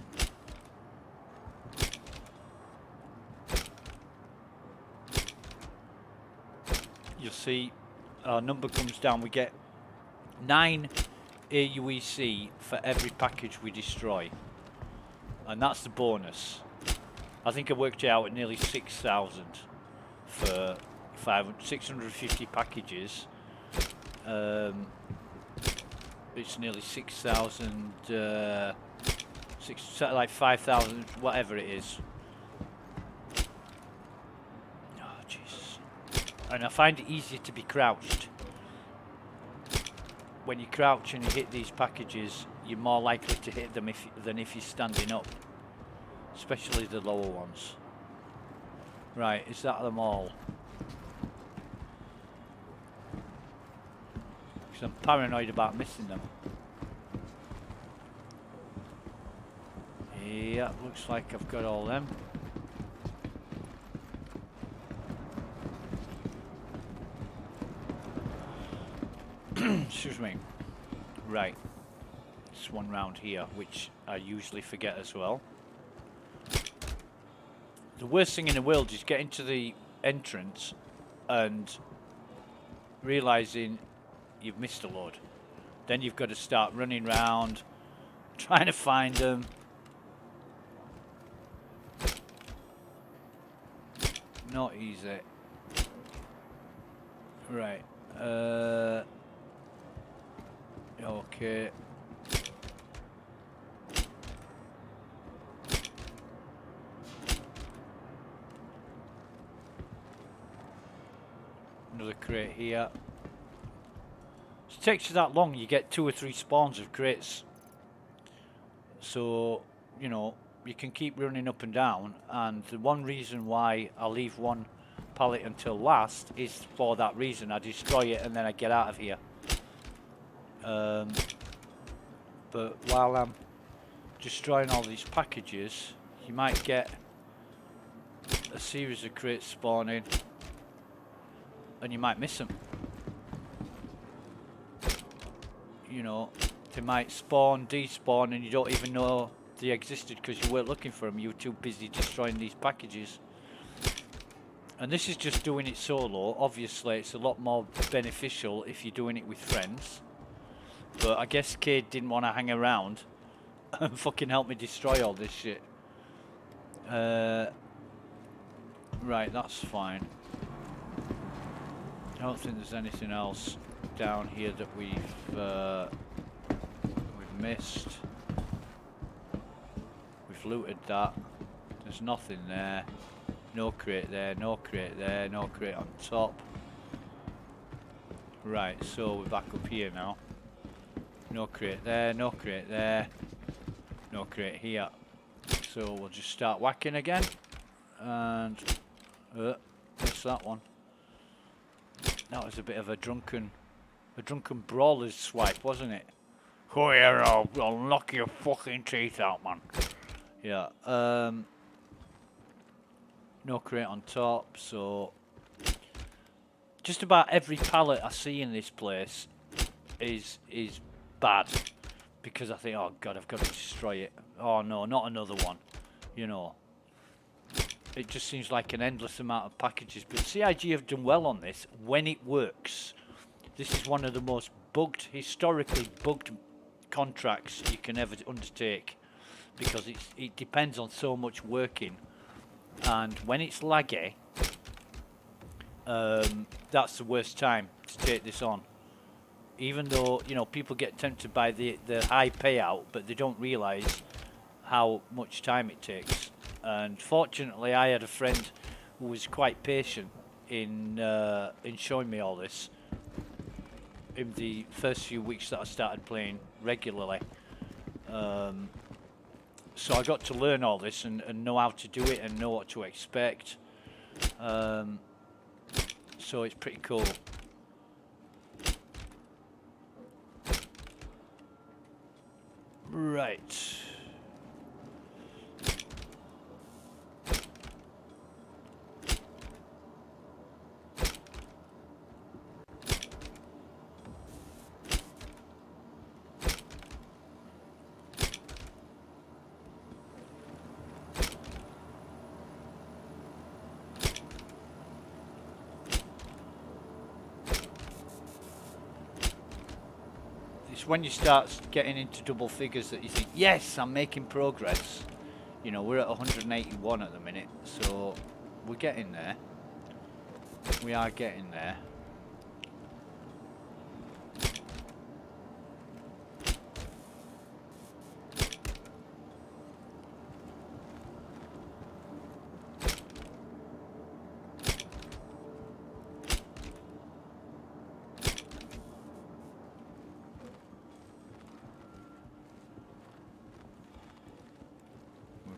You'll see our number comes down. We get 9 aUEC for every package we destroy, and that's the bonus. I think I worked it out at nearly 6,000 for 650 packages. It's nearly 6,000, like 5,000, whatever it is. Oh, Jesus. And I find it easier to be crouched. When you crouch and you hit these packages, you're more likely to hit them than if you're standing up. Especially the lower ones. Right, is that them all? Because I'm paranoid about missing them. Yeah, looks like I've got all them. Excuse me. Right. This one round here, which I usually forget as well. The worst thing in the world is getting to the entrance and realising you've missed a load. Then you've got to start running around, trying to find them. Not easy. Right. Okay. Another crate here. It takes you that long, you get 2 or 3 spawns of crates. So, you know, you can keep running up and down, and the one reason why I leave one pallet until last is for that reason. I destroy it and then I get out of here. But while I'm destroying all these packages, you might get a series of crates spawning and you might miss them. You know, they might spawn, despawn, and you don't even know they existed because you weren't looking for them. You were too busy destroying these packages. And this is just doing it solo. Obviously, it's a lot more beneficial if you're doing it with friends. But I guess Cade didn't want to hang around and fucking help me destroy all this shit. Right, that's fine. I don't think there's anything else down here that we've missed. We've looted that. There's nothing there. No crate there, no crate there, no crate on top. Right, so we're back up here now. No crate there, no crate there, no crate here. So we'll just start whacking again. And missed that one. That was a bit of a drunken brawler's swipe, wasn't it? Oh yeah, I'll knock your fucking teeth out, man. Yeah. No crate on top, so just about every pallet I see in this place is bad, because I think, oh god, I've got to destroy it. Oh no, not another one. You know, it just seems like an endless amount of packages. But CIG have done well on this when it works. This is one of the most bugged, historically bugged contracts you can ever undertake, because it depends on so much working. And when it's laggy, that's the worst time to take this on. even though, you know, people get tempted by the high payout, but they don't realise how much time it takes. And fortunately, I had a friend who was quite patient in showing me all this in the first few weeks that I started playing regularly. So I got to learn all this and know how to do it and know what to expect. So it's pretty cool. Right. When you start getting into double figures that you think, yes, I'm making progress. You know, we're at 181 at the minute, so we're getting there. We are getting there.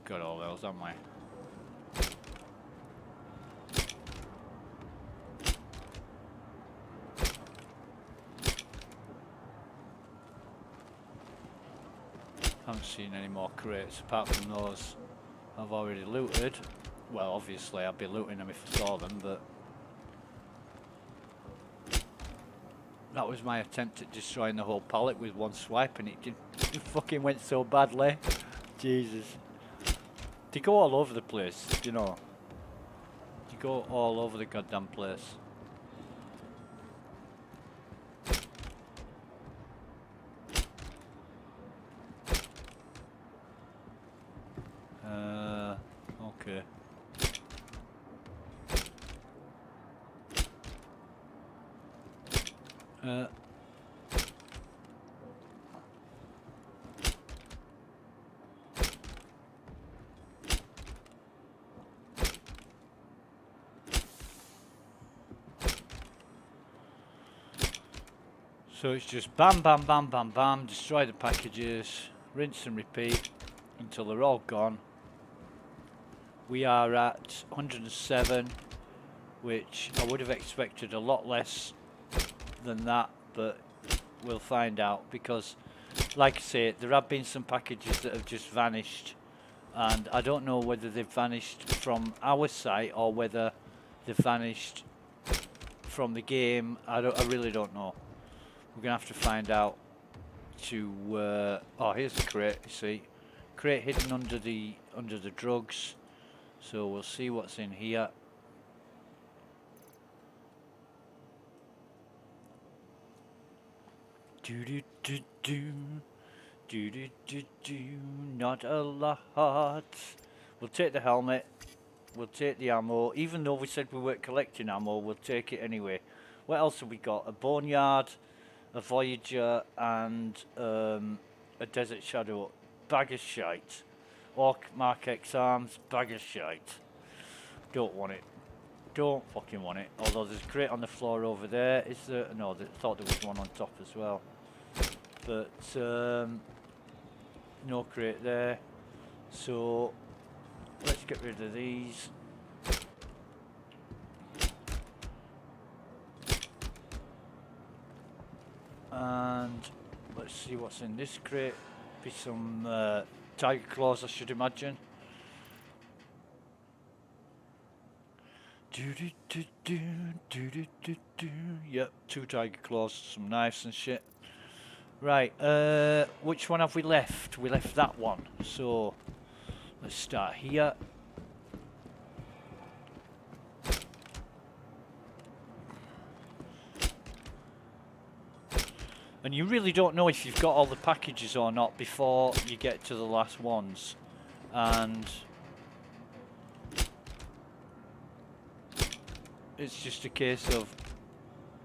Got all those, haven't we? Haven't seen any more crates apart from those I've already looted. Well, obviously I'd be looting them if I saw them, but that was my attempt at destroying the whole pallet with one swipe, and it fucking went so badly. Jesus. They go all over the place, you know. They go all over the goddamn place. Okay. So it's just bam, bam, bam, bam, bam, destroy the packages, rinse and repeat until they're all gone. We are at 107, which I would have expected a lot less than that, but we'll find out, because, like I say, there have been some packages that have just vanished, and I don't know whether they've vanished from our site or whether they've vanished from the game. I really don't know. We're gonna have to find out. Oh, here's the crate. You see, crate hidden under the drugs. So we'll see what's in here. Do do do do do do do do. Not a lot. We'll take the helmet. We'll take the ammo. Even though we said we weren't collecting ammo, we'll take it anyway. What else have we got? A boneyard, a Voyager, and a Desert Shadow. Bag of shite. Orc Mark X arms, bag of shite. Don't want it. Don't fucking want it. Although there's a crate on the floor over there. Is there? No, I thought there was one on top as well. But no crate there. So let's get rid of these. And let's see what's in this crate. Be some tiger claws, I should imagine. Yep, 2 tiger claws, some knives and shit. Right, which one have we left? We left that one. So let's start here. And you really don't know if you've got all the packages or not before you get to the last ones. And it's just a case of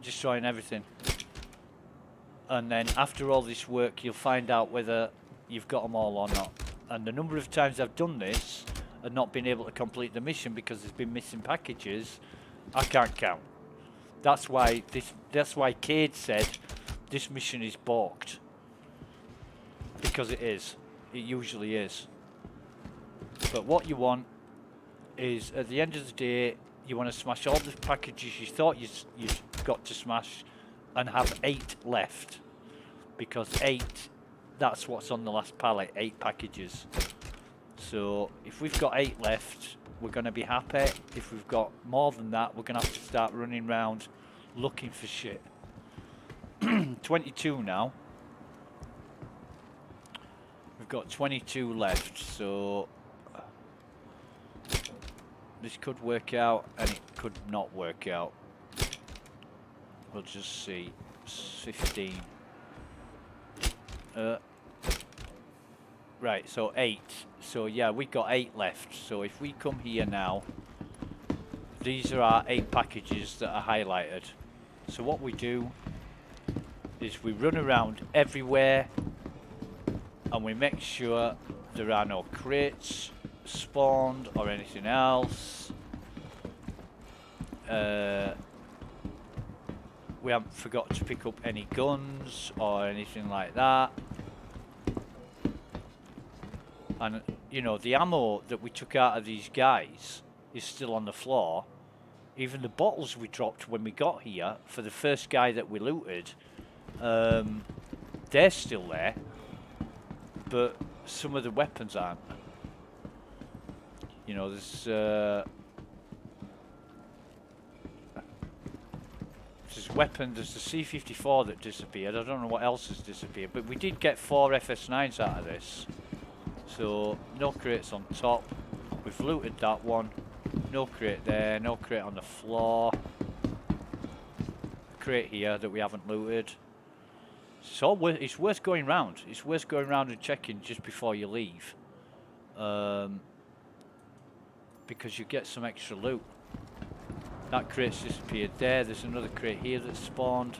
destroying everything. and then after all this work you'll find out whether you've got them all or not. And the number of times I've done this and not been able to complete the mission because there's been missing packages, I can't count. That's why Cade said this mission is balked. Because it is. It usually is. But what you want is, at the end of the day, you want to smash all the packages you thought you've got to smash and have 8 left. Because 8, that's what's on the last pallet, 8 packages. So if we've got 8 left, we're going to be happy. If we've got more than that, we're going to have to start running around looking for shit. 22 now. We've got 22 left, so this could work out and it could not work out. We'll just see. 15. Right, so 8. So yeah, we got 8 left. So if we come here now, these are our 8 packages that are highlighted. So what we do is we run around everywhere and we make sure there are no crates spawned or anything else. We haven't forgot to pick up any guns or anything like that. And you know, the ammo that we took out of these guys is still on the floor. Even the bottles we dropped when we got here for the first guy that we looted, they're still there, but some of the weapons aren't. You know, there's weapons, there's the C-54 that disappeared. I don't know what else has disappeared, but we did get 4 FS9s out of this. So, no crates on top. We've looted that one. No crate there, no crate on the floor. Crate here that we haven't looted. So it's worth going round. It's worth going round and checking just before you leave. Because you get some extra loot. That crate's disappeared there. There's another crate here that's spawned.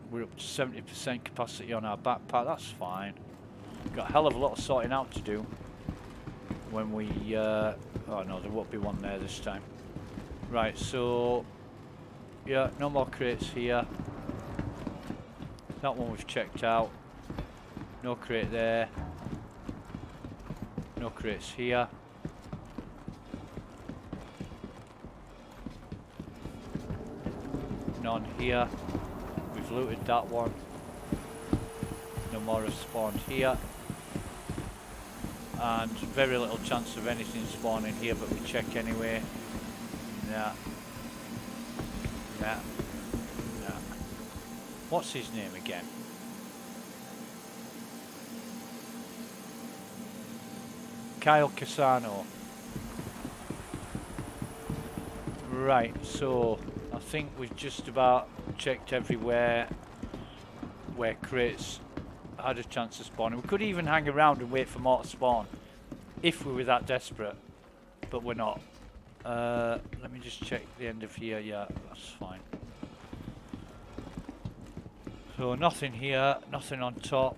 We're up to 70% capacity on our backpack. That's fine. Got a hell of a lot of sorting out to do. When we... oh no, there won't be one there this time. Right, so... yeah, no more crates here. That one we've checked out. No crate there. No crates here. None here. We've looted that one. No more have spawned here. And very little chance of anything spawning here, but we check anyway. Nah. Nah. Nah. What's his name again? Kyle Casano. Right, so I think we've just about checked everywhere where crates had a chance of spawning. We could even hang around and wait for more to spawn if we were that desperate, but we're not. Let me just check the end of here. Yeah, that's fine. So nothing here, nothing on top.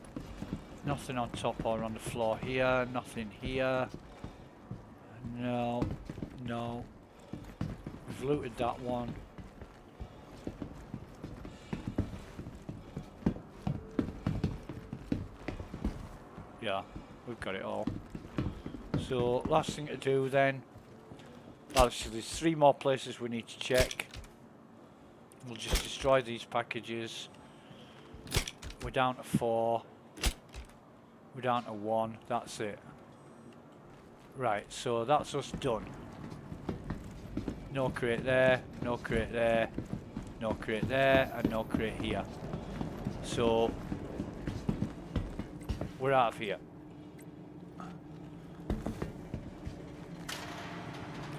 Nothing on top or on the floor here, nothing here. No, no. We've looted that one. Yeah, we've got it all. So, last thing to do then. Actually, there's 3 more places we need to check. We'll just destroy these packages. We're down to 4. We're down to 1, that's it. Right, so that's us done. No crate there, no crate there, no crate there, and no crate here. So, we're out of here.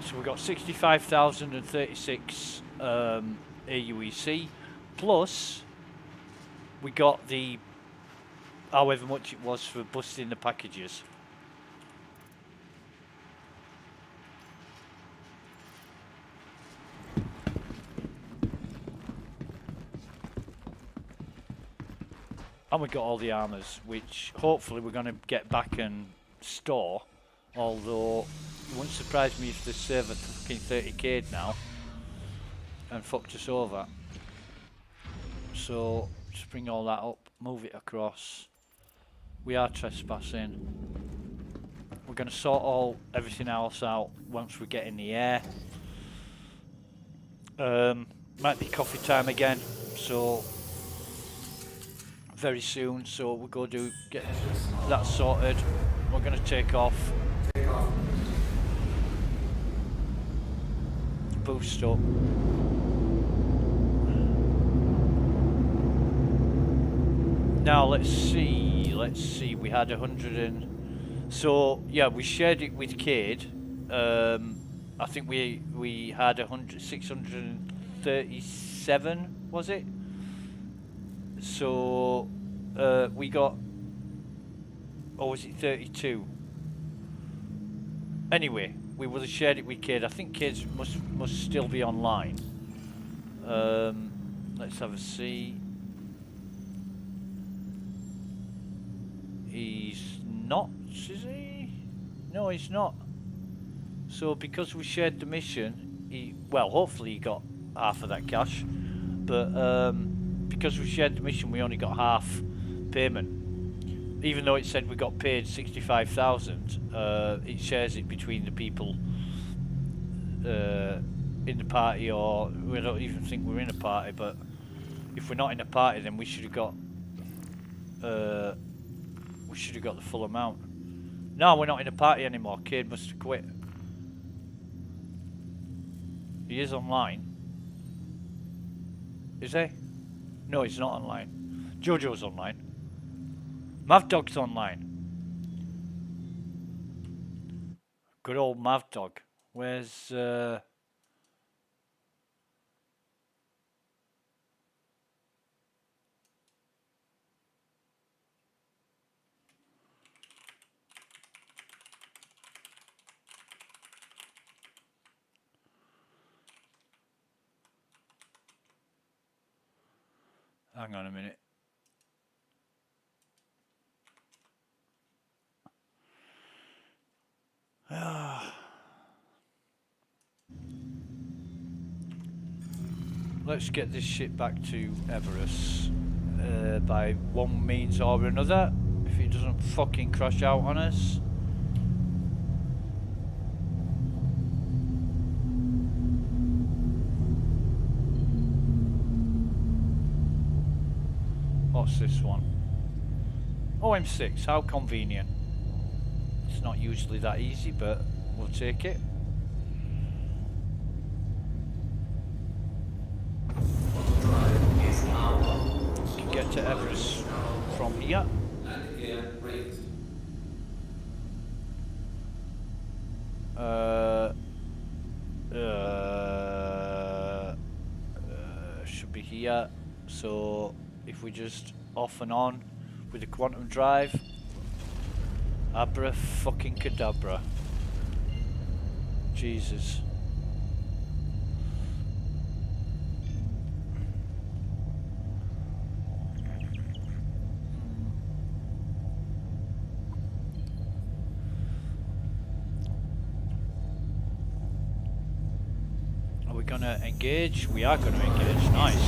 So we've got 65,036 aUEC, plus we got the however much it was for busting the packages. And we got all the armors, which hopefully we're going to get back and store. Although, it wouldn't surprise me if the server fucking 30k'd now and fucked us over. So, just bring all that up, move it across. We are trespassing. We're going to sort everything else out once we get in the air. Might be coffee time again, so very soon. So we'll go get that sorted. We're going to take off. Boost up. Now let's see. We had 100 and so yeah, we shared it with Cade. I think we had 637, was it? So we got, or was it 32? Anyway, we would have shared it with Cade. I think Cade must still be online. Let's have a see. He's not, is he? No, he's not. So because we shared the mission, well, hopefully he got half of that cash. But because we shared the mission, we only got half payment. Even though it said we got paid 65,000, it shares it between the people in the party, or we don't even think we're in a party. But if we're not in a party, then we should have got the full amount. No, we're not in a party anymore. Cade must have quit. He is online. Is he? No, he's not online. Jojo's online. Mavdog's online. Good old Mavdog. Where's hang on a minute. Let's get this shit back to Everest by one means or another, if it doesn't fucking crash out on us. What's this one? OM6, how convenient. It's not usually that easy, but we'll take it. We can get to Everest from here. Should be here. So if we just off and on with the quantum drive, abra fucking cadabra. Jesus. Are we gonna engage? We are gonna engage. Nice.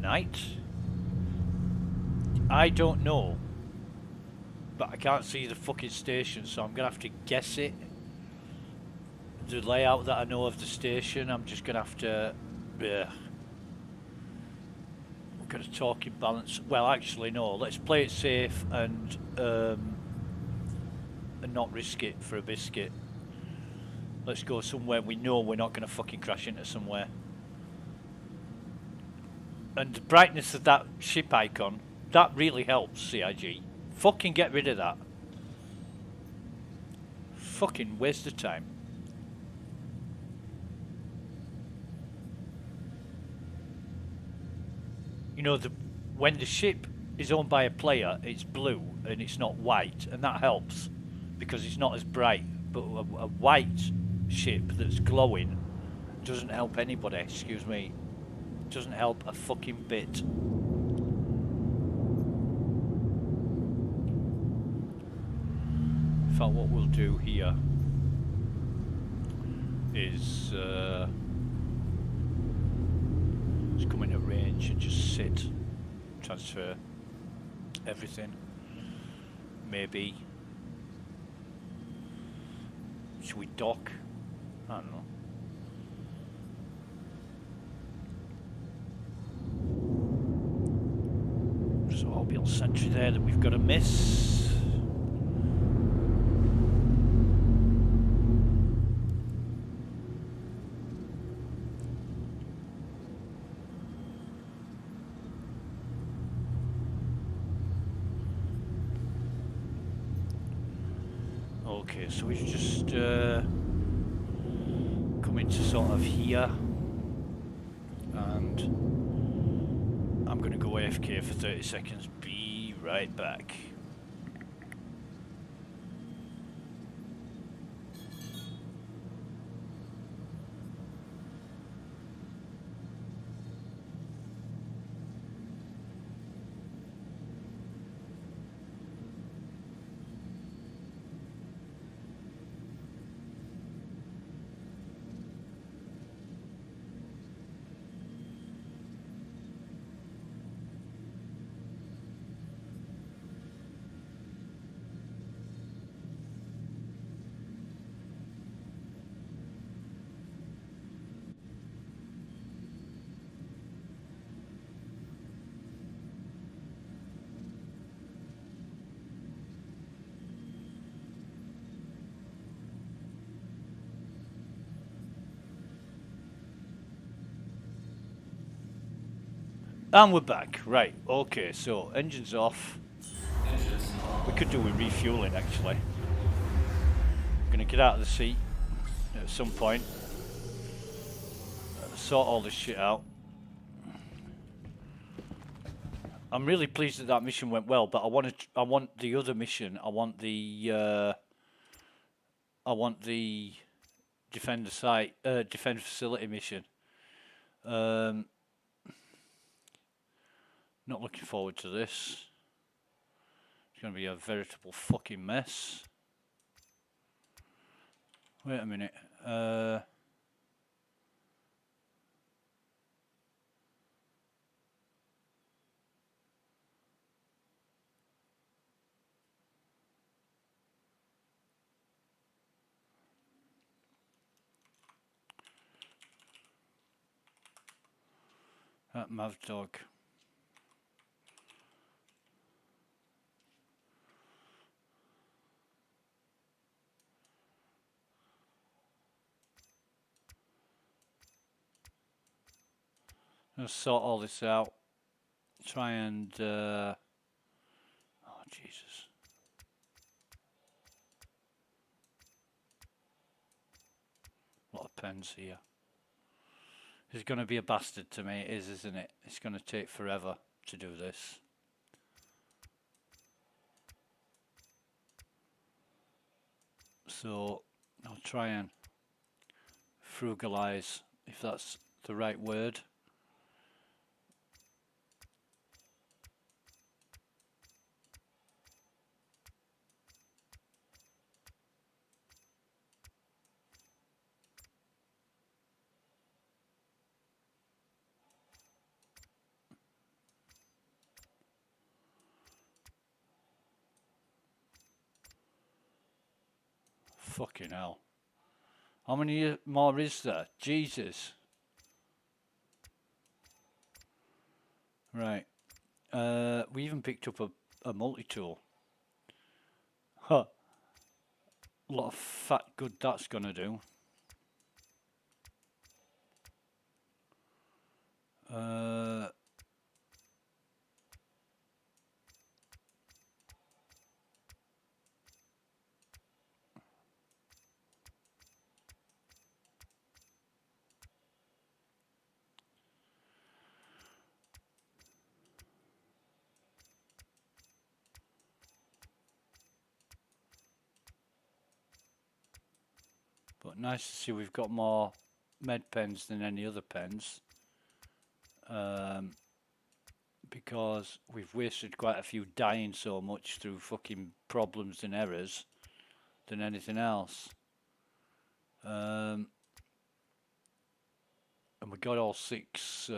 Night? I don't know, but I can't see the fucking station, so I'm gonna have to guess it. The layout that I know of the station, I'm just gonna have to we're gonna talk in balance. Well, actually no, let's play it safe and not risk it for a biscuit. Let's go somewhere we know we're not gonna fucking crash into somewhere. And the brightness of that ship icon, that really helps, CIG. Fucking get rid of that. Fucking waste of time. You know, when the ship is owned by a player, it's blue and it's not white, and that helps because it's not as bright. But a white ship that's glowing doesn't help anybody. Excuse me, doesn't help a fucking bit. In fact, what we'll do here is just come into range and just sit, transfer everything. Maybe should we dock? I don't know. There's an orbital sentry there that we've got to miss. Okay, so we've just come into sort of here, and I'm going to go AFK for 30 seconds. Be right back. And we're back. Right, okay, so engines off. We could do with refueling actually. I'm going to get out of the seat at some point. Sort all this shit out. I'm really pleased that that mission went well, but I want the other mission. I want the defend the site, defend facility mission. Not looking forward to this. It's going to be a veritable fucking mess. Wait a minute. That Mav dog. Let's sort all this out. Try and oh Jesus. A lot of pens here. He's going to be a bastard to me, it is, isn't it? It's going to take forever to do this. So I'll try and frugalize, if that's the right word. Fucking hell. How many more is there? Jesus. Right. We even picked up a multi-tool. Huh. A lot of fat good that's gonna do. But nice to see we've got more med pens than any other pens. Because we've wasted quite a few dying so much through fucking problems and errors than anything else. And we got all 6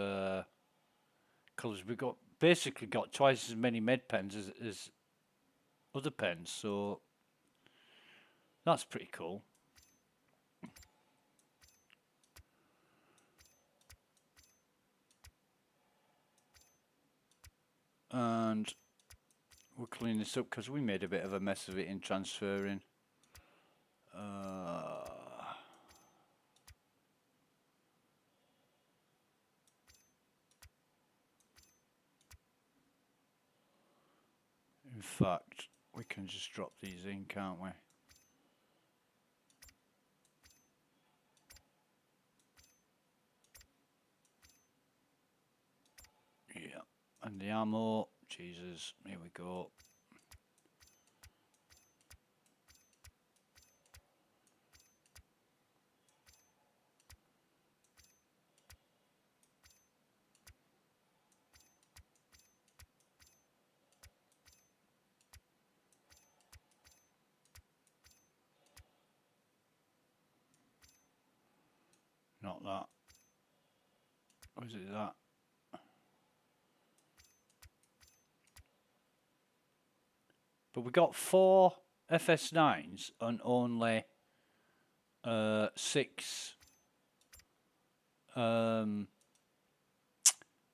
colours. We got basically got twice as many med pens as other pens, so that's pretty cool. And we'll clean this up because we made a bit of a mess of it in transferring. In fact, we can just drop these in, can't we? Yeah, and the ammo, Jesus, here we go. Not that. Or is it that? But we got 4 FS9s and only 6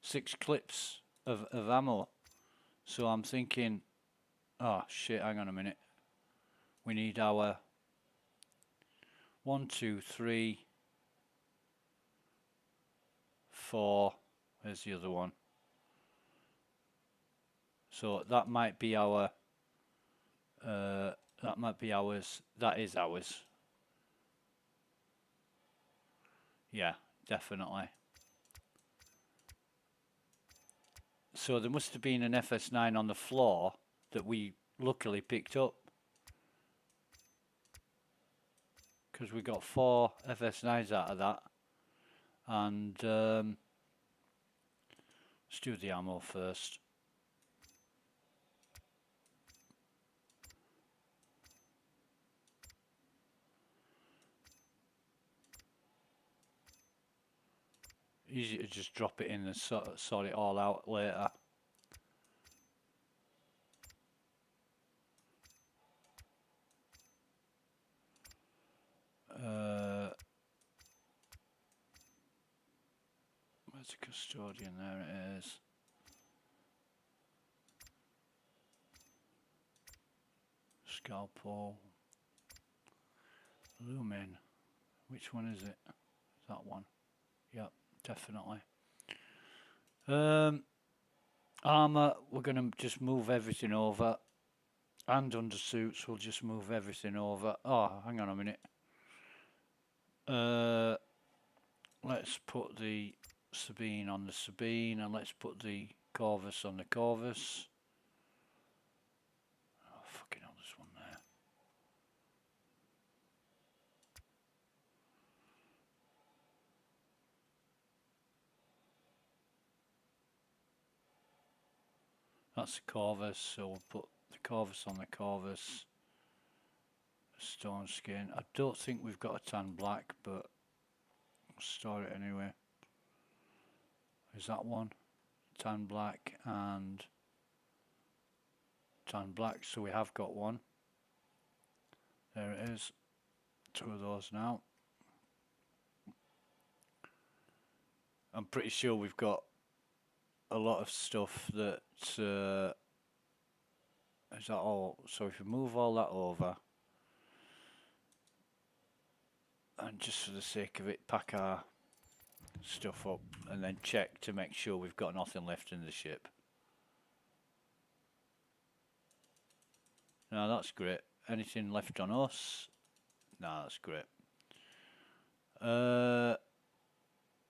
6 clips of ammo. So I'm thinking, oh shit, hang on a minute. We need our 1, 2, 3, 4. There's the other one. So that might be our that might be ours. That is ours. Yeah, definitely. So there must have been an FS9 on the floor that we luckily picked up. Because we got 4 FS9s out of that. And let's do the ammo first. Easy to just drop it in and sort it all out later. Where's the custodian? There it is. Scalpel. Lumen. Which one is it? That one. Yep, definitely. Armour, we're going to just move everything over. And undersuits, we'll just move everything over. Oh, hang on a minute. Let's put the Sabine on the Sabine, and let's put the Corvus on the Corvus. Oh, fucking hell, there's one there. That's the Corvus, so we'll put the Corvus on the Corvus. Stone skin. I don't think we've got a tan black, but we'll store it anyway. Is that one? Tan black and tan black, so we have got one. There it is. 2 of those now. I'm pretty sure we've got a lot of stuff that is that all. So if we move all that over, and just for the sake of it, pack our stuff up and then check to make sure we've got nothing left in the ship. No, that's great. Anything left on us? No, that's great.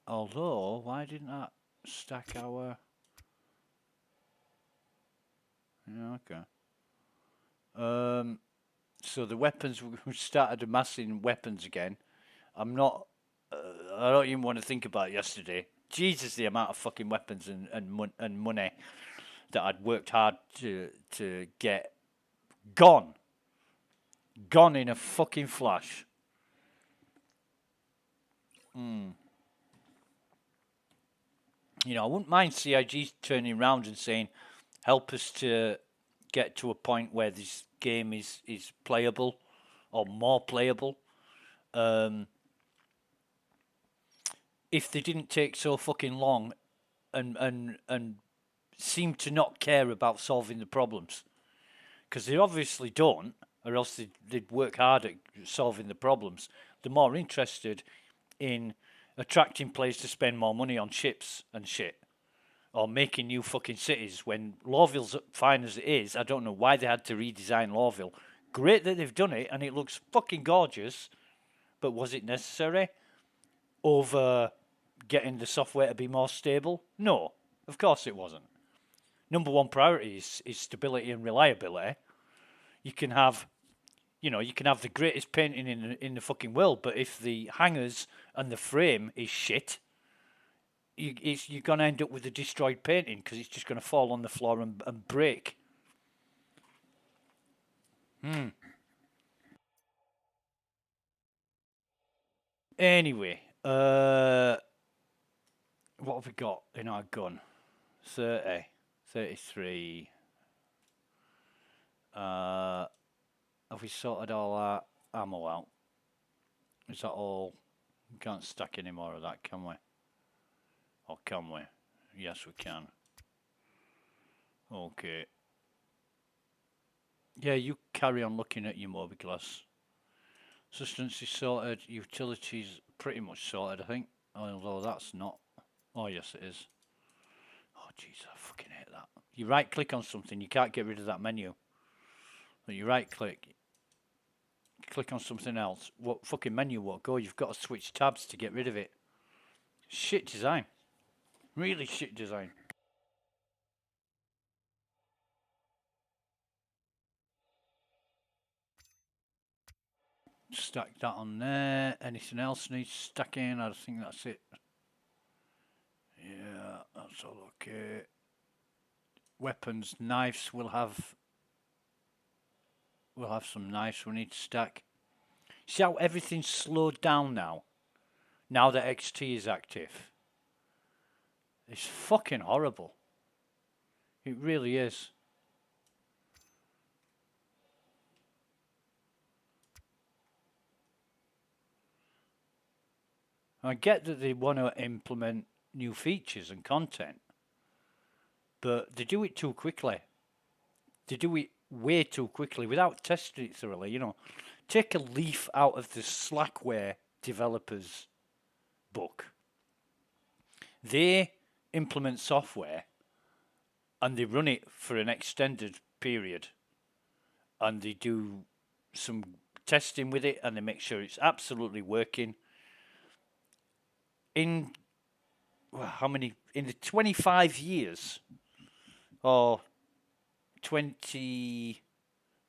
Although, why didn't that stack our... Yeah, okay. So the weapons, we started amassing weapons again. I'm not. I don't even want to think about yesterday. Jesus, the amount of fucking weapons and money that I'd worked hard to get gone in a fucking flash. You know, I wouldn't mind CIG turning around and saying, help us to get to a point where this game is playable or more playable. If they didn't take so fucking long and seem to not care about solving the problems, because they obviously don't, or else they'd work hard at solving the problems. They're more interested in attracting players to spend more money on ships and shit, or making new fucking cities. When Lawville's fine as it is, I don't know why they had to redesign Lawville. Great that they've done it, and it looks fucking gorgeous, but was it necessary over getting the software to be more stable? No, of course it wasn't. Number one priority is stability and reliability. You can have the greatest painting in the fucking world, but if the hangers and the frame is shit, you're going to end up with a destroyed painting because it's just going to fall on the floor and break. Anyway, what have we got in our gun? 30, 33. Have we sorted all our ammo out? Is that all? We can't stack any more of that, can we? Or can we? Yes, we can. Okay. Yeah, you carry on looking at your Mobiglass. Sustenance is sorted. Utilities pretty much sorted, I think. Although that's not. Oh, yes, it is. Oh, jeez, I fucking hate that. You right-click on something, you can't get rid of that menu. But you right-click, click on something else. What fucking menu won't go? You've got to switch tabs to get rid of it. Shit design. Really shit design. Stack that on there. Anything else needs stacking? I think that's it. Yeah, that's all okay. Weapons, knives. We'll have some knives we need to stack. See how everything's slowed down now? Now that XT is active. It's fucking horrible. It really is. I get that they want to implement new features and content, but they do it too quickly. They do it way too quickly without testing it thoroughly. You know, take a leaf out of the Slackware developers book. They implement software and they run it for an extended period, and they do some testing with it, and they make sure it's absolutely working. In the 25 years or 20,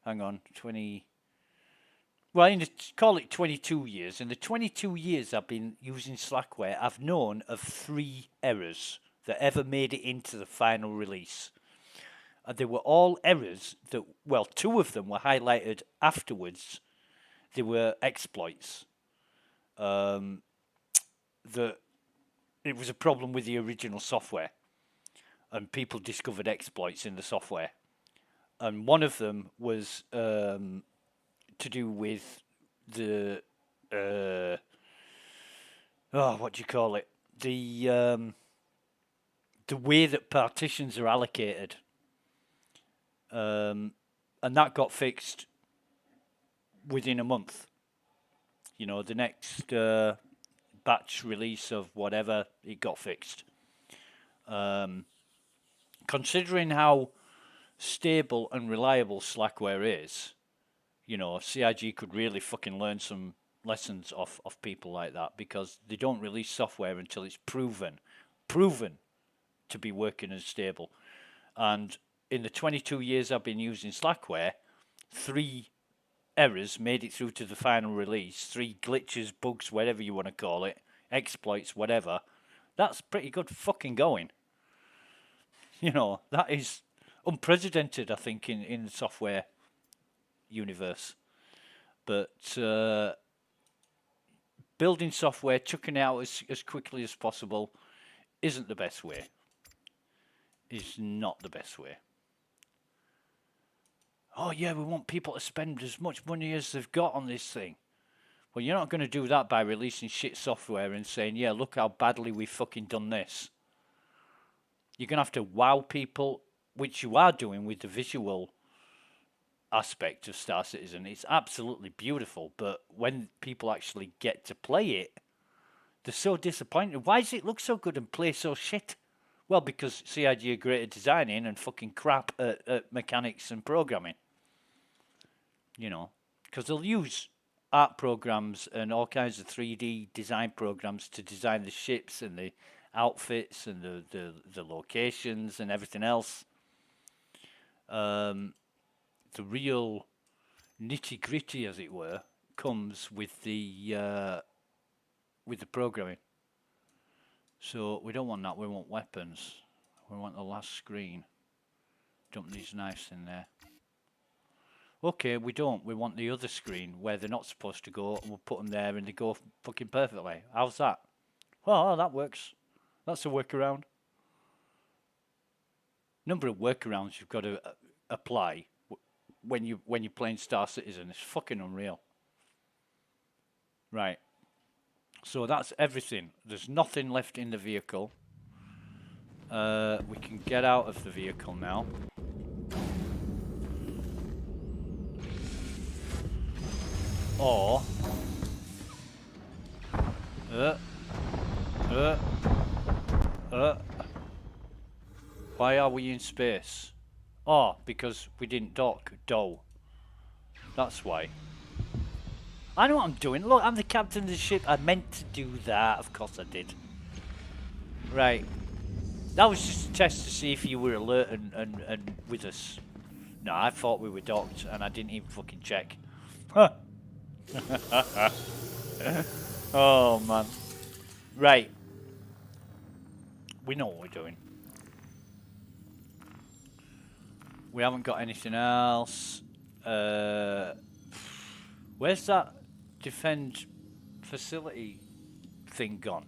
hang on, 20, well, call it 22 years. In the 22 years I've been using Slackware, I've known of 3 errors that ever made it into the final release. And they were all errors that, well, 2 of them were highlighted afterwards. They were exploits. That it was a problem with the original software, and people discovered exploits in the software. And one of them was to do with the what do you call it? The way that partitions are allocated, and that got fixed within a month. You know, the next batch release of whatever, it got fixed. Considering how stable and reliable Slackware is, you know, CIG could really fucking learn some lessons off people like that, because they don't release software until it's proven to be working and stable. And in the 22 years I've been using Slackware, 3 errors made it through to the final release, 3 glitches, bugs, whatever you want to call it, exploits, whatever, that's pretty good fucking going. You know, that is unprecedented, I think, in the software universe. But building software, chucking it out as quickly as possible isn't the best way. Is not the best way. Oh yeah, we want people to spend as much money as they've got on this thing. Well, you're not going to do that by releasing shit software and saying, yeah, look how badly we've fucking done this. You're going to have to wow people, which you are doing with the visual aspect of Star Citizen. It's absolutely beautiful, but when people actually get to play it, they're so disappointed. Why does it look so good and play so shit? Well, because CIG are great at designing and fucking crap at mechanics and programming. You know, because they'll use art programs and all kinds of 3D design programs to design the ships and the outfits and the locations and everything else. The real nitty gritty, as it were, comes with the programming. So we don't want that. We want weapons. We want the last screen. Dump these knives in there. Okay, we don't. We want the other screen where they're not supposed to go, and we'll put them there and they go fucking perfectly. How's that? Well, that works. That's a workaround. Number of workarounds you've got to apply when you're playing Star Citizen is fucking unreal. Right. So that's everything. There's nothing left in the vehicle. We can get out of the vehicle now. Or why are we in space? Oh, because we didn't dock. That's why. I know what I'm doing. Look, I'm the captain of the ship. I meant to do that. Of course I did. Right. That was just a test to see if you were alert and with us. No, I thought we were docked and I didn't even fucking check. Huh. Oh, man. Right. We know what we're doing. We haven't got anything else. Where's that defend facility thing gone?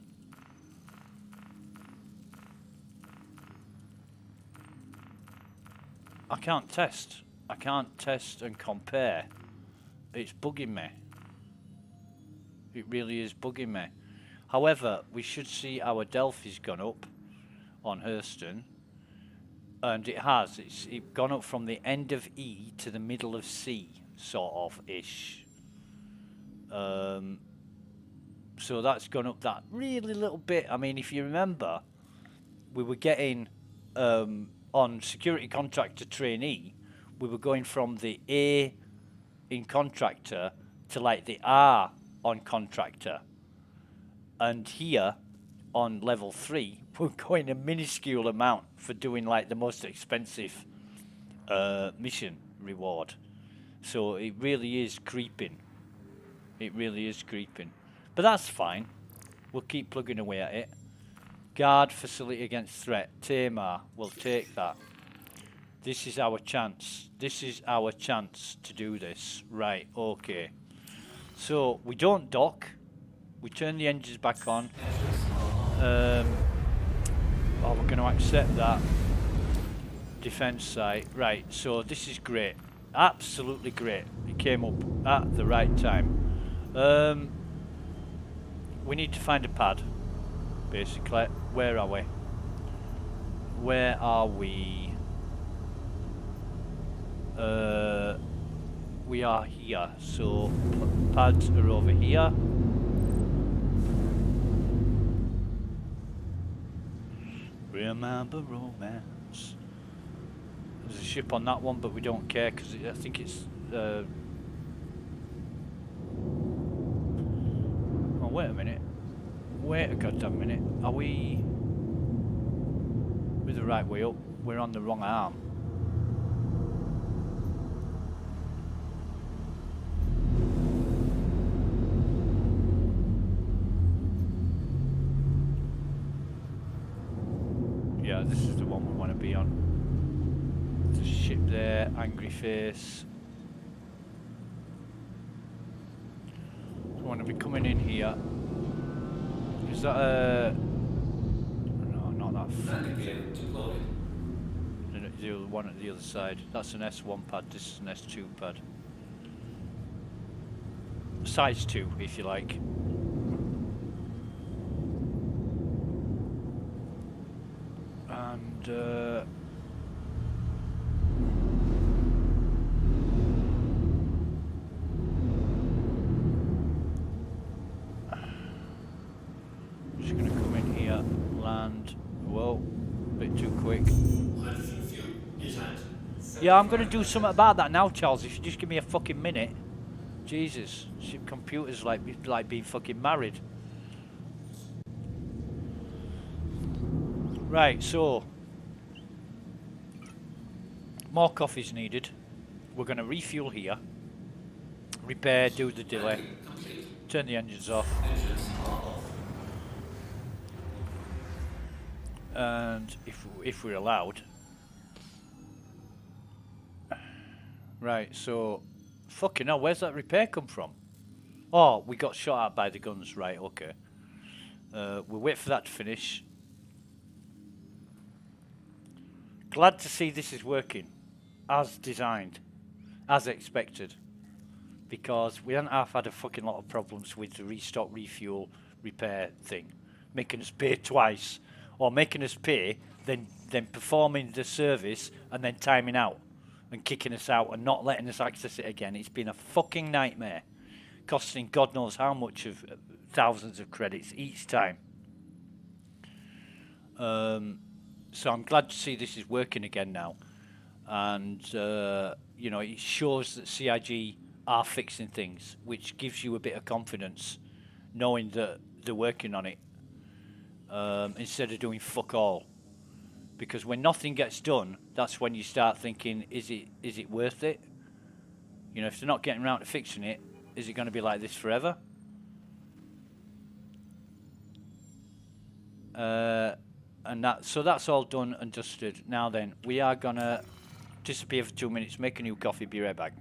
I can't test. I can't test and compare. It's bugging me. It really is bugging me. However, we should see our Delphi's gone up on Hurston. And it has. It's gone up from the end of E to the middle of C, sort of ish. So that's gone up that really little bit. I mean, if you remember, we were getting on security contractor trainee, we were going from the A in contractor to like the R on contractor. And here on level 3, we're going a minuscule amount for doing like the most expensive mission reward. So it really is creeping. It really is creeping. But that's fine. We'll keep plugging away at it. Guard facility against threat. Tamar, we'll take that. This is our chance. This is our chance to do this. Right, okay. So we don't dock. We turn the engines back on. Oh, we're going to accept that. Defense site. Right, so this is great. Absolutely great. It came up at the right time. We need to find a pad, basically. Where are we? Where are we? We are here. So pads are over here. Remember romance. There's a ship on that one, but we don't care because I think it's. Oh, wait a minute. Wait a goddamn minute. Are we? We're the right way up. We're on the wrong arm. Yeah, this is the one we want to be on. There's a ship there, angry face. So I want to be coming in here. Is that a... No, not that fucking thing. The other one at the other side. That's an S1 pad, this is an S2 pad. Size 2, if you like. And just gonna come in here, land. Whoa, a bit too quick. Yeah, I'm gonna do something about that now, Charles. If you just give me a fucking minute. Jesus, ship computers like being fucking married. Right, so more coffee's needed. We're gonna refuel here. Repair, do the delay. Turn the engines off. And if we're allowed. Right, so fucking hell, where's that repair come from? Oh, we got shot at by the guns, right, okay. We'll wait for that to finish. Glad to see this is working as designed, as expected. Because we hadn't half had a fucking lot of problems with the restock, refuel, repair thing. Making us pay twice. Or making us pay, then performing the service and then timing out. And kicking us out and not letting us access it again. It's been a fucking nightmare. Costing God knows how much of thousands of credits each time. So I'm glad to see this is working again now. And, you know, it shows that CIG are fixing things, which gives you a bit of confidence knowing that they're working on it. Instead of doing fuck all. Because when nothing gets done, that's when you start thinking, is it worth it? You know, if they're not getting around to fixing it, is it going to be like this forever? So that's all done and dusted. Now then, we are going to disappear for 2 minutes, make a new coffee, be right back.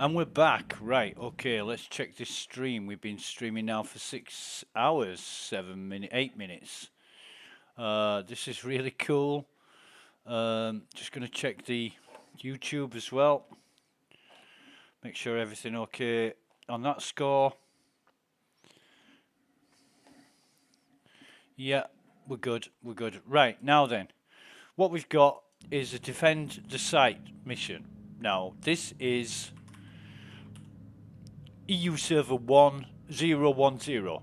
And we're back. Right, okay, let's check this stream. We've been streaming now for 6 hours, 8 minutes. This is really cool. Just going to check the YouTube as well. Make sure everything okay on that score. Yeah, we're good. We're good. Right, now then. What we've got is a defend the site mission. Now, this is EU server 1010.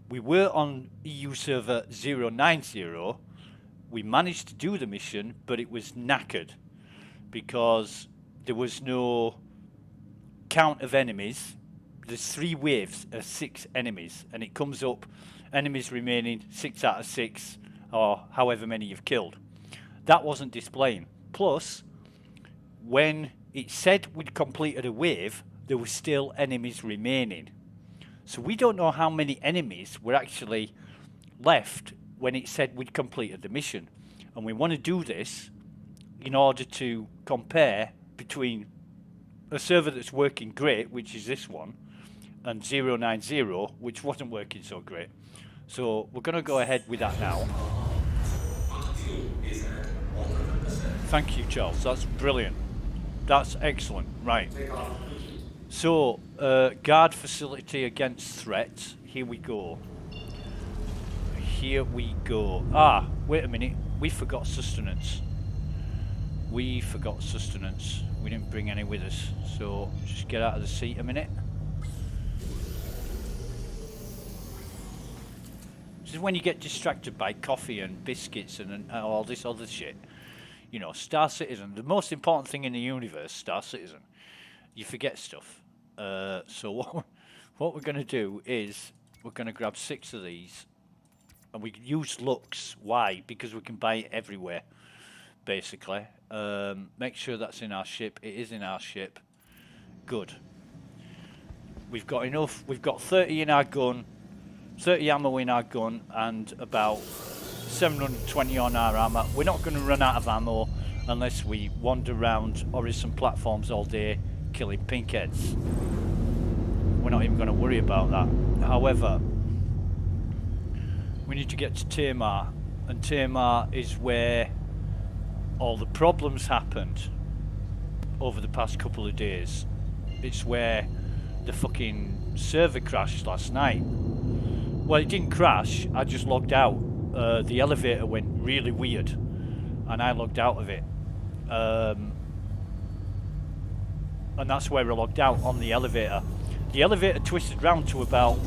We were on EU server 090. We managed to do the mission, but it was knackered because there was no count of enemies. There's 3 waves of 6 enemies, and it comes up enemies remaining 6 out of 6, or however many you've killed. That wasn't displaying. Plus, when it said we'd completed a wave, there were still enemies remaining. So we don't know how many enemies were actually left when it said we'd completed the mission. And we want to do this in order to compare between a server that's working great, which is this one, and 090, which wasn't working so great. So we're going to go ahead with that now. Thank you, Charles. That's brilliant. That's excellent. Right. So, guard facility against threats. Here we go. Here we go. Ah, wait a minute. We forgot sustenance. We forgot sustenance. We didn't bring any with us. So, just get out of the seat a minute. This is when you get distracted by coffee and biscuits and all this other shit. You know, Star Citizen. The most important thing in the universe, Star Citizen. You forget stuff. So what we're going to do is we're going to grab 6 of these. And we use Lux. Why? Because we can buy it everywhere, basically. Make sure that's in our ship. It is in our ship. Good. We've got enough. We've got 30 in our gun. 30 ammo in our gun and about 720 on our armor. We're not going to run out of ammo unless we wander around Horizon platforms all day killing pinkheads. We're not even going to worry about that. However, we need to get to Tamar, and Tamar is where all the problems happened over the past couple of days. It's where the fucking server crashed last night. Well, it didn't crash, I just logged out. The elevator went really weird, and I logged out of it. And that's where I logged out, on the elevator. The elevator twisted round to about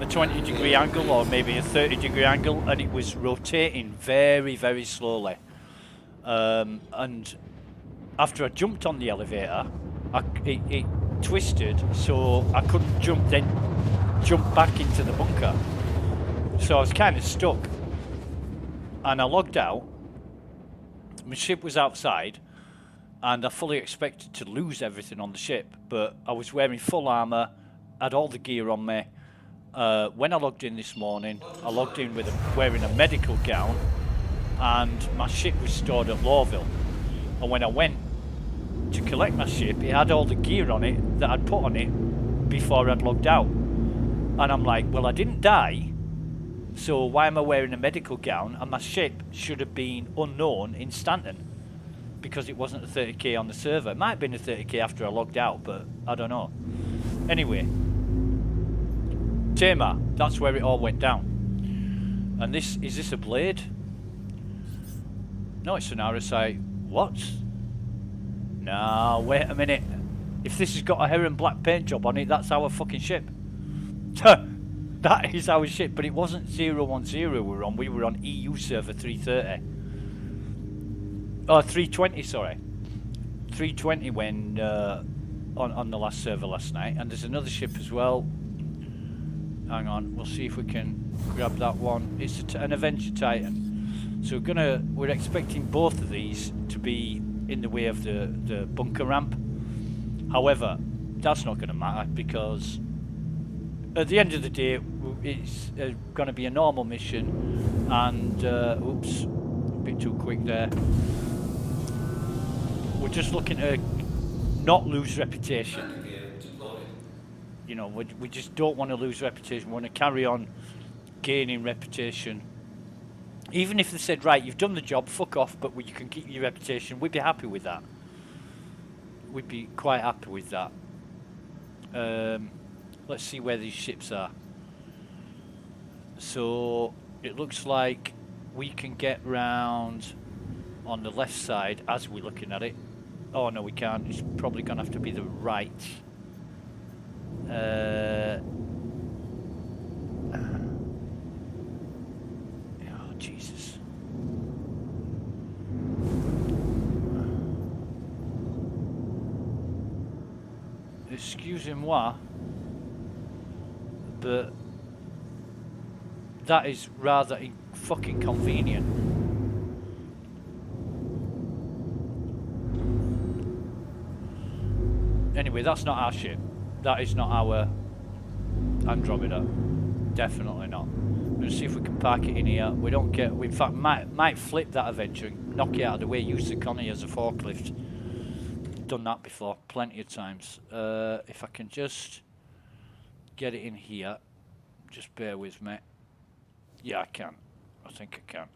a 20-degree angle, or maybe a 30-degree angle, and it was rotating very, very slowly. And after I jumped on the elevator, it twisted, so I couldn't jump back into the bunker. So I was kind of stuck, and I logged out. My ship was outside, and I fully expected to lose everything on the ship, but I was wearing full armor, had all the gear on me. When I logged in this morning, I logged in with wearing a medical gown, and my ship was stored at Lawville. And when I went to collect my ship, it had all the gear on it that I'd put on it before I'd logged out. And I'm like, well, I didn't die, so why am I wearing a medical gown? And my ship should have been unknown in Stanton, because it wasn't a 30k on the server. It might have been a 30k after I logged out, but I don't know. Anyway, Tamar, that's where it all went down. And is this a blade? No, it's an RSI. What? No, wait a minute. If this has got a heron black paint job on it, that's our fucking ship. That is our ship, but it wasn't 010 we were on. We were on EU server 330. Oh, 320, sorry. 320 when on the last server last night. And there's another ship as well. Hang on, we'll see if we can grab that one. It's an Avenger Titan. So we're expecting both of these to be in the way of the bunker ramp. However, that's not going to matter, because at the end of the day, it's going to be a normal mission. And oops, a bit too quick there. We're just looking to not lose reputation. Landing gear deployed. You know, we just don't want to lose reputation. We want to carry on gaining reputation. Even if they said, right, you've done the job, fuck off, but you can keep your reputation, we'd be happy with that. We'd be quite happy with that. Let's see where these ships are. So it looks like we can get round on the left side as we're looking at it. Oh no, we can't. It's probably gonna have to be the right. Oh Jesus. Excusez-moi, but that is rather fucking convenient. Anyway, that's not our ship. That is not our Andromeda. Definitely not. Let's see if we can park it in here. We don't get. We in fact might flip that eventually, knock it out of the way, use the Connie as a forklift. Done that before, plenty of times. If I can just get it in here, just bear with me. Yeah, I can. I think I can.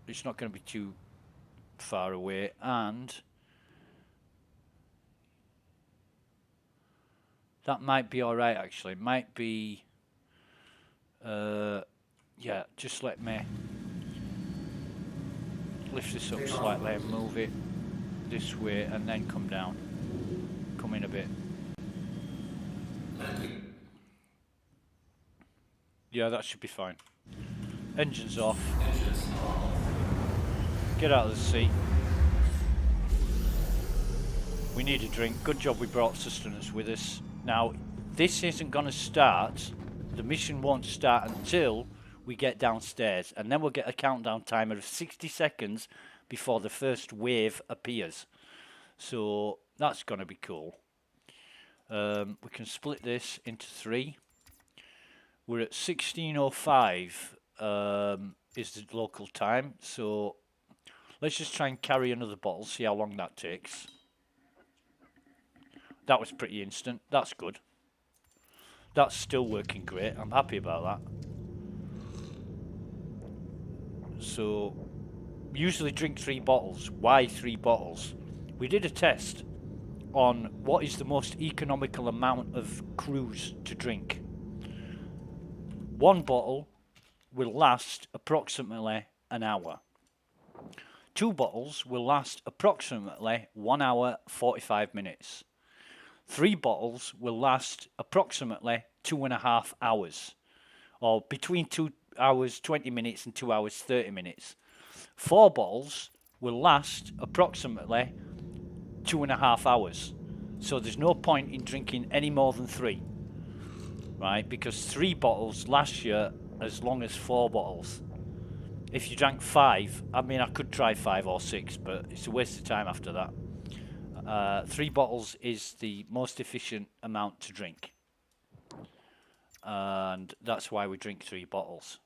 It's not going to be too far away, and that might be all right. Actually, might be. Yeah, just let me lift this up slightly and move it this way, and then come down. Come in a bit. Yeah, that should be fine. Engines off. Get out of the seat. We need a drink. Good job we brought sustenance with us. Now, this isn't going to start. The mission won't start until we get downstairs, and then we'll get a countdown timer of 60 seconds before the first wave appears. So that's going to be cool. We can split this into 3. We're at 16:05 is the local time, so let's just try and carry another bottle, see how long that takes. That was pretty instant. That's good. That's still working great. I'm happy about that. So, usually drink 3 bottles. Why 3 bottles? We did a test on what is the most economical amount of cruise to drink. 1 bottle will last approximately an hour. 2 bottles will last approximately 1 hour 45 minutes. 3 bottles will last approximately 2.5 hours, or between 2 hours 20 minutes and 2 hours 30 minutes. 4 bottles will last approximately 2.5 hours. So there's no point in drinking any more than 3, right? Because 3 bottles last you as long as 4 bottles. If you drank 5, I mean, I could try 5 or 6, but it's a waste of time after that. 3 bottles is the most efficient amount to drink, and that's why we drink 3 bottles.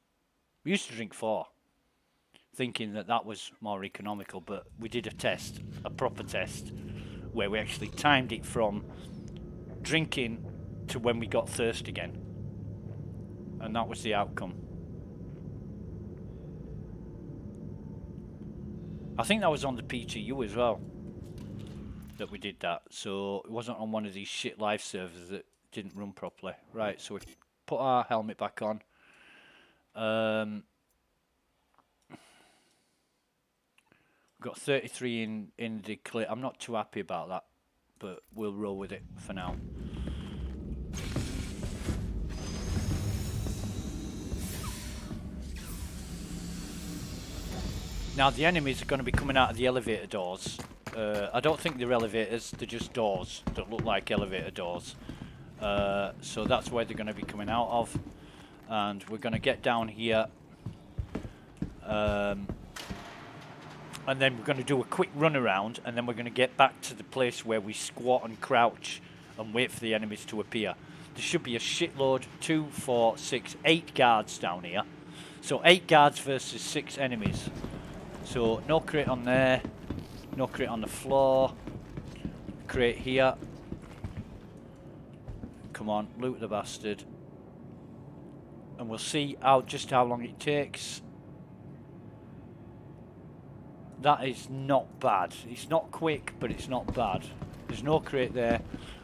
We used to drink 4, thinking that that was more economical, but we did a test, a proper test, where we actually timed it from drinking to when we got thirst again, and that was the outcome. I think that was on the PTU as well that we did that, so it wasn't on one of these shit live servers that didn't run properly. Right, so we put our helmet back on. We've got 33 in the clear. I'm not too happy about that, but we'll roll with it for now. Now the enemies are going to be coming out of the elevator doors. I don't think they're elevators, they're just doors that look like elevator doors. So that's where they're going to be coming out of. And we're going to get down here. And then we're going to do a quick run around, and then we're going to get back to the place where we squat and crouch and wait for the enemies to appear. There should be a shitload, 2, 4, 6, 8 guards down here. So 8 guards versus 6 enemies. So no crit on there. No crit on the floor. crate here. Come on, loot the bastard. And we'll see just how long it takes. That is not bad. It's not quick, but it's not bad. There's no crate there.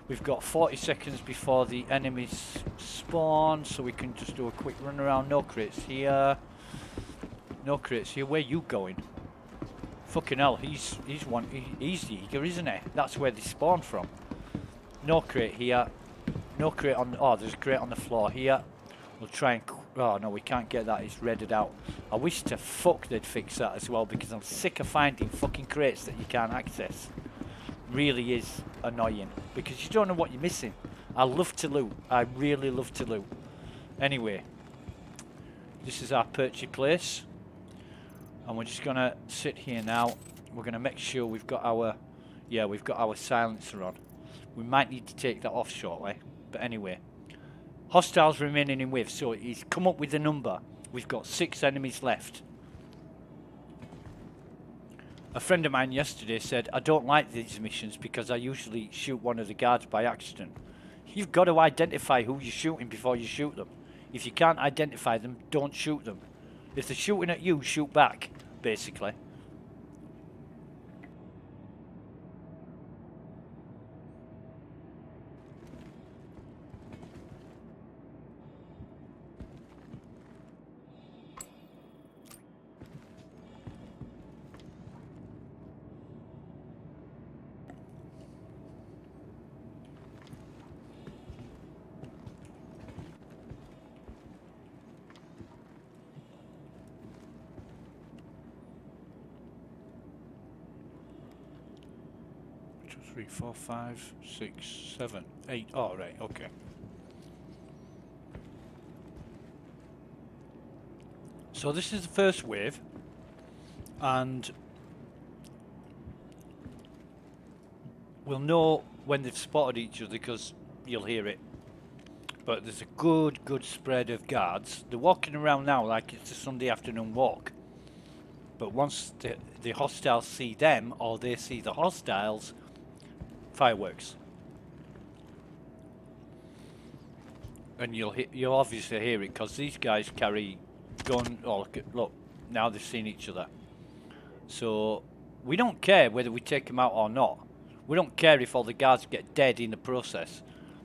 We've got 40 seconds before the enemies spawn, so we can just do a quick run around. No crates here. No crates here. Where are you going? Fucking hell, he's eager, isn't he? That's where they spawn from. No crate here. No crate on... Oh, there's a crate on the floor here. We'll try and... Oh, no, we can't get that. It's redded out. I wish to fuck they'd fix that as well, because I'm sick of finding fucking crates that you can't access. Really is annoying, because you don't know what you're missing. I love to loot. I really love to loot. Anyway, this is our purchase place. And we're just going to sit here now. We're going to make sure we've got our... Yeah, we've got our silencer on. We might need to take that off shortly. But anyway. Hostiles remaining in wave. So he's come up with a number. We've got 6 enemies left. A friend of mine yesterday said, I don't like these missions because I usually shoot one of the guards by accident. You've got to identify who you're shooting before you shoot them. If you can't identify them, don't shoot them. If they're shooting at you, shoot back, basically. Three, 4, 5, 6, 7, 8. Oh, right, okay. So this is the first wave, and we'll know when they've spotted each other because you'll hear it. But there's a good spread of guards. They're walking around now like it's a Sunday afternoon walk. But once the hostiles see them, or they see the hostiles, fireworks. And you'll obviously hear it because these guys carry gun. Oh, look, now they've seen each other. So we don't care whether we take them out or not. We don't care if all the guards get dead in the process,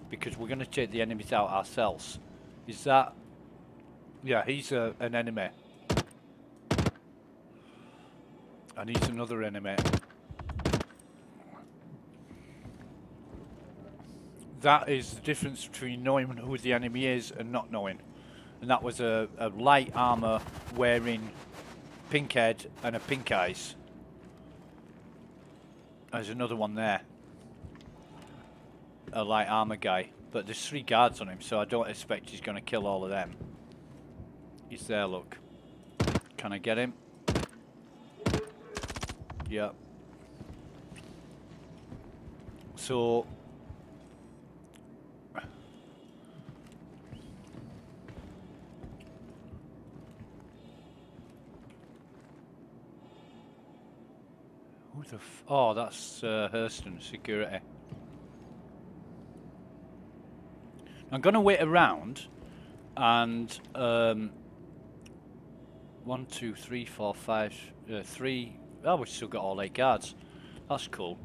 because we're going to take the enemies out ourselves. Is that... Yeah, he's an enemy. And he's another enemy. That is the difference between knowing who the enemy is and not knowing. And that was a light armor wearing pink head and a pink eyes. There's another one there. A light armor guy. But there's 3 guards on him, so I don't expect he's going to kill all of them. He's there, look. Can I get him? Yeah. So... Who the oh, that's Hurston Security. I'm going to wait around and 1, 2, 3, 4, 5, 3. Oh, we've still got all 8 guards. That's cool.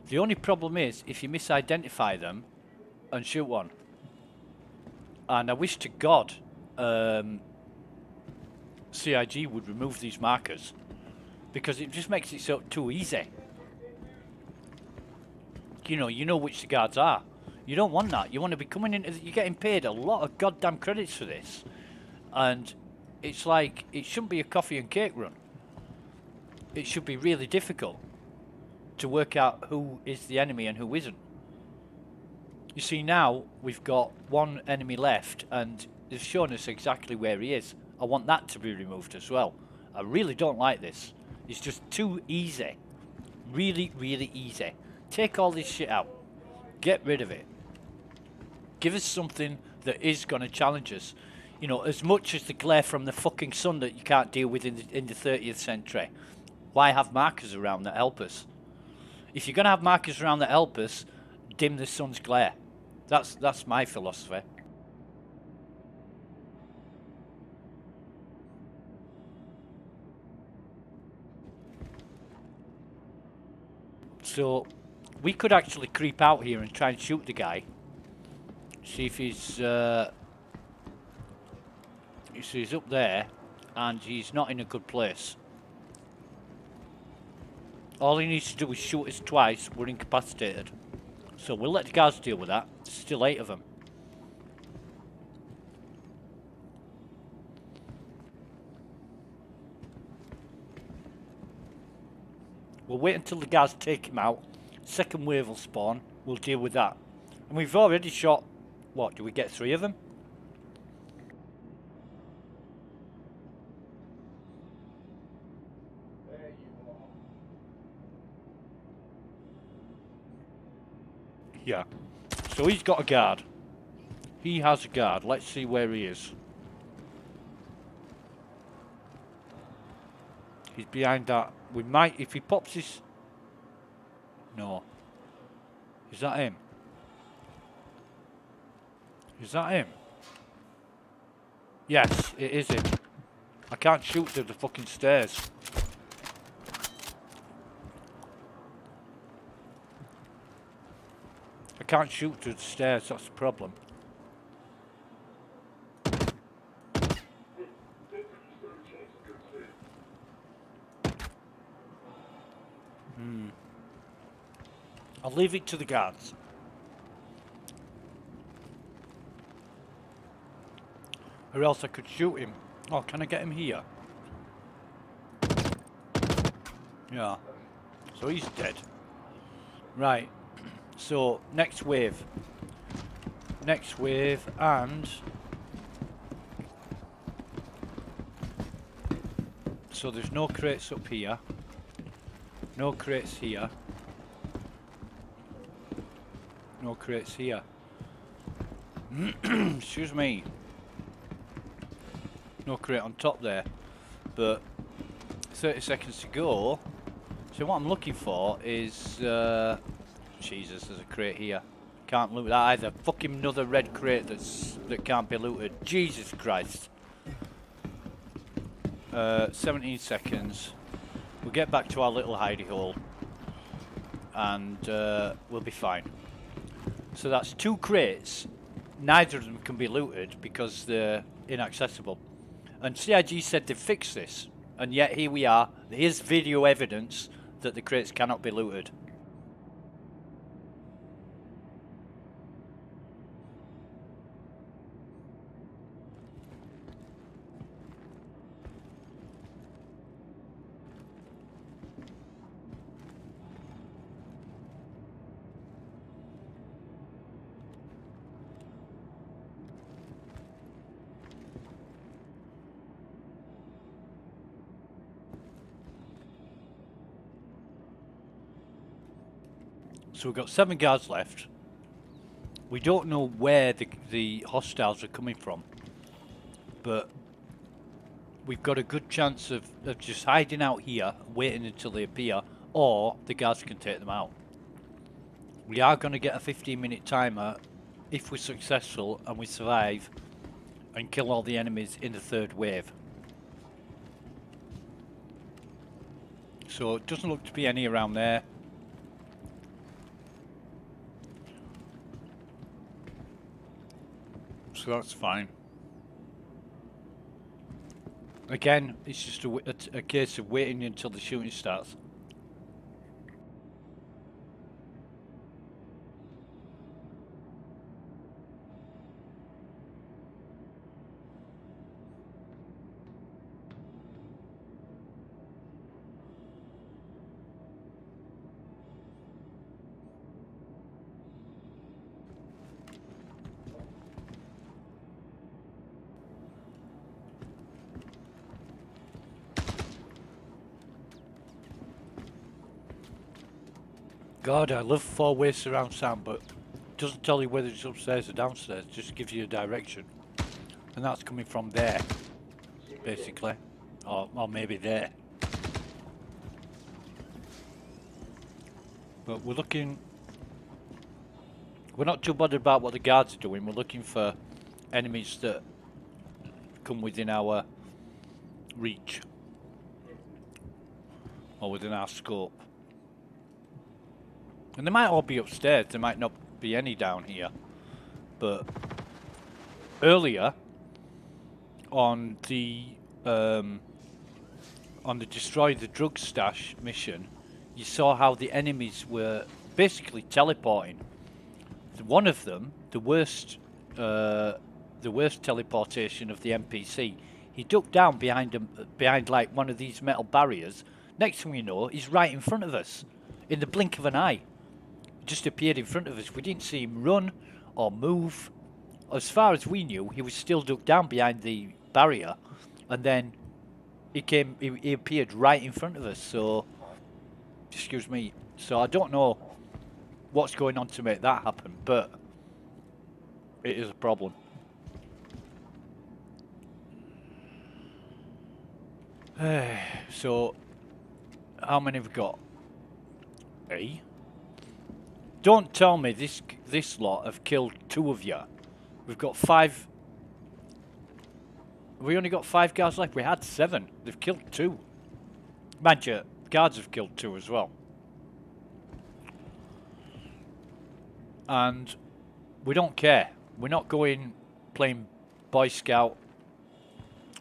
The only problem is if you misidentify them and shoot one. And I wish to God CIG would remove these markers, because it just makes it so too easy. You know which the guards are. You don't want that. You want to be coming into... You're getting paid a lot of goddamn credits for this. And it's like, it shouldn't be a coffee and cake run. It should be really difficult to work out who is the enemy and who isn't. You see, now we've got 1 enemy left and they've shown us exactly where he is. I want that to be removed as well. I really don't like this. It's just too easy. Really, really easy. Take all this shit out. Get rid of it. Give us something that is going to challenge us. You know, as much as the glare from the fucking sun that you can't deal with in the 30th century. Why have markers around that help us? If you're going to have markers around that help us, dim the sun's glare. That's my philosophy. So we could actually creep out here and try and shoot the guy. See if he's up there and he's not in a good place. All he needs to do is shoot us twice. We're incapacitated. So we'll let the guards deal with that. There's still 8 of them. We'll wait until the guards take him out. Second wave will spawn. We'll deal with that. And we've already shot... What, do we get 3 of them? Yeah. So he's got a guard. He has a guard. Let's see where he is. He's behind that. We might, if he pops his... No. Is that him? Is that him? Yes, it is him. I can't shoot through the fucking stairs. I can't shoot through the stairs, that's the problem. I'll leave it to the guards. Or else I could shoot him. Oh, can I get him here? Yeah. So he's dead. Right. So, next wave. Next wave, and... So there's no crates up here. No crates here. No crates here. Excuse me. No crate on top there. But 30 seconds to go. So what I'm looking for is Jesus, there's a crate here. Can't loot that either. Fucking another red crate that can't be looted. Jesus Christ. 17 seconds. We'll get back to our little hidey hole. And we'll be fine. So that's 2 crates. Neither of them can be looted because they're inaccessible. And CIG said they'd fix this. And yet here we are. Here's video evidence that the crates cannot be looted. So we've got 7 guards left. We don't know where the hostiles are coming from, but we've got a good chance of just hiding out here, waiting until they appear, or the guards can take them out. We are going to get a 15-minute timer if we're successful and we survive and kill all the enemies in the 3rd wave. So it doesn't look to be any around there. So that's fine. Again, it's just a case of waiting until the shooting starts. God, I love 4-way surround sound, but it doesn't tell you whether it's upstairs or downstairs, it just gives you a direction. And that's coming from there, basically. Or maybe there. But we're looking... We're not too bothered about what the guards are doing. We're looking for enemies that come within our reach. Or within our scope. And they might all be upstairs. There might not be any down here. But earlier on the destroy the drug stash mission, you saw how the enemies were basically teleporting. One of them, the worst teleportation of the NPC, he ducked down behind like one of these metal barriers. Next thing we know, he's right in front of us, in the blink of an eye. He just appeared in front of us. We didn't see him run or move. As far as we knew, he was still ducked down behind the barrier, and then he appeared right in front of us. So, excuse me. So I don't know what's going on to make that happen, but it is a problem. So, how many have we got? 8. Don't tell me this lot have killed 2 of you. We've got 5. We only got 5 guards left. We had 7. They've killed 2. Mind you, guards have killed 2 as well. And we don't care. We're not going playing Boy Scout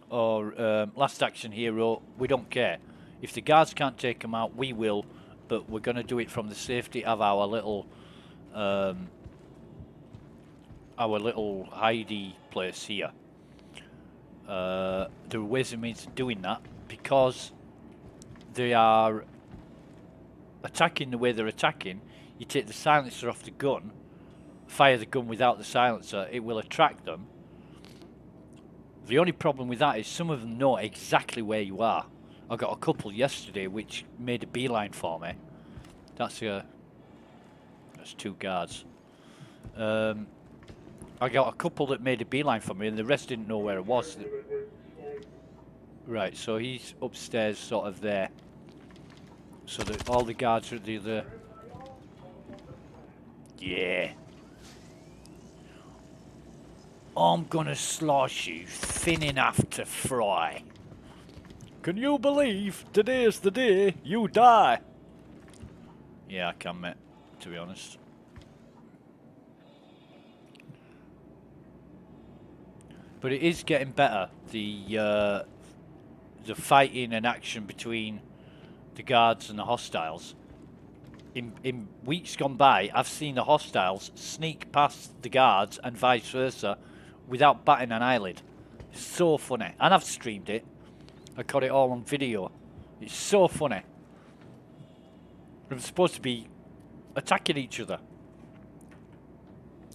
or Last Action Hero. We don't care. If the guards can't take them out, we will. But we're going to do it from the safety of our little hidey place here. There are ways and means of doing that because they are attacking the way they're attacking. You take the silencer off the gun, fire the gun without the silencer, it will attract them. The only problem with that is some of them know exactly where you are. I got a couple yesterday which made a beeline for me. That's 2 guards. I got a couple that made a beeline for me and the rest didn't know where it was. Right, so he's upstairs sort of there. So that all the guards are at the other... Yeah. I'm gonna slice you thin enough to fry. Can you believe today's the day you die? Yeah, I can, mate, to be honest. But it is getting better. The fighting and action between the guards and the hostiles. In weeks gone by, I've seen the hostiles sneak past the guards and vice versa without batting an eyelid. It's so funny. And I've streamed it. I got it all on video. It's so funny. They're supposed to be attacking each other.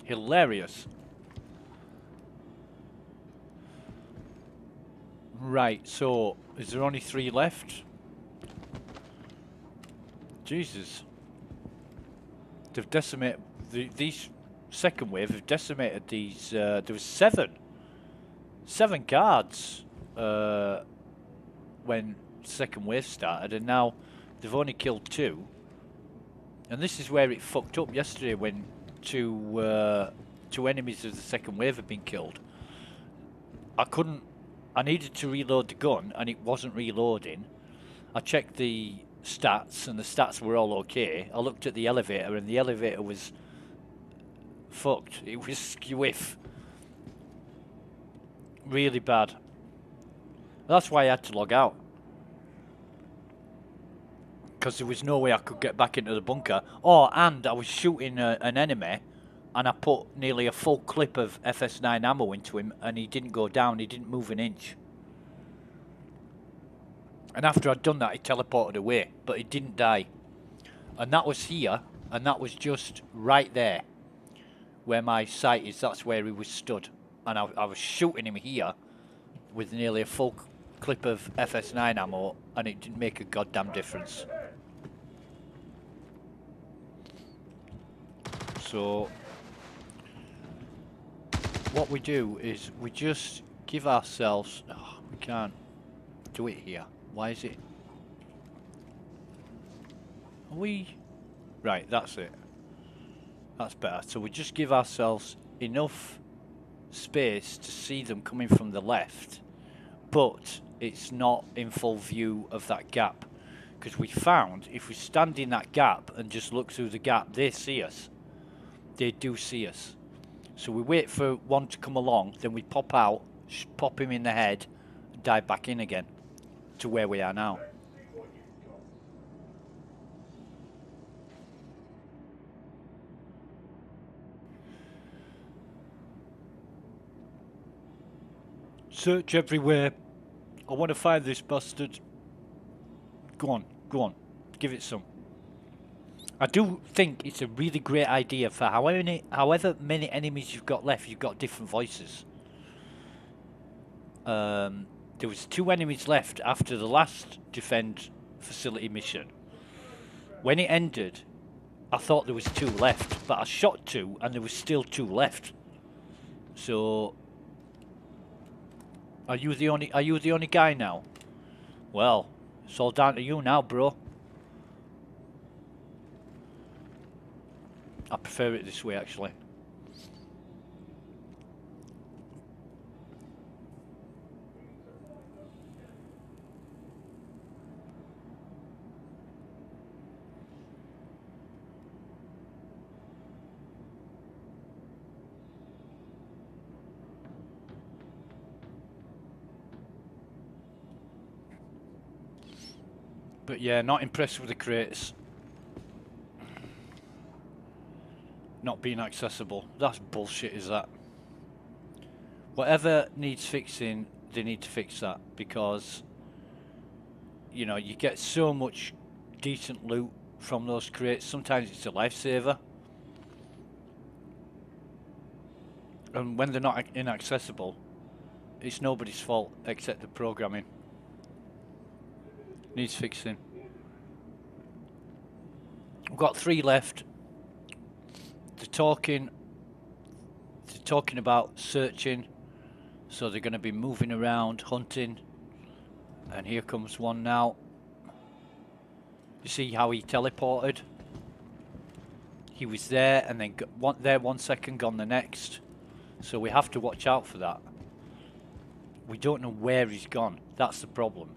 Hilarious. Right, so is there only 3 left? Jesus. They've decimated these second wave have decimated these there was 7 guards when second wave started, and now they've only killed 2. And this is where it fucked up yesterday when 2 enemies of the second wave had been killed. I needed to reload the gun and it wasn't reloading. I checked the stats and the stats were all okay. I looked at the elevator and the elevator was fucked. It was squiff. Really bad. That's why I had to log out. Because there was no way I could get back into the bunker. Oh, and I was shooting an enemy and I put nearly a full clip of FS9 ammo into him and he didn't go down, he didn't move an inch. And after I'd done that, he teleported away, but he didn't die. And that was here, and that was just right there, where my sight is. That's where he was stood. And I was shooting him here with nearly a full clip of FS9 ammo, and it didn't make a goddamn difference. So, what we do is we just give ourselves... Oh, we can't do it here. Why is it? Are we... Right, that's it. That's better. So we just give ourselves enough space to see them coming from the left, but it's not in full view of that gap. Because we found if we stand in that gap and just look through the gap, they see us. They do see us. So we wait for one to come along, then we pop out, pop him in the head, dive back in again to where we are now. Search everywhere. I want to find this bastard. Go on, go on. Give it some. I do think it's a really great idea for however many enemies you've got left, you've got different voices. There was 2 enemies left after the last defend facility mission. When it ended, I thought there was 2 left, but I shot 2 and there was still 2 left. So are you the only guy now? Well, it's all down to you now, bro. I prefer it this way, actually. But yeah, not impressed with the crates. Not being accessible. That's bullshit, is that? Whatever needs fixing, they need to fix that, because you know, you get so much decent loot from those crates. Sometimes it's a lifesaver. And when they're not inaccessible, it's nobody's fault except the programming. Needs fixing. We've got 3 left. They're talking about searching, so they're going to be moving around, hunting. And here comes one now. You see how he teleported? He was there and then there 1 second, gone the next. So we have to watch out for that. We don't know where he's gone. That's the problem.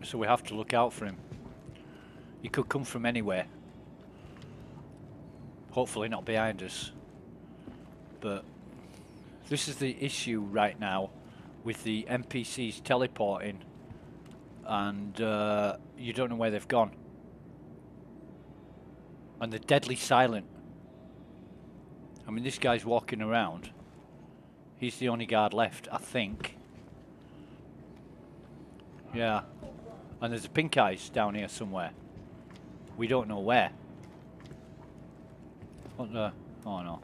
So we have to look out for him. He could come from anywhere. Hopefully not behind us. But this is the issue right now with the NPCs teleporting, and you don't know where they've gone. And they're deadly silent. I mean, this guy's walking around. He's the only guard left, I think. Yeah. And there's a pink eyes down here somewhere. We don't know where. What the? Oh no.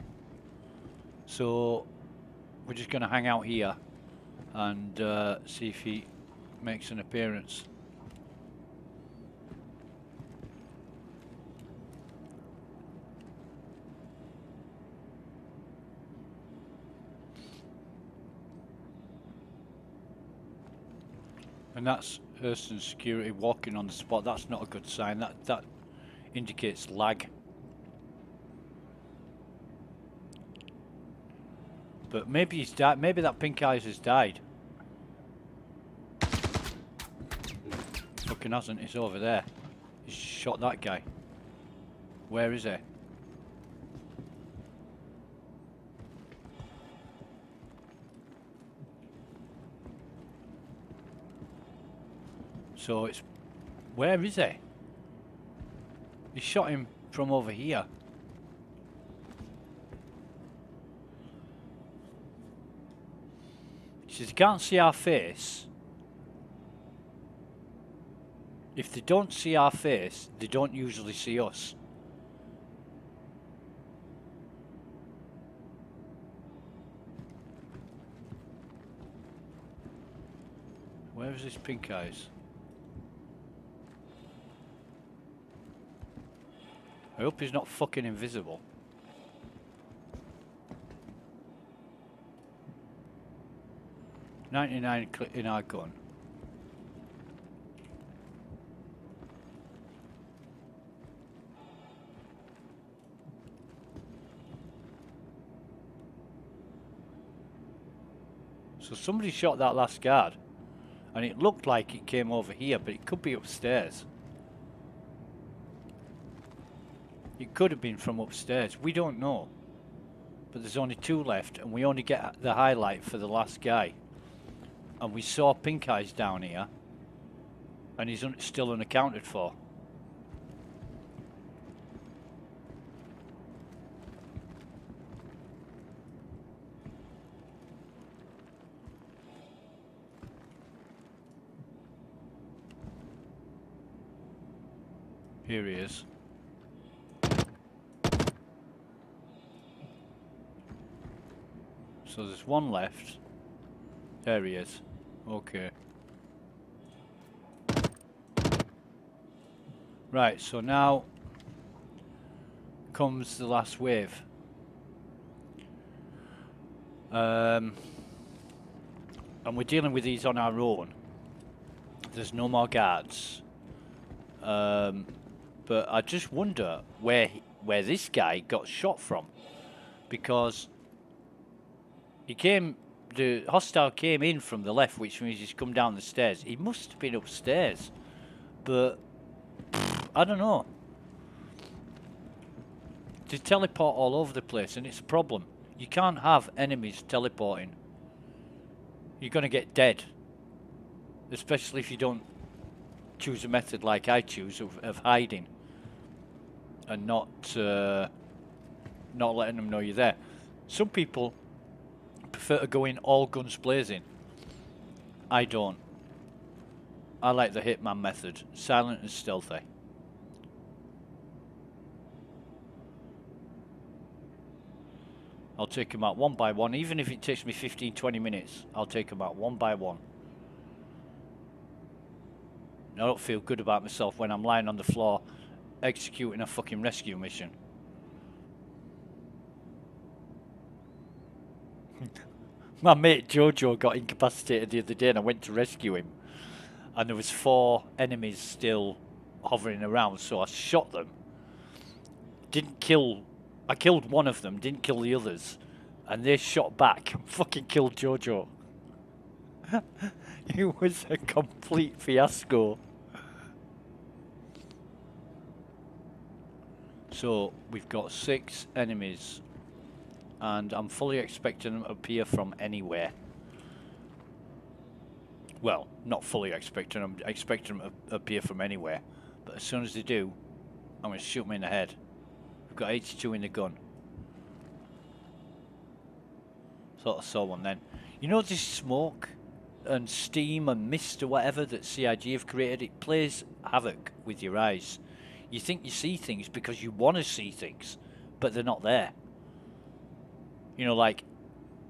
So we're just going to hang out here and see if he makes an appearance. And that's Hurston Security walking on the spot. That's not a good sign. That indicates lag. But maybe he's died. Maybe that pink eyes has died. Fucking hasn't. He's over there. He's shot that guy. Where is he? So it's... Where is he? He shot him from over here. He says he can't see our face. If they don't see our face, they don't usually see us. Where is this pink eyes? I hope he's not fucking invisible. 99 in our gun. So somebody shot that last guard, and it looked like it came over here, but it could be upstairs. It could have been from upstairs. We don't know. But there's only 2 left, and we only get the highlight for the last guy. And we saw Pink Eyes down here, and he's still unaccounted for. Here he is. So there's 1 left. There he is. Okay. Right, so now comes the last wave. And we're dealing with these on our own. There's no more guards. But I just wonder where this guy got shot from, because the hostile came in from the left, which means he's come down the stairs. He must have been upstairs, but I don't know. They teleport all over the place, and it's a problem. You can't have enemies teleporting. You're gonna get dead, especially if you don't choose a method like I choose of hiding and not letting them know you're there. Some people prefer to go in all guns blazing. I don't. I like the hitman method, silent and stealthy. I'll take them out one by one, even if it takes me 15-20 minutes. I'll take them out one by one. I don't feel good about myself when I'm lying on the floor executing a fucking rescue mission. My mate Jojo got incapacitated the other day, and I went to rescue him, and there was 4 enemies still hovering around, so I shot them. I killed one of them, didn't kill the others, and they shot back and fucking killed Jojo. It was a complete fiasco. So we've got 6 enemies, and I'm fully expecting them to appear from anywhere. Well, not fully expecting them, expecting them to appear from anywhere, but as soon as they do, I'm going to shoot them in the head. We've got 82 in the gun. Thought I saw one then. You know this smoke and steam and mist or whatever that CIG have created? It plays havoc with your eyes. You think you see things because you want to see things, but they're not there. You know, like,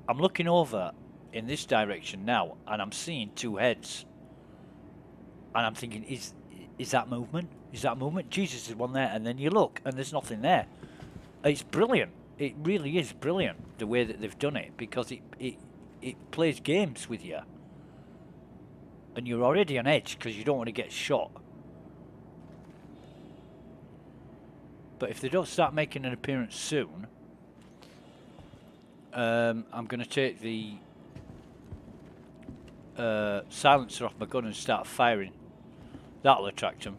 I'm looking over in this direction now, and I'm seeing 2 heads. And I'm thinking, is that movement? Is that movement? Jesus, there's one there. And then you look, and there's nothing there. It's brilliant. It really is brilliant, the way that they've done it, because it plays games with you. And you're already on edge because you don't want to get shot. But if they don't start making an appearance soon, I'm going to take the silencer off my gun and start firing. That'll attract them.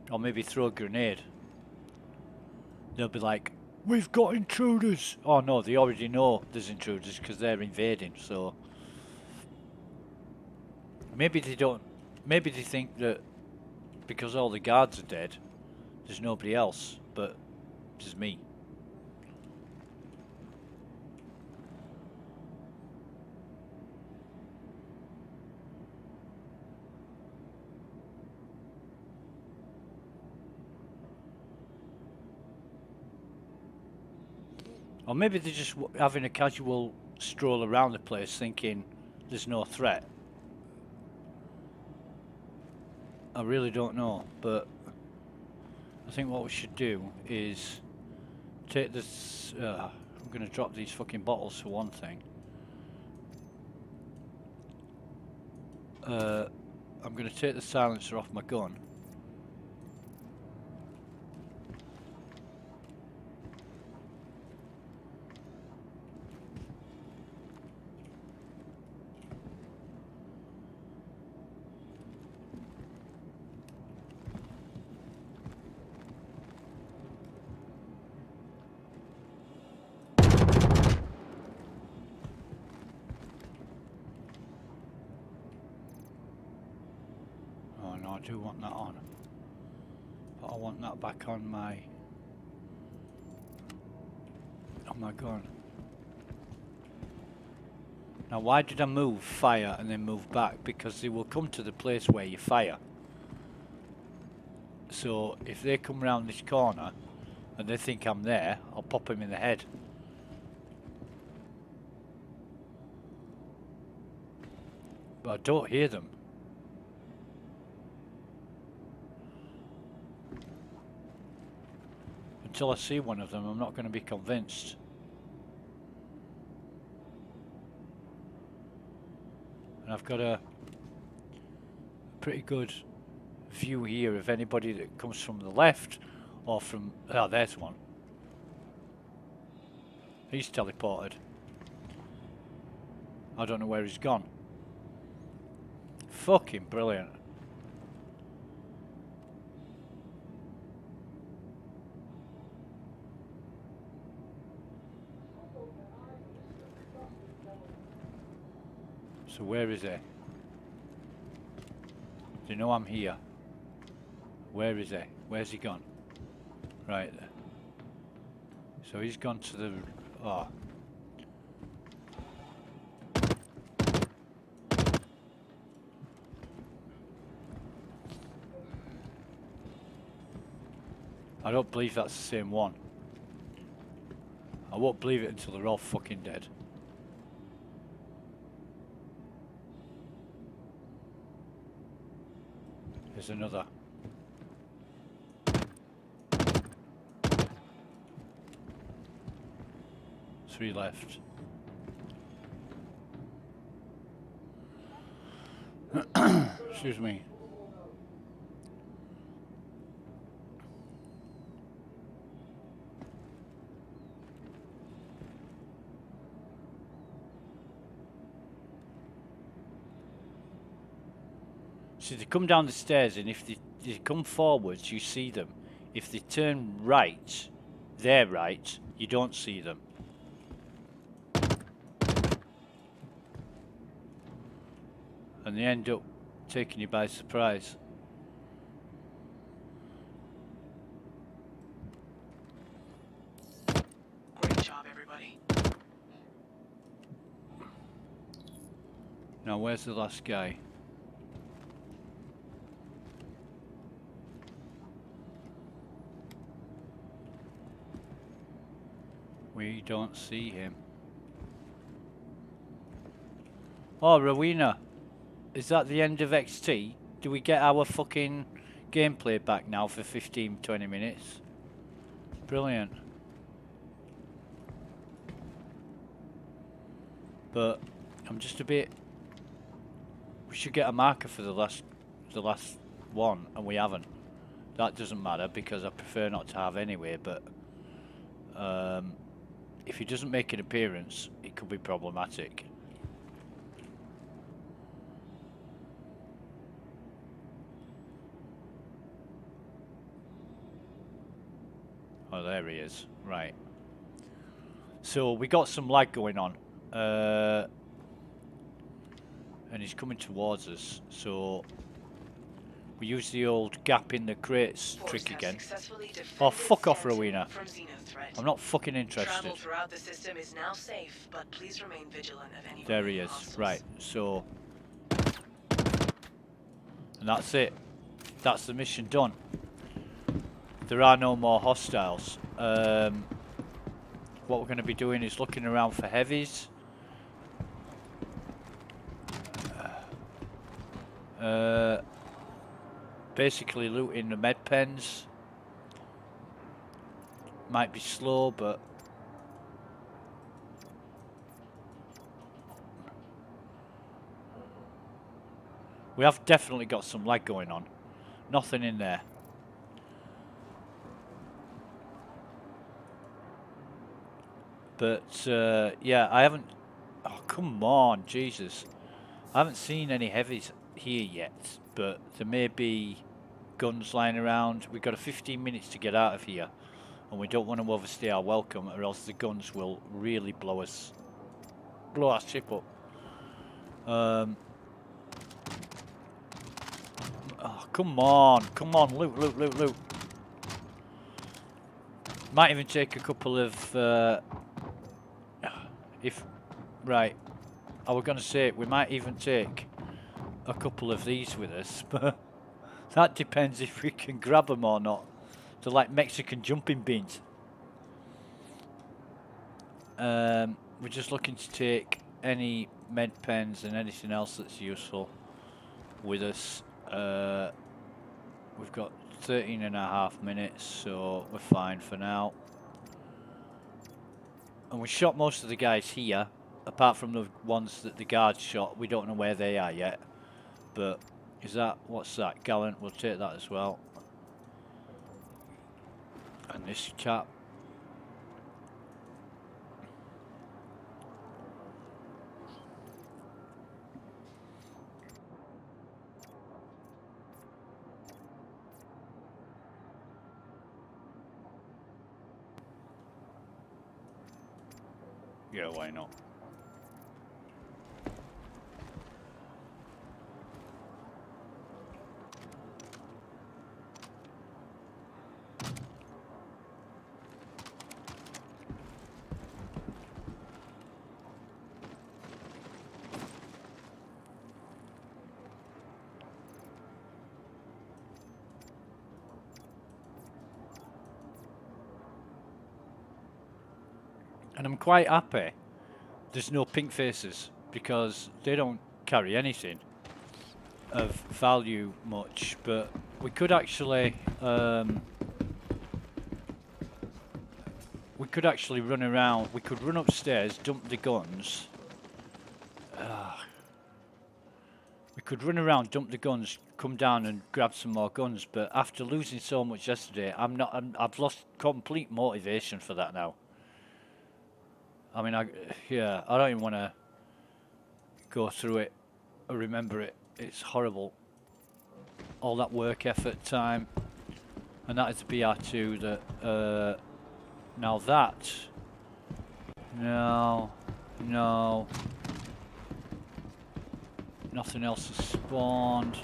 Or maybe throw a grenade. They'll be like, we've got intruders. Oh no, they already know there's intruders because they're invading, so maybe they don't, maybe they think that because all the guards are dead, there's nobody else, but there's me. Or maybe they're just having a casual stroll around the place thinking there's no threat. I really don't know, but I think what we should do is take this, I'm going to drop these fucking bottles for one thing. I'm going to take the silencer off my gun. Oh no, I do want that on. But I want that back on my gun. Now why did I move fire and then move back? Because they will come to the place where you fire. So if they come round this corner and they think I'm there, I'll pop them in the head. But I don't hear them. Until I see one of them, I'm not going to be convinced. And I've got a pretty good view here of anybody that comes from the left or from... Oh, there's one. He's teleported. I don't know where he's gone. Fucking brilliant. So where is he? Do you know I'm here? Where is he? Where's he gone? Right there. So he's gone to the... Oh. I don't believe that's the same one. I won't believe it until they're all fucking dead. There's another. Three left. Excuse me. So they come down the stairs, and if they come forwards, you see them. If they turn right, their right, you don't see them. And they end up taking you by surprise. Great job, everybody. Now, where's the last guy? We don't see him. Oh, Rowena. Is that the end of XT? Do we get our fucking gameplay back now for 15-20 minutes? Brilliant. But I'm just a bit... We should get a marker for the last one, and we haven't. That doesn't matter because I prefer not to have anyway, but if he doesn't make an appearance, it could be problematic. Oh, there he is. Right. So we got some lag going on. And he's coming towards us. So we use the old gap in the crates trick again. Oh, fuck off, Rowena. I'm not fucking interested. Travel throughout the system is now safe, but please remain vigilant of any there he is. hostiles. Right. So... And that's it. That's the mission done. There are no more hostiles. What we're going to be doing is looking around for heavies. Basically looting the med pens. Might be slow, but We have definitely got some lag going on. Nothing in there. But, yeah, I haven't... Oh, come on, Jesus. I haven't seen any heavies here yet, but there may be guns lying around. We've got 15 minutes to get out of here, and we don't want to overstay our welcome, or else the guns will really blow our ship up. Oh, come on, loot. Might even take a couple of, right, I was going to say, we might even take a couple of these with us, but that depends if we can grab them or not. They're like Mexican jumping beans. We're just looking to take any med pens and anything else that's useful with us. We've got 13.5 minutes, so we're fine for now. And we shot most of the guys here, apart from the ones that the guards shot. We don't know where they are yet. But is that, what's that? Gallant, we'll take that as well. And this chap. Yeah, why not? And I'm quite happy there's no pink faces, because they don't carry anything of value much. But we could actually run around. We could run upstairs, dump the guns. We could run around, dump the guns, come down and grab some more guns. But after losing so much yesterday, I've lost complete motivation for that now. I mean, I don't even want to go through it or remember it. It's horrible. All that work, effort, time. And that is the BR2 that, now that, no. Nothing else has spawned.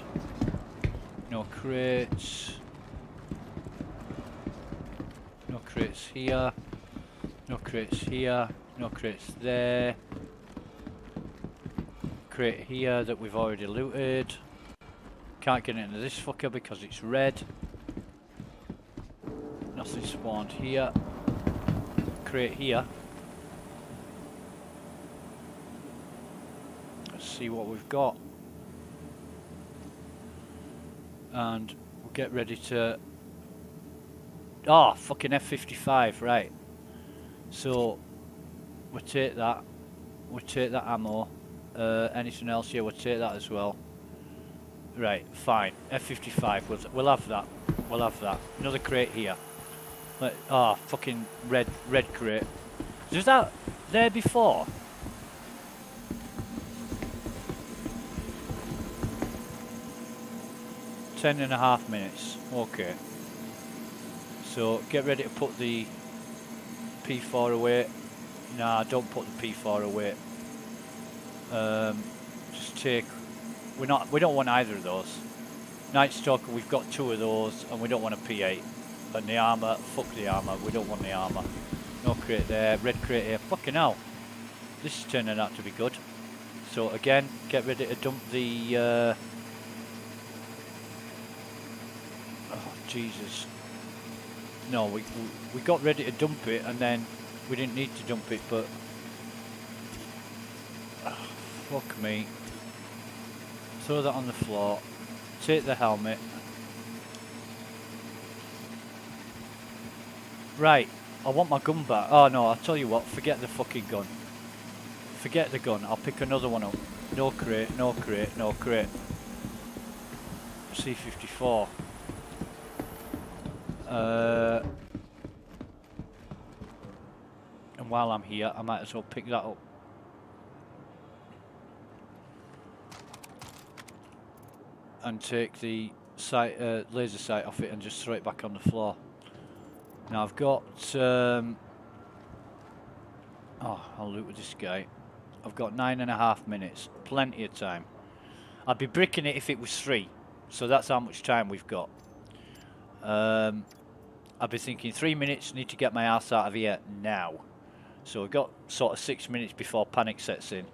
No crates. No crates here. No crates here. No crates there. Crate here that we've already looted. Can't get into this fucker because it's red. Nothing spawned here. Crate here. Let's see what we've got. And we'll get ready to... Oh, fucking F-55, right. So... we'll take that. We'll take that ammo. Anything else? Yeah, we'll take that as well. Right, fine. F-55. We'll have that. We'll have that. Another crate here. Oh, fucking red crate. Was that there before? 10.5 minutes. Okay. So get ready to put the P4 away. Nah, don't put the P4 away. Just take. We don't want either of those. Night Stalker, we've got 2 of those, and we don't want a P8. And the armor, fuck the armor. We don't want the armor. No crate there. Red crate here. Fucking hell. This is turning out to be good. So again, get ready to dump the. Oh Jesus. No, we got ready to dump it, and then we didn't need to dump it, but fuck me. Throw that on the floor. Take the helmet. Right, I want my gun back. Oh no, I'll tell you what, forget the fucking gun. Forget the gun, I'll pick another one up. No crate, no crate, no crate. C54. And while I'm here, I might as well pick that up. And take the sight, laser sight off it and just throw it back on the floor. Now I've got... oh, I'll loot with this guy. I've got 9.5 minutes. Plenty of time. I'd be bricking it if it was 3. So that's how much time we've got. I'd be thinking 3 minutes, need to get my ass out of here now. So we've got sort of 6 minutes before panic sets in.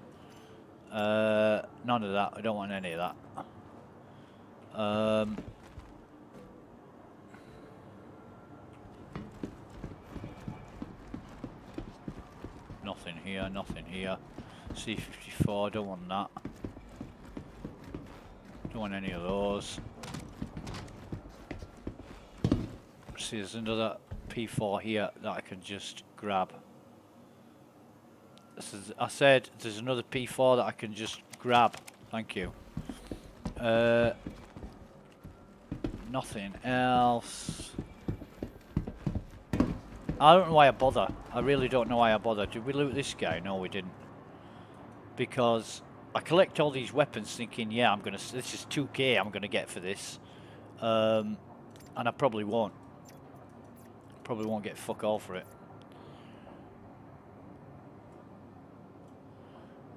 None of that. I don't want any of that. Nothing here, nothing here. C54, don't want that. Don't want any of those. See, there's another P4 here that I can just grab. This is, I said there's another P4 that I can just grab. Thank you. Nothing else. I don't know why I bother. I really don't know why I bother. Did we loot this guy? No, we didn't. Because I collect all these weapons thinking, yeah, I'm gonna. This is 2k I'm gonna get for this, and I probably won't. Probably won't get fuck all for it.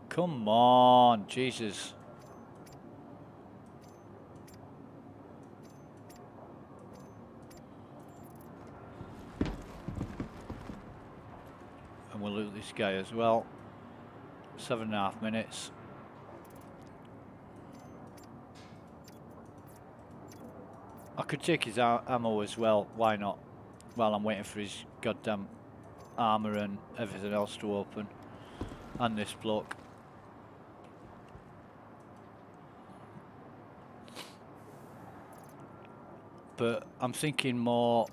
Come on, Jesus. And we'll loot this guy as well. 7.5 minutes. I could take his ammo as well, why not? While I'm waiting for his goddamn armor and everything else to open. And this bloke. But I'm thinking more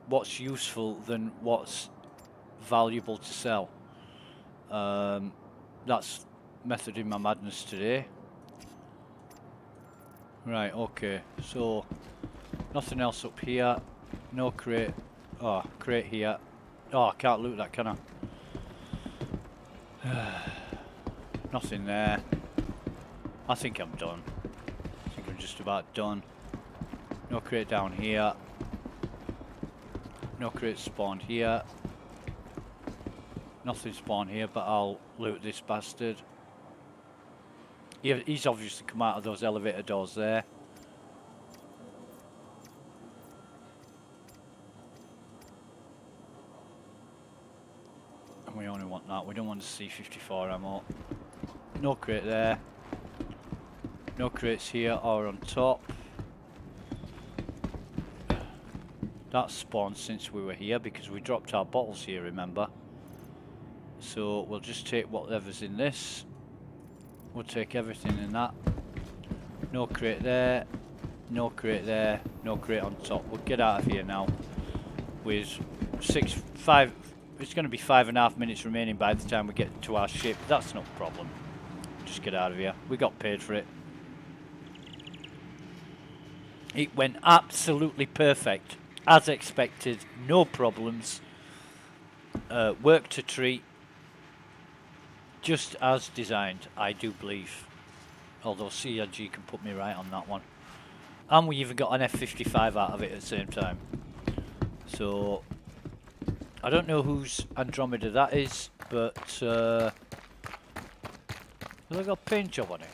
what's useful than what's valuable to sell. That's method in my madness today. Right, okay, so nothing else up here. No crate. Oh, crate here. Oh, I can't loot that, can I? Nothing there. I think I'm done. I think I'm just about done. No crate down here. No crate spawned here. Nothing spawned here, but I'll loot this bastard. He's obviously come out of those elevator doors there. And we only want that. We don't want to see C54 ammo. No crate there. No crates here or on top. That spawned since we were here because we dropped our bottles here, remember? So we'll just take whatever's in this. We'll take everything in that. No crate there. No crate there. No crate on top. We'll get out of here now. With 5. It's going to be 5.5 minutes remaining by the time we get to our ship. That's not a problem. Just get out of here. We got paid for it. It went absolutely perfect. As expected. No problems. Worked a treat. Just as designed, I do believe. Although CRG can put me right on that one. And we even got an F-55 out of it at the same time. So, I don't know whose Andromeda that is, but has it got a paint job on it?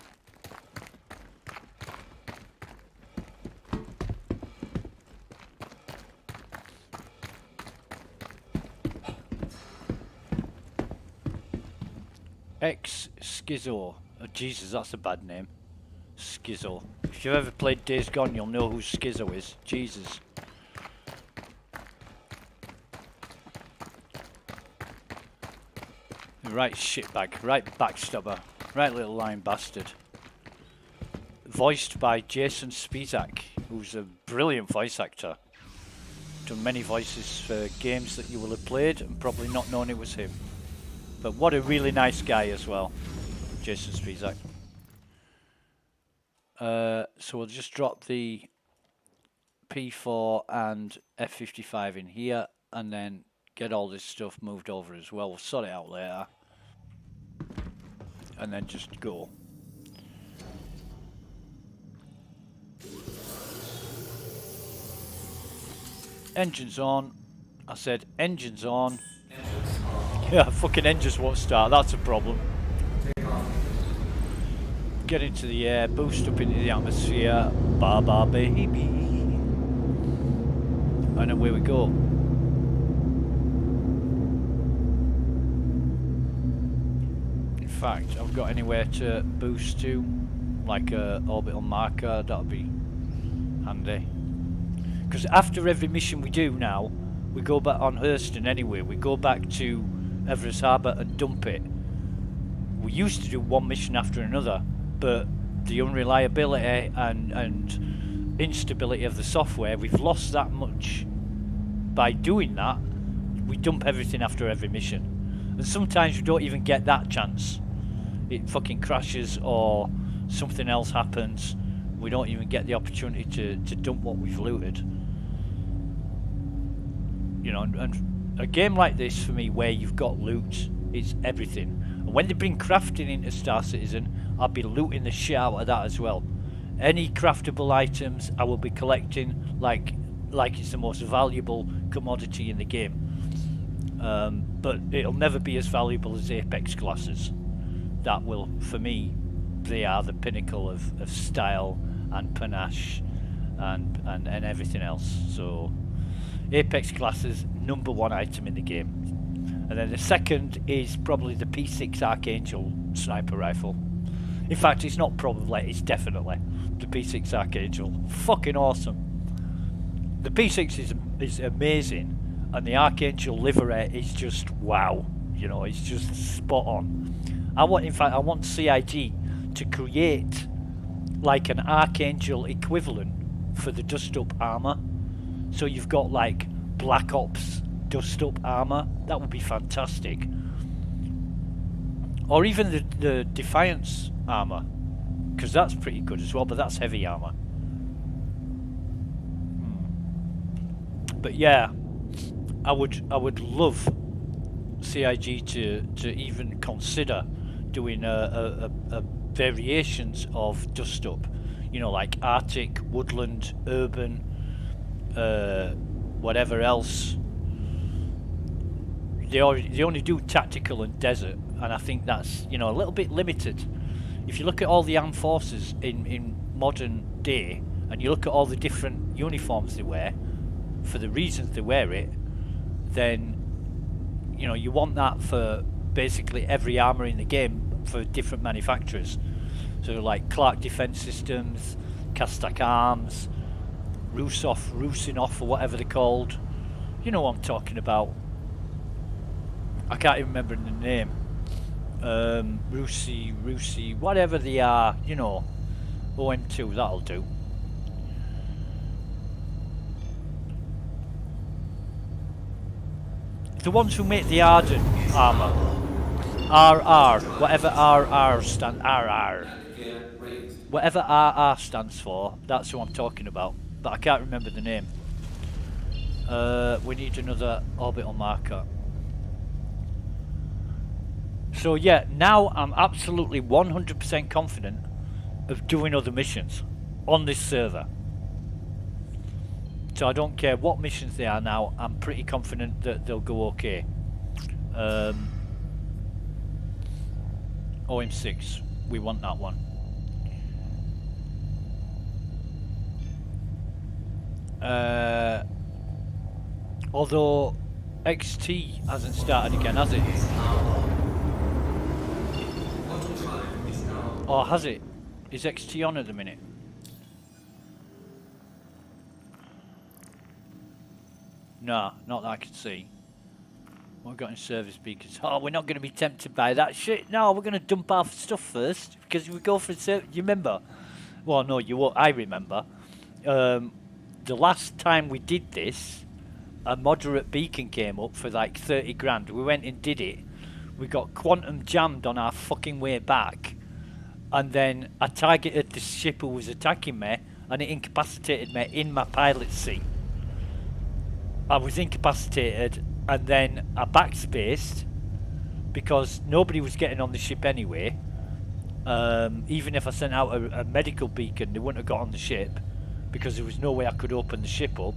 Schizo. Oh, Jesus, that's a bad name. Schizo. If you've ever played Days Gone, you'll know who Schizo is. Jesus. Right shitbag. Right backstabber. Right little lying bastard. Voiced by Jason Spizak, who's a brilliant voice actor. Done many voices for games that you will have played and probably not known it was him. But what a really nice guy as well, Jason Spizak. So we'll just drop the P4 and F55 in here, and then get all this stuff moved over as well. We'll sort it out later. And then just go. Engines on. I said engines on. Yeah, fucking engines won't start. That's a problem. Get into the air, boost up into the atmosphere. Ba-ba baby. And away we go. In fact, I've got anywhere to boost to, like a orbital marker. That'll be handy. Because after every mission we do now, we go back on Hurston anyway. We go back to Everest Harbour and dump it. We used to do one mission after another, but the unreliability and instability of the software, we've lost that much. By doing that, we dump everything after every mission. And sometimes we don't even get that chance. It fucking crashes or something else happens. We don't even get the opportunity to dump what we've looted. You know, and a game like this for me, where you've got loot, it's everything. And when they bring crafting into Star Citizen, I'll be looting the shit out of that as well. Any craftable items I will be collecting like it's the most valuable commodity in the game. But it'll never be as valuable as Apex classes. That will, for me, they are the pinnacle of style and panache and everything else. So Apex classes, #1 item in the game. And then the second is probably the P6 Archangel sniper rifle. In fact, it's not probably, it's definitely the P6 Archangel. Fucking awesome. The P6 is amazing, and the Archangel livery is just wow. You know, it's just spot on. I want CIG to create like an Archangel equivalent for the dust up armor. So you've got like Black Ops dust up armor. That would be fantastic. Or even the Defiance armor, because that's pretty good as well, but that's heavy armor. But yeah, I would love CIG to even consider doing a variations of dust up, you know, like Arctic, woodland, urban, whatever else. They only do tactical and desert, and I think that's, you know, a little bit limited. If you look at all the armed forces in modern day, and you look at all the different uniforms they wear, for the reasons they wear it, then, you know, you want that for basically every armor in the game for different manufacturers. So like Clark Defense Systems, Kastak Arms, Rusinov, or whatever they're called. You know what I'm talking about. I can't even remember the name. Rusi, whatever they are, you know. OM2, that'll do. The ones who make the Arden armor. RR, whatever RR stands, RR. Whatever RR stands for, that's who I'm talking about. But I can't remember the name. We need another orbital marker. So yeah, now I'm absolutely 100% confident of doing other missions on this server. So I don't care what missions they are now, I'm pretty confident that they'll go okay. OM6, we want that one. Although XT hasn't started again, has it? Or has it? Is XT on at the minute? No, not that I can see. What we've got in service beacons. Oh, we're not going to be tempted by that shit. No, we're going to dump our stuff first, because we go for service. You remember? Well, no, you won't. I remember. The last time we did this, a moderate beacon came up for like 30 grand. We went and did it. We got quantum jammed on our fucking way back. and then I targeted the ship who was attacking me, and it incapacitated me in my pilot seat. I was incapacitated, and then I backspaced because nobody was getting on the ship anyway. Even if I sent out a medical beacon, they wouldn't have got on the ship because there was no way I could open the ship up.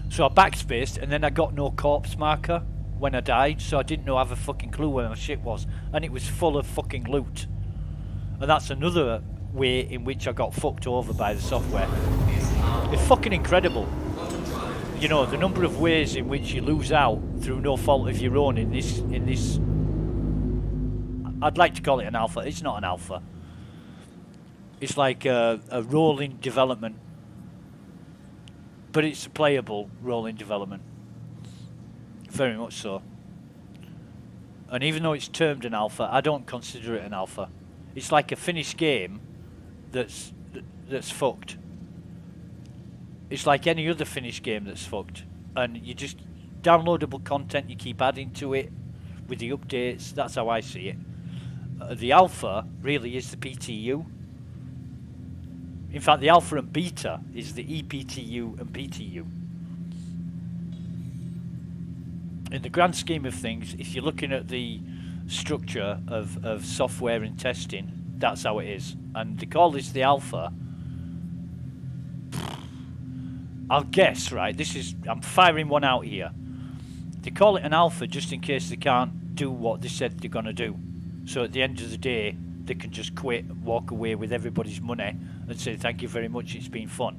So I backspaced, and then I got no corpse marker when I died, so I didn't have a fucking clue where my ship was, and it was full of fucking loot. And that's another way in which I got fucked over by the software. It's fucking incredible. You know, the number of ways in which you lose out through no fault of your own in this I'd like to call it an alpha. It's not an alpha. It's like a rolling development, but it's a playable rolling development. Very much so. And even though it's termed an alpha, I don't consider it an alpha. It's like a finished game that's fucked. It's like any other finished game that's fucked. And you just downloadable content, you keep adding to it with the updates. That's how I see it. The alpha really is the PTU. In fact, the alpha and beta is the EPTU and PTU. In the grand scheme of things, if you're looking at the structure of software and testing, that's how it is. And they call this the alpha. I'll guess, right? I'm firing one out here. They call it an alpha just in case they can't do what they said they're going to do. So at the end of the day, they can just quit, walk away with everybody's money and say, thank you very much, it's been fun.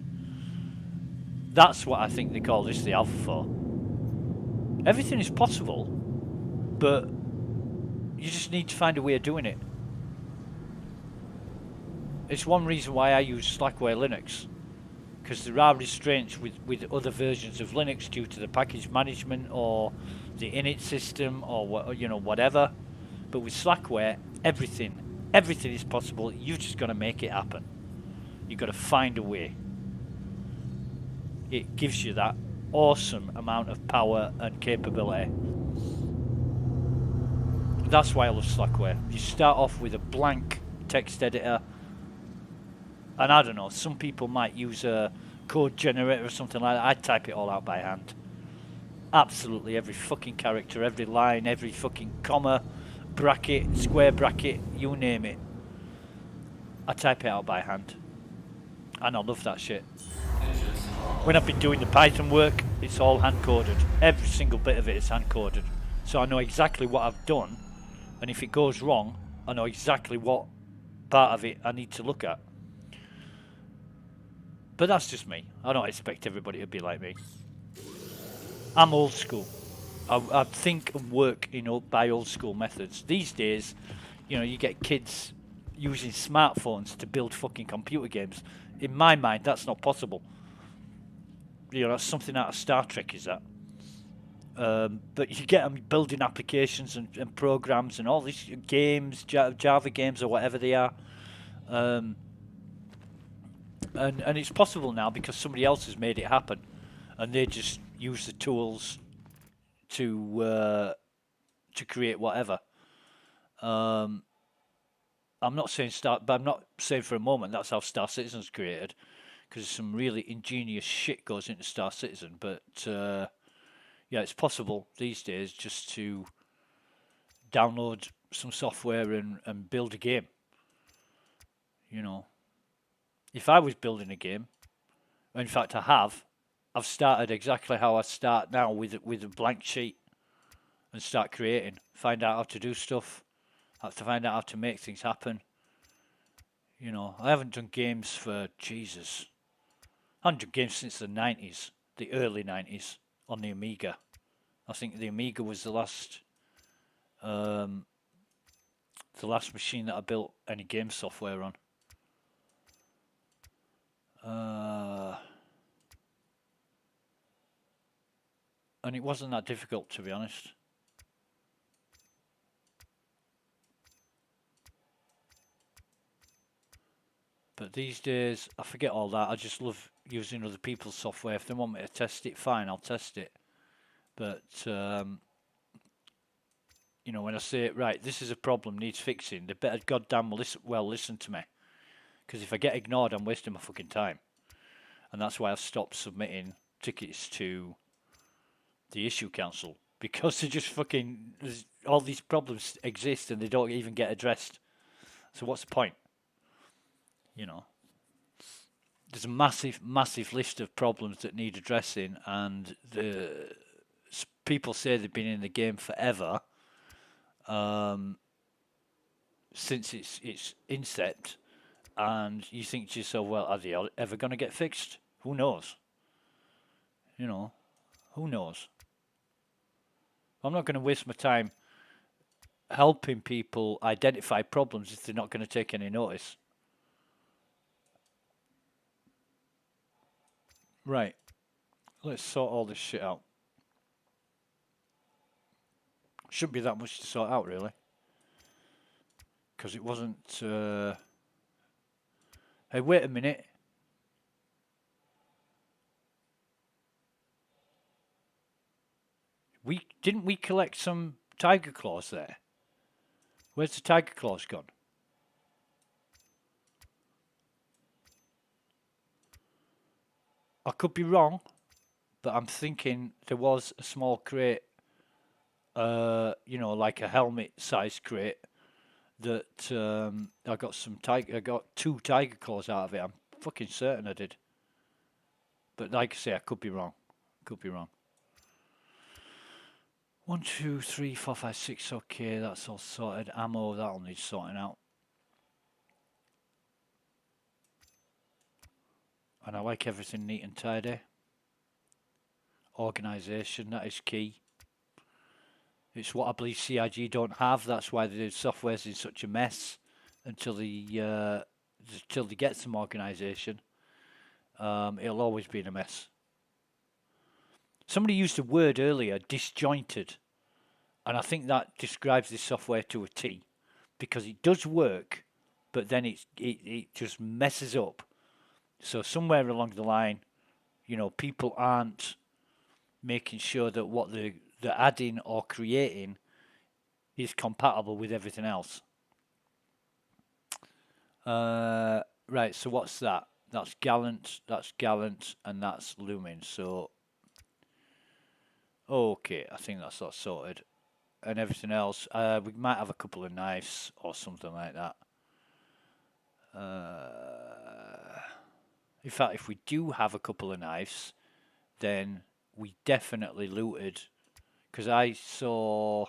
That's what I think they call this the alpha for. Everything is possible, but you just need to find a way of doing it. It's one reason why I use Slackware Linux, because there are restraints with other versions of Linux due to the package management or the init system or whatever. But with Slackware, everything is possible. You've just got to make it happen. You've got to find a way. It gives you that awesome amount of power and capability. That's why I love Slackware. You start off with a blank text editor, and I don't know, some people might use a code generator or something like that. I type it all out by hand. Absolutely every fucking character, every line, every fucking comma, bracket, square bracket, you name it. I type it out by hand. And I love that shit. When I've been doing the Python work, it's all hand-coded. Every single bit of it is hand-coded. So I know exactly what I've done, and if it goes wrong, I know exactly what part of it I need to look at. But that's just me. I don't expect everybody to be like me. I'm old school. I think and work, by old school methods. These days, you get kids using smartphones to build fucking computer games. In my mind, that's not possible. That's something out of Star Trek, is that? But you get them building applications and programs and all these games, Java games or whatever they are. And it's possible now because somebody else has made it happen, and they just use the tools to create whatever. I'm not saying for a moment that's how Star Citizen's created, because some really ingenious shit goes into Star Citizen. But yeah, it's possible these days just to download some software and build a game. If I was building a game, in fact I've started exactly how I start now with a blank sheet and start creating. Find out how to do stuff. I have to find out how to make things happen. I haven't done games for Jesus. I haven't done games since the 90s, the early 90s on the Amiga. I think the Amiga was the last machine that I built any game software on. And it wasn't that difficult, to be honest. But these days, I forget all that. I just love using other people's software. If they want me to test it, fine, I'll test it. But You know, when I say, right, this is a problem, needs fixing, they better goddamn listen to me. Because if I get ignored, I'm wasting my fucking time. And that's why I've stopped submitting tickets to the issue council. Because they just fucking, all these problems exist and they don't even get addressed. So what's the point? You know, there's a massive, massive list of problems that need addressing, and the people say they've been in the game forever, since its incept, and you think to yourself, well, are they ever going to get fixed? Who knows? You know, who knows? I'm not going to waste my time helping people identify problems if they're not going to take any notice. Right. Let's sort all this shit out. Shouldn't be that much to sort out, really. Because it wasn't... Hey, wait a minute. Didn't we collect some tiger claws there? Where's the tiger claws gone? I could be wrong, but I'm thinking there was a small crate, you know, like a helmet-sized crate, that I got 2 tiger claws out of it. I'm fucking certain I did. But like I say, I could be wrong. Could be wrong. 1, 2, 3, 4, 5, 6. Okay, that's all sorted. Ammo, that'll need sorting out. And I like everything neat and tidy. Organisation, that is key. It's what I believe CIG don't have. That's why the software's in such a mess until they get some organisation. It'll always be in a mess. Somebody used a word earlier, disjointed, and I think that describes this software to a T, because it does work, but then it just messes up. So somewhere along the line, you know, people aren't making sure that what they're adding or creating is compatible with everything else. Right, so what's that? That's Gallant, and that's Lumen. So, okay, I think that's all sorted. And everything else, we might have a couple of knives or something like that. In fact, if we do have a couple of knives, then we definitely looted, because I saw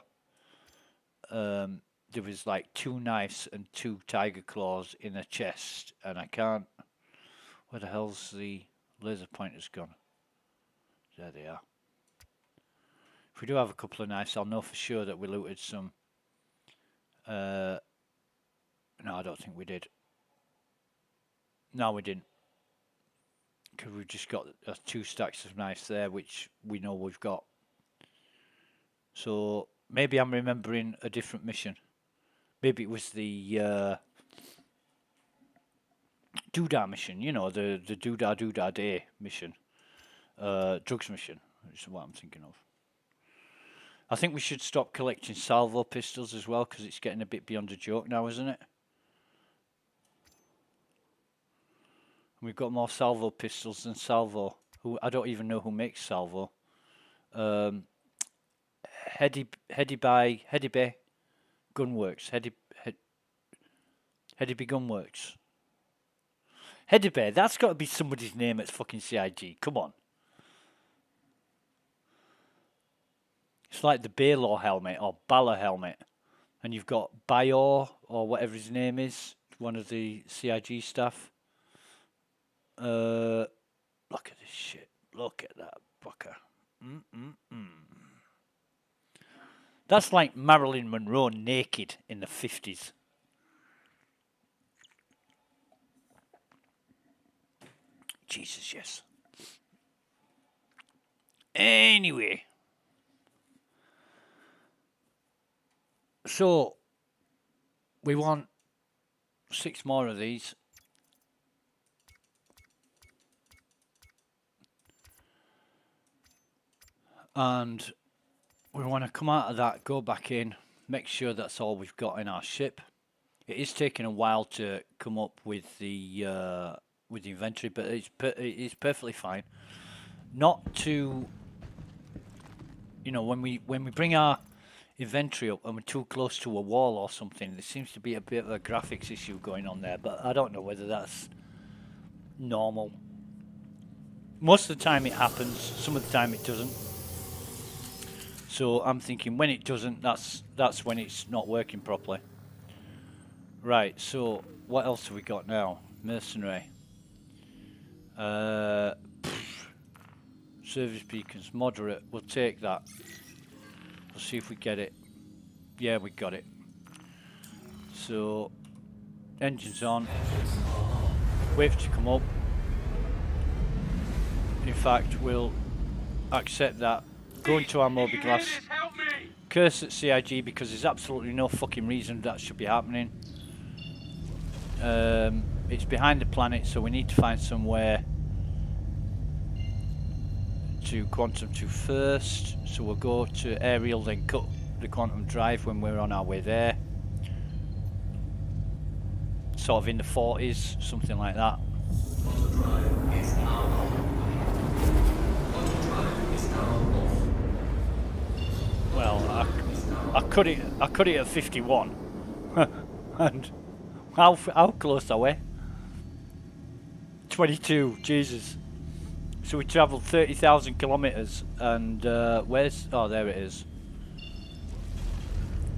there was like 2 knives and 2 tiger claws in a chest, and I can't... Where the hell's the laser pointers gone? There they are. If we do have a couple of knives, I'll know for sure that we looted some. No, I don't think we did. No, we didn't. Because we've just got 2 stacks of knives there, which we know we've got. So maybe I'm remembering a different mission. Maybe it was the Doodah mission, you know, the Doodah Day mission. Drugs mission, which is what I'm thinking of. I think we should stop collecting salvo pistols as well, because it's getting a bit beyond a joke now, isn't it? We've got more salvo pistols than salvo. I don't even know who makes salvo. Heddy Bay Gunworks. Heddy Bay Gunworks. Heddy Bay, that's got to be somebody's name at fucking CIG. Come on. It's like the Baylor helmet or Bala helmet. And you've got Bayor, or whatever his name is, one of the CIG staff. Look at this shit. Look at that fucker. That's like Marilyn Monroe naked in the 50s. Jesus, yes. Anyway. So, we want 6 more of these. And we want to come out of that, go back in, make sure that's all we've got in our ship. It is taking a while to come up with the inventory, but it's perfectly fine. Not to, you know, when we bring our inventory up and we're too close to a wall or something, there seems to be a bit of a graphics issue going on there, but I don't know whether that's normal. Most of the time it happens, some of the time it doesn't. So I'm thinking when it doesn't, that's when it's not working properly. Right, so what else have we got now? Mercenary. Service beacons, moderate, we'll take that. We'll see if we get it. Yeah, we got it. So, engines on. Wait for it to come up. In fact, we'll accept that. Go into our mobiglass. Curse at CIG because there's absolutely no fucking reason that should be happening. It's behind the planet, so we need to find somewhere to quantum to first. So we'll go to aerial, then cut the quantum drive when we're on our way there. Sort of in the 40s, something like that. Quantum drive is now on. Quantum drive is now off. Well, I cut it at 51, and how close are we? 22. Jesus. So we travelled 30,000 kilometres, and where's? Oh, there it is.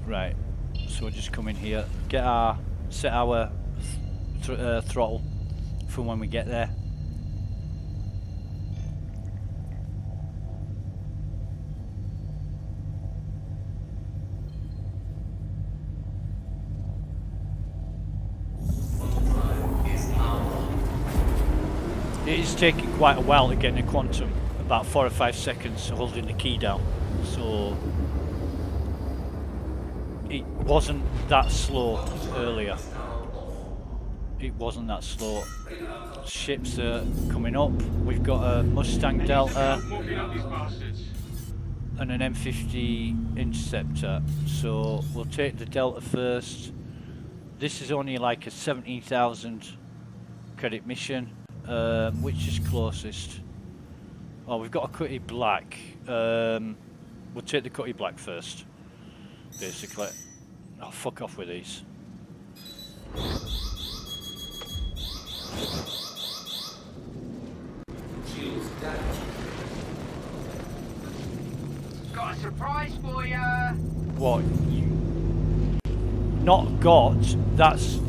Right. So we'll just come in here, set our throttle for when we get there. It is taking quite a while to get in a quantum, about 4 or 5 seconds holding the key down, so it wasn't that slow earlier. It wasn't that slow. Ships are coming up. We've got a Mustang Delta and an M50 Interceptor, so we'll take the Delta first. This is only like a 17,000 credit mission. Which is closest? Oh, we've got a Cutty Black. We'll take the Cutty Black first, basically. Oh, fuck off with these. Got a surprise for ya! What? You not got? That's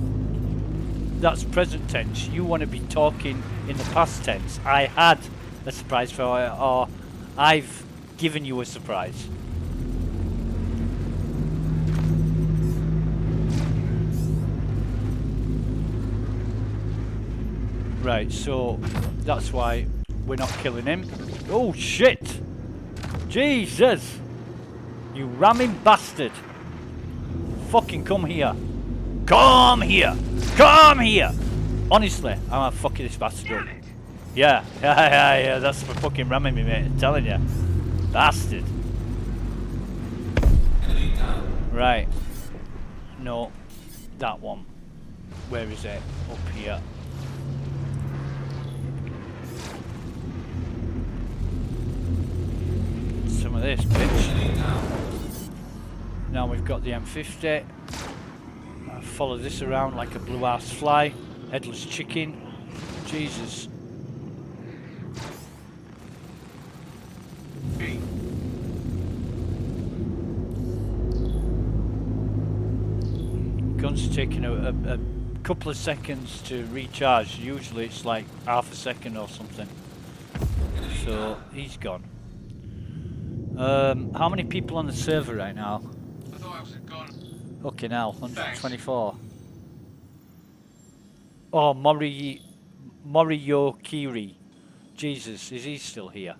present tense. You want to be talking in the past tense. I had a surprise for you, or I've given you a surprise. Right, so that's why we're not killing him. Oh shit! Jesus! You ramming bastard! Fucking come here! Come here! Come here! Honestly, I'm gonna fucking this bastard up. Yeah, that's for fucking ramming me, mate. I'm telling you. Bastard. Right. No. That one. Where is it? Up here. Some of this, bitch. Now we've got the M50. Follow this around like a blue ass fly, headless chicken. Jesus. Gun's taking a couple of seconds to recharge. Usually it's like half a second or something. So he's gone. How many people on the server right now? I thought I was gone. Okay, now 124. Oh, Moriyokiri. Jesus, is he still here?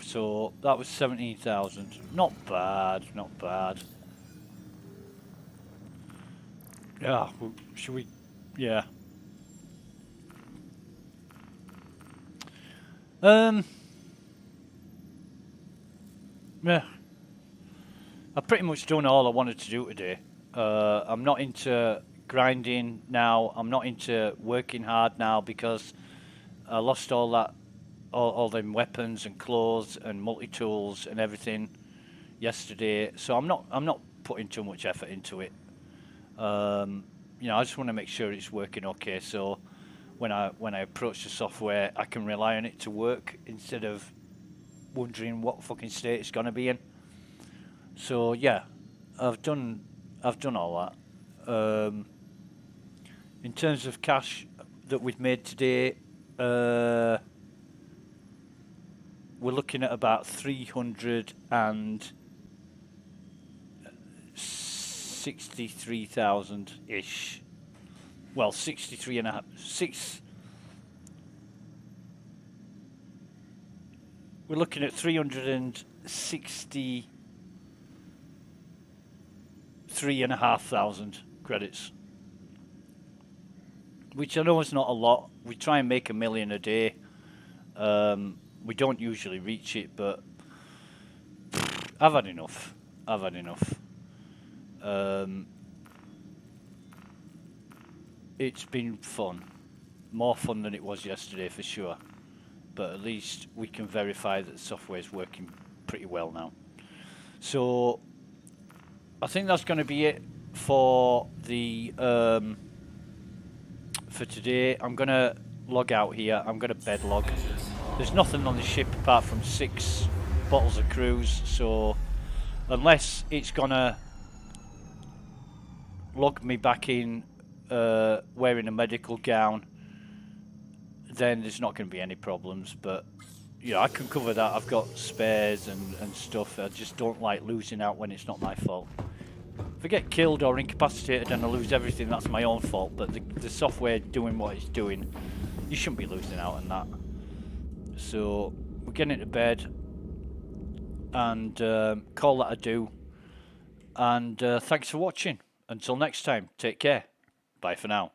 So that was 17,000. Not bad, not bad. Yeah, should we? Yeah. Yeah. I've pretty much done all I wanted to do today. I'm not into grinding now. I'm not into working hard now because I lost all that, all them weapons and clothes and multi-tools and everything yesterday. So I'm not putting too much effort into it. You know, I just want to make sure it's working okay. So when I approach the software, I can rely on it to work instead of wondering what fucking state it's gonna be in. So yeah, I've done all that. In terms of cash that we've made today, we're looking at about 363,000 ish. Well, 63 and a half, we're looking at 363,500 credits, which I know is not a lot. We try and make $1 million a day. We don't usually reach it, but I've had enough. It's been fun. More fun than it was yesterday for sure. But at least we can verify that the software is working pretty well now. So I think that's going to be it for the for today. I'm going to log out here. I'm going to bed log. There's nothing on the ship apart from 6 bottles of cruise. So unless it's going to log me back in wearing a medical gown, then there's not going to be any problems. But you know, I can cover that. I've got spares and stuff. I just don't like losing out when it's not my fault. If I get killed or incapacitated and I lose everything, that's my own fault. But the software doing what it's doing, you shouldn't be losing out on that. So we're getting to bed and call that a do. And thanks for watching. Until next time, take care. Bye for now.